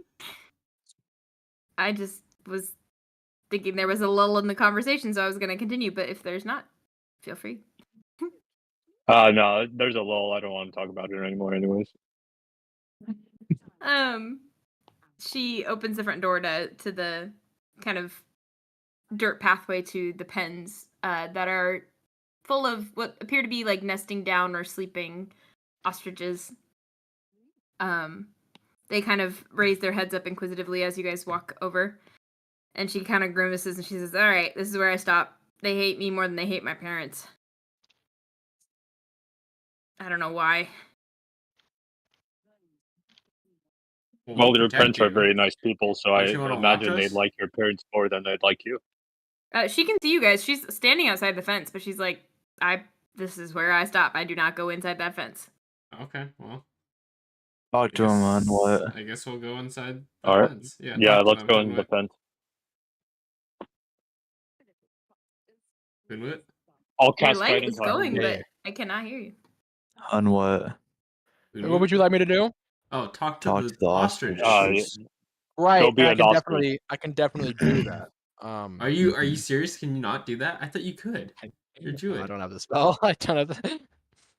[SPEAKER 1] I just was thinking there was a lull in the conversation, so I was going to continue, but if there's not, feel free.
[SPEAKER 6] No, there's a lull. I don't want to talk about it anymore, anyways.
[SPEAKER 1] She opens the front door to the kind of dirt pathway to the pens that are full of what appear to be like nesting down or sleeping ostriches. They kind of raise their heads up inquisitively as you guys walk over, and she kind of grimaces and she says, all right, this is where I stop. They hate me more than they hate my parents. I don't know why.
[SPEAKER 6] Well,
[SPEAKER 8] we'll
[SPEAKER 6] your
[SPEAKER 8] protect
[SPEAKER 6] parents are
[SPEAKER 8] you.
[SPEAKER 6] very nice people, so I
[SPEAKER 8] Don't you wanna
[SPEAKER 6] imagine
[SPEAKER 8] watch
[SPEAKER 6] they'd
[SPEAKER 8] us?
[SPEAKER 6] like your parents more than they'd like you.
[SPEAKER 1] She can see you guys. She's standing outside the fence, but she's like, this is where I stop. I do not go inside that fence.
[SPEAKER 8] Okay, well.
[SPEAKER 5] talk to him on what?
[SPEAKER 8] I guess we'll go inside the
[SPEAKER 6] All right.
[SPEAKER 8] fence.
[SPEAKER 6] Yeah,
[SPEAKER 8] talk to
[SPEAKER 6] let's
[SPEAKER 8] them,
[SPEAKER 6] go in the
[SPEAKER 8] Hunwut.
[SPEAKER 6] fence.
[SPEAKER 8] Hunwut?
[SPEAKER 6] I'll
[SPEAKER 1] Your
[SPEAKER 6] cast
[SPEAKER 1] light
[SPEAKER 6] guidance
[SPEAKER 1] is
[SPEAKER 6] on
[SPEAKER 1] going,
[SPEAKER 6] him.
[SPEAKER 1] but I cannot hear you.
[SPEAKER 5] On what?
[SPEAKER 4] What would you like me to do?
[SPEAKER 8] Oh, talk to
[SPEAKER 5] Talk
[SPEAKER 8] the
[SPEAKER 5] to the
[SPEAKER 8] ostrich.
[SPEAKER 5] ostriches.
[SPEAKER 4] Right,
[SPEAKER 6] Go be
[SPEAKER 4] and
[SPEAKER 6] an ostrich.
[SPEAKER 4] I can definitely do that.
[SPEAKER 8] Are you serious? Can you not do that? I thought you could. You're
[SPEAKER 4] I
[SPEAKER 8] Druid.
[SPEAKER 4] don't have the spell. I don't have the...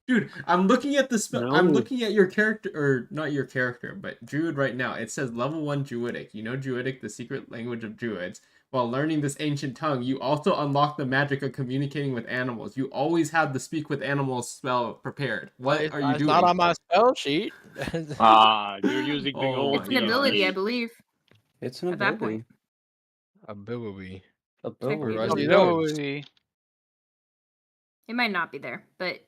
[SPEAKER 8] Dude, I'm looking at the spell. I'm
[SPEAKER 6] No.
[SPEAKER 8] looking at your character, or not your character, but Druid right now. It says level 1 Druidic. You know Druidic, the secret language of Druids. While learning this ancient tongue, you also unlock the magic of communicating with animals. You always have the speak with animals spell prepared. What are you
[SPEAKER 4] It's
[SPEAKER 8] doing?
[SPEAKER 4] not on my spell sheet.
[SPEAKER 6] You're using the
[SPEAKER 8] Oh
[SPEAKER 6] old
[SPEAKER 8] my
[SPEAKER 1] It's an ability, I
[SPEAKER 6] D&D.
[SPEAKER 1] believe.
[SPEAKER 7] It's an
[SPEAKER 1] At that
[SPEAKER 7] ability.
[SPEAKER 4] Ability.
[SPEAKER 1] Technically,
[SPEAKER 7] Ability.
[SPEAKER 1] ability.
[SPEAKER 3] Ability.
[SPEAKER 1] It might not be there, but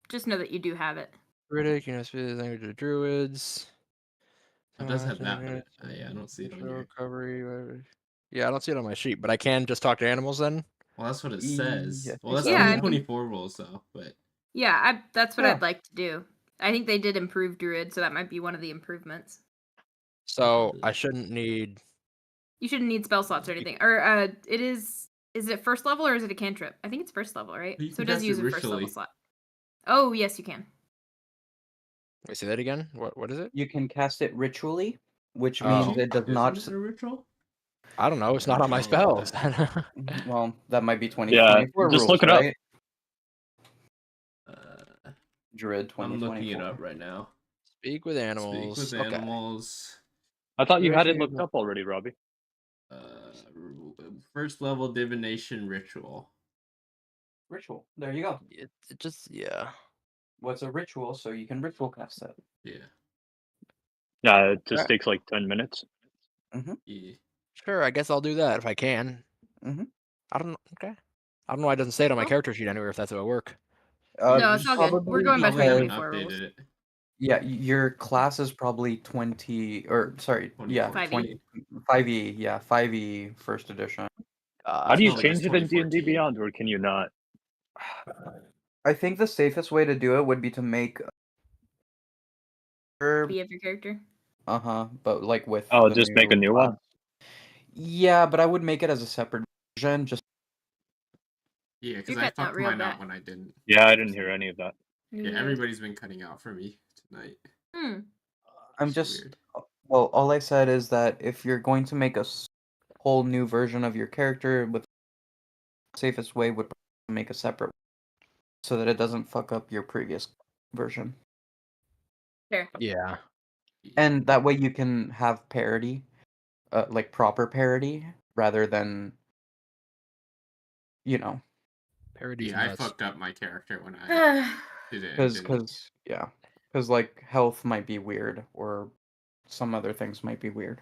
[SPEAKER 1] just know that you do have it.
[SPEAKER 4] Druidic, you know, speak the language of druids.
[SPEAKER 8] It does have that, but I don't see it on here.
[SPEAKER 4] Recovery. Yeah, I don't see it on my sheet, but I can just talk to animals then.
[SPEAKER 8] Well, that's what it
[SPEAKER 7] Yeah,
[SPEAKER 8] says.
[SPEAKER 7] I
[SPEAKER 8] Well,
[SPEAKER 7] think
[SPEAKER 8] that's
[SPEAKER 7] so.
[SPEAKER 1] Yeah,
[SPEAKER 8] only
[SPEAKER 1] I think-
[SPEAKER 8] 24 rolls though, but
[SPEAKER 1] Yeah, that's what
[SPEAKER 7] Yeah.
[SPEAKER 1] I'd like to do. I think they did improve Druid, so that might be one of the improvements.
[SPEAKER 4] So I shouldn't need.
[SPEAKER 1] You shouldn't need spell slots or anything. Or it is it first level or is it a cantrip? I think it's first level, right?
[SPEAKER 8] You
[SPEAKER 1] So
[SPEAKER 8] can
[SPEAKER 1] it does
[SPEAKER 8] cast
[SPEAKER 1] use
[SPEAKER 8] it
[SPEAKER 1] a first level
[SPEAKER 8] ritually.
[SPEAKER 1] slot. Oh, yes, you can.
[SPEAKER 4] Wait, say that again. What is it?
[SPEAKER 7] You can cast it ritually, which
[SPEAKER 4] Oh.
[SPEAKER 7] means it does not.
[SPEAKER 8] Isn't it a ritual?
[SPEAKER 4] I don't know. It's not on my spells.
[SPEAKER 7] Well, that might be 2024
[SPEAKER 6] Yeah, just
[SPEAKER 7] rules,
[SPEAKER 6] look it up.
[SPEAKER 7] right? Druid
[SPEAKER 8] I'm
[SPEAKER 7] 2024.
[SPEAKER 8] looking it up right now.
[SPEAKER 4] Speak with animals.
[SPEAKER 8] Speak with
[SPEAKER 4] Okay.
[SPEAKER 8] animals.
[SPEAKER 6] I thought you had it
[SPEAKER 4] Ritual.
[SPEAKER 6] looked up already, Robbie.
[SPEAKER 8] First level divination ritual.
[SPEAKER 7] Ritual. There you go.
[SPEAKER 4] It just yeah.
[SPEAKER 7] What's a ritual? So you can ritual cast it.
[SPEAKER 8] Yeah.
[SPEAKER 6] Yeah, it just
[SPEAKER 4] Right.
[SPEAKER 6] takes like 10 minutes.
[SPEAKER 8] Yeah.
[SPEAKER 4] Sure, I guess I'll do that if I can.
[SPEAKER 7] Mhm.
[SPEAKER 4] I don't. Okay. I don't know why it doesn't say it on my
[SPEAKER 1] Oh.
[SPEAKER 4] character sheet anywhere. If that's how it work.
[SPEAKER 1] No, it's all good. We're
[SPEAKER 7] probably
[SPEAKER 1] going by
[SPEAKER 8] Probably haven't
[SPEAKER 1] 2024 rules.
[SPEAKER 8] updated it.
[SPEAKER 7] Yeah, your class is probably 20 or sorry, yeah,
[SPEAKER 8] 2014.
[SPEAKER 7] 5e, yeah, 5e first edition.
[SPEAKER 6] How do you
[SPEAKER 8] felt like
[SPEAKER 6] change
[SPEAKER 8] it's
[SPEAKER 6] it in D&D
[SPEAKER 8] 2014.
[SPEAKER 6] Beyond, or can you not?
[SPEAKER 7] I think the safest way to do it would be to make
[SPEAKER 1] Be of your character.
[SPEAKER 7] but like with
[SPEAKER 6] Oh,
[SPEAKER 7] the
[SPEAKER 6] just make a new one?
[SPEAKER 7] class. Yeah, but I would make it as a separate version just
[SPEAKER 8] Yeah, because
[SPEAKER 1] You're
[SPEAKER 8] I
[SPEAKER 1] cutting out
[SPEAKER 8] fucked
[SPEAKER 1] real
[SPEAKER 8] mine out
[SPEAKER 1] bad.
[SPEAKER 8] when I didn't.
[SPEAKER 6] Yeah, I didn't hear any of that.
[SPEAKER 8] Yeah, everybody's been cutting out for me tonight.
[SPEAKER 7] I'm
[SPEAKER 8] It's
[SPEAKER 7] just
[SPEAKER 8] weird.
[SPEAKER 7] well, all I said is that if you're going to make a whole new version of your character, with the safest way would be to make a separate so that it doesn't fuck up your previous version.
[SPEAKER 1] Fair.
[SPEAKER 4] Yeah.
[SPEAKER 7] And that way you can have parody, like proper parody, rather than, you know,
[SPEAKER 4] Parody's
[SPEAKER 8] Yeah, I
[SPEAKER 4] nuts.
[SPEAKER 8] fucked up my character when I did it. and didn't.
[SPEAKER 7] because like health might be weird or some other things might be weird.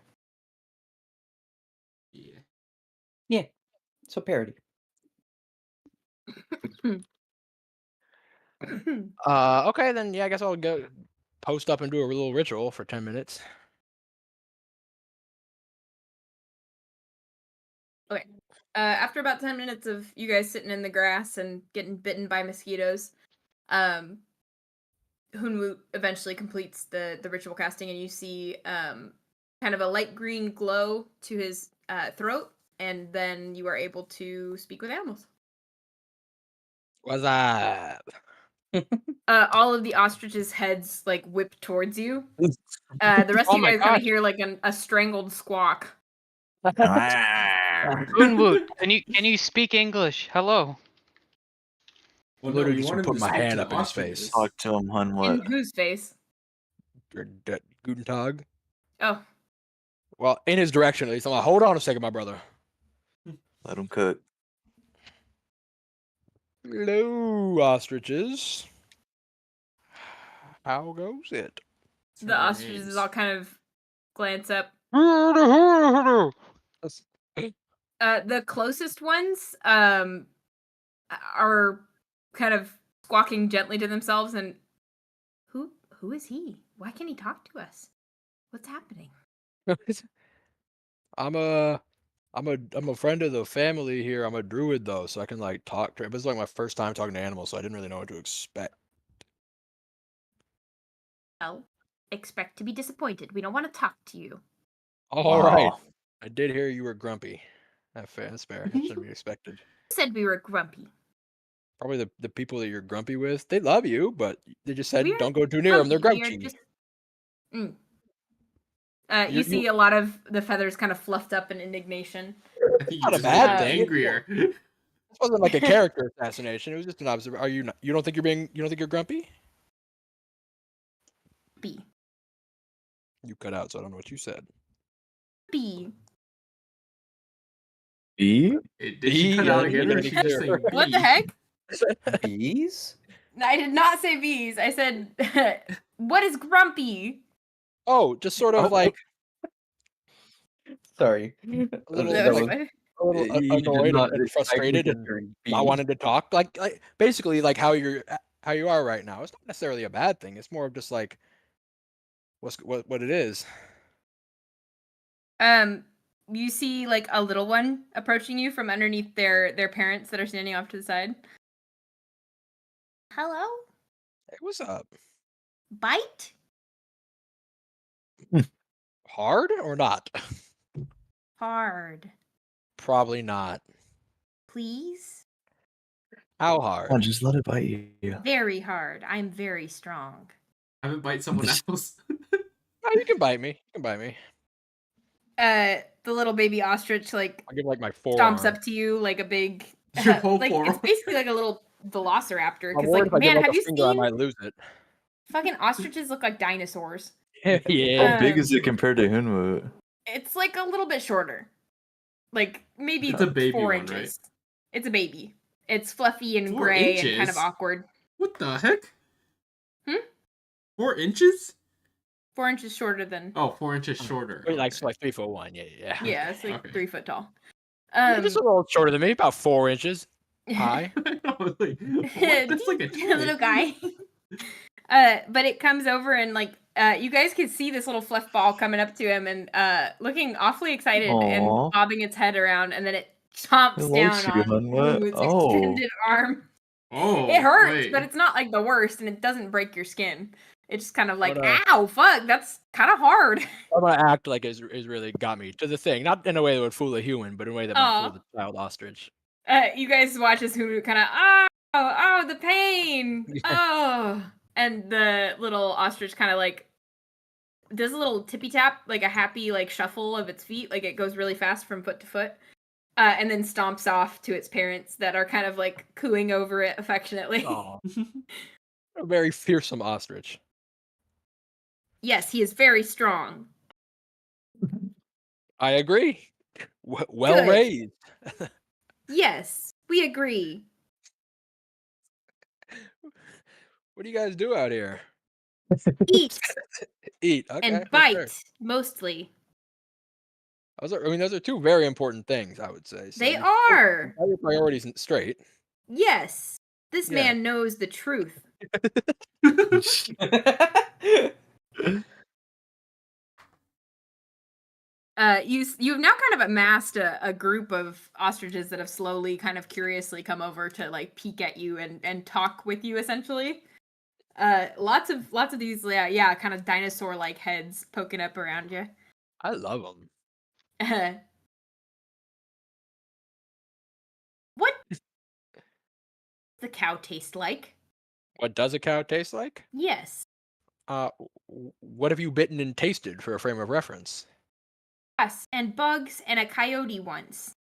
[SPEAKER 8] Yeah.
[SPEAKER 7] So parody.
[SPEAKER 4] Okay, then yeah, I guess I'll go post up and do a little ritual for 10 minutes.
[SPEAKER 1] Okay. After about 10 minutes of you guys sitting in the grass and getting bitten by mosquitoes, Hunwut eventually completes the ritual casting, and you see kind of a light green glow to his throat, and then you are able to speak with animals.
[SPEAKER 4] What's up?
[SPEAKER 1] All of the ostriches' heads like whip towards you. The rest
[SPEAKER 4] Oh
[SPEAKER 1] of you
[SPEAKER 4] my
[SPEAKER 1] guys kind
[SPEAKER 4] gosh.
[SPEAKER 1] of hear like a strangled squawk.
[SPEAKER 3] Hunwut, can you speak English? Hello.
[SPEAKER 8] Well,
[SPEAKER 4] Literally
[SPEAKER 8] we
[SPEAKER 4] just
[SPEAKER 8] wanted
[SPEAKER 4] put
[SPEAKER 8] to
[SPEAKER 4] my
[SPEAKER 8] speak
[SPEAKER 4] hand
[SPEAKER 8] to the
[SPEAKER 4] up in his
[SPEAKER 8] ostriches.
[SPEAKER 4] face.
[SPEAKER 5] Talk to him,
[SPEAKER 1] In
[SPEAKER 5] Hunwut.
[SPEAKER 1] whose face?
[SPEAKER 4] Guntentog.
[SPEAKER 1] Oh,
[SPEAKER 4] Well, in his direction at least. I'm like, hold on a second, my brother.
[SPEAKER 5] Let him cook.
[SPEAKER 4] Hello, ostriches. How goes it?
[SPEAKER 1] the ostriches all kind of glance up. The closest ones are kind of squawking gently to themselves, and who is he? Why can't he talk to us? What's happening?
[SPEAKER 4] I'm a friend of the family here. I'm a druid though, so I can like talk to him. It's like my first time talking to animals, so I didn't really know what to expect.
[SPEAKER 1] Well, expect to be disappointed. We don't want to talk to you.
[SPEAKER 4] All right.
[SPEAKER 5] Wow.
[SPEAKER 4] I did hear you were grumpy. That's fair. That's fair. That should be expected.
[SPEAKER 1] Who said we were grumpy?
[SPEAKER 4] Probably the people that you're grumpy with, they love you, but they just said
[SPEAKER 1] We're
[SPEAKER 4] don't go too near them. They're
[SPEAKER 1] We are
[SPEAKER 4] grumpy.
[SPEAKER 1] just...
[SPEAKER 4] You-
[SPEAKER 1] you see a lot of the feathers kind of fluffed up in indignation.
[SPEAKER 8] I think
[SPEAKER 4] Not
[SPEAKER 8] you
[SPEAKER 4] a
[SPEAKER 8] just
[SPEAKER 4] bad
[SPEAKER 8] made
[SPEAKER 4] thing.
[SPEAKER 8] him angrier.
[SPEAKER 4] This wasn't like a character assassination. It was just an observation. Are you? Not, you don't think you're grumpy?
[SPEAKER 1] B.
[SPEAKER 4] You cut out, so I don't know what you said.
[SPEAKER 1] B.
[SPEAKER 5] B?
[SPEAKER 8] Did she cut
[SPEAKER 4] Yeah,
[SPEAKER 8] out
[SPEAKER 4] let me
[SPEAKER 8] again,
[SPEAKER 4] get
[SPEAKER 8] or
[SPEAKER 4] any
[SPEAKER 8] she just
[SPEAKER 4] clearer.
[SPEAKER 8] saying B?
[SPEAKER 1] What the heck?
[SPEAKER 7] Bees?
[SPEAKER 1] I did not say bees. I said, what is grumpy?
[SPEAKER 4] Oh, just sort of
[SPEAKER 7] Oh,
[SPEAKER 4] like
[SPEAKER 7] Sorry.
[SPEAKER 4] a little,
[SPEAKER 1] I
[SPEAKER 7] That
[SPEAKER 1] was
[SPEAKER 7] was
[SPEAKER 1] like, what?
[SPEAKER 2] You did
[SPEAKER 4] annoyed
[SPEAKER 2] not
[SPEAKER 4] and frustrated and not wanting to talk. Like basically like how you are right now. It's not necessarily a bad thing. It's more of just like what it is.
[SPEAKER 1] You see like a little one approaching you from underneath their parents that are standing off to the side. Hello?
[SPEAKER 4] Hey, what's up?
[SPEAKER 1] Bite?
[SPEAKER 4] Hard or not?
[SPEAKER 1] Hard.
[SPEAKER 4] Probably not.
[SPEAKER 1] Please?
[SPEAKER 4] How
[SPEAKER 5] Come on,
[SPEAKER 4] hard?
[SPEAKER 5] just let it bite you.
[SPEAKER 1] Very hard. I'm very strong.
[SPEAKER 8] I haven't bite someone else.
[SPEAKER 4] No, you can bite me. You can bite me.
[SPEAKER 1] The little baby ostrich like
[SPEAKER 4] I'll give like my forearm.
[SPEAKER 1] stomps up to you like a big
[SPEAKER 8] Your whole
[SPEAKER 1] like
[SPEAKER 8] forearm.
[SPEAKER 1] it's basically like a little velociraptor.
[SPEAKER 4] I'm
[SPEAKER 1] Because
[SPEAKER 4] worried
[SPEAKER 1] like,
[SPEAKER 4] if I give
[SPEAKER 1] man,
[SPEAKER 4] like
[SPEAKER 1] have
[SPEAKER 4] a
[SPEAKER 1] you
[SPEAKER 4] finger, I
[SPEAKER 1] seen
[SPEAKER 4] might lose it.
[SPEAKER 1] fucking ostriches look like dinosaurs?
[SPEAKER 4] Yeah.
[SPEAKER 5] How big
[SPEAKER 1] Um,
[SPEAKER 5] is it compared to Hunwut?
[SPEAKER 1] It's like a little bit shorter. Like maybe
[SPEAKER 8] It's a baby
[SPEAKER 1] 4
[SPEAKER 8] one,
[SPEAKER 1] inches.
[SPEAKER 8] right?
[SPEAKER 1] It's a baby. It's fluffy and
[SPEAKER 8] 4
[SPEAKER 1] gray and kind of
[SPEAKER 8] inches?
[SPEAKER 1] awkward.
[SPEAKER 8] What the heck?
[SPEAKER 1] Hmm?
[SPEAKER 8] 4 inches?
[SPEAKER 1] 4 inches shorter than.
[SPEAKER 8] Oh, 4 inches shorter.
[SPEAKER 4] Wait, like
[SPEAKER 8] Okay.
[SPEAKER 4] so like 3'1". Yeah.
[SPEAKER 1] Yeah, it's like
[SPEAKER 8] Okay.
[SPEAKER 1] 3 foot tall.
[SPEAKER 4] Yeah, just a little shorter than me, about 4 inches high.
[SPEAKER 8] I was like, what? That's like a toy.
[SPEAKER 1] little guy. But it comes over and like you guys can see this little fluff ball coming up to him and looking awfully excited and
[SPEAKER 5] Aw.
[SPEAKER 1] bobbing its head around, and then it chomps
[SPEAKER 5] It
[SPEAKER 1] down
[SPEAKER 5] likes you,
[SPEAKER 1] on
[SPEAKER 5] Hunwut.
[SPEAKER 1] Hunwut's
[SPEAKER 5] Oh.
[SPEAKER 1] extended arm.
[SPEAKER 8] Oh,
[SPEAKER 1] It hurts,
[SPEAKER 8] wait.
[SPEAKER 1] but it's not like the worst, and it doesn't break your skin. It's just kind of like,
[SPEAKER 4] But,
[SPEAKER 1] ow, fuck, that's kind of hard.
[SPEAKER 4] I'm gonna act like is really got me to the thing, not in a way that would fool a human, but in a way that might fool
[SPEAKER 1] Aw.
[SPEAKER 4] the child ostrich.
[SPEAKER 1] You guys watch as Hunwut kind of, oh, the pain, oh, and the little ostrich kind of like does a little tippy tap, like a happy like shuffle of its feet, like it goes really fast from foot to foot, and then stomps off to its parents that are kind of like cooing over it affectionately.
[SPEAKER 4] Aw. A very fearsome ostrich.
[SPEAKER 1] Yes, he is very strong.
[SPEAKER 4] I agree. Well
[SPEAKER 1] Good.
[SPEAKER 4] raised.
[SPEAKER 1] Yes, we agree.
[SPEAKER 4] What do you guys do out here?
[SPEAKER 1] Eat
[SPEAKER 4] Eat. Okay.
[SPEAKER 1] and
[SPEAKER 4] for
[SPEAKER 1] bite,
[SPEAKER 4] sure.
[SPEAKER 1] mostly.
[SPEAKER 4] Those are two very important things, I would say. So
[SPEAKER 1] They
[SPEAKER 4] you
[SPEAKER 1] are.
[SPEAKER 4] got your priorities straight.
[SPEAKER 1] Yes, this
[SPEAKER 4] Yeah.
[SPEAKER 1] man knows the truth. You've now kind of amassed a group of ostriches that have slowly, kind of curiously come over to like peek at you and talk with you, essentially. Lots of these, yeah, kind of dinosaur-like heads poking up around you.
[SPEAKER 4] I love them.
[SPEAKER 1] What does the cow taste like?
[SPEAKER 4] What does a cow taste like?
[SPEAKER 1] Yes.
[SPEAKER 4] What have you bitten and tasted for a frame of reference?
[SPEAKER 1] Yes, and bugs and a coyote once.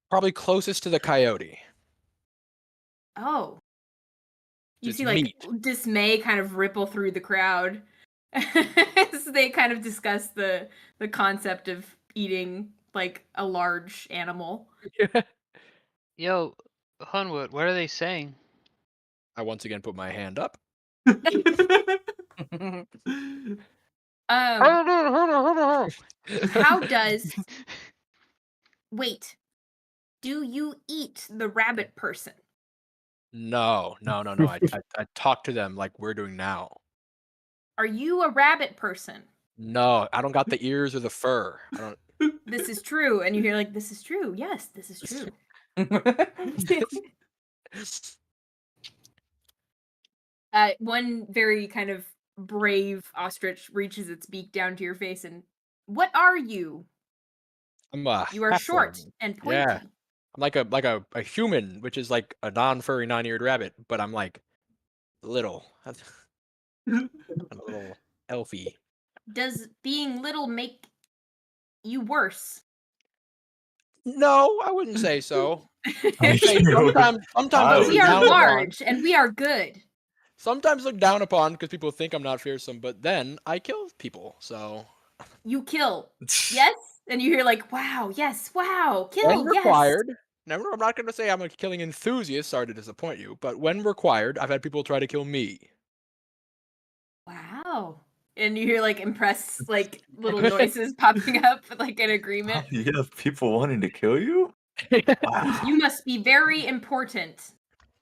[SPEAKER 4] Probably closest to the coyote.
[SPEAKER 1] Oh. You
[SPEAKER 4] It's
[SPEAKER 1] see like
[SPEAKER 4] meat.
[SPEAKER 1] dismay kind of ripple through the crowd as they kind of discuss the concept of eating like a large animal.
[SPEAKER 3] Yo, Hunwut, what are they saying?
[SPEAKER 4] I once again put my hand up.
[SPEAKER 1] How does wait? Do you eat the rabbit person?
[SPEAKER 4] No. I talk to them like we're doing now.
[SPEAKER 1] Are you a rabbit person?
[SPEAKER 4] No, I don't got the ears or the fur. I don't.
[SPEAKER 1] This is true, and you hear like, "This is true. Yes, this is true." One very kind of brave ostrich reaches its beak down to your face and, "What are you?
[SPEAKER 4] I'm a
[SPEAKER 1] You are short
[SPEAKER 4] halfling.
[SPEAKER 1] and pointy."
[SPEAKER 4] Yeah. I'm like a human, which is like a non-furry, non-eared rabbit, but I'm like little. I'm a little elfy.
[SPEAKER 1] Does being little make you worse?
[SPEAKER 4] No, I wouldn't say so.
[SPEAKER 5] Me
[SPEAKER 4] Say
[SPEAKER 5] too.
[SPEAKER 4] sometimes I
[SPEAKER 5] I
[SPEAKER 4] look
[SPEAKER 1] We
[SPEAKER 5] would
[SPEAKER 1] are
[SPEAKER 4] down
[SPEAKER 5] say-
[SPEAKER 4] upon.
[SPEAKER 1] large and we are good.
[SPEAKER 4] Sometimes look down upon because people think I'm not fearsome, but then I kill people. So
[SPEAKER 1] You kill. Yes? And you hear like, wow, yes, wow,
[SPEAKER 4] when
[SPEAKER 1] kill, yes.
[SPEAKER 4] required, never. I'm not going to say I'm a killing enthusiast. Sorry to disappoint you, but when required, I've had people try to kill me.
[SPEAKER 1] Wow. And you hear like impressed like little noises popping up like in agreement.
[SPEAKER 5] You have people wanting to kill you? Wow.
[SPEAKER 1] You must be very important.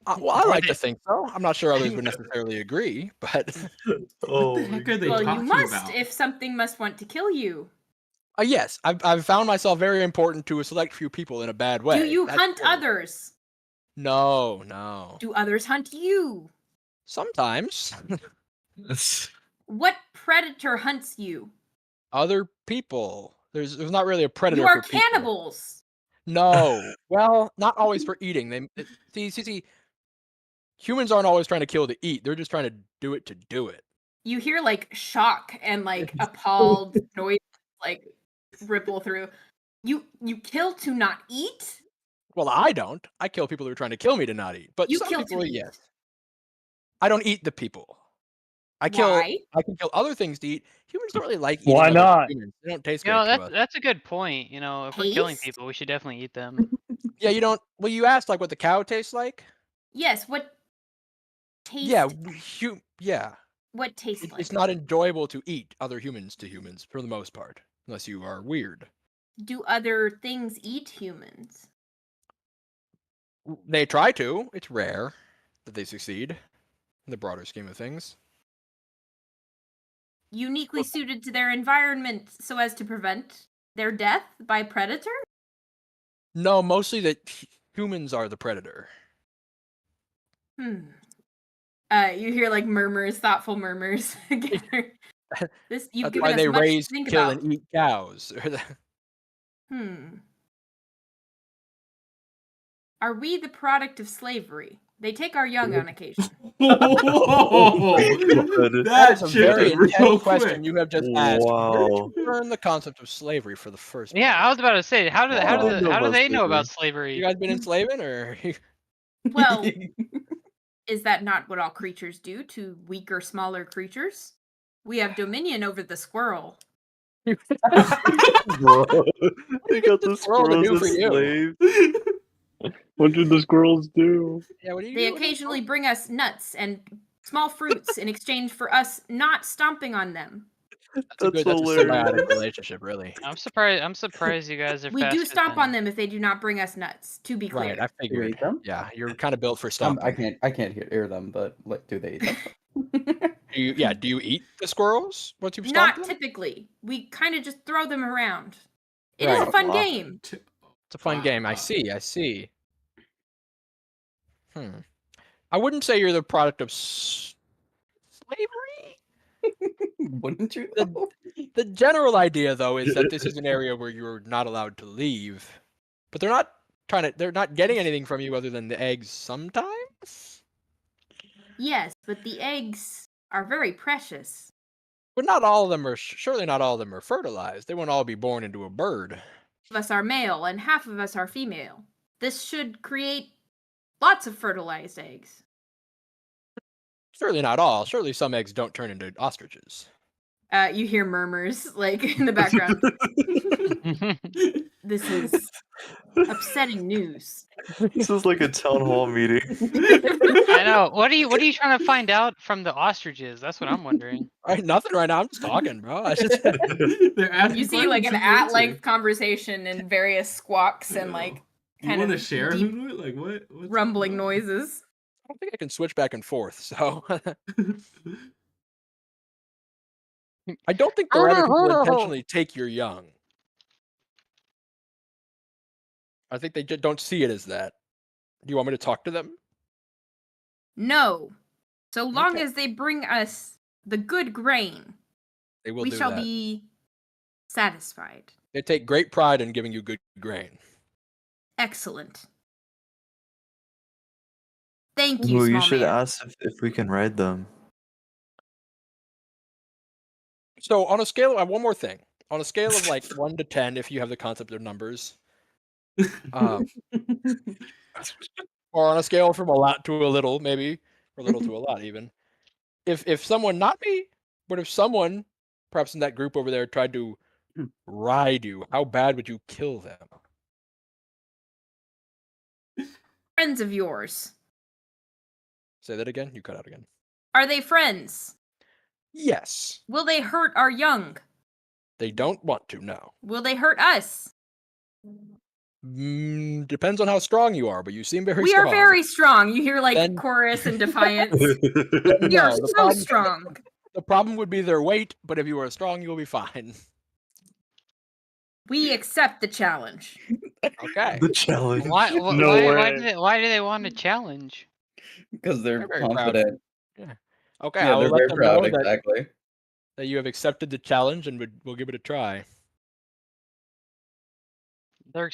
[SPEAKER 4] Well, I
[SPEAKER 3] Or
[SPEAKER 4] like
[SPEAKER 3] they-
[SPEAKER 4] to think so. I'm not sure others would necessarily agree, but
[SPEAKER 5] Oh,
[SPEAKER 8] What the heck are they
[SPEAKER 1] Well, you
[SPEAKER 8] talking
[SPEAKER 1] must
[SPEAKER 8] about?
[SPEAKER 1] if something must want to kill you.
[SPEAKER 4] yes, I've found myself very important to a select few people in a bad way.
[SPEAKER 1] Do you
[SPEAKER 4] That's
[SPEAKER 1] hunt
[SPEAKER 4] true.
[SPEAKER 1] others?
[SPEAKER 4] No.
[SPEAKER 1] Do others hunt you?
[SPEAKER 4] Sometimes
[SPEAKER 1] What predator hunts you?
[SPEAKER 4] other people. There's not really a predator.
[SPEAKER 1] You are
[SPEAKER 4] for people.
[SPEAKER 1] cannibals.
[SPEAKER 4] No. Well, not always for eating. See. Humans aren't always trying to kill to eat. They're just trying to do it to do it.
[SPEAKER 1] You hear like shock and like appalled noise like ripple through. You kill to not eat?
[SPEAKER 4] Well, I don't. I kill people who are trying to kill me to not eat. But
[SPEAKER 1] You
[SPEAKER 4] some
[SPEAKER 1] kill
[SPEAKER 4] people,
[SPEAKER 1] to eat.
[SPEAKER 4] yes. I don't eat the people. I
[SPEAKER 1] Why?
[SPEAKER 4] can kill other things to eat. Humans don't really like eating
[SPEAKER 6] Why
[SPEAKER 4] other
[SPEAKER 6] not?
[SPEAKER 4] humans. They don't taste
[SPEAKER 3] You
[SPEAKER 4] great
[SPEAKER 3] know,
[SPEAKER 4] to us.
[SPEAKER 3] that's a good point. You know, if we're killing
[SPEAKER 1] Taste?
[SPEAKER 3] people, we should definitely eat them.
[SPEAKER 4] Yeah, you don't. Well, you asked like what the cow tastes like.
[SPEAKER 1] Yes, what taste?
[SPEAKER 4] Yeah.
[SPEAKER 1] What tastes like?
[SPEAKER 4] It's not enjoyable to eat other humans to humans for the most part, unless you are weird.
[SPEAKER 1] Do other things eat humans?
[SPEAKER 4] They try to. It's rare that they succeed in the broader scheme of things.
[SPEAKER 1] Uniquely suited to their environment so as to prevent their death by predator?
[SPEAKER 4] No, mostly that humans are the predator.
[SPEAKER 1] You hear like murmurs, thoughtful murmurs. This you've
[SPEAKER 4] That's
[SPEAKER 1] given
[SPEAKER 4] why
[SPEAKER 1] us
[SPEAKER 4] they
[SPEAKER 1] much
[SPEAKER 4] raise,
[SPEAKER 1] to think
[SPEAKER 4] kill,
[SPEAKER 1] about.
[SPEAKER 4] and eat cows.
[SPEAKER 1] Are we the product of slavery? They take our young on occasion.
[SPEAKER 8] Whoa!
[SPEAKER 5] God.
[SPEAKER 8] That
[SPEAKER 4] That's a
[SPEAKER 8] shifted
[SPEAKER 4] very
[SPEAKER 8] real
[SPEAKER 4] intense question
[SPEAKER 8] quick.
[SPEAKER 4] you have just asked. Where did
[SPEAKER 5] Wow.
[SPEAKER 4] you learn the concept of slavery for the first
[SPEAKER 3] Yeah,
[SPEAKER 4] place?
[SPEAKER 3] I was about to say, how do
[SPEAKER 5] Wow.
[SPEAKER 3] they know about slavery?
[SPEAKER 4] You guys been enslaving, or
[SPEAKER 1] Well, is that not what all creatures do to weaker, smaller creatures? We have dominion over the squirrel.
[SPEAKER 5] Bro, they got the
[SPEAKER 4] squirrel to
[SPEAKER 5] squirrels
[SPEAKER 4] do
[SPEAKER 5] as
[SPEAKER 4] for you?
[SPEAKER 5] slaves.
[SPEAKER 6] What did the squirrels do?
[SPEAKER 4] yeah, what do you
[SPEAKER 1] They
[SPEAKER 4] do with a
[SPEAKER 1] occasionally bring us nuts and small fruits in exchange for us not stomping on them.
[SPEAKER 4] That's a
[SPEAKER 5] hilarious.
[SPEAKER 4] symbiotic relationship, really.
[SPEAKER 3] I'm surprised you guys are
[SPEAKER 1] We do
[SPEAKER 3] faster
[SPEAKER 1] stomp
[SPEAKER 3] than-
[SPEAKER 1] on them if they do not bring us nuts, to be clear.
[SPEAKER 4] Right, I figured.
[SPEAKER 7] eat them?
[SPEAKER 4] Yeah, you're kind of built for stomping.
[SPEAKER 7] I can't hear them, but like, do they eat them?
[SPEAKER 4] Do you eat the squirrels once you've
[SPEAKER 1] Not
[SPEAKER 4] stomped them?
[SPEAKER 1] typically. We kind of just throw them around. It is
[SPEAKER 4] Right.
[SPEAKER 1] a fun
[SPEAKER 5] Wow.
[SPEAKER 1] game.
[SPEAKER 4] It's a fun game. I see. I wouldn't say you're the product of slavery.
[SPEAKER 7] Wouldn't you?
[SPEAKER 4] The general idea, though, is that this is an area where you're not allowed to leave. But they're not getting anything from you other than the eggs sometimes.
[SPEAKER 1] Yes, but the eggs are very precious.
[SPEAKER 4] But not all of them are, surely not all of them are fertilized. They won't all be born into a bird.
[SPEAKER 1] Half of us are male and half of us are female. This should create lots of fertilized eggs.
[SPEAKER 4] Surely not all. Surely some eggs don't turn into ostriches.
[SPEAKER 1] You hear murmurs like in the background. This is upsetting news.
[SPEAKER 5] This is like a town hall meeting.
[SPEAKER 3] I know. What are you trying to find out from the ostriches? That's what I'm wondering.
[SPEAKER 4] Right, nothing right now. I'm just talking, bro.
[SPEAKER 8] They're asking
[SPEAKER 1] You see like an
[SPEAKER 8] questions, you
[SPEAKER 1] at-length
[SPEAKER 8] answer.
[SPEAKER 1] conversation and various squawks and like
[SPEAKER 8] You
[SPEAKER 1] kind
[SPEAKER 8] want to
[SPEAKER 1] of
[SPEAKER 8] share
[SPEAKER 1] deep
[SPEAKER 8] Hunwut? Like what? What's
[SPEAKER 1] rumbling
[SPEAKER 8] going on?
[SPEAKER 1] noises.
[SPEAKER 4] I don't think I can switch back and forth, so I don't think the rabbit people intentionally take your young. I think they just don't see it as that. Do you want me to talk to them?
[SPEAKER 1] No. So long
[SPEAKER 4] Okay.
[SPEAKER 1] as they bring us the good grain,
[SPEAKER 4] They will
[SPEAKER 1] we
[SPEAKER 4] do
[SPEAKER 1] shall
[SPEAKER 4] that.
[SPEAKER 1] be satisfied.
[SPEAKER 4] They take great pride in giving you good grain.
[SPEAKER 1] Excellent. Thank you,
[SPEAKER 5] Ooh,
[SPEAKER 1] small
[SPEAKER 5] you should
[SPEAKER 1] man.
[SPEAKER 5] ask if we can ride them.
[SPEAKER 4] So on a scale of one more thing. On a scale of like 1 to 10, if you have the concept of numbers, Um, or on a scale from a lot to a little, maybe, or a little to a lot, even. If someone, not me, but if someone, perhaps in that group over there, tried to ride you, how bad would you kill them?
[SPEAKER 1] Friends of yours.
[SPEAKER 4] Say that again. You cut out again.
[SPEAKER 1] Are they friends?
[SPEAKER 4] Yes.
[SPEAKER 1] Will they hurt our young?
[SPEAKER 4] They don't want to. No.
[SPEAKER 1] Will they hurt us?
[SPEAKER 4] Depends on how strong you are, but you seem very
[SPEAKER 1] We
[SPEAKER 4] strong.
[SPEAKER 1] are very strong. You hear like
[SPEAKER 4] Then-
[SPEAKER 1] chorus and defiance.
[SPEAKER 4] Then
[SPEAKER 1] We are
[SPEAKER 4] no,
[SPEAKER 1] so strong.
[SPEAKER 4] The problem would be their weight, but if you are strong, you'll be fine.
[SPEAKER 1] We accept the challenge.
[SPEAKER 4] Okay.
[SPEAKER 5] The challenge.
[SPEAKER 3] Why do they want a challenge?
[SPEAKER 7] Because they're
[SPEAKER 4] very proud.
[SPEAKER 7] confident.
[SPEAKER 4] Yeah. Okay,
[SPEAKER 7] Yeah,
[SPEAKER 4] I will
[SPEAKER 7] they're
[SPEAKER 4] let
[SPEAKER 7] very
[SPEAKER 4] them
[SPEAKER 7] proud,
[SPEAKER 4] know that,
[SPEAKER 7] exactly.
[SPEAKER 4] that you have accepted the challenge and we'll give it a try.
[SPEAKER 3] They're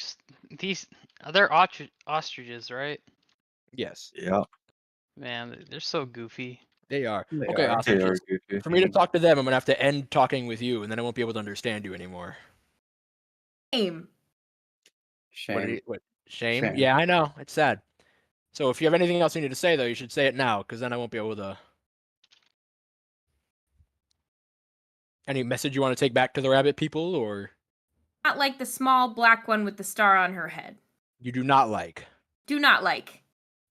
[SPEAKER 3] ostriches, right?
[SPEAKER 4] Yes,
[SPEAKER 5] Yeah.
[SPEAKER 3] Man, they're so goofy.
[SPEAKER 4] they are.
[SPEAKER 7] They
[SPEAKER 4] Okay,
[SPEAKER 7] are.
[SPEAKER 5] They are
[SPEAKER 4] ostriches.
[SPEAKER 5] goofy.
[SPEAKER 4] For me to talk to them, I'm gonna have to end talking with you, and then I won't be able to understand you anymore.
[SPEAKER 1] Shame.
[SPEAKER 7] Shame.
[SPEAKER 4] What? Shame?
[SPEAKER 7] Shame.
[SPEAKER 4] Yeah, I know. It's sad. So if you have anything else you need to say, though, you should say it now, because then I won't be able to. Any message you want to take back to the rabbit people, or
[SPEAKER 1] Not like the small black one with the star on her head.
[SPEAKER 4] you do not like?
[SPEAKER 1] Do not like.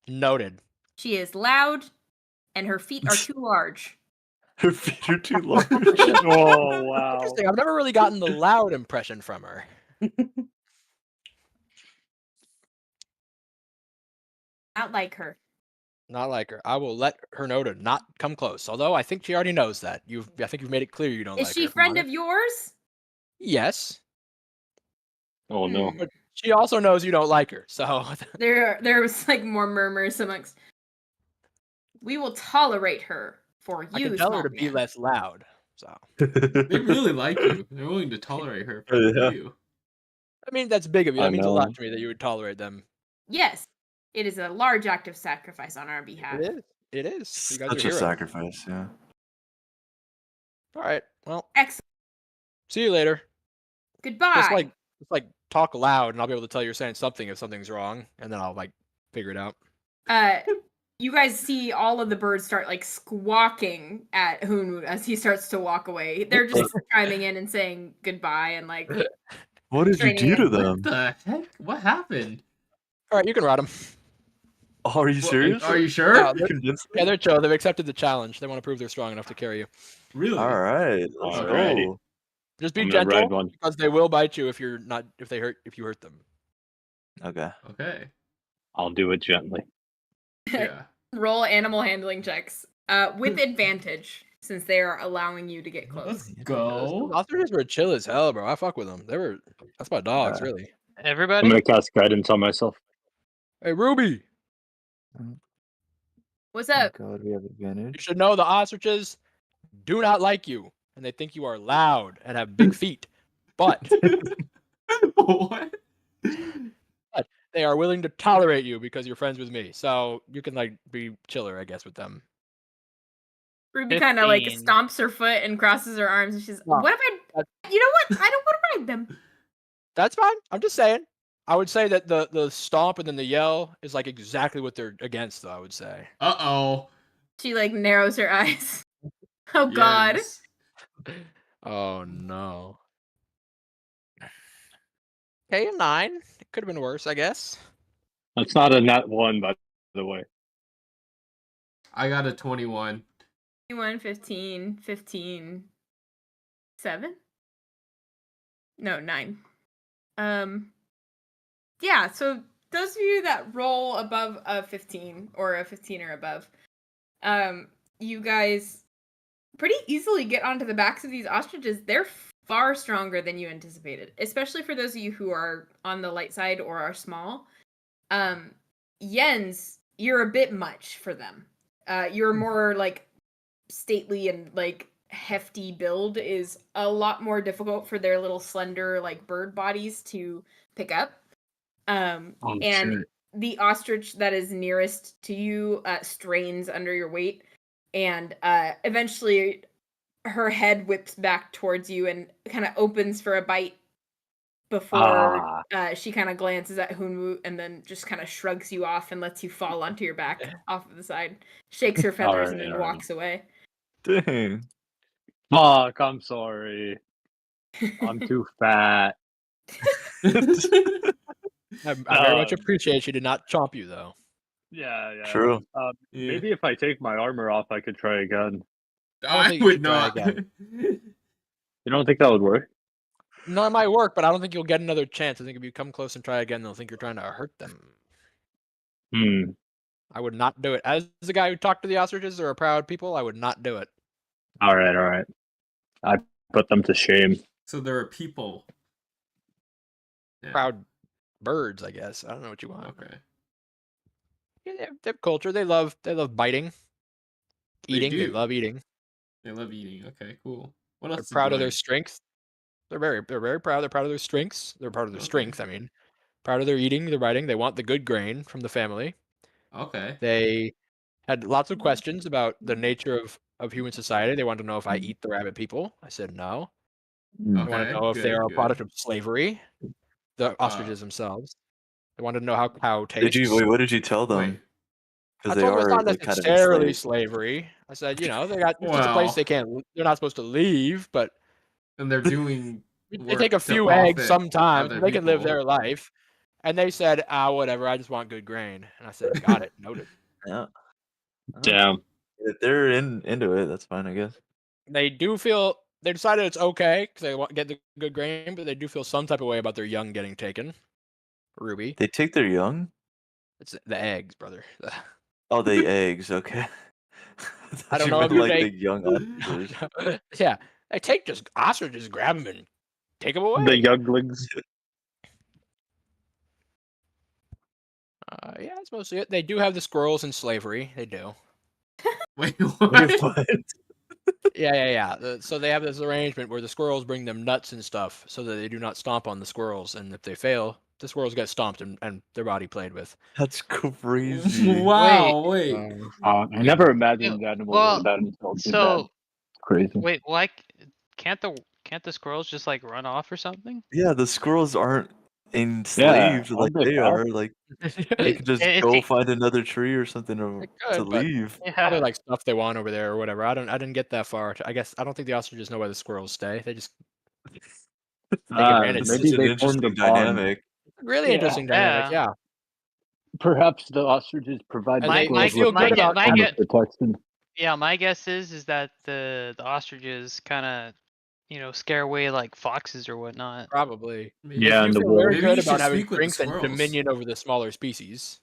[SPEAKER 4] Noted.
[SPEAKER 1] She is loud, and her feet are too large.
[SPEAKER 5] Her feet are too large.
[SPEAKER 6] Oh wow.
[SPEAKER 4] Interesting. I've never really gotten the loud impression from her.
[SPEAKER 1] Not like her.
[SPEAKER 4] Not like her. I will let her know to not come close. Although I think she already knows that. I think you've made it clear you don't
[SPEAKER 1] Is
[SPEAKER 4] like
[SPEAKER 1] she
[SPEAKER 4] her.
[SPEAKER 1] a friend of yours?
[SPEAKER 4] Yes.
[SPEAKER 6] Oh no.
[SPEAKER 1] Hmm.
[SPEAKER 4] But she also knows you don't like her. So
[SPEAKER 1] There was like more murmurs amongst. We will tolerate her for you,
[SPEAKER 4] I can tell her
[SPEAKER 1] small
[SPEAKER 4] to be
[SPEAKER 1] man.
[SPEAKER 4] less loud. So
[SPEAKER 8] They really like you. They're willing to tolerate her for
[SPEAKER 5] Yeah.
[SPEAKER 8] you.
[SPEAKER 4] I mean that's big of you.
[SPEAKER 6] I
[SPEAKER 4] That means a lot
[SPEAKER 6] know.
[SPEAKER 4] to me that you would tolerate them.
[SPEAKER 1] Yes, it is a large act of sacrifice on our behalf.
[SPEAKER 4] It is. It is. You guys
[SPEAKER 5] Such
[SPEAKER 4] are
[SPEAKER 5] a
[SPEAKER 4] heroes.
[SPEAKER 5] sacrifice, yeah.
[SPEAKER 4] All right. Well,
[SPEAKER 1] Excellent.
[SPEAKER 4] see you later.
[SPEAKER 1] Goodbye.
[SPEAKER 4] Just like talk loud, and I'll be able to tell you're saying something if something's wrong, and then I'll like figure it out.
[SPEAKER 1] You guys see all of the birds start like squawking at Hunwut as he starts to walk away. They're just chiming in and saying goodbye and like.
[SPEAKER 5] What did you do to
[SPEAKER 1] Training.
[SPEAKER 5] them?
[SPEAKER 8] What the heck? What happened?
[SPEAKER 4] All right, you can ride them.
[SPEAKER 5] Oh, are you serious?
[SPEAKER 8] Are you sure?
[SPEAKER 4] Yeah,
[SPEAKER 5] You convinced me?
[SPEAKER 4] Yeah, they're chill. They've accepted the challenge. They want to prove they're strong enough to carry you.
[SPEAKER 8] Really?
[SPEAKER 5] All right, let's
[SPEAKER 6] Alrighty.
[SPEAKER 5] go.
[SPEAKER 4] Just be
[SPEAKER 6] I'm gonna ride
[SPEAKER 4] gentle
[SPEAKER 6] one.
[SPEAKER 4] because they will bite you if you hurt them.
[SPEAKER 5] Okay.
[SPEAKER 8] Okay.
[SPEAKER 6] I'll do it gently.
[SPEAKER 8] Yeah.
[SPEAKER 1] Roll animal handling checks with advantage since they are allowing you to get
[SPEAKER 8] Let's
[SPEAKER 1] close.
[SPEAKER 8] go.
[SPEAKER 4] Ostriches were chill as hell, bro. I fuck with them. That's my dogs, really.
[SPEAKER 6] I'm
[SPEAKER 3] Everybody?
[SPEAKER 6] gonna cast guidance on myself.
[SPEAKER 4] Hey, Ruby,
[SPEAKER 1] What's
[SPEAKER 5] Thank
[SPEAKER 1] up?
[SPEAKER 5] God we have
[SPEAKER 4] you
[SPEAKER 5] advantage.
[SPEAKER 4] should know the ostriches do not like you, and they think you are loud and have big feet. But
[SPEAKER 8] What?
[SPEAKER 4] they are willing to tolerate you because you're friends with me. So you can like be chiller, I guess, with them.
[SPEAKER 1] Ruby kind of like
[SPEAKER 3] 15.
[SPEAKER 1] stomps her foot and crosses her arms and she's,
[SPEAKER 4] Wow.
[SPEAKER 1] what if you know what? I don't want to ride them.
[SPEAKER 4] That's fine. I'm just saying. I would say that the stomp and then the yell is like exactly what they're against, though, I would say.
[SPEAKER 8] Uh-oh.
[SPEAKER 1] She like narrows her eyes. Oh God.
[SPEAKER 8] Yes.
[SPEAKER 4] Oh no. Okay, a 9. It could have been worse, I guess.
[SPEAKER 6] That's not a nat 1, by the way.
[SPEAKER 8] I got a 21.
[SPEAKER 1] 21, 15, 15, 7? No, 9. Yeah, so those of you that roll above a 15 or a 15 or above, you guys pretty easily get onto the backs of these ostriches. They're far stronger than you anticipated, especially for those of you who are on the light side or are small. Yens, you're a bit much for them. You're more like stately and like hefty build is a lot more difficult for their little slender like bird bodies to pick up. And
[SPEAKER 6] shit.
[SPEAKER 1] the ostrich that is nearest to you strains under your weight, and eventually her head whips back towards you and kind of opens for a bite, before she kind of glances at Hunwut and then just kind of shrugs you off and lets you fall onto your back off of the side, shakes her feathers, and then walks away.
[SPEAKER 5] Dang.
[SPEAKER 6] Fuck, I'm sorry. I'm too fat.
[SPEAKER 4] I very much appreciate she did not chomp you, though.
[SPEAKER 6] Yeah.
[SPEAKER 5] True.
[SPEAKER 6] Maybe if I take my armor off, I could try again.
[SPEAKER 4] I
[SPEAKER 8] would not.
[SPEAKER 6] You don't think that would work?
[SPEAKER 4] No, it might work, but I don't think you'll get another chance. I think if you come close and try again, they'll think you're trying to hurt them. I would not do it. As the guy who talked to the ostriches, they're a proud people. I would not do it.
[SPEAKER 6] All right. I put them to shame.
[SPEAKER 8] So there are people. Yeah.
[SPEAKER 4] Proud birds, I guess. I don't know what you want.
[SPEAKER 8] Okay.
[SPEAKER 4] Yeah, they have culture. They love biting, eating. They
[SPEAKER 8] do.
[SPEAKER 4] love eating.
[SPEAKER 8] They love eating. Okay, cool. What else?
[SPEAKER 4] They're proud of their strength. They're very proud. They're proud of their strengths. They're proud of their strength. I mean, proud of their eating, their writing. They want the good grain from the family.
[SPEAKER 8] Okay.
[SPEAKER 4] They had lots of questions about the nature of human society. They wanted to know if I eat the rabbit people. I said no. They wanted to know if they are a product of slavery. The ostriches themselves. They wanted to know how cow tastes.
[SPEAKER 5] What did you tell them?
[SPEAKER 4] I told them it's not necessarily slavery. I said, they got it's just a place they're not supposed to leave, but
[SPEAKER 8] and they're doing
[SPEAKER 4] they take a few eggs sometimes. They can live their life. And they said, whatever, I just want good grain. And I said, got it, noted.
[SPEAKER 5] Yeah.
[SPEAKER 6] Damn.
[SPEAKER 5] If they're into it, that's fine, I guess.
[SPEAKER 4] They decided it's okay because they get the good grain, but they do feel some type of way about their young getting taken. Ruby.
[SPEAKER 5] They take their young?
[SPEAKER 4] It's the eggs, brother.
[SPEAKER 5] Oh, the eggs, okay.
[SPEAKER 4] I don't know if you
[SPEAKER 5] like
[SPEAKER 4] take
[SPEAKER 5] the young ostriches.
[SPEAKER 4] Yeah. They take just ostriches, grab them and take them away.
[SPEAKER 6] The younglings.
[SPEAKER 4] Yeah, that's mostly it. They do have the squirrels in slavery. They do.
[SPEAKER 8] Wait, what?
[SPEAKER 4] Yeah. So they have this arrangement where the squirrels bring them nuts and stuff so that they do not stomp on the squirrels. And if they fail, the squirrels get stomped and their body played with.
[SPEAKER 5] That's crazy.
[SPEAKER 8] Wow, wait.
[SPEAKER 6] I never imagined animals like that.
[SPEAKER 3] So
[SPEAKER 6] crazy.
[SPEAKER 3] Wait, can't the squirrels just like run off or something?
[SPEAKER 5] Yeah, the squirrels aren't enslaved like they are. Like they can just go find another tree or something to leave.
[SPEAKER 4] Probably like stuff they want over there or whatever. I didn't get that far. I guess I don't think the ostriches know where the squirrels stay. They just
[SPEAKER 6] maybe they formed a
[SPEAKER 5] dynamic.
[SPEAKER 4] Really interesting dynamic. Yeah.
[SPEAKER 6] Perhaps the ostriches provide protection.
[SPEAKER 3] Yeah, my guess is that the ostriches kind of scare away like foxes or whatnot.
[SPEAKER 4] Probably.
[SPEAKER 6] Yeah, and the
[SPEAKER 4] feel
[SPEAKER 6] wolves.
[SPEAKER 4] very good about having strength and dominion over the smaller species.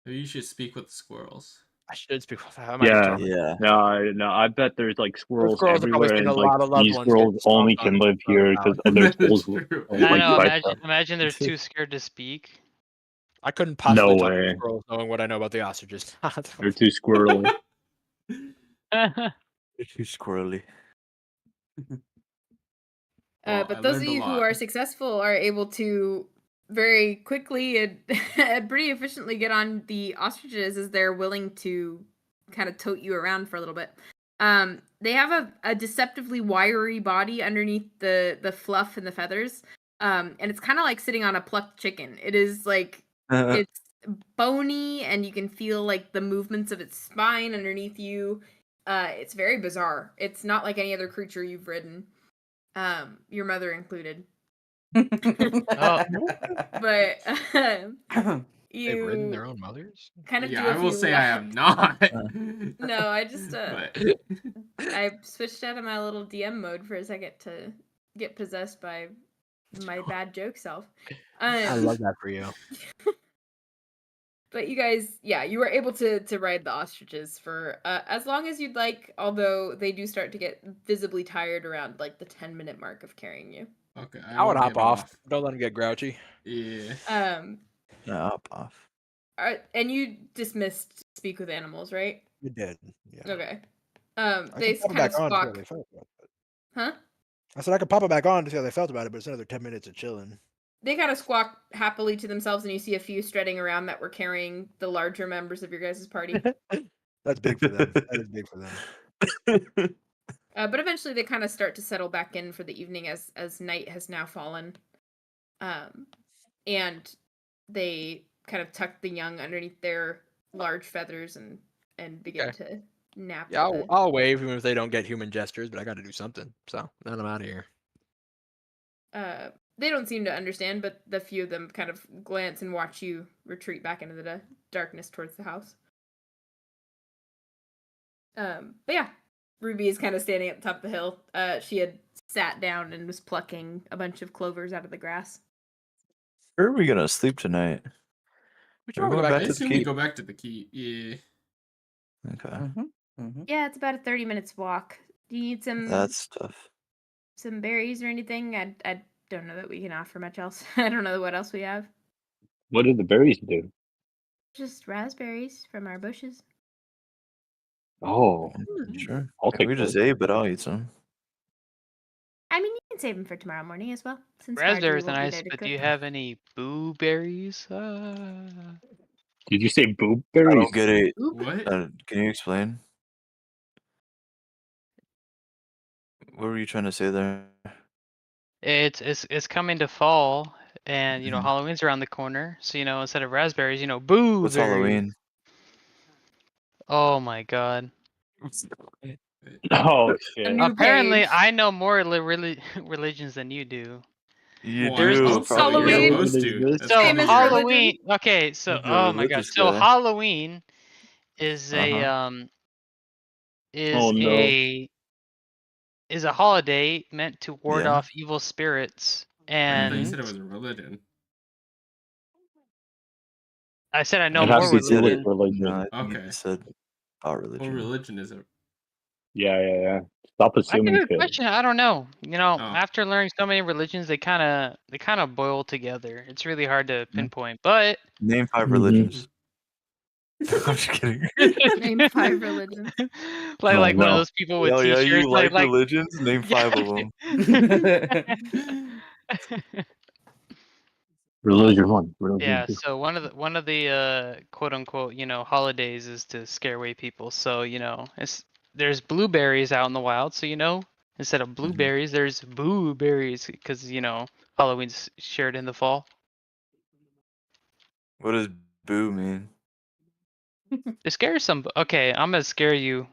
[SPEAKER 8] Maybe you should speak with the squirrels.
[SPEAKER 4] I should speak with them.
[SPEAKER 6] No, I bet there's like squirrels everywhere, and
[SPEAKER 4] like
[SPEAKER 6] these squirrels only can live here because other squirrels.
[SPEAKER 3] I know. Imagine they're too squared to speak.
[SPEAKER 4] I couldn't possibly talk
[SPEAKER 6] way.
[SPEAKER 4] to squirrels knowing what I know about the ostriches.
[SPEAKER 6] They're too squirrely.
[SPEAKER 5] They're too squirrely.
[SPEAKER 1] But those of you who are successful are able to very quickly and pretty efficiently get on the ostriches as they're willing to kind of tote you around for a little bit. They have a deceptively wiry body underneath the fluff and the feathers. And it's kind of like sitting on a plucked chicken. It is like, it's bony and you can feel like the movements of its spine underneath you. It's very bizarre. It's not like any other creature you've ridden. Your mother included. But
[SPEAKER 4] They've ridden their own mothers?
[SPEAKER 1] Kind of
[SPEAKER 8] I will say I have not.
[SPEAKER 1] No, I just I switched out of my little DM mode for a second to get possessed by my bad joke self.
[SPEAKER 4] I love that for you.
[SPEAKER 1] But you guys, you were able to ride the ostriches for as long as you'd like, although they do start to get visibly tired around like the 10-minute mark of carrying you.
[SPEAKER 8] Okay.
[SPEAKER 4] I would hop off. Don't let them get grouchy.
[SPEAKER 8] Yeah.
[SPEAKER 5] Hop off.
[SPEAKER 1] And you dismissed speak with animals, right?
[SPEAKER 9] You did. Yeah.
[SPEAKER 1] Okay. They kind of squawk. Huh?
[SPEAKER 9] I said I could pop it back on to see how they felt about it, but it's another 10 minutes of chilling.
[SPEAKER 1] They kind of squawk happily to themselves, and you see a few strutting around that were carrying the larger members of your guys' party.
[SPEAKER 9] That's big for them. That is big for them.
[SPEAKER 1] But eventually they kind of start to settle back in for the evening as night has now fallen. And they kind of tuck the young underneath their large feathers and begin to nap.
[SPEAKER 4] Yeah, I'll wave even if they don't get human gestures, but I got to do something. So then I'm out of here.
[SPEAKER 1] They don't seem to understand, but the few of them kind of glance and watch you retreat back into the darkness towards the house. But yeah, Ruby is kind of standing at the top of the hill. She had sat down and was plucking a bunch of clovers out of the grass.
[SPEAKER 5] Where are we gonna sleep tonight?
[SPEAKER 4] We're going back
[SPEAKER 8] I
[SPEAKER 4] to
[SPEAKER 8] assume
[SPEAKER 4] the
[SPEAKER 8] we
[SPEAKER 4] keep.
[SPEAKER 8] go back to the keep. Yeah.
[SPEAKER 5] Okay.
[SPEAKER 1] Yeah, it's about a 30 minutes walk. Do you need
[SPEAKER 5] That's tough.
[SPEAKER 1] some berries or anything? I don't know that we can offer much else. I don't know what else we have.
[SPEAKER 6] What did the berries do?
[SPEAKER 1] Just raspberries from our bushes.
[SPEAKER 6] Oh,
[SPEAKER 5] Sure.
[SPEAKER 6] I'll take
[SPEAKER 5] We
[SPEAKER 6] those.
[SPEAKER 5] just ate, but I'll eat some.
[SPEAKER 1] I mean, you can save them for tomorrow morning as well. Since
[SPEAKER 3] Raspberries
[SPEAKER 1] Marjorie
[SPEAKER 3] are
[SPEAKER 1] will be
[SPEAKER 3] nice,
[SPEAKER 1] there to
[SPEAKER 3] but
[SPEAKER 1] cook.
[SPEAKER 3] do you have any blueberries?
[SPEAKER 6] Did you say boob
[SPEAKER 5] I
[SPEAKER 6] berries?
[SPEAKER 5] don't get it.
[SPEAKER 8] What?
[SPEAKER 5] Can you explain? What were you trying to say there?
[SPEAKER 3] It's coming to fall, and you know Halloween's around the corner. So instead of raspberries, blueberries.
[SPEAKER 5] What's Halloween?
[SPEAKER 3] Oh my god!
[SPEAKER 6] Oh shit!
[SPEAKER 3] Apparently, I know more religions than you do.
[SPEAKER 5] You
[SPEAKER 8] Well,
[SPEAKER 5] do.
[SPEAKER 8] I'll say
[SPEAKER 5] Probably.
[SPEAKER 8] you're
[SPEAKER 1] Halloween.
[SPEAKER 8] supposed to. That's
[SPEAKER 3] So
[SPEAKER 8] kind of
[SPEAKER 3] Halloween. Okay, so
[SPEAKER 5] You're a
[SPEAKER 3] oh my god.
[SPEAKER 5] religious
[SPEAKER 3] So
[SPEAKER 5] guy.
[SPEAKER 3] Halloween is
[SPEAKER 6] Oh no!
[SPEAKER 3] is a holiday meant to ward
[SPEAKER 5] Yeah.
[SPEAKER 3] off evil spirits.
[SPEAKER 8] I thought you
[SPEAKER 3] And
[SPEAKER 8] said it was a religion.
[SPEAKER 3] I said I know
[SPEAKER 6] It has
[SPEAKER 3] more
[SPEAKER 6] to do with
[SPEAKER 3] religion.
[SPEAKER 6] religion.
[SPEAKER 5] No, I think
[SPEAKER 8] Okay.
[SPEAKER 5] you said about
[SPEAKER 8] What
[SPEAKER 5] religion.
[SPEAKER 8] religion is it?
[SPEAKER 6] Yeah. Stop
[SPEAKER 3] That's a
[SPEAKER 6] assuming
[SPEAKER 3] good
[SPEAKER 6] shit.
[SPEAKER 3] question. I don't know.
[SPEAKER 8] Oh.
[SPEAKER 3] After learning so many religions, they kind of boil together. It's really hard to pinpoint. But
[SPEAKER 5] Name 5 religions. I'm just kidding.
[SPEAKER 1] Name 5 religions.
[SPEAKER 3] like one of those people with
[SPEAKER 5] Oh yeah,
[SPEAKER 3] t-shirts.
[SPEAKER 5] you like religions? Name 5 of them.
[SPEAKER 6] Religion 1. Religion
[SPEAKER 3] Yeah,
[SPEAKER 6] 2.
[SPEAKER 3] so one of the quote unquote, holidays is to scare away people. So, there's blueberries out in the wild, so instead of blueberries, there's boo-berries because, Halloween's shared in the fall.
[SPEAKER 5] What does boo mean?
[SPEAKER 3] To scare okay, I'm gonna scare you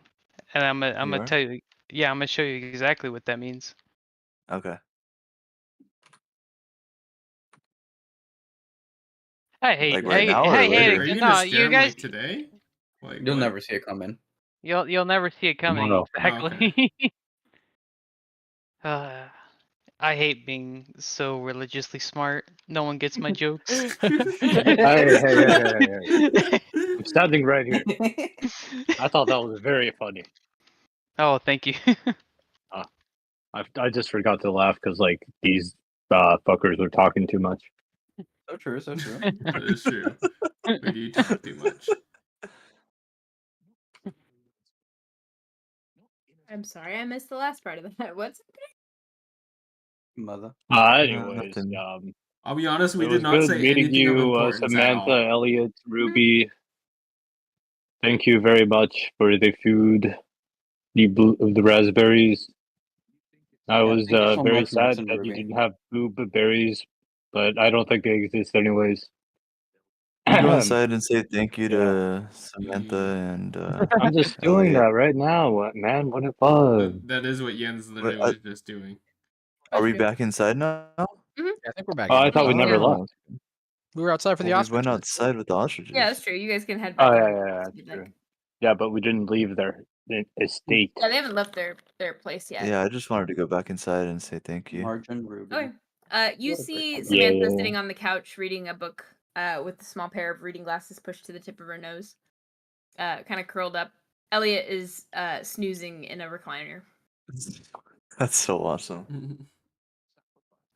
[SPEAKER 3] and I'm gonna
[SPEAKER 5] are?
[SPEAKER 3] tell you, yeah, I'm gonna show you exactly what that means.
[SPEAKER 5] Okay.
[SPEAKER 3] Hey,
[SPEAKER 5] Like right now or later?
[SPEAKER 8] Are you
[SPEAKER 3] no,
[SPEAKER 8] gonna scare
[SPEAKER 3] you
[SPEAKER 8] him
[SPEAKER 3] guys,
[SPEAKER 8] like today? Like
[SPEAKER 2] You'll
[SPEAKER 8] what?
[SPEAKER 2] never see it coming.
[SPEAKER 3] you'll never see it coming.
[SPEAKER 6] Tomorrow.
[SPEAKER 3] Exactly. I hate being so religiously smart. No one gets my jokes.
[SPEAKER 6] Hey. I'm standing right here. I thought that was very funny.
[SPEAKER 3] Oh, thank you.
[SPEAKER 6] I just forgot to laugh because these fuckers were talking too much.
[SPEAKER 2] So true.
[SPEAKER 8] That is true. We do talk too much.
[SPEAKER 1] I'm sorry, I missed the last part of that. What's
[SPEAKER 2] Mother.
[SPEAKER 6] Anyways,
[SPEAKER 5] nothing.
[SPEAKER 8] I'll be honest, we
[SPEAKER 6] it
[SPEAKER 8] did
[SPEAKER 6] was
[SPEAKER 8] not
[SPEAKER 6] good
[SPEAKER 8] say
[SPEAKER 6] meeting
[SPEAKER 8] anything of
[SPEAKER 6] you,
[SPEAKER 8] importance at
[SPEAKER 6] Samantha,
[SPEAKER 8] all.
[SPEAKER 6] Elliot, Ruby. Thank you very much for the food, the raspberries. I was
[SPEAKER 2] thank you so
[SPEAKER 6] very
[SPEAKER 2] much, Max
[SPEAKER 6] sad
[SPEAKER 2] and
[SPEAKER 6] that you
[SPEAKER 2] Ruby.
[SPEAKER 6] didn't have blueberries, but I don't think they exist anyways.
[SPEAKER 5] You go inside and say thank you to Samantha and
[SPEAKER 6] I'm just doing that right now. What a fun.
[SPEAKER 8] That is what Jens literally
[SPEAKER 5] Wait,
[SPEAKER 8] was just doing.
[SPEAKER 5] Are we back inside now?
[SPEAKER 4] Yeah, I think we're back.
[SPEAKER 6] Oh, I thought we never
[SPEAKER 5] Oh.
[SPEAKER 6] left.
[SPEAKER 4] We were outside for the
[SPEAKER 5] We
[SPEAKER 4] ostriches.
[SPEAKER 5] went outside with the ostriches.
[SPEAKER 1] Yeah, that's true. You guys can head back.
[SPEAKER 6] Oh,
[SPEAKER 1] in
[SPEAKER 6] yeah,
[SPEAKER 1] if you'd
[SPEAKER 6] true.
[SPEAKER 1] like.
[SPEAKER 6] Yeah, but we didn't leave their estate.
[SPEAKER 1] Yeah, they haven't left their place yet.
[SPEAKER 5] Yeah, I just wanted to go back inside and say thank you.
[SPEAKER 2] Margin Ruby.
[SPEAKER 1] Okay. You see
[SPEAKER 6] Yeah,
[SPEAKER 1] Samantha
[SPEAKER 6] yeah.
[SPEAKER 1] sitting on the couch reading a book with a small pair of reading glasses pushed to the tip of her nose, kind of curled up. Elliot is snoozing in a recliner.
[SPEAKER 5] That's so awesome.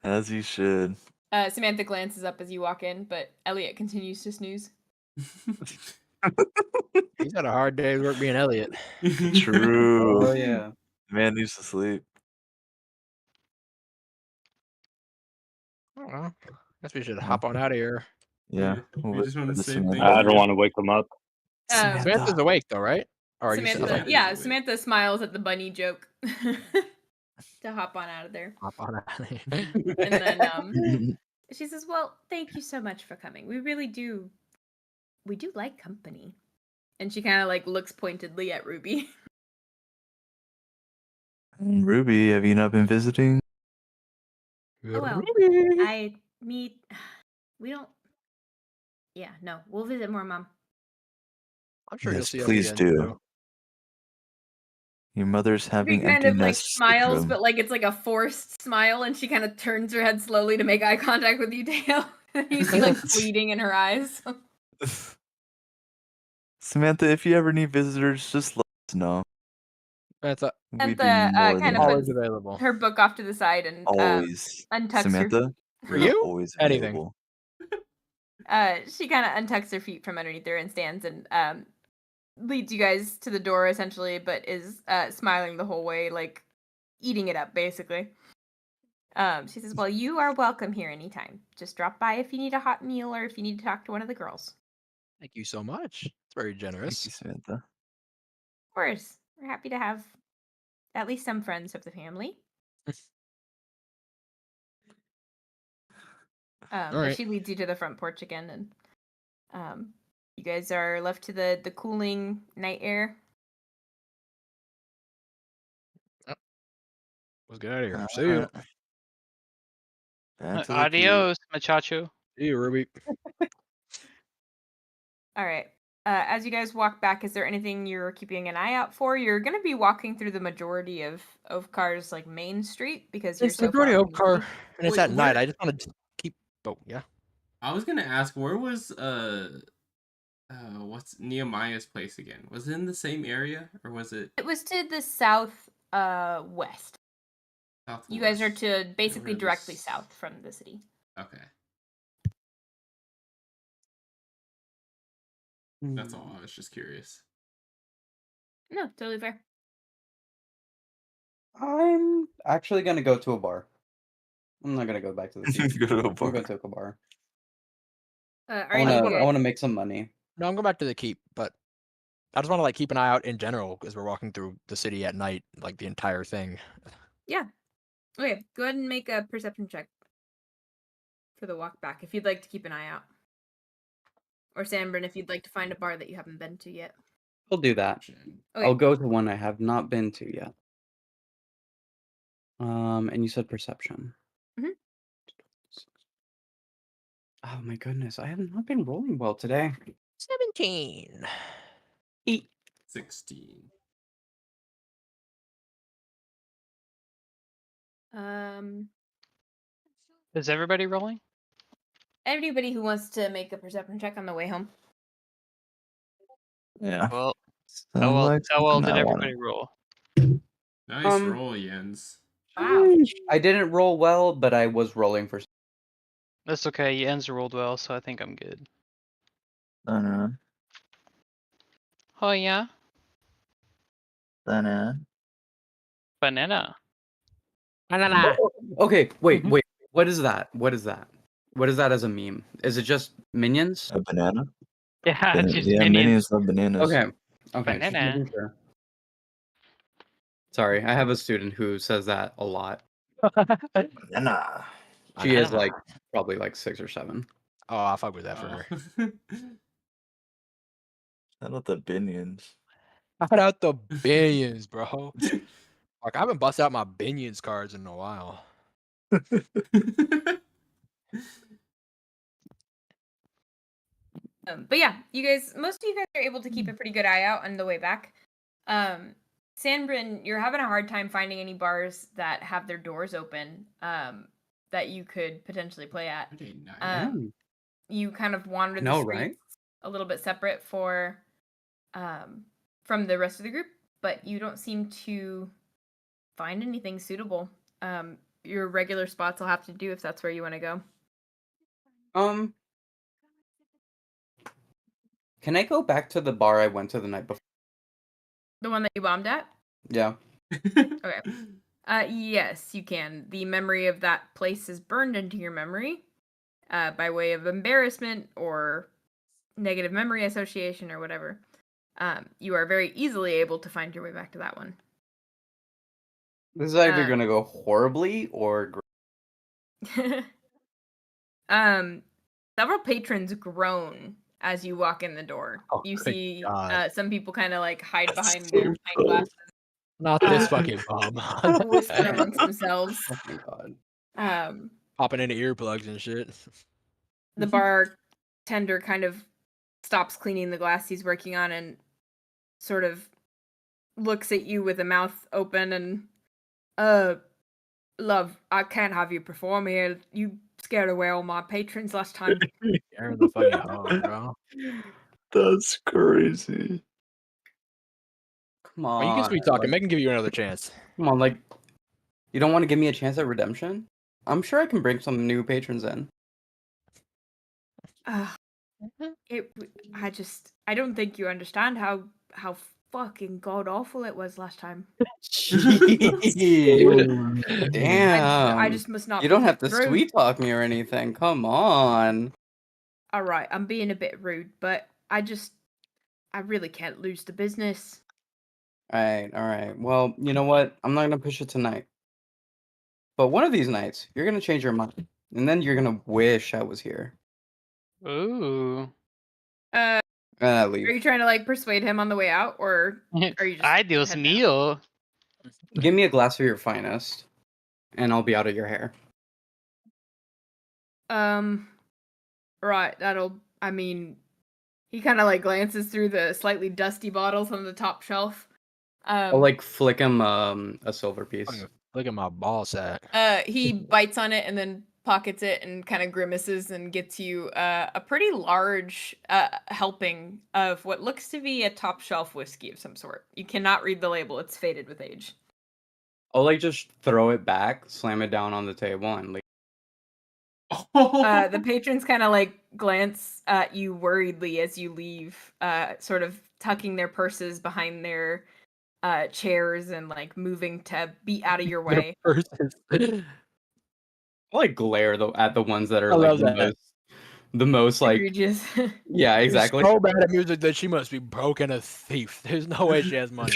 [SPEAKER 5] As you should.
[SPEAKER 1] Samantha glances up as you walk in, but Elliot continues to snooze.
[SPEAKER 4] He's had a hard day's work being Elliot.
[SPEAKER 5] True.
[SPEAKER 2] Oh yeah.
[SPEAKER 5] Man needs to sleep.
[SPEAKER 4] I don't know. Guess we should hop on out of here.
[SPEAKER 5] Yeah.
[SPEAKER 8] We just want to say
[SPEAKER 5] Samantha.
[SPEAKER 8] thank
[SPEAKER 6] I
[SPEAKER 8] you.
[SPEAKER 6] don't want to wake them up.
[SPEAKER 4] Samantha's awake though, right? Or are you
[SPEAKER 1] Samantha,
[SPEAKER 4] still
[SPEAKER 1] yeah, Samantha smiles at the bunny joke to hop on out of there.
[SPEAKER 4] hop on out of here?
[SPEAKER 1] And then She says, "Well, thank you so much for coming. We really do. We do like company." And she kind of like looks pointedly at Ruby.
[SPEAKER 5] Ruby, have you not been visiting?
[SPEAKER 1] Oh well, we don't. Yeah, no, we'll visit more, Mom.
[SPEAKER 4] I'm sure you'll
[SPEAKER 5] Yes,
[SPEAKER 4] see us
[SPEAKER 5] please
[SPEAKER 4] again.
[SPEAKER 5] do.
[SPEAKER 4] Too.
[SPEAKER 5] Your mother's
[SPEAKER 1] Ruby
[SPEAKER 5] having
[SPEAKER 1] kind
[SPEAKER 5] empty
[SPEAKER 1] of like
[SPEAKER 5] nest
[SPEAKER 1] smiles,
[SPEAKER 5] syndrome.
[SPEAKER 1] but like it's like a forced smile, and she kind of turns her head slowly to make eye contact with you, Dale. You see like pleading in her eyes.
[SPEAKER 5] Samantha, if you ever need visitors, just let us know.
[SPEAKER 4] That's a,
[SPEAKER 5] We'd be
[SPEAKER 1] Samantha
[SPEAKER 5] more
[SPEAKER 1] kind
[SPEAKER 5] than
[SPEAKER 1] of
[SPEAKER 4] always
[SPEAKER 1] puts
[SPEAKER 4] available.
[SPEAKER 1] her book off to the side and
[SPEAKER 5] always.
[SPEAKER 1] untucks
[SPEAKER 5] Samantha,
[SPEAKER 4] For
[SPEAKER 5] we're
[SPEAKER 4] you?
[SPEAKER 5] always
[SPEAKER 4] Anything.
[SPEAKER 5] available.
[SPEAKER 1] she kind of untucks her feet from underneath her and stands and leads you guys to the door essentially, but is smiling the whole way, like eating it up basically. She says, "Well, you are welcome here anytime. Just drop by if you need a hot meal or if you need to talk to one of the girls."
[SPEAKER 4] Thank you so much. It's very
[SPEAKER 5] Thank
[SPEAKER 4] generous.
[SPEAKER 5] you, Samantha.
[SPEAKER 1] Of course, we're happy to have at least some friends of the family. But
[SPEAKER 4] right.
[SPEAKER 1] she leads you to the front porch again, and you guys are left to the cooling night air.
[SPEAKER 4] Let's get out of here. See you.
[SPEAKER 5] Back to the keep.
[SPEAKER 3] Adios, muchacho.
[SPEAKER 4] See you, Ruby.
[SPEAKER 1] All right. As you guys walk back, is there anything you're keeping an eye out for? You're going to be walking through the majority of Oafkar's like main street because you're
[SPEAKER 4] It's
[SPEAKER 1] so
[SPEAKER 4] the majority
[SPEAKER 1] far
[SPEAKER 4] of
[SPEAKER 1] from the
[SPEAKER 4] car,
[SPEAKER 1] city.
[SPEAKER 4] and it's
[SPEAKER 8] Wait,
[SPEAKER 4] at night.
[SPEAKER 8] where-
[SPEAKER 4] I just wanted to keep. Oh yeah.
[SPEAKER 8] I was gonna ask, where was what's Nehemiah's place again? Was it in the same area or was it
[SPEAKER 1] It was to the south west.
[SPEAKER 8] southwest?
[SPEAKER 1] You guys are to basically
[SPEAKER 8] Where
[SPEAKER 1] directly
[SPEAKER 8] this-
[SPEAKER 1] south from the city.
[SPEAKER 8] Okay. That's all. I was just curious.
[SPEAKER 1] No, totally fair.
[SPEAKER 2] I'm actually gonna go to a bar. I'm not gonna go back to the keep.
[SPEAKER 5] Go to a
[SPEAKER 2] I'm
[SPEAKER 5] bar.
[SPEAKER 2] going to a bar.
[SPEAKER 1] Are
[SPEAKER 2] I
[SPEAKER 1] you
[SPEAKER 2] wanna
[SPEAKER 1] good?
[SPEAKER 2] I wanna make some money.
[SPEAKER 4] No, I'm going back to the keep, but I just want to like keep an eye out in general because we're walking through the city at night, like the entire thing.
[SPEAKER 1] Yeah. Okay, go ahead and make a perception check for the walk back if you'd like to keep an eye out. Or Sanbrynn, if you'd like to find a bar that you haven't been to yet.
[SPEAKER 7] I'll do that.
[SPEAKER 1] Okay.
[SPEAKER 7] I'll go to one I have not been to yet. And you said perception.
[SPEAKER 1] Mhm.
[SPEAKER 7] Oh my goodness, I have not been rolling well today.
[SPEAKER 4] 17.
[SPEAKER 8] 16.
[SPEAKER 3] Is everybody rolling?
[SPEAKER 1] Anybody who wants to make a perception check on the way home.
[SPEAKER 5] Yeah.
[SPEAKER 3] Well,
[SPEAKER 5] Sounds like
[SPEAKER 3] how well
[SPEAKER 5] something
[SPEAKER 3] did
[SPEAKER 5] I wanna-
[SPEAKER 3] everybody roll?
[SPEAKER 8] Nice roll, Jens.
[SPEAKER 1] Wow.
[SPEAKER 7] I didn't roll well, but I was rolling for.
[SPEAKER 3] That's okay. Jens rolled well, so I think I'm good.
[SPEAKER 5] Banana.
[SPEAKER 3] Oh yeah,
[SPEAKER 5] Banana.
[SPEAKER 3] banana.
[SPEAKER 7] Okay, wait. What is that? What is that? What is that as a meme? Is it just minions?
[SPEAKER 5] A banana?
[SPEAKER 3] Yeah, just
[SPEAKER 5] yeah,
[SPEAKER 3] minions.
[SPEAKER 5] minions love bananas.
[SPEAKER 7] Okay. Okay. just
[SPEAKER 3] Banana.
[SPEAKER 7] making sure. Sorry, I have a student who says that a lot.
[SPEAKER 5] Banana.
[SPEAKER 7] She is like probably like 6 or 7.
[SPEAKER 4] Oh, I'll fuck with that for her.
[SPEAKER 5] Shout out the binions.
[SPEAKER 4] Shout out the Binions, bro. Like I haven't busted out my Binions cards in a while.
[SPEAKER 1] But yeah, most of you guys are able to keep a pretty good eye out on the way back. Sanbrynn, you're having a hard time finding any bars that have their doors open that you could potentially play at. You kind of wander the streets a little bit separate from the rest of the group, but you don't seem to find anything suitable. Your regular spots will have to do if that's where you want to go.
[SPEAKER 7] Can I go back to the bar I went to the night before?
[SPEAKER 1] The one that you bombed at?
[SPEAKER 7] Yeah.
[SPEAKER 1] Okay. Yes, you can. The memory of that place is burned into your memory by way of embarrassment or negative memory association or whatever. You are very easily able to find your way back to that one.
[SPEAKER 7] This is either going to go horribly or great.
[SPEAKER 1] Several patrons groan as you walk in the door.
[SPEAKER 4] Oh,
[SPEAKER 1] You
[SPEAKER 4] good
[SPEAKER 1] see
[SPEAKER 4] God.
[SPEAKER 1] some people kind of like hide
[SPEAKER 5] That's
[SPEAKER 1] behind
[SPEAKER 5] so
[SPEAKER 1] their pint glasses,
[SPEAKER 4] Not this fucking bomb.
[SPEAKER 1] whisper amongst themselves.
[SPEAKER 7] Oh my god.
[SPEAKER 4] Popping into earplugs and shit.
[SPEAKER 1] The bartender kind of stops cleaning the glass he's working on and sort of looks at you with a mouth open and, love, I can't have you perform here. You scared away all my patrons last time.
[SPEAKER 4] Aaron the fucking hog, bro.
[SPEAKER 5] That's crazy.
[SPEAKER 7] Come
[SPEAKER 4] Well, you can
[SPEAKER 7] on.
[SPEAKER 4] sweet talk him.
[SPEAKER 7] Like,
[SPEAKER 4] Make him give you another chance.
[SPEAKER 7] come on, like, you don't want to give me a chance at redemption? I'm sure I can bring some new patrons in.
[SPEAKER 1] I don't think you understand how fucking god awful it was last time.
[SPEAKER 7] Jeez. Damn.
[SPEAKER 1] I just must not.
[SPEAKER 7] You
[SPEAKER 1] be
[SPEAKER 7] don't have to
[SPEAKER 1] rude.
[SPEAKER 7] sweet talk me or anything. Come on.
[SPEAKER 1] All right, I'm being a bit rude, but I really can't lose the business.
[SPEAKER 7] All right. Well, you know what? I'm not gonna push it tonight. But one of these nights, you're gonna change your mind, and then you're gonna wish I was here.
[SPEAKER 3] Ooh.
[SPEAKER 1] Are
[SPEAKER 7] Leave.
[SPEAKER 1] you trying to like persuade him on the way out, or are you just
[SPEAKER 3] Ay, Dios
[SPEAKER 1] heading
[SPEAKER 3] mío.
[SPEAKER 1] out?
[SPEAKER 7] Give me a glass of your finest, and I'll be out of your hair.
[SPEAKER 1] Right, I mean, he kind of like glances through the slightly dusty bottles on the top shelf.
[SPEAKER 7] I'll like flick him a silver piece.
[SPEAKER 4] Look at my ball sack.
[SPEAKER 1] He bites on it and then pockets it and kind of grimaces and gets you a pretty large helping of what looks to be a top shelf whiskey of some sort. You cannot read the label; it's faded with age.
[SPEAKER 7] I'll like just throw it back, slam it down on the table, and leave.
[SPEAKER 1] The patrons kind of like glance at you worriedly as you leave, sort of tucking their purses behind their chairs and like moving to be out of your way.
[SPEAKER 7] I'll like glare at the ones that are
[SPEAKER 4] I
[SPEAKER 7] like
[SPEAKER 4] love that.
[SPEAKER 7] the most like
[SPEAKER 1] Egregious.
[SPEAKER 7] yeah, exactly.
[SPEAKER 4] She's so bad at music that she must be broke and a thief. There's no way she has money.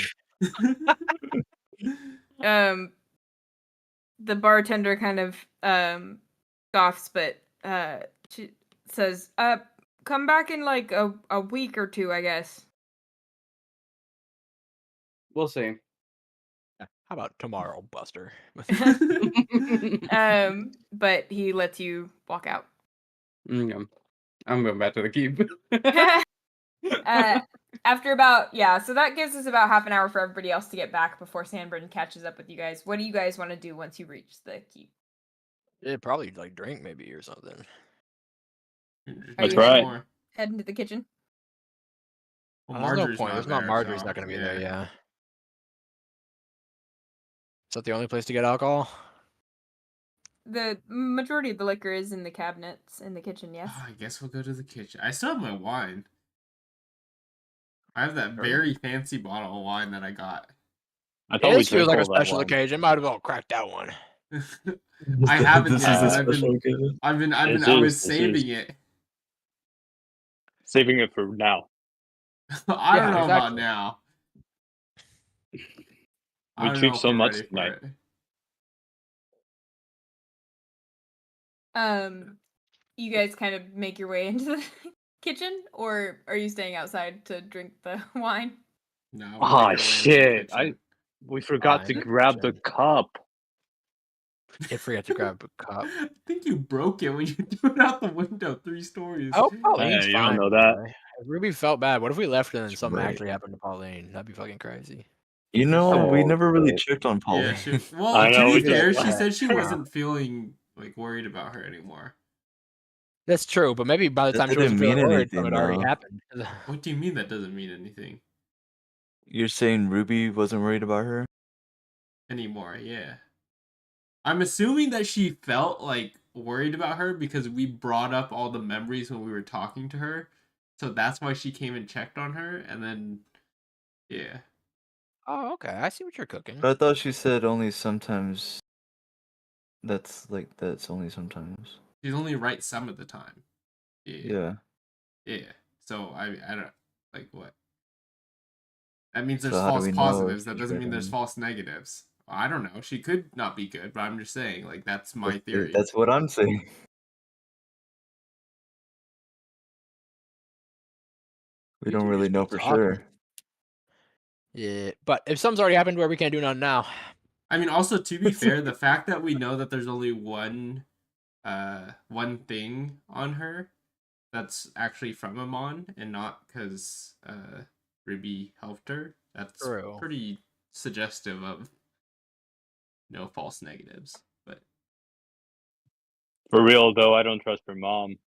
[SPEAKER 1] The bartender kind of scoffs, but she says, come back in like a week or two, I guess.
[SPEAKER 7] We'll see.
[SPEAKER 4] How about tomorrow, Buster?
[SPEAKER 1] But he lets you walk out.
[SPEAKER 7] I'm going back to the keep.
[SPEAKER 1] After about, so that gives us about half an hour for everybody else to get back before Sanbrynn catches up with you guys. What do you guys want to do once you reach the keep?
[SPEAKER 4] Yeah, probably like drink maybe or something.
[SPEAKER 6] That's right.
[SPEAKER 1] Heading to the kitchen?
[SPEAKER 8] Well,
[SPEAKER 4] There's no point.
[SPEAKER 8] not
[SPEAKER 4] There's not
[SPEAKER 8] there,
[SPEAKER 4] Marjorie's
[SPEAKER 8] so,
[SPEAKER 4] not going to be there. Yeah. Is that the only place to get alcohol?
[SPEAKER 1] The majority of the liquor is in the cabinets in the kitchen, yes.
[SPEAKER 8] I guess we'll go to the kitchen. I still have my wine. I have that very fancy bottle of wine that I got.
[SPEAKER 6] I thought
[SPEAKER 4] This feels like a special occasion. Might as well crack that one.
[SPEAKER 8] I haven't
[SPEAKER 5] This
[SPEAKER 8] yet.
[SPEAKER 5] is a special occasion.
[SPEAKER 8] I was saving it.
[SPEAKER 6] Saving it for now.
[SPEAKER 8] I don't know about now.
[SPEAKER 6] We drink so much tonight.
[SPEAKER 1] You guys kind of make your way into the kitchen, or are you staying outside to drink the wine?
[SPEAKER 8] No.
[SPEAKER 6] Oh shit! We forgot to grab the cup.
[SPEAKER 4] I forgot to grab a cup.
[SPEAKER 8] I think you broke it when you threw it out the window 3 stories.
[SPEAKER 4] Oh, Pauline's
[SPEAKER 6] you
[SPEAKER 4] fine.
[SPEAKER 6] don't know that.
[SPEAKER 4] If Ruby felt bad. What if we left and then
[SPEAKER 5] That's
[SPEAKER 4] something
[SPEAKER 5] right.
[SPEAKER 4] actually happened to Pauline? That'd be fucking crazy.
[SPEAKER 5] You know, we never really
[SPEAKER 6] right.
[SPEAKER 5] checked on Pollen.
[SPEAKER 8] Yeah, well,
[SPEAKER 6] I know,
[SPEAKER 8] to
[SPEAKER 6] we
[SPEAKER 8] be fair,
[SPEAKER 6] just-
[SPEAKER 8] she said she wasn't feeling like worried about her anymore.
[SPEAKER 4] That's true, but maybe by the
[SPEAKER 5] That
[SPEAKER 4] time she was
[SPEAKER 5] didn't mean
[SPEAKER 4] feeling worried,
[SPEAKER 5] anything,
[SPEAKER 4] something already
[SPEAKER 5] though.
[SPEAKER 4] happened.
[SPEAKER 8] What do you mean that doesn't mean anything
[SPEAKER 5] You're saying Ruby wasn't worried about her?
[SPEAKER 8] anymore? Yeah. I'm assuming that she felt like worried about her because we brought up all the memories when we were talking to her. So that's why she came and checked on her, and then yeah.
[SPEAKER 4] Oh, okay. I see what you're cooking.
[SPEAKER 5] But I thought she said only sometimes. That's only sometimes.
[SPEAKER 8] She's only right some of the time.
[SPEAKER 5] Yeah.
[SPEAKER 8] Yeah. So I don't like what. That means there's
[SPEAKER 5] So how do
[SPEAKER 8] false
[SPEAKER 5] we know
[SPEAKER 8] positives.
[SPEAKER 5] if
[SPEAKER 8] That
[SPEAKER 5] she's
[SPEAKER 8] doesn't
[SPEAKER 5] right
[SPEAKER 8] mean
[SPEAKER 5] or
[SPEAKER 8] there's
[SPEAKER 5] not?
[SPEAKER 8] false negatives. I don't know. She could not be good, but I'm just saying, like, that's my theory.
[SPEAKER 5] That's what I'm saying. We don't really know for sure.
[SPEAKER 4] Yeah, but if something's already happened, where we can't do nothing now.
[SPEAKER 8] I mean, also to be fair, the fact that we know that there's only one thing on her that's actually from Amon and not because Ruby helped her, that's pretty suggestive of no false negatives. But
[SPEAKER 6] for real though, I don't trust her mom.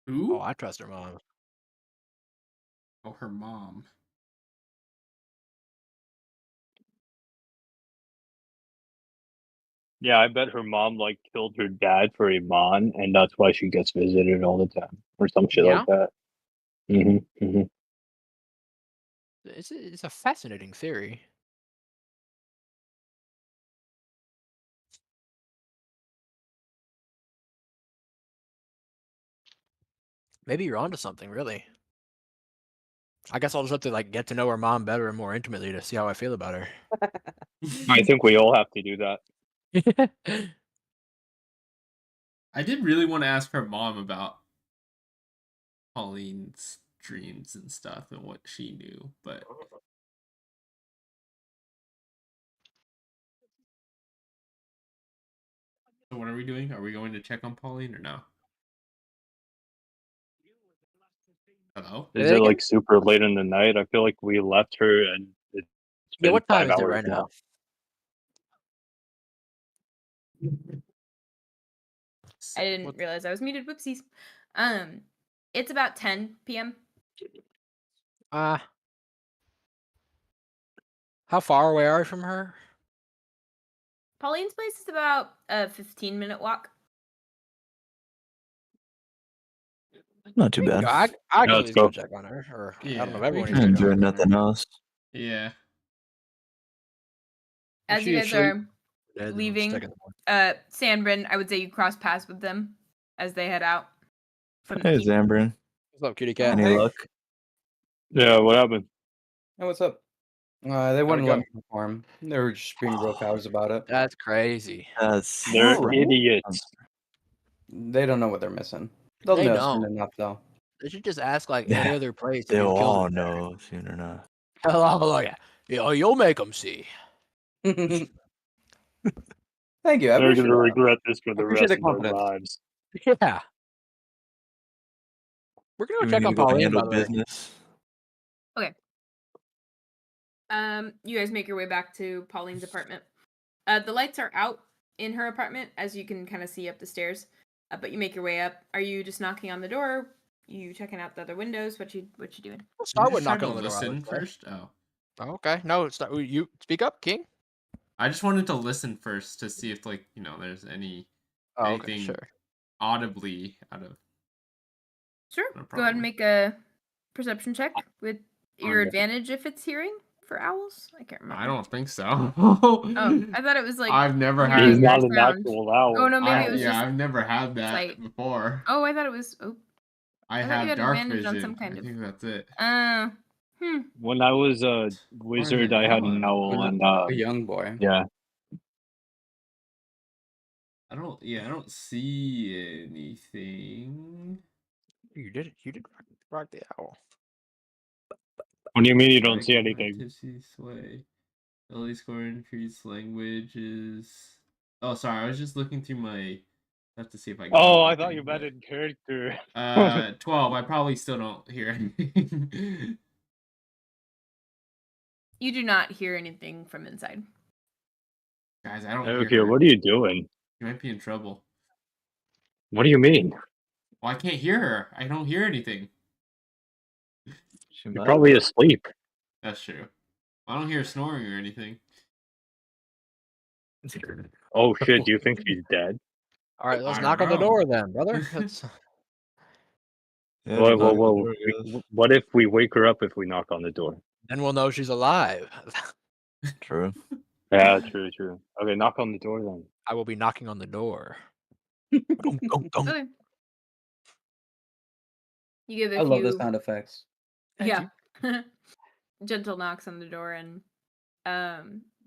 [SPEAKER 8] Who?
[SPEAKER 4] Oh, I trust her mom.
[SPEAKER 8] Oh, her mom.
[SPEAKER 6] Yeah, I bet her mom like killed her dad for Iman, and that's why she gets visited all the time, or some shit like that.
[SPEAKER 4] It's a fascinating theory. Maybe you're onto something, really. I guess I'll just have to like get to know her mom better and more intimately to see how I feel about her.
[SPEAKER 6] I think we all have to do that.
[SPEAKER 8] I did really want to ask her mom about Pauline's dreams and stuff and what she knew, but so what are we doing? Are we going to check on Pauline or no? Hello?
[SPEAKER 6] Is it like super late in the night? I feel like we left her and it's been
[SPEAKER 4] what time
[SPEAKER 6] 5
[SPEAKER 4] is it
[SPEAKER 6] hours
[SPEAKER 4] right now?
[SPEAKER 1] I didn't realize I was muted. Whoopsies. It's about 10 p.m.
[SPEAKER 4] How far away are you from her?
[SPEAKER 1] Pauline's place is about a 15-minute walk.
[SPEAKER 5] Not too bad.
[SPEAKER 4] I can
[SPEAKER 6] No,
[SPEAKER 4] at least go check on her. Or I don't know if everyone needs to check on her.
[SPEAKER 5] Doing nothing else.
[SPEAKER 8] Yeah.
[SPEAKER 1] As you guys are leaving Sanbrynn, I would say you cross paths with them as they head out.
[SPEAKER 5] Hey, Sanbrynn.
[SPEAKER 4] What's up, kitty cat?
[SPEAKER 5] Any luck?
[SPEAKER 6] Yeah, what happened?
[SPEAKER 2] Hey, what's up? They wouldn't let me perform. They were just being real cows about it.
[SPEAKER 4] That's crazy.
[SPEAKER 6] They're idiots.
[SPEAKER 2] They don't know what they're missing. They'll
[SPEAKER 4] They
[SPEAKER 2] know
[SPEAKER 4] don't.
[SPEAKER 2] soon enough, though.
[SPEAKER 4] They should just ask like any other place.
[SPEAKER 5] They'll all know soon enough.
[SPEAKER 4] Oh, yeah, you'll make them see.
[SPEAKER 2] Thank you.
[SPEAKER 6] They're going to regret this for the
[SPEAKER 2] appreciate
[SPEAKER 6] rest
[SPEAKER 2] the
[SPEAKER 6] of their
[SPEAKER 2] confidence.
[SPEAKER 6] lives.
[SPEAKER 4] Yeah. We're gonna go check on Pauline, by the way.
[SPEAKER 5] Business.
[SPEAKER 1] Okay. You guys make your way back to Pauline's apartment. The lights are out in her apartment, as you can kind of see up the stairs. But you make your way up. Are you just knocking on the door? You checking out the other windows? What you doing?
[SPEAKER 4] Start with knocking
[SPEAKER 8] to
[SPEAKER 4] on the door.
[SPEAKER 8] listen first. Oh.
[SPEAKER 4] Okay. No, start. You speak up, King.
[SPEAKER 8] I just wanted to listen first to see if there's anything audibly out of.
[SPEAKER 1] Sure. Go ahead and make a perception check with your advantage if it's hearing for owls. I can't remember.
[SPEAKER 8] I don't think so.
[SPEAKER 1] I thought it was like
[SPEAKER 8] I've never had.
[SPEAKER 6] He's not an actual owl.
[SPEAKER 1] Oh no, maybe it was just.
[SPEAKER 8] I've never had that before.
[SPEAKER 1] Oh, I thought it was. Oh.
[SPEAKER 8] I
[SPEAKER 1] thought you
[SPEAKER 8] have
[SPEAKER 1] had
[SPEAKER 8] dark
[SPEAKER 1] advantage
[SPEAKER 8] vision.
[SPEAKER 1] on some kind
[SPEAKER 8] I think that's it.
[SPEAKER 6] When I was a wizard, I had an owl and
[SPEAKER 2] a young boy.
[SPEAKER 6] Yeah.
[SPEAKER 8] I don't see anything.
[SPEAKER 4] You did rock the owl.
[SPEAKER 6] What do you mean you don't see anything?
[SPEAKER 8] Tipsy sway. Ability score increase languages. Oh, sorry. I was just looking through my. I have to see if I.
[SPEAKER 6] Oh, I thought you meant in character.
[SPEAKER 8] 12. I probably still don't hear anything.
[SPEAKER 1] You do not hear anything from inside.
[SPEAKER 8] Guys, I don't.
[SPEAKER 6] Okay,
[SPEAKER 8] hear her.
[SPEAKER 6] what are you doing?
[SPEAKER 8] You might be in trouble.
[SPEAKER 6] What do you mean?
[SPEAKER 8] Well, I can't hear her. I don't hear anything.
[SPEAKER 6] You're probably asleep.
[SPEAKER 8] That's true. I don't hear snoring or anything.
[SPEAKER 6] Oh shit! Do you think she's dead?
[SPEAKER 4] All right, let's knock on the door then, brother.
[SPEAKER 6] Whoa! What if we wake her up if we knock on the door?
[SPEAKER 4] Then we'll know she's alive.
[SPEAKER 5] True.
[SPEAKER 6] Yeah, true. Okay, knock on the door then.
[SPEAKER 4] I will be knocking on the door.
[SPEAKER 1] Okay. You give a
[SPEAKER 2] I
[SPEAKER 1] few.
[SPEAKER 2] love the sound effects.
[SPEAKER 1] Yeah. Gentle knocks on the door, and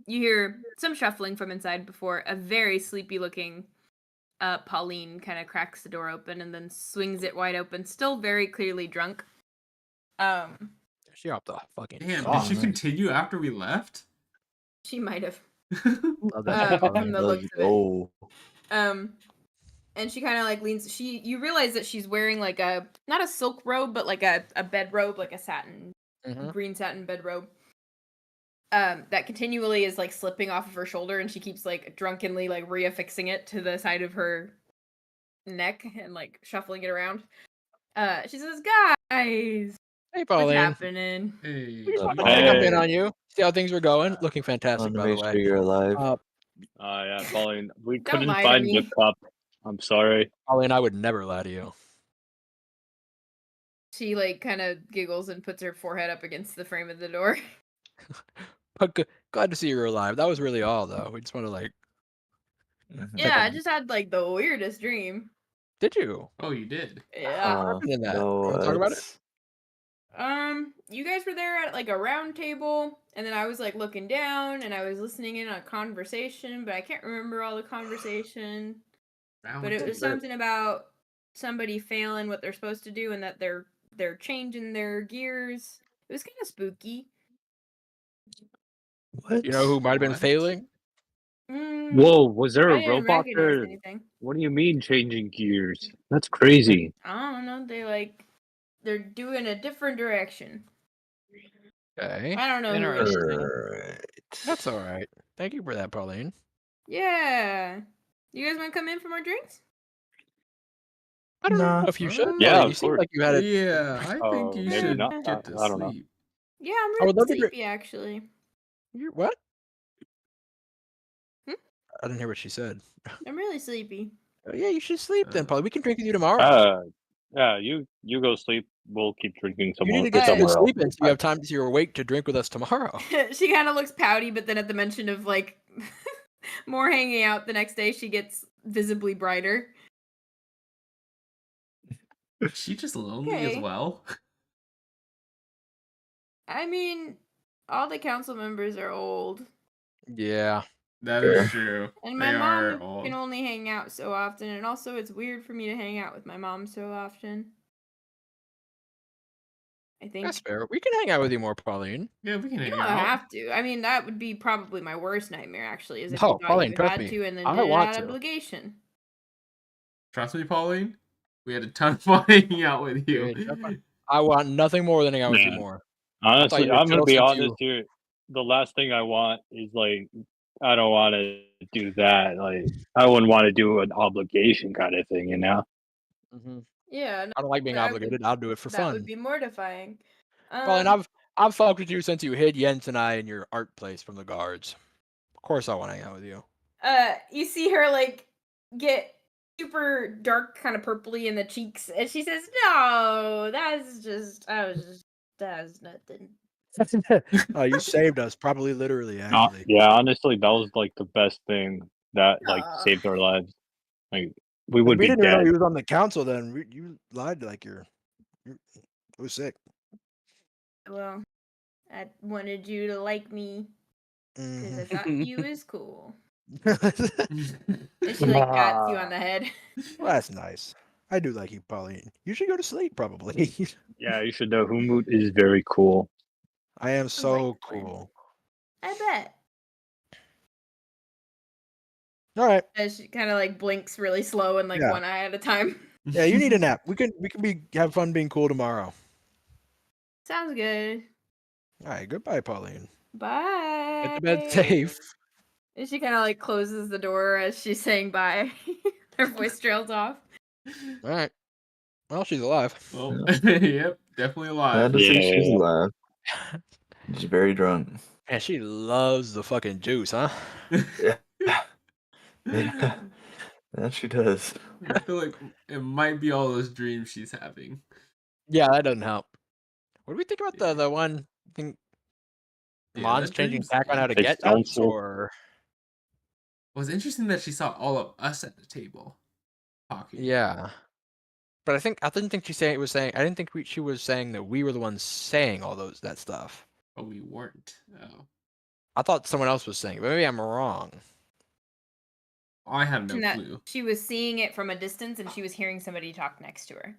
[SPEAKER 1] you hear some shuffling from inside before a very sleepy-looking Pauline kind of cracks the door open and then swings it wide open, still very clearly drunk.
[SPEAKER 4] She off the fucking.
[SPEAKER 8] Damn,
[SPEAKER 4] top,
[SPEAKER 8] did she
[SPEAKER 4] man.
[SPEAKER 8] continue after we left?
[SPEAKER 1] She might have.
[SPEAKER 4] Love that.
[SPEAKER 1] From the looks of it.
[SPEAKER 5] Oh.
[SPEAKER 1] And she kind of like leans. You realize that she's wearing like not a silk robe, but like a bed robe, like a satin, green satin bed robe. That continually is like slipping off of her shoulder, and she keeps like drunkenly like reaffixing it to the side of her neck and like shuffling it around. She says, "Guys,
[SPEAKER 4] Hey,
[SPEAKER 1] what's
[SPEAKER 4] Pauline.
[SPEAKER 1] happening?"
[SPEAKER 8] Hey,
[SPEAKER 4] We just wanted to
[SPEAKER 6] Hey.
[SPEAKER 4] jump in on you. See how things were going. Looking fantastic,
[SPEAKER 5] Want to
[SPEAKER 4] by the
[SPEAKER 5] make
[SPEAKER 4] way.
[SPEAKER 5] sure you're alive.
[SPEAKER 6] Yeah, Pollen. We
[SPEAKER 1] Don't
[SPEAKER 6] couldn't
[SPEAKER 1] lie to
[SPEAKER 6] find
[SPEAKER 1] me.
[SPEAKER 6] the cup. I'm sorry.
[SPEAKER 4] Pauline, I would never lie to you.
[SPEAKER 1] She like kind of giggles and puts her forehead up against the frame of the door.
[SPEAKER 4] But glad to see you're alive. That was really all, though. We just want to like.
[SPEAKER 1] Yeah, I just had like the weirdest dream.
[SPEAKER 4] Did you?
[SPEAKER 8] Oh, you did.
[SPEAKER 1] Yeah.
[SPEAKER 4] What happened in that?
[SPEAKER 5] No,
[SPEAKER 4] Wanna talk about it?
[SPEAKER 1] You guys were there at like a round table, and then I was like looking down, and I was listening in on a conversation, but I can't remember all the conversation. But it was something about somebody failing what they're supposed to do, and that they're changing their gears. It was kind of spooky.
[SPEAKER 5] What?
[SPEAKER 4] You know who might have been
[SPEAKER 8] What?
[SPEAKER 4] failing?
[SPEAKER 6] Whoa, was there
[SPEAKER 1] I
[SPEAKER 6] a
[SPEAKER 1] didn't
[SPEAKER 6] robot
[SPEAKER 1] recognize
[SPEAKER 6] there?
[SPEAKER 1] anything.
[SPEAKER 6] What do you mean changing gears? That's crazy.
[SPEAKER 1] I don't know. They're doing a different direction.
[SPEAKER 4] Okay.
[SPEAKER 1] I don't know who it is.
[SPEAKER 5] Alright.
[SPEAKER 4] That's all right. Thank you for that, Pauline.
[SPEAKER 1] Yeah. You guys want to come in for more drinks?
[SPEAKER 4] I don't
[SPEAKER 5] Nah.
[SPEAKER 4] know if you should.
[SPEAKER 6] Yeah,
[SPEAKER 4] Pauline.
[SPEAKER 6] of
[SPEAKER 4] You seem
[SPEAKER 6] course.
[SPEAKER 4] like you had it.
[SPEAKER 8] Yeah, I
[SPEAKER 6] Oh,
[SPEAKER 8] think you
[SPEAKER 6] maybe
[SPEAKER 8] should
[SPEAKER 6] not.
[SPEAKER 8] get to
[SPEAKER 6] I don't know.
[SPEAKER 8] sleep.
[SPEAKER 1] Yeah, I'm
[SPEAKER 4] I
[SPEAKER 1] really
[SPEAKER 4] would love to drink.
[SPEAKER 1] sleepy actually.
[SPEAKER 4] You what?
[SPEAKER 1] Hmm?
[SPEAKER 4] I didn't hear what she said.
[SPEAKER 1] I'm really sleepy.
[SPEAKER 4] Oh, yeah, you should sleep then, Pauline. We can drink with you tomorrow.
[SPEAKER 6] Yeah, you go sleep. We'll keep drinking
[SPEAKER 4] You need
[SPEAKER 6] somewhere
[SPEAKER 4] to get some
[SPEAKER 6] somewhere
[SPEAKER 4] good
[SPEAKER 6] else.
[SPEAKER 4] sleep in so you have time to you're awake to drink with us tomorrow.
[SPEAKER 1] She kind of looks pouty, but then at the mention of like more hanging out the next day, she gets visibly brighter.
[SPEAKER 8] Is she just lonely as
[SPEAKER 1] Okay.
[SPEAKER 8] well?
[SPEAKER 1] I mean, all the council members are old,
[SPEAKER 4] Yeah.
[SPEAKER 8] That
[SPEAKER 5] Fair.
[SPEAKER 8] is true.
[SPEAKER 1] and my
[SPEAKER 8] They are
[SPEAKER 1] mom
[SPEAKER 8] old.
[SPEAKER 1] can only hang out so often, and also it's weird for me to hang out with my mom so often. I think
[SPEAKER 4] That's fair. We can hang out with you more, Pauline.
[SPEAKER 8] Yeah, we can
[SPEAKER 1] you
[SPEAKER 8] hang
[SPEAKER 1] don't
[SPEAKER 8] out.
[SPEAKER 1] have to. I mean, that would be probably my worst nightmare. Actually, is if
[SPEAKER 4] No,
[SPEAKER 1] you thought
[SPEAKER 4] Pauline,
[SPEAKER 1] you
[SPEAKER 4] trust
[SPEAKER 1] had
[SPEAKER 4] me.
[SPEAKER 1] to and then
[SPEAKER 4] I
[SPEAKER 1] did it
[SPEAKER 4] want
[SPEAKER 1] out of
[SPEAKER 4] to.
[SPEAKER 1] obligation.
[SPEAKER 8] Trust me, Pauline. We had a ton of fun hanging out with you.
[SPEAKER 4] I want nothing more than hang out with you
[SPEAKER 6] Man.
[SPEAKER 4] more.
[SPEAKER 6] Honestly,
[SPEAKER 4] you were
[SPEAKER 6] I'm gonna
[SPEAKER 4] chill
[SPEAKER 6] be
[SPEAKER 4] since
[SPEAKER 6] honest
[SPEAKER 4] you-
[SPEAKER 6] here. The last thing I want is like, I don't want to do that. Like, I wouldn't want to do an obligation kind of thing, you know?
[SPEAKER 1] Yeah, no,
[SPEAKER 4] I don't like being
[SPEAKER 1] but I would-
[SPEAKER 4] obligated. I'll do it for
[SPEAKER 1] that
[SPEAKER 4] fun.
[SPEAKER 1] would be mortifying.
[SPEAKER 4] Pauline, I've fucked with you since you hid Jens and I in your art place from the guards. Of course I want to hang out with you.
[SPEAKER 1] You see her like get super dark, kind of purpley in the cheeks, and she says, "No, that's nothing."
[SPEAKER 4] Oh, you saved us, probably literally, actually.
[SPEAKER 6] Yeah, honestly, that was like the best thing that like saved our lives. Like, we would
[SPEAKER 4] We
[SPEAKER 6] be
[SPEAKER 4] didn't even know
[SPEAKER 6] dead.
[SPEAKER 4] he was on the council then. You lied like you're it was sick.
[SPEAKER 1] Well, I wanted you to like me because I thought you was cool. And she like pats you on the head.
[SPEAKER 4] Well, that's nice. I do like you, Pauline. You should go to sleep, probably.
[SPEAKER 6] Yeah, you should know Hunwut is very cool.
[SPEAKER 4] I am so
[SPEAKER 1] like Flynn.
[SPEAKER 4] cool.
[SPEAKER 1] I bet.
[SPEAKER 4] All right.
[SPEAKER 1] As she kind of like blinks really slow and like
[SPEAKER 4] Yeah.
[SPEAKER 1] one eye at a time.
[SPEAKER 4] Yeah, you need a nap. We can have fun being cool tomorrow.
[SPEAKER 1] Sounds good.
[SPEAKER 4] All right, goodbye, Pauline.
[SPEAKER 1] Bye.
[SPEAKER 4] Get to bed safe.
[SPEAKER 1] And she kind of like closes the door as she's saying bye. Her voice trails off.
[SPEAKER 4] All right. Well, she's alive.
[SPEAKER 8] Well, yep, definitely alive.
[SPEAKER 5] Glad to see she's
[SPEAKER 6] Yeah.
[SPEAKER 5] alive. She's very drunk.
[SPEAKER 4] And she loves the fucking juice, huh?
[SPEAKER 5] Yeah. Yeah. That she does.
[SPEAKER 8] I feel like it might be all those dreams she's having.
[SPEAKER 4] Yeah, that doesn't help. What do we think about the one thing?
[SPEAKER 8] Yeah,
[SPEAKER 4] Mon's
[SPEAKER 8] that
[SPEAKER 4] changing
[SPEAKER 8] dream's
[SPEAKER 4] back on how to
[SPEAKER 6] It's
[SPEAKER 4] get us,
[SPEAKER 6] council.
[SPEAKER 4] or
[SPEAKER 8] It was interesting that she saw all of us at the table talking.
[SPEAKER 4] yeah. But I didn't think she was saying. I didn't think she was saying that we were the ones saying all that stuff.
[SPEAKER 8] But we weren't. Oh.
[SPEAKER 4] I thought someone else was saying it, but maybe I'm wrong.
[SPEAKER 8] I have no
[SPEAKER 1] that
[SPEAKER 8] clue.
[SPEAKER 1] she was seeing it from a distance and she was hearing somebody talk next to her.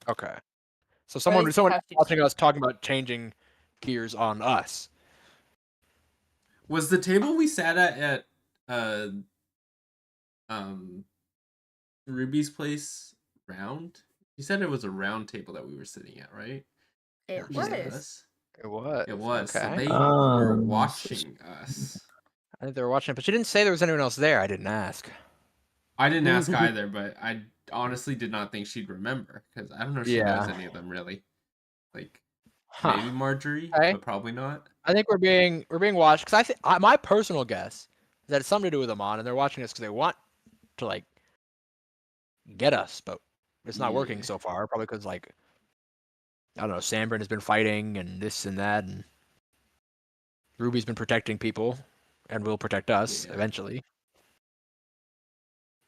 [SPEAKER 4] Okay. So
[SPEAKER 1] Or at
[SPEAKER 4] someone
[SPEAKER 1] least
[SPEAKER 4] someone
[SPEAKER 1] how she
[SPEAKER 4] watching
[SPEAKER 1] described
[SPEAKER 4] us talking about changing gears on us.
[SPEAKER 8] Was the table we sat at Ruby's place round? You said it was a round table that we were sitting at, right?
[SPEAKER 1] it. It
[SPEAKER 8] Just
[SPEAKER 1] was.
[SPEAKER 8] us.
[SPEAKER 4] It was.
[SPEAKER 8] It was. So
[SPEAKER 4] Okay.
[SPEAKER 8] they were
[SPEAKER 5] Um,
[SPEAKER 8] watching us.
[SPEAKER 4] I think they were watching it, but she didn't say there was anyone else there. I didn't ask.
[SPEAKER 8] I didn't ask either, but I honestly did not think she'd remember because I don't know if she knows
[SPEAKER 4] Yeah.
[SPEAKER 8] any of them really. Like
[SPEAKER 4] Huh.
[SPEAKER 8] maybe Marjorie,
[SPEAKER 4] Okay.
[SPEAKER 8] but probably not.
[SPEAKER 4] I think we're being watched because I think my personal guess is that it's something to do with Amon, and they're watching us because they want to like get us, but it's not working
[SPEAKER 8] Yeah.
[SPEAKER 4] so far. Probably because like I don't know, Sanbrynn has been fighting and this and that, and Ruby's been protecting people and will protect us
[SPEAKER 8] Yeah.
[SPEAKER 4] eventually.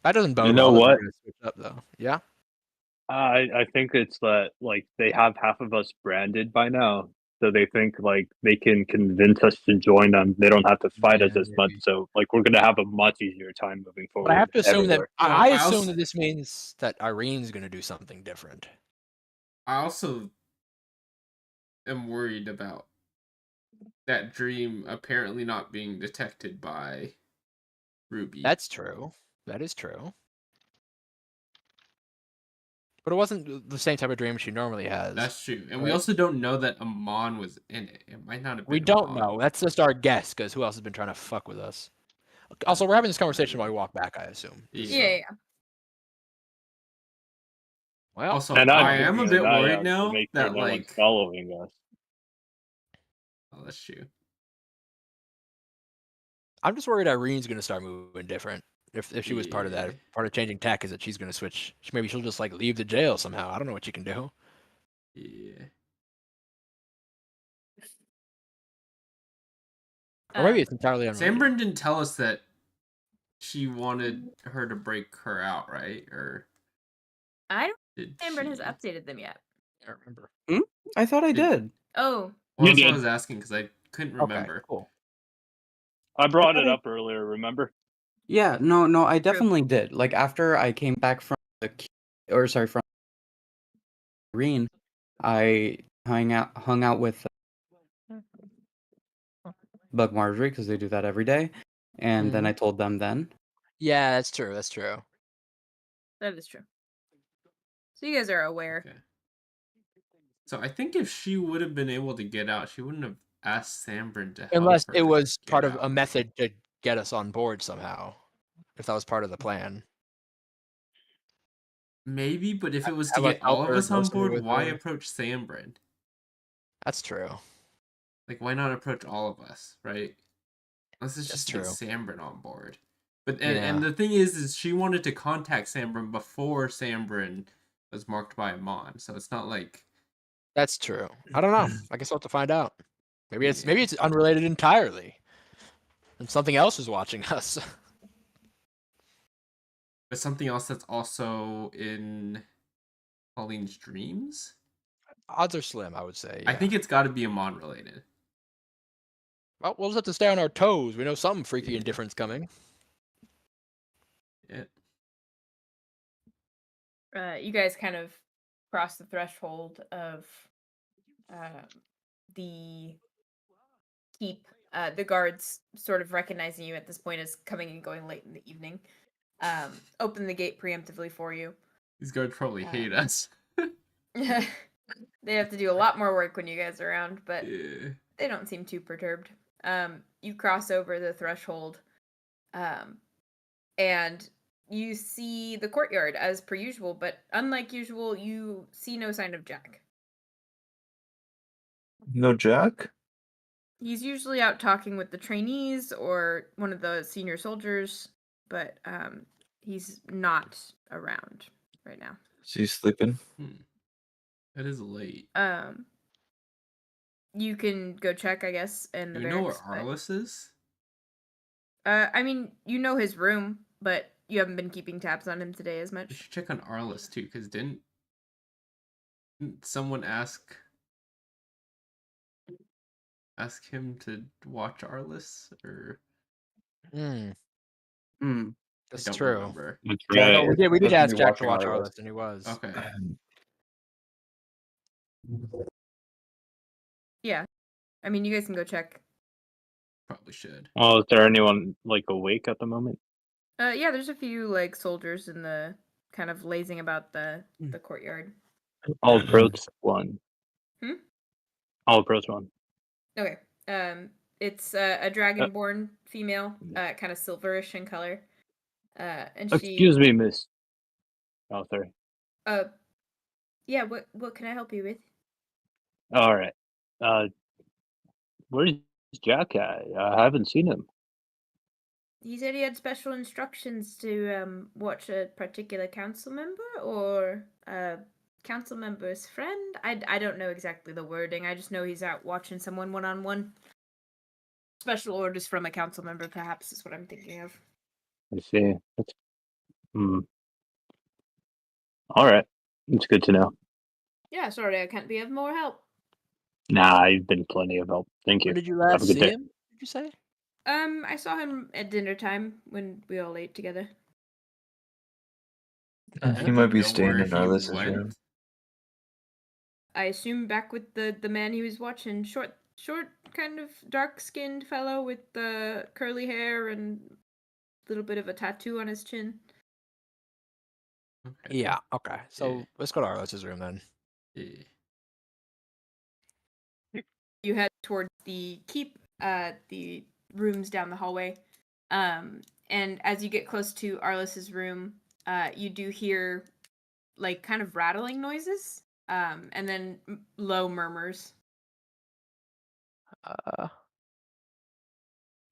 [SPEAKER 4] That doesn't bode
[SPEAKER 6] You know
[SPEAKER 4] well that
[SPEAKER 6] what?
[SPEAKER 4] they're gonna switch up though. Yeah.
[SPEAKER 6] I think it's that like they have half of us branded by now, so they think like they can convince us to join them. They don't have to fight us
[SPEAKER 4] Yeah,
[SPEAKER 6] as much,
[SPEAKER 4] maybe.
[SPEAKER 6] so like we're gonna have a much easier time moving
[SPEAKER 4] But I
[SPEAKER 6] forward
[SPEAKER 4] have to assume that
[SPEAKER 6] everywhere.
[SPEAKER 8] Well,
[SPEAKER 4] I
[SPEAKER 8] I
[SPEAKER 4] assume
[SPEAKER 8] also-
[SPEAKER 4] that this means that Irene's gonna do something different.
[SPEAKER 8] I also am worried about that dream apparently not being detected by Ruby.
[SPEAKER 4] That's true. That is true. But it wasn't the same type of dream she normally has.
[SPEAKER 8] That's true. And we
[SPEAKER 4] right?
[SPEAKER 8] also don't know that Amon was in it. It might not have been
[SPEAKER 4] We don't
[SPEAKER 8] Amon.
[SPEAKER 4] know. That's just our guess, because who else has been trying to fuck with us? Also, we're having this conversation while we walk back, I assume.
[SPEAKER 8] Yeah.
[SPEAKER 1] Yeah.
[SPEAKER 4] Well,
[SPEAKER 8] Also,
[SPEAKER 6] And I'm
[SPEAKER 8] I am a
[SPEAKER 6] keeping
[SPEAKER 8] bit
[SPEAKER 6] an eye
[SPEAKER 8] worried
[SPEAKER 6] out
[SPEAKER 8] now
[SPEAKER 6] to make sure
[SPEAKER 8] that
[SPEAKER 6] no one's
[SPEAKER 8] like
[SPEAKER 6] following us.
[SPEAKER 8] oh, that's true.
[SPEAKER 4] I'm just worried Irene's gonna start moving different. If she was part of that,
[SPEAKER 8] Yeah.
[SPEAKER 4] part of changing tech is that she's gonna switch. Maybe she'll just like leave the jail somehow. I don't know what she can do.
[SPEAKER 8] Yeah.
[SPEAKER 4] Or maybe it's entirely unrelated.
[SPEAKER 8] Sanbrynn didn't tell us that she wanted her to break her out, right? Or
[SPEAKER 1] I don't
[SPEAKER 8] did
[SPEAKER 1] think Sanbrynn has
[SPEAKER 8] she?
[SPEAKER 1] updated them yet.
[SPEAKER 4] I don't remember.
[SPEAKER 7] I thought I did.
[SPEAKER 1] Oh,
[SPEAKER 8] Well,
[SPEAKER 6] You
[SPEAKER 8] that's what I
[SPEAKER 6] did.
[SPEAKER 8] was asking because I couldn't
[SPEAKER 4] Okay,
[SPEAKER 8] remember.
[SPEAKER 4] cool.
[SPEAKER 6] I brought
[SPEAKER 7] thought
[SPEAKER 6] it
[SPEAKER 7] I-
[SPEAKER 6] up earlier, remember?
[SPEAKER 7] Yeah, no, I definitely did. Like after I came back from from Irene, I hung out with Bug Marjorie because they do that every day, and then I told them then.
[SPEAKER 4] Yeah, that's true. That's true.
[SPEAKER 1] that is true. So you guys are aware.
[SPEAKER 8] Okay. So I think if she would have been able to get out, she wouldn't have asked Sanbrynn to help
[SPEAKER 4] Unless
[SPEAKER 8] her
[SPEAKER 4] it was
[SPEAKER 8] get
[SPEAKER 4] part of
[SPEAKER 8] out.
[SPEAKER 4] a method to get us on board somehow. If that was part of the plan.
[SPEAKER 8] Maybe, but if it was to
[SPEAKER 4] Have us
[SPEAKER 8] get
[SPEAKER 4] help
[SPEAKER 8] all of
[SPEAKER 4] her,
[SPEAKER 8] us
[SPEAKER 4] go
[SPEAKER 8] on
[SPEAKER 4] somewhere
[SPEAKER 8] board,
[SPEAKER 4] with
[SPEAKER 8] why
[SPEAKER 4] her.
[SPEAKER 8] approach Sanbrynn?
[SPEAKER 4] That's true.
[SPEAKER 8] Like, why not approach all of us, right? Let's
[SPEAKER 4] That's
[SPEAKER 8] just
[SPEAKER 4] true.
[SPEAKER 8] get Sanbrynn on board. But
[SPEAKER 4] Yeah.
[SPEAKER 8] and the thing is she wanted to contact Sanbrynn before Sanbrynn was marked by Amon, so it's not like
[SPEAKER 4] That's true. I don't know. I guess we'll have to find out. Maybe
[SPEAKER 8] Yeah.
[SPEAKER 4] it's unrelated entirely. And something else is watching us.
[SPEAKER 8] but something else that's also in Pauline's dreams.
[SPEAKER 4] Odds are slim, I would say.
[SPEAKER 8] I
[SPEAKER 4] Yeah.
[SPEAKER 8] think it's got to be Amon related.
[SPEAKER 4] Well, we'll just have to stay on our toes. We know something freaky and different's coming.
[SPEAKER 8] Yeah.
[SPEAKER 1] You guys kind of cross the threshold of the keep. The guards sort of recognizing you at this point as coming and going late in the evening. Open the gate preemptively for you.
[SPEAKER 8] These guards probably hate us.
[SPEAKER 1] They have to do a lot more work when you guys are around, but
[SPEAKER 8] Yeah.
[SPEAKER 1] they don't seem too perturbed. You cross over the threshold, and you see the courtyard as per usual, but unlike usual, you see no sign of Jack.
[SPEAKER 5] No Jack?
[SPEAKER 1] He's usually out talking with the trainees or one of the senior soldiers, but he's not around right now.
[SPEAKER 5] Is he sleeping?
[SPEAKER 8] That is late.
[SPEAKER 1] You can go check, I guess, in the
[SPEAKER 8] Do you know where
[SPEAKER 1] barracks,
[SPEAKER 8] Arliss is?
[SPEAKER 1] I mean, you know his room, but you haven't been keeping tabs on him today as
[SPEAKER 8] We
[SPEAKER 1] much.
[SPEAKER 8] should check on Arliss too, because didn't someone ask him to watch Arliss or
[SPEAKER 4] Hmm. That's
[SPEAKER 8] don't
[SPEAKER 4] true.
[SPEAKER 8] remember.
[SPEAKER 6] That's
[SPEAKER 2] Yeah,
[SPEAKER 6] right.
[SPEAKER 4] No, we did
[SPEAKER 2] Just
[SPEAKER 4] ask
[SPEAKER 2] me
[SPEAKER 4] Jack to
[SPEAKER 2] watching
[SPEAKER 4] watch
[SPEAKER 2] our
[SPEAKER 4] our
[SPEAKER 2] list.
[SPEAKER 4] list, and he was.
[SPEAKER 8] Okay.
[SPEAKER 1] Yeah. I mean, you guys can go check.
[SPEAKER 8] Probably should.
[SPEAKER 6] Oh, is there anyone like awake at the moment?
[SPEAKER 1] Yeah, there's a few like soldiers in the kind of lazing about the courtyard.
[SPEAKER 6] I'll approach one.
[SPEAKER 1] Hmm?
[SPEAKER 6] I'll approach one.
[SPEAKER 1] Okay. It's a dragonborn female, kind of silverish in color. And she.
[SPEAKER 6] Excuse me, miss. Oh, sorry.
[SPEAKER 1] Yeah. What can I help you with?
[SPEAKER 6] All right. Where's Jack at? I haven't seen him.
[SPEAKER 1] He said he had special instructions to watch a particular council member or a council member's friend. I don't know exactly the wording. I just know he's out watching someone one-on-one. Special orders from a council member, perhaps, is what I'm thinking of.
[SPEAKER 6] I see. That's... All right. It's good to know.
[SPEAKER 1] Yeah, sorry, I can't be of more help.
[SPEAKER 6] Nah, I've been plenty of help. Thank you.
[SPEAKER 4] Where did you
[SPEAKER 6] Have
[SPEAKER 4] last
[SPEAKER 6] a good
[SPEAKER 4] see
[SPEAKER 6] day.
[SPEAKER 4] him? Did you say?
[SPEAKER 1] I saw him at dinner time when we all ate together.
[SPEAKER 5] He might be
[SPEAKER 8] Know
[SPEAKER 5] staying
[SPEAKER 8] where
[SPEAKER 5] in our
[SPEAKER 8] he
[SPEAKER 5] list's
[SPEAKER 8] went?
[SPEAKER 5] room.
[SPEAKER 1] I assume back with the man he was watching, short, kind of dark-skinned fellow with the curly hair and a little bit of a tattoo on his chin.
[SPEAKER 8] Okay.
[SPEAKER 4] Yeah. Okay. So
[SPEAKER 8] Yeah.
[SPEAKER 4] let's go to Arlos's room then.
[SPEAKER 8] Yeah.
[SPEAKER 1] You head towards the keep, the rooms down the hallway. And as you get close to Arlos's room, you do hear like kind of rattling noises, and then low murmurs.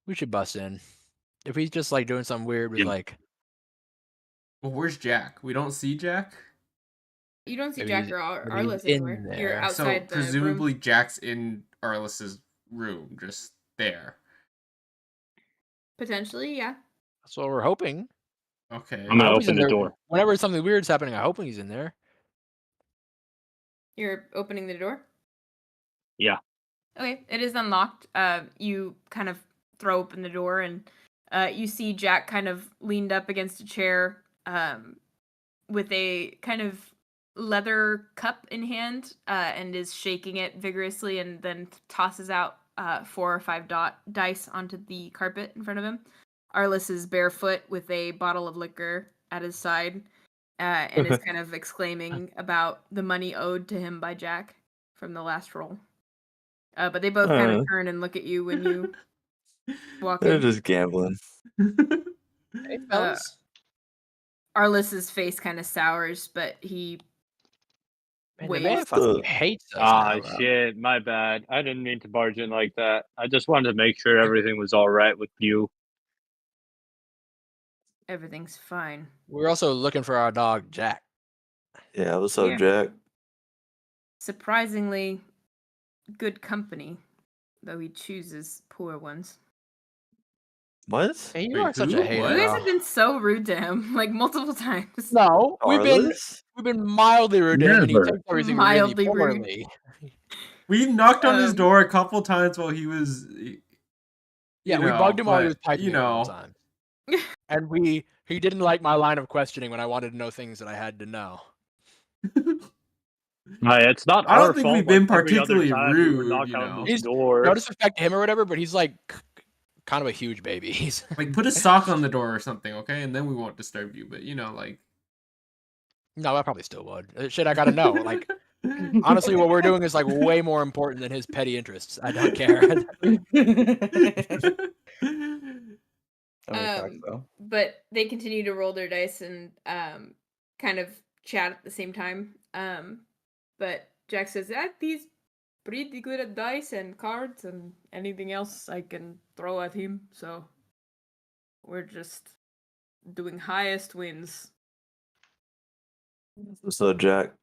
[SPEAKER 4] We should bust in. If he's just like doing something weird with
[SPEAKER 6] Yeah.
[SPEAKER 4] like,
[SPEAKER 8] Well, where's Jack? We don't see Jack.
[SPEAKER 1] You don't see
[SPEAKER 4] maybe
[SPEAKER 1] Jack
[SPEAKER 4] he's-
[SPEAKER 1] or
[SPEAKER 4] maybe he's
[SPEAKER 1] Arliss
[SPEAKER 4] in
[SPEAKER 1] anywhere. You're
[SPEAKER 4] there.
[SPEAKER 1] outside
[SPEAKER 8] So
[SPEAKER 1] the
[SPEAKER 8] presumably
[SPEAKER 1] room.
[SPEAKER 8] Jack's in Arliss's room, just there.
[SPEAKER 1] Potentially, yeah.
[SPEAKER 4] That's what we're hoping.
[SPEAKER 8] Okay.
[SPEAKER 6] I'm
[SPEAKER 4] I
[SPEAKER 6] gonna
[SPEAKER 4] hope he's
[SPEAKER 6] open
[SPEAKER 4] in
[SPEAKER 6] the
[SPEAKER 4] there.
[SPEAKER 6] door.
[SPEAKER 4] Whenever something weird's happening, I hope he's in there.
[SPEAKER 1] You're opening the door?
[SPEAKER 6] Yeah.
[SPEAKER 1] Okay, it is unlocked. You kind of throw open the door and you see Jack kind of leaned up against a chair with a kind of leather cup in hand and is shaking it vigorously and then tosses out 4 or 5 dice onto the carpet in front of him. Arliss is barefoot with a bottle of liquor at his side and is kind of exclaiming about the money owed to him by Jack from the last roll. But they both kind of turn and look at you when you walk
[SPEAKER 5] They're
[SPEAKER 1] in.
[SPEAKER 5] just gambling.
[SPEAKER 4] Hey, fellas.
[SPEAKER 1] Arliss's face kind of sours, but he
[SPEAKER 4] Man, the
[SPEAKER 1] waves.
[SPEAKER 4] man fucking hates us
[SPEAKER 6] Ah,
[SPEAKER 4] now.
[SPEAKER 6] shit. My bad. I didn't mean to barge in like that. I just wanted to make sure everything was all right with you.
[SPEAKER 1] Everything's fine.
[SPEAKER 4] We're also looking for our dog, Jack.
[SPEAKER 5] Yeah, what's up,
[SPEAKER 1] Yeah.
[SPEAKER 5] Jack?
[SPEAKER 1] Surprisingly good company, though he chooses poor ones.
[SPEAKER 5] What?
[SPEAKER 4] Hey, you
[SPEAKER 8] Wait,
[SPEAKER 4] are such
[SPEAKER 8] who?
[SPEAKER 4] a hater.
[SPEAKER 8] What?
[SPEAKER 1] You guys
[SPEAKER 4] though.
[SPEAKER 1] have been so rude to him, like multiple times.
[SPEAKER 4] No, we've
[SPEAKER 5] Arliss?
[SPEAKER 4] been mildly rude to him, and he
[SPEAKER 6] Never.
[SPEAKER 4] takes everything
[SPEAKER 1] Mildly
[SPEAKER 4] really
[SPEAKER 1] rude.
[SPEAKER 4] poorly.
[SPEAKER 8] We knocked on his
[SPEAKER 1] Um,
[SPEAKER 8] door a couple times while he was.
[SPEAKER 4] Yeah,
[SPEAKER 8] you
[SPEAKER 4] we
[SPEAKER 8] know,
[SPEAKER 4] bugged him while he was
[SPEAKER 8] but,
[SPEAKER 4] typing
[SPEAKER 8] you
[SPEAKER 4] it a couple
[SPEAKER 8] know.
[SPEAKER 4] times. And he didn't like my line of questioning when I wanted to know things that I had to know.
[SPEAKER 6] It's not
[SPEAKER 8] I don't
[SPEAKER 6] our
[SPEAKER 8] think
[SPEAKER 6] fault,
[SPEAKER 8] we've been
[SPEAKER 6] like, every other
[SPEAKER 8] particularly
[SPEAKER 6] time you would
[SPEAKER 8] rude,
[SPEAKER 6] knock
[SPEAKER 8] you
[SPEAKER 6] on
[SPEAKER 8] know.
[SPEAKER 6] this
[SPEAKER 4] He's
[SPEAKER 6] door.
[SPEAKER 4] no disrespect to him or whatever, but he's like kind of a huge baby. He's
[SPEAKER 8] Like, put a sock on the door or something, okay? And then we won't disturb you. But, you know, like.
[SPEAKER 4] no, I probably still would. Shit, I gotta know. Like, honestly, what we're doing is like way more important than his petty interests. I don't care.
[SPEAKER 1] But they continue to roll their dice and kind of chat at the same time. But Jack says, he's pretty good at dice and cards and anything else I can throw at him, so we're just doing highest wins.
[SPEAKER 5] What's up, Jack?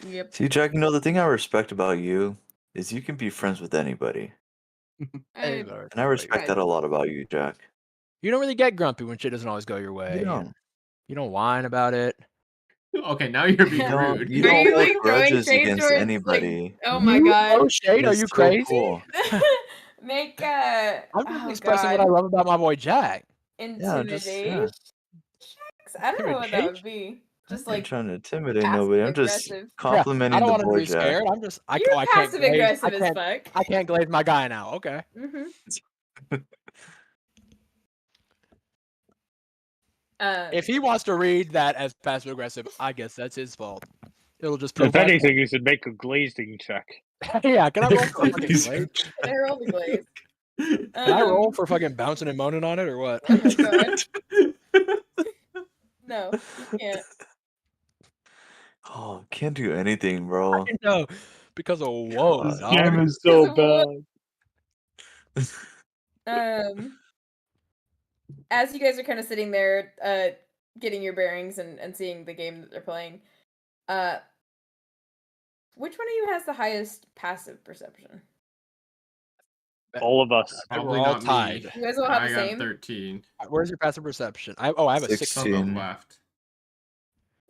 [SPEAKER 1] Yep.
[SPEAKER 5] See, Jack, you know, the thing I respect about you is you can be friends with anybody.
[SPEAKER 4] Hey,
[SPEAKER 5] And I respect that a lot about you, Jack.
[SPEAKER 4] You don't really get grumpy when shit doesn't always go your way.
[SPEAKER 5] You don't.
[SPEAKER 4] You don't whine about it.
[SPEAKER 8] Okay, now you're being
[SPEAKER 5] You don't,
[SPEAKER 8] rude.
[SPEAKER 5] you
[SPEAKER 1] Are
[SPEAKER 5] don't
[SPEAKER 1] you,
[SPEAKER 5] hold
[SPEAKER 1] like, throwing
[SPEAKER 5] grudges
[SPEAKER 1] shade
[SPEAKER 5] against
[SPEAKER 1] towards,
[SPEAKER 5] anybody.
[SPEAKER 1] Oh my
[SPEAKER 4] You
[SPEAKER 1] god.
[SPEAKER 4] throw shade? Are
[SPEAKER 5] It's
[SPEAKER 4] you
[SPEAKER 5] so
[SPEAKER 4] crazy?
[SPEAKER 5] cool.
[SPEAKER 1] Make
[SPEAKER 4] I'm just
[SPEAKER 1] oh
[SPEAKER 4] expressing
[SPEAKER 1] god.
[SPEAKER 4] what I love about my boy Jack.
[SPEAKER 1] Intimidation? I don't know what that would be. Just
[SPEAKER 5] I'm
[SPEAKER 1] like
[SPEAKER 5] trying to intimidate nobody. I'm just
[SPEAKER 1] aggressive.
[SPEAKER 5] complimenting
[SPEAKER 4] I don't
[SPEAKER 5] the
[SPEAKER 4] want him to
[SPEAKER 5] boy
[SPEAKER 4] be
[SPEAKER 5] Jack.
[SPEAKER 4] scared. I'm just I
[SPEAKER 1] You're
[SPEAKER 4] can't
[SPEAKER 1] passive
[SPEAKER 4] glaze.
[SPEAKER 1] aggressive as fuck.
[SPEAKER 4] I can't glaze my guy now. Okay. If he wants to read that as passive aggressive, I guess that's his fault. It'll just prove.
[SPEAKER 6] If anything, you should make a glazing check.
[SPEAKER 4] Yeah, can I roll for fucking glaze?
[SPEAKER 1] Can I roll the glaze?
[SPEAKER 4] Can I roll for fucking bouncing and moaning on it or what?
[SPEAKER 1] Oh my god. No, you can't.
[SPEAKER 5] Oh, can't do anything, bro.
[SPEAKER 4] No, because of whoa,
[SPEAKER 6] This
[SPEAKER 4] dog.
[SPEAKER 6] game is so
[SPEAKER 1] bad. As you guys are kind of sitting there, getting your bearings and seeing the game that they're playing, which one of you has the highest passive perception?
[SPEAKER 6] All of us.
[SPEAKER 8] Probably
[SPEAKER 4] We're all
[SPEAKER 8] not
[SPEAKER 4] tied.
[SPEAKER 8] me.
[SPEAKER 1] You guys all have
[SPEAKER 8] I
[SPEAKER 1] the
[SPEAKER 8] got
[SPEAKER 1] same?
[SPEAKER 8] 13.
[SPEAKER 4] Where's your passive perception? I have a 16.
[SPEAKER 8] It's on the left.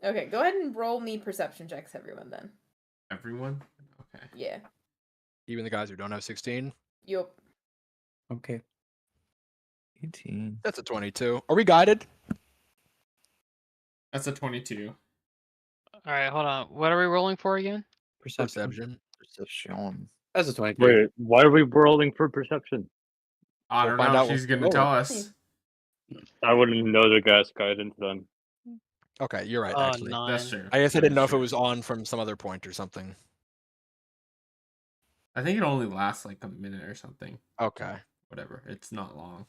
[SPEAKER 1] Okay, go ahead and roll me perception checks, everyone, then.
[SPEAKER 8] Everyone? Okay.
[SPEAKER 1] Yeah.
[SPEAKER 4] Even the guys who don't have 16?
[SPEAKER 1] Yup.
[SPEAKER 7] Okay.
[SPEAKER 5] 18.
[SPEAKER 4] That's a 22. Are we guided?
[SPEAKER 8] That's a 22.
[SPEAKER 3] All right, hold on. What are we rolling for again?
[SPEAKER 4] Perception.
[SPEAKER 5] Perception.
[SPEAKER 7] That's a 23.
[SPEAKER 6] Wait, why are we rolling for perception?
[SPEAKER 8] I don't know. She's going to tell us.
[SPEAKER 6] I wouldn't know the gas guidance then.
[SPEAKER 4] Okay, you're right,
[SPEAKER 3] Oh,
[SPEAKER 4] actually.
[SPEAKER 3] 9.
[SPEAKER 8] That's true.
[SPEAKER 4] I guess I didn't know if it was on from some other point or something.
[SPEAKER 8] I think it only lasts like a minute or something.
[SPEAKER 4] Okay.
[SPEAKER 8] Whatever. It's not long.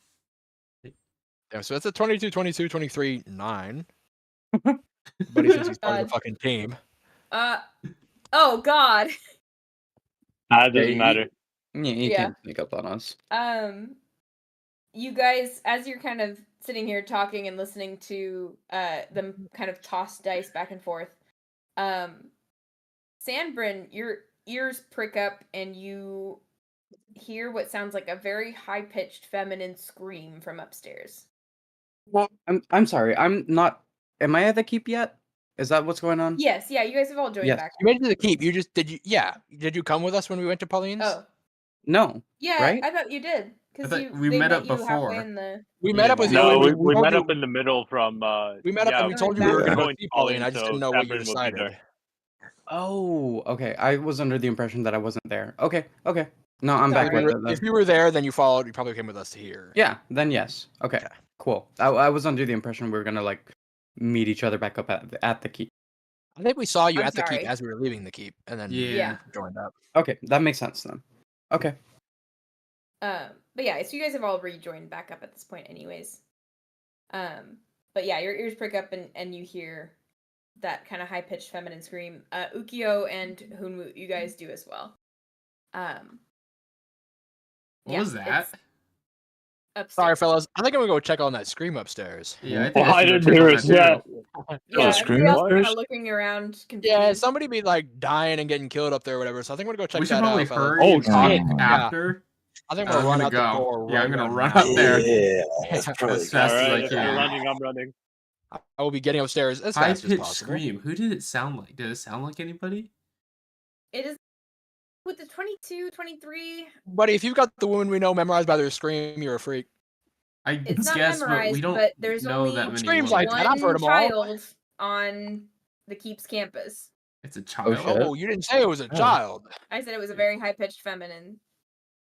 [SPEAKER 4] Yeah, so that's a 22, 22, 23, 9. But he thinks he's part of the fucking team.
[SPEAKER 1] Oh god.
[SPEAKER 6] That doesn't matter.
[SPEAKER 7] You can't sneak up on us.
[SPEAKER 1] You guys, as you're kind of sitting here talking and listening to them kind of toss dice back and forth, Sanbrynn, your ears prick up and you hear what sounds like a very high-pitched feminine scream from upstairs.
[SPEAKER 7] Well, I'm sorry. I'm not. Am I at the keep yet? Is that what's going on?
[SPEAKER 1] Yes, yeah, you guys have all joined back.
[SPEAKER 4] You made it to the keep. You just did you? Yeah. Did you come with us when we went to Pauline's?
[SPEAKER 1] Oh.
[SPEAKER 7] No.
[SPEAKER 1] Yeah,
[SPEAKER 7] right?
[SPEAKER 1] I thought you did. Because
[SPEAKER 8] we met up
[SPEAKER 1] you halfway
[SPEAKER 8] before.
[SPEAKER 1] in the...
[SPEAKER 4] We met up with
[SPEAKER 6] No,
[SPEAKER 4] you.
[SPEAKER 6] we met up in the middle from.
[SPEAKER 4] We met up and we told you we were going to see Pauline. I just didn't know what you
[SPEAKER 6] Sanbrynn will be
[SPEAKER 4] decided.
[SPEAKER 6] there.
[SPEAKER 7] Oh, okay. I was under the impression that I wasn't there. Okay. No, I'm back with it then.
[SPEAKER 4] If you were there, then you followed. You probably came with us to here.
[SPEAKER 7] Yeah, then yes. Okay. Cool. I was under the impression we were gonna like meet each other back up at the keep.
[SPEAKER 4] I think we saw you
[SPEAKER 1] I'm
[SPEAKER 4] at the keep
[SPEAKER 1] sorry.
[SPEAKER 4] as we were leaving the keep, and then
[SPEAKER 8] Yeah.
[SPEAKER 4] joined up.
[SPEAKER 7] Okay, that makes sense then. Okay.
[SPEAKER 1] But yeah, so you guys have all rejoined back up at this point anyways. But yeah, your ears prick up and you hear that kind of high-pitched feminine scream. Ookiyo and Hunwut, you guys do as well.
[SPEAKER 8] What was that?
[SPEAKER 1] Upstairs.
[SPEAKER 4] Sorry, fellas. I think I'm gonna go check on that scream upstairs.
[SPEAKER 8] Yeah, I think
[SPEAKER 6] Well, I
[SPEAKER 8] should
[SPEAKER 6] didn't
[SPEAKER 8] check
[SPEAKER 6] hear
[SPEAKER 8] on
[SPEAKER 6] it
[SPEAKER 8] that
[SPEAKER 6] yet.
[SPEAKER 8] too.
[SPEAKER 1] Yeah,
[SPEAKER 5] scream
[SPEAKER 1] everybody else
[SPEAKER 5] upstairs?
[SPEAKER 1] kind of looking around confused.
[SPEAKER 4] Yeah, somebody be like dying and getting killed up there or whatever. So I think we're gonna go check
[SPEAKER 8] We should
[SPEAKER 4] that
[SPEAKER 8] probably
[SPEAKER 4] out, fellas.
[SPEAKER 8] hurry
[SPEAKER 6] Oh,
[SPEAKER 8] and talk
[SPEAKER 5] shit.
[SPEAKER 8] after.
[SPEAKER 4] I think we're gonna run out the door.
[SPEAKER 8] Yeah, I'm
[SPEAKER 4] right
[SPEAKER 8] gonna
[SPEAKER 4] now.
[SPEAKER 8] run up there.
[SPEAKER 5] Yeah, that's probably
[SPEAKER 8] As fast as I
[SPEAKER 6] Alright, if you're
[SPEAKER 8] can.
[SPEAKER 6] running, I'm running.
[SPEAKER 4] I will be getting upstairs as
[SPEAKER 8] High
[SPEAKER 4] fast as
[SPEAKER 8] pitched
[SPEAKER 4] possible.
[SPEAKER 8] scream. Who did it sound like? Did it sound like anybody?
[SPEAKER 1] It is with the 22, 23.
[SPEAKER 4] Buddy, if you've got the woman we know memorized by their scream, you're a freak.
[SPEAKER 8] I
[SPEAKER 1] It's not
[SPEAKER 8] guess, but
[SPEAKER 1] memorized,
[SPEAKER 8] we don't
[SPEAKER 1] but there's
[SPEAKER 8] know
[SPEAKER 1] only
[SPEAKER 8] that many
[SPEAKER 4] Screams
[SPEAKER 8] women.
[SPEAKER 4] like that. I've heard
[SPEAKER 1] one
[SPEAKER 4] 'em all.
[SPEAKER 1] child on the Keep's campus.
[SPEAKER 8] It's a child.
[SPEAKER 7] shit.
[SPEAKER 4] Oh, you didn't say it was a child.
[SPEAKER 1] I said it was a very high-pitched feminine.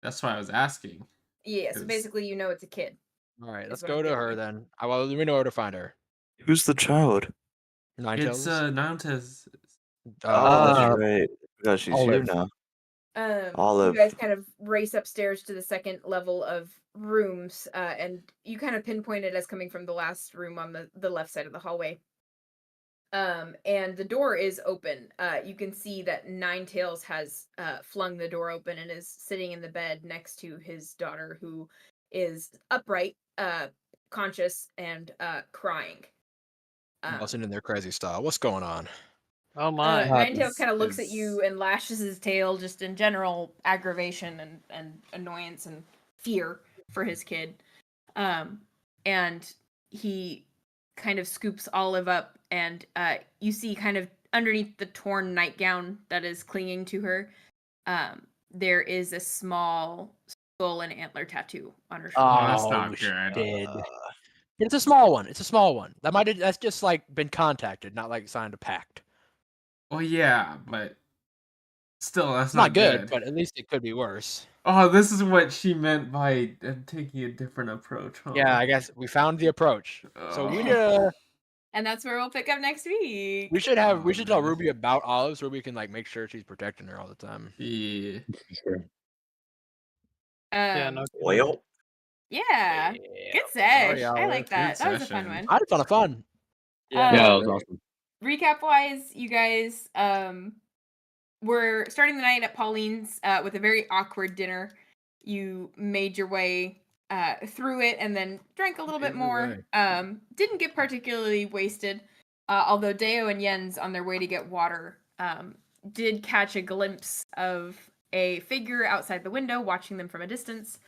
[SPEAKER 8] That's why I was asking.
[SPEAKER 1] Yeah, so
[SPEAKER 8] 'Cause-
[SPEAKER 1] basically you know it's a kid.
[SPEAKER 4] All right, let's
[SPEAKER 1] what
[SPEAKER 4] go
[SPEAKER 1] I'm
[SPEAKER 4] to
[SPEAKER 1] getting
[SPEAKER 4] her
[SPEAKER 1] at.
[SPEAKER 4] then. Well, we know where to find her.
[SPEAKER 5] Who's the child?
[SPEAKER 4] Nine
[SPEAKER 8] It's
[SPEAKER 4] tails.
[SPEAKER 8] Nantes.
[SPEAKER 5] Oh, that's
[SPEAKER 7] Uh,
[SPEAKER 5] right. Yeah, she's
[SPEAKER 7] Olive.
[SPEAKER 5] here now.
[SPEAKER 1] You
[SPEAKER 5] Olive.
[SPEAKER 1] guys kind of race upstairs to the second level of rooms, and you kind of pinpoint it as coming from the last room on the left side of the hallway. And the door is open. You can see that Ninetails has flung the door open and is sitting in the bed next to his daughter, who is upright, conscious, and crying.
[SPEAKER 4] Busting in their crazy style. What's going on?
[SPEAKER 3] Oh my.
[SPEAKER 1] Ninetails kind of looks at
[SPEAKER 8] is-
[SPEAKER 1] you and lashes his tail, just in general aggravation and annoyance and fear for his kid. And he kind of scoops Olive up, and you see kind of underneath the torn nightgown that is clinging to her, there is a small skull and antler tattoo on her shoulder.
[SPEAKER 8] Oh, that's not good.
[SPEAKER 4] Dead. It's a small one. It's a small one. That's just like been contacted, not like signed a pact.
[SPEAKER 8] Well, yeah, but still, that's
[SPEAKER 4] It's not good,
[SPEAKER 8] good.
[SPEAKER 4] but at least it could be worse.
[SPEAKER 8] Oh, this is what she meant by taking a different approach, huh?
[SPEAKER 4] Yeah, I guess we found the approach. So we
[SPEAKER 1] and that's where we'll pick up next week.
[SPEAKER 4] We should tell Ruby about Olive so Ruby can like make sure she's protecting her all the time.
[SPEAKER 8] Yeah.
[SPEAKER 6] Sure.
[SPEAKER 3] Yeah, no.
[SPEAKER 5] Well,
[SPEAKER 1] Yeah. Good sesh. I like that. That was a fun one.
[SPEAKER 4] I had a ton of fun.
[SPEAKER 6] Yeah, that was awesome.
[SPEAKER 1] Recap wise, you guys were starting the night at Pauline's with a very awkward dinner. You made your way through it and then drank a little bit more. Didn't get particularly wasted, although Deo and Jens, on their way to get water, did catch a glimpse of a figure outside the window watching them from a distance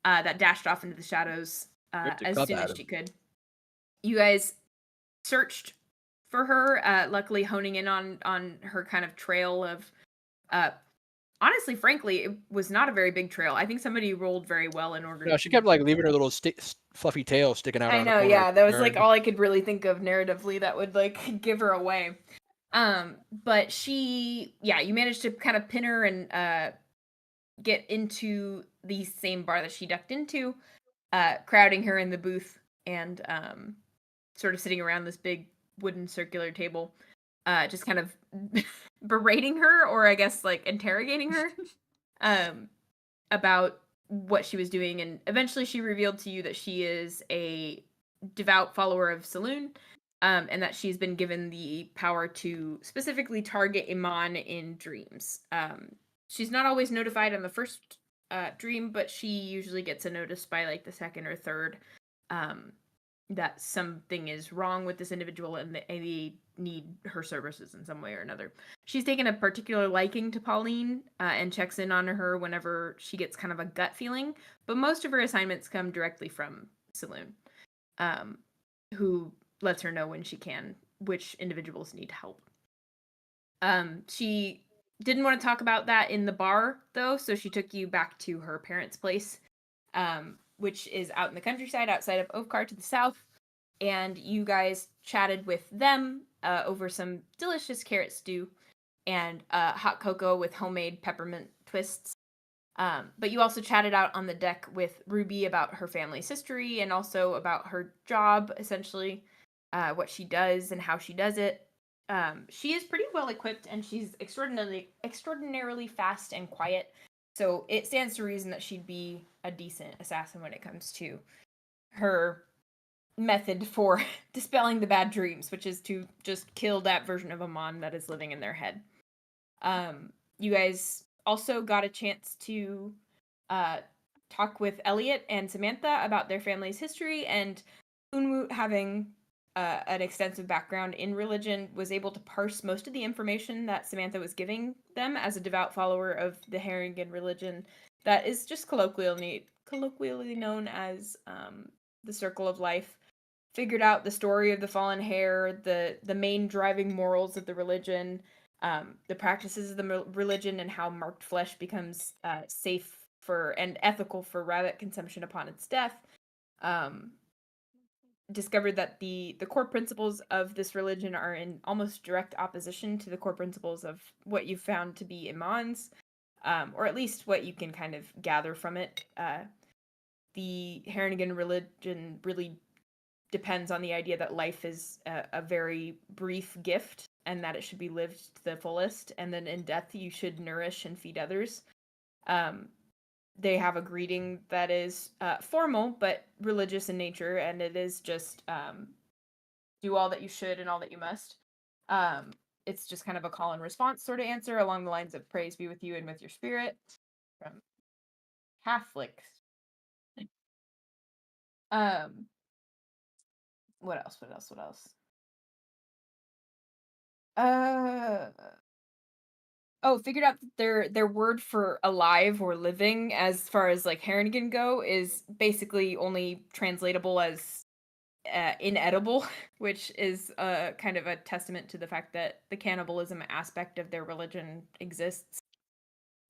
[SPEAKER 1] that dashed off into the shadows as soon as she could. You guys searched for her, luckily honing in on her kind of trail of honestly, frankly, it was not a very big trail. I think somebody rolled very well in order.
[SPEAKER 4] No, she kept like leaving her little fluffy tail sticking out.
[SPEAKER 1] I know, yeah, that was like all I could really think of narratively that would like give her away. But you managed to kind of pin her and get into the same bar that she ducked into, crowding her in the booth and sort of sitting around this big wooden circular table, just kind of berating her, or I guess like interrogating her about what she was doing. And eventually she revealed to you that she is a devout follower of Saloon, and that she's been given the power to specifically target Iman in dreams. She's not always notified on the first dream, but she usually gets a notice by like the second or third that something is wrong with this individual and they need her services in some way or another. She's taken a particular liking to Pauline and checks in on her whenever she gets kind of a gut feeling, but most of her assignments come directly from Saloon, who lets her know when she can which individuals need help. She didn't want to talk about that in the bar, though, so she took you back to her parents' place, which is out in the countryside outside of Oakar to the south, and you guys chatted with them over some delicious carrot stew and hot cocoa with homemade peppermint twists. But you also chatted out on the deck with Ruby about her family's history and also about her job, essentially, what she does and how she does it. She is pretty well equipped and she's extraordinarily fast and quiet. So it stands to reason that she'd be a decent assassin when it comes to her method for dispelling the bad dreams, which is to just kill that version of Amon that is living in their head. You guys also got a chance to talk with Elliot and Samantha about their family's history, and Hunwut, having an extensive background in religion, was able to parse most of the information that Samantha was giving them as a devout follower of the Haringen religion that is just colloquially known as the Circle of Life. Figured out the story of the fallen hare, the main driving morals of the religion, the practices of the religion, and how marked flesh becomes safe for and ethical for rabbit consumption upon its death. Discovered that the core principles of this religion are in almost direct opposition to the core principles of what you've found to be Iman's, or at least what you can kind of gather from it. The Haringen religion really depends on the idea that life is a very brief gift and that it should be lived to the fullest, and then in death you should nourish and feed others. They have a greeting that is formal but religious in nature, and it is just do all that you should and all that you must. It's just kind of a call and response sort of answer along the lines of praise be with you and with your spirit from Catholics. What else? Figured out that their word for alive or living, as far as like Haringen go, is basically only translatable as inedible, which is kind of a testament to the fact that the cannibalism aspect of their religion exists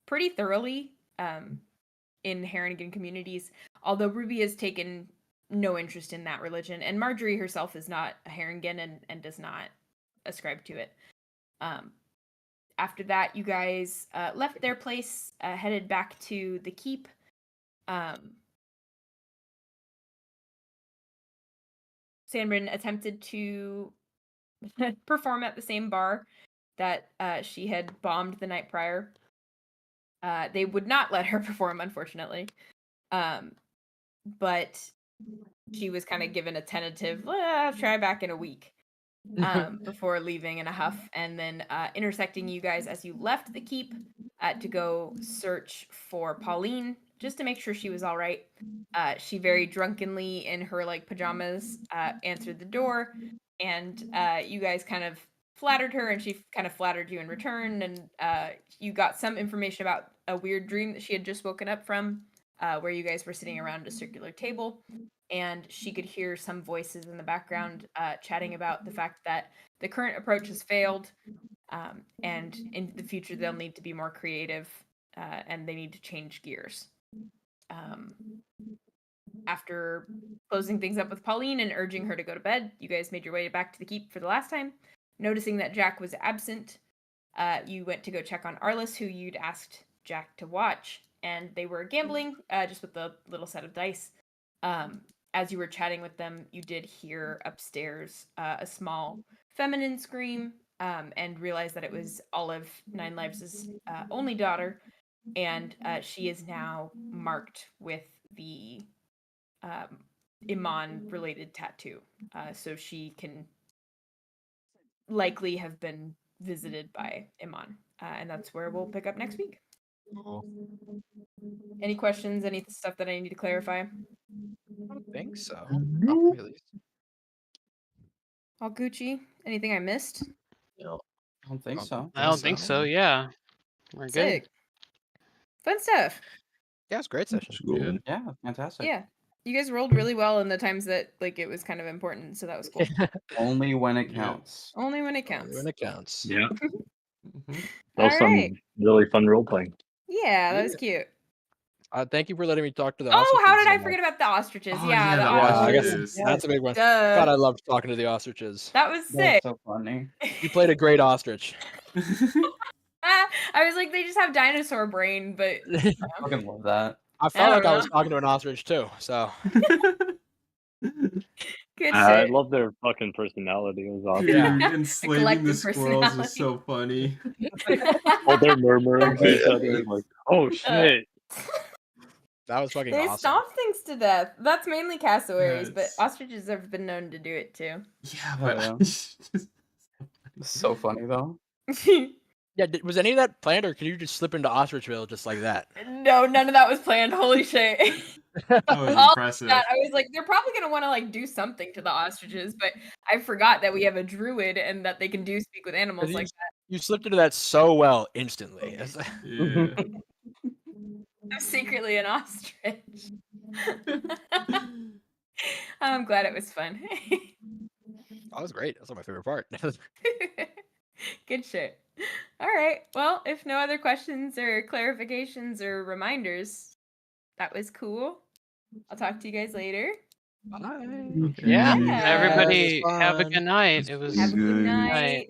[SPEAKER 1] pretty thoroughly in Haringen communities. Although Ruby has taken no interest in that religion. And Marjorie herself is not a Haringen and does not ascribe to it. After that, you guys left their place, headed back to the keep. Sanbrynn attempted to perform at the same bar that she had bombed the night prior. They would not let her perform, unfortunately. But she was kind of given a tentative, try back in a week, before leaving in a huff, and then intersecting you guys as you left the keep to go search for Pauline, just to make sure she was all right. She very drunkenly, in her like pajamas, answered the door, and you guys kind of flattered her, and she kind of flattered you in return, and you got some information about a weird dream that she had just woken up from, where you guys were sitting around a circular table, and she could hear some voices in the background chatting about the fact that the current approach has failed, and in the future they'll need to be more creative, and they need to change gears. After closing things up with Pauline and urging her to go to bed, you guys made your way back to the keep for the last time. Noticing that Jack was absent, you went to go check on Arliss, who you'd asked Jack to watch, and they were gambling, just with the little set of dice. As you were chatting with them, you did hear upstairs a small feminine scream, and realized that it was Olive, Nine Lives' only daughter, and she is now marked with the Iman-related tattoo, so she can likely have been visited by Iman, and that's where we'll pick up next week. Any questions? Any stuff that I need to clarify?
[SPEAKER 9] I don't think so. Not for me, at least.
[SPEAKER 1] All Gucci? Anything I missed?
[SPEAKER 2] No, I don't think so.
[SPEAKER 3] I don't think so. Yeah, we're
[SPEAKER 1] Sick.
[SPEAKER 3] good.
[SPEAKER 1] Fun stuff.
[SPEAKER 9] Yeah, it's a great session.
[SPEAKER 8] Good.
[SPEAKER 2] Yeah, fantastic.
[SPEAKER 1] Yeah. You guys rolled really well in the times that like it was kind of important, so that was cool.
[SPEAKER 2] Only when it
[SPEAKER 8] Yeah.
[SPEAKER 2] counts.
[SPEAKER 1] Only when it counts.
[SPEAKER 9] When it counts.
[SPEAKER 6] Yeah,
[SPEAKER 8] Mhm.
[SPEAKER 6] that was
[SPEAKER 1] All
[SPEAKER 6] some
[SPEAKER 1] right.
[SPEAKER 6] really fun role playing.
[SPEAKER 1] Yeah, that was cute.
[SPEAKER 9] Thank you for letting me talk to the
[SPEAKER 1] Oh, how
[SPEAKER 9] ostriches
[SPEAKER 1] did I
[SPEAKER 9] so
[SPEAKER 1] forget
[SPEAKER 9] much.
[SPEAKER 1] about the ostriches?
[SPEAKER 8] Oh,
[SPEAKER 1] Yeah,
[SPEAKER 8] yeah,
[SPEAKER 1] the
[SPEAKER 8] the
[SPEAKER 9] I guess
[SPEAKER 1] ostriches.
[SPEAKER 8] ostriches.
[SPEAKER 9] that's a big one.
[SPEAKER 1] Duh.
[SPEAKER 9] God, I loved talking to the ostriches.
[SPEAKER 1] That was
[SPEAKER 2] That's
[SPEAKER 1] sick.
[SPEAKER 2] so funny.
[SPEAKER 9] You played a great ostrich.
[SPEAKER 1] I was like, they just have dinosaur brain, but
[SPEAKER 2] I fucking love that.
[SPEAKER 9] I
[SPEAKER 1] I
[SPEAKER 9] felt like
[SPEAKER 1] don't
[SPEAKER 9] I was
[SPEAKER 1] know.
[SPEAKER 9] talking to an ostrich too. So
[SPEAKER 1] Good
[SPEAKER 6] I
[SPEAKER 1] shit.
[SPEAKER 6] love their fucking personality. It was awesome.
[SPEAKER 8] Dude,
[SPEAKER 9] Yeah.
[SPEAKER 8] enslaving the
[SPEAKER 1] collective
[SPEAKER 8] squirrels was so funny.
[SPEAKER 6] Oh, they're murmuring to each other like, "Oh shit!"
[SPEAKER 9] that was fucking
[SPEAKER 1] They
[SPEAKER 9] awesome.
[SPEAKER 1] stomp things to death. That's mainly cassowaries, but
[SPEAKER 8] Yes.
[SPEAKER 1] ostriches have been known to do it too.
[SPEAKER 8] Yeah,
[SPEAKER 2] Oh,
[SPEAKER 8] but
[SPEAKER 2] yeah.
[SPEAKER 8] just-
[SPEAKER 2] It's so funny though.
[SPEAKER 9] Yeah, was any of that planned, or can you just slip into Ostrichville just like that?
[SPEAKER 1] No, none of that was planned. Holy shit.
[SPEAKER 8] that was
[SPEAKER 1] All
[SPEAKER 8] impressive.
[SPEAKER 1] that, I was like, they're probably gonna want to like do something to the ostriches, but I forgot that we have a druid and that they can do speak with animals like that.
[SPEAKER 9] You slipped into that so well instantly. It's like-
[SPEAKER 8] Yeah.
[SPEAKER 1] I'm secretly an ostrich. I'm glad it was fun.
[SPEAKER 9] That was great. That's my favorite part.
[SPEAKER 1] Good shit. All right. Well, if no other questions or clarifications or reminders, that was cool. I'll talk to you guys later.
[SPEAKER 9] Bye.
[SPEAKER 8] Okay.
[SPEAKER 3] Yeah.
[SPEAKER 1] Yeah.
[SPEAKER 3] Everybody
[SPEAKER 9] It was
[SPEAKER 3] have a
[SPEAKER 9] fun.
[SPEAKER 3] good night. It was
[SPEAKER 1] Have a good
[SPEAKER 5] Good.
[SPEAKER 1] night.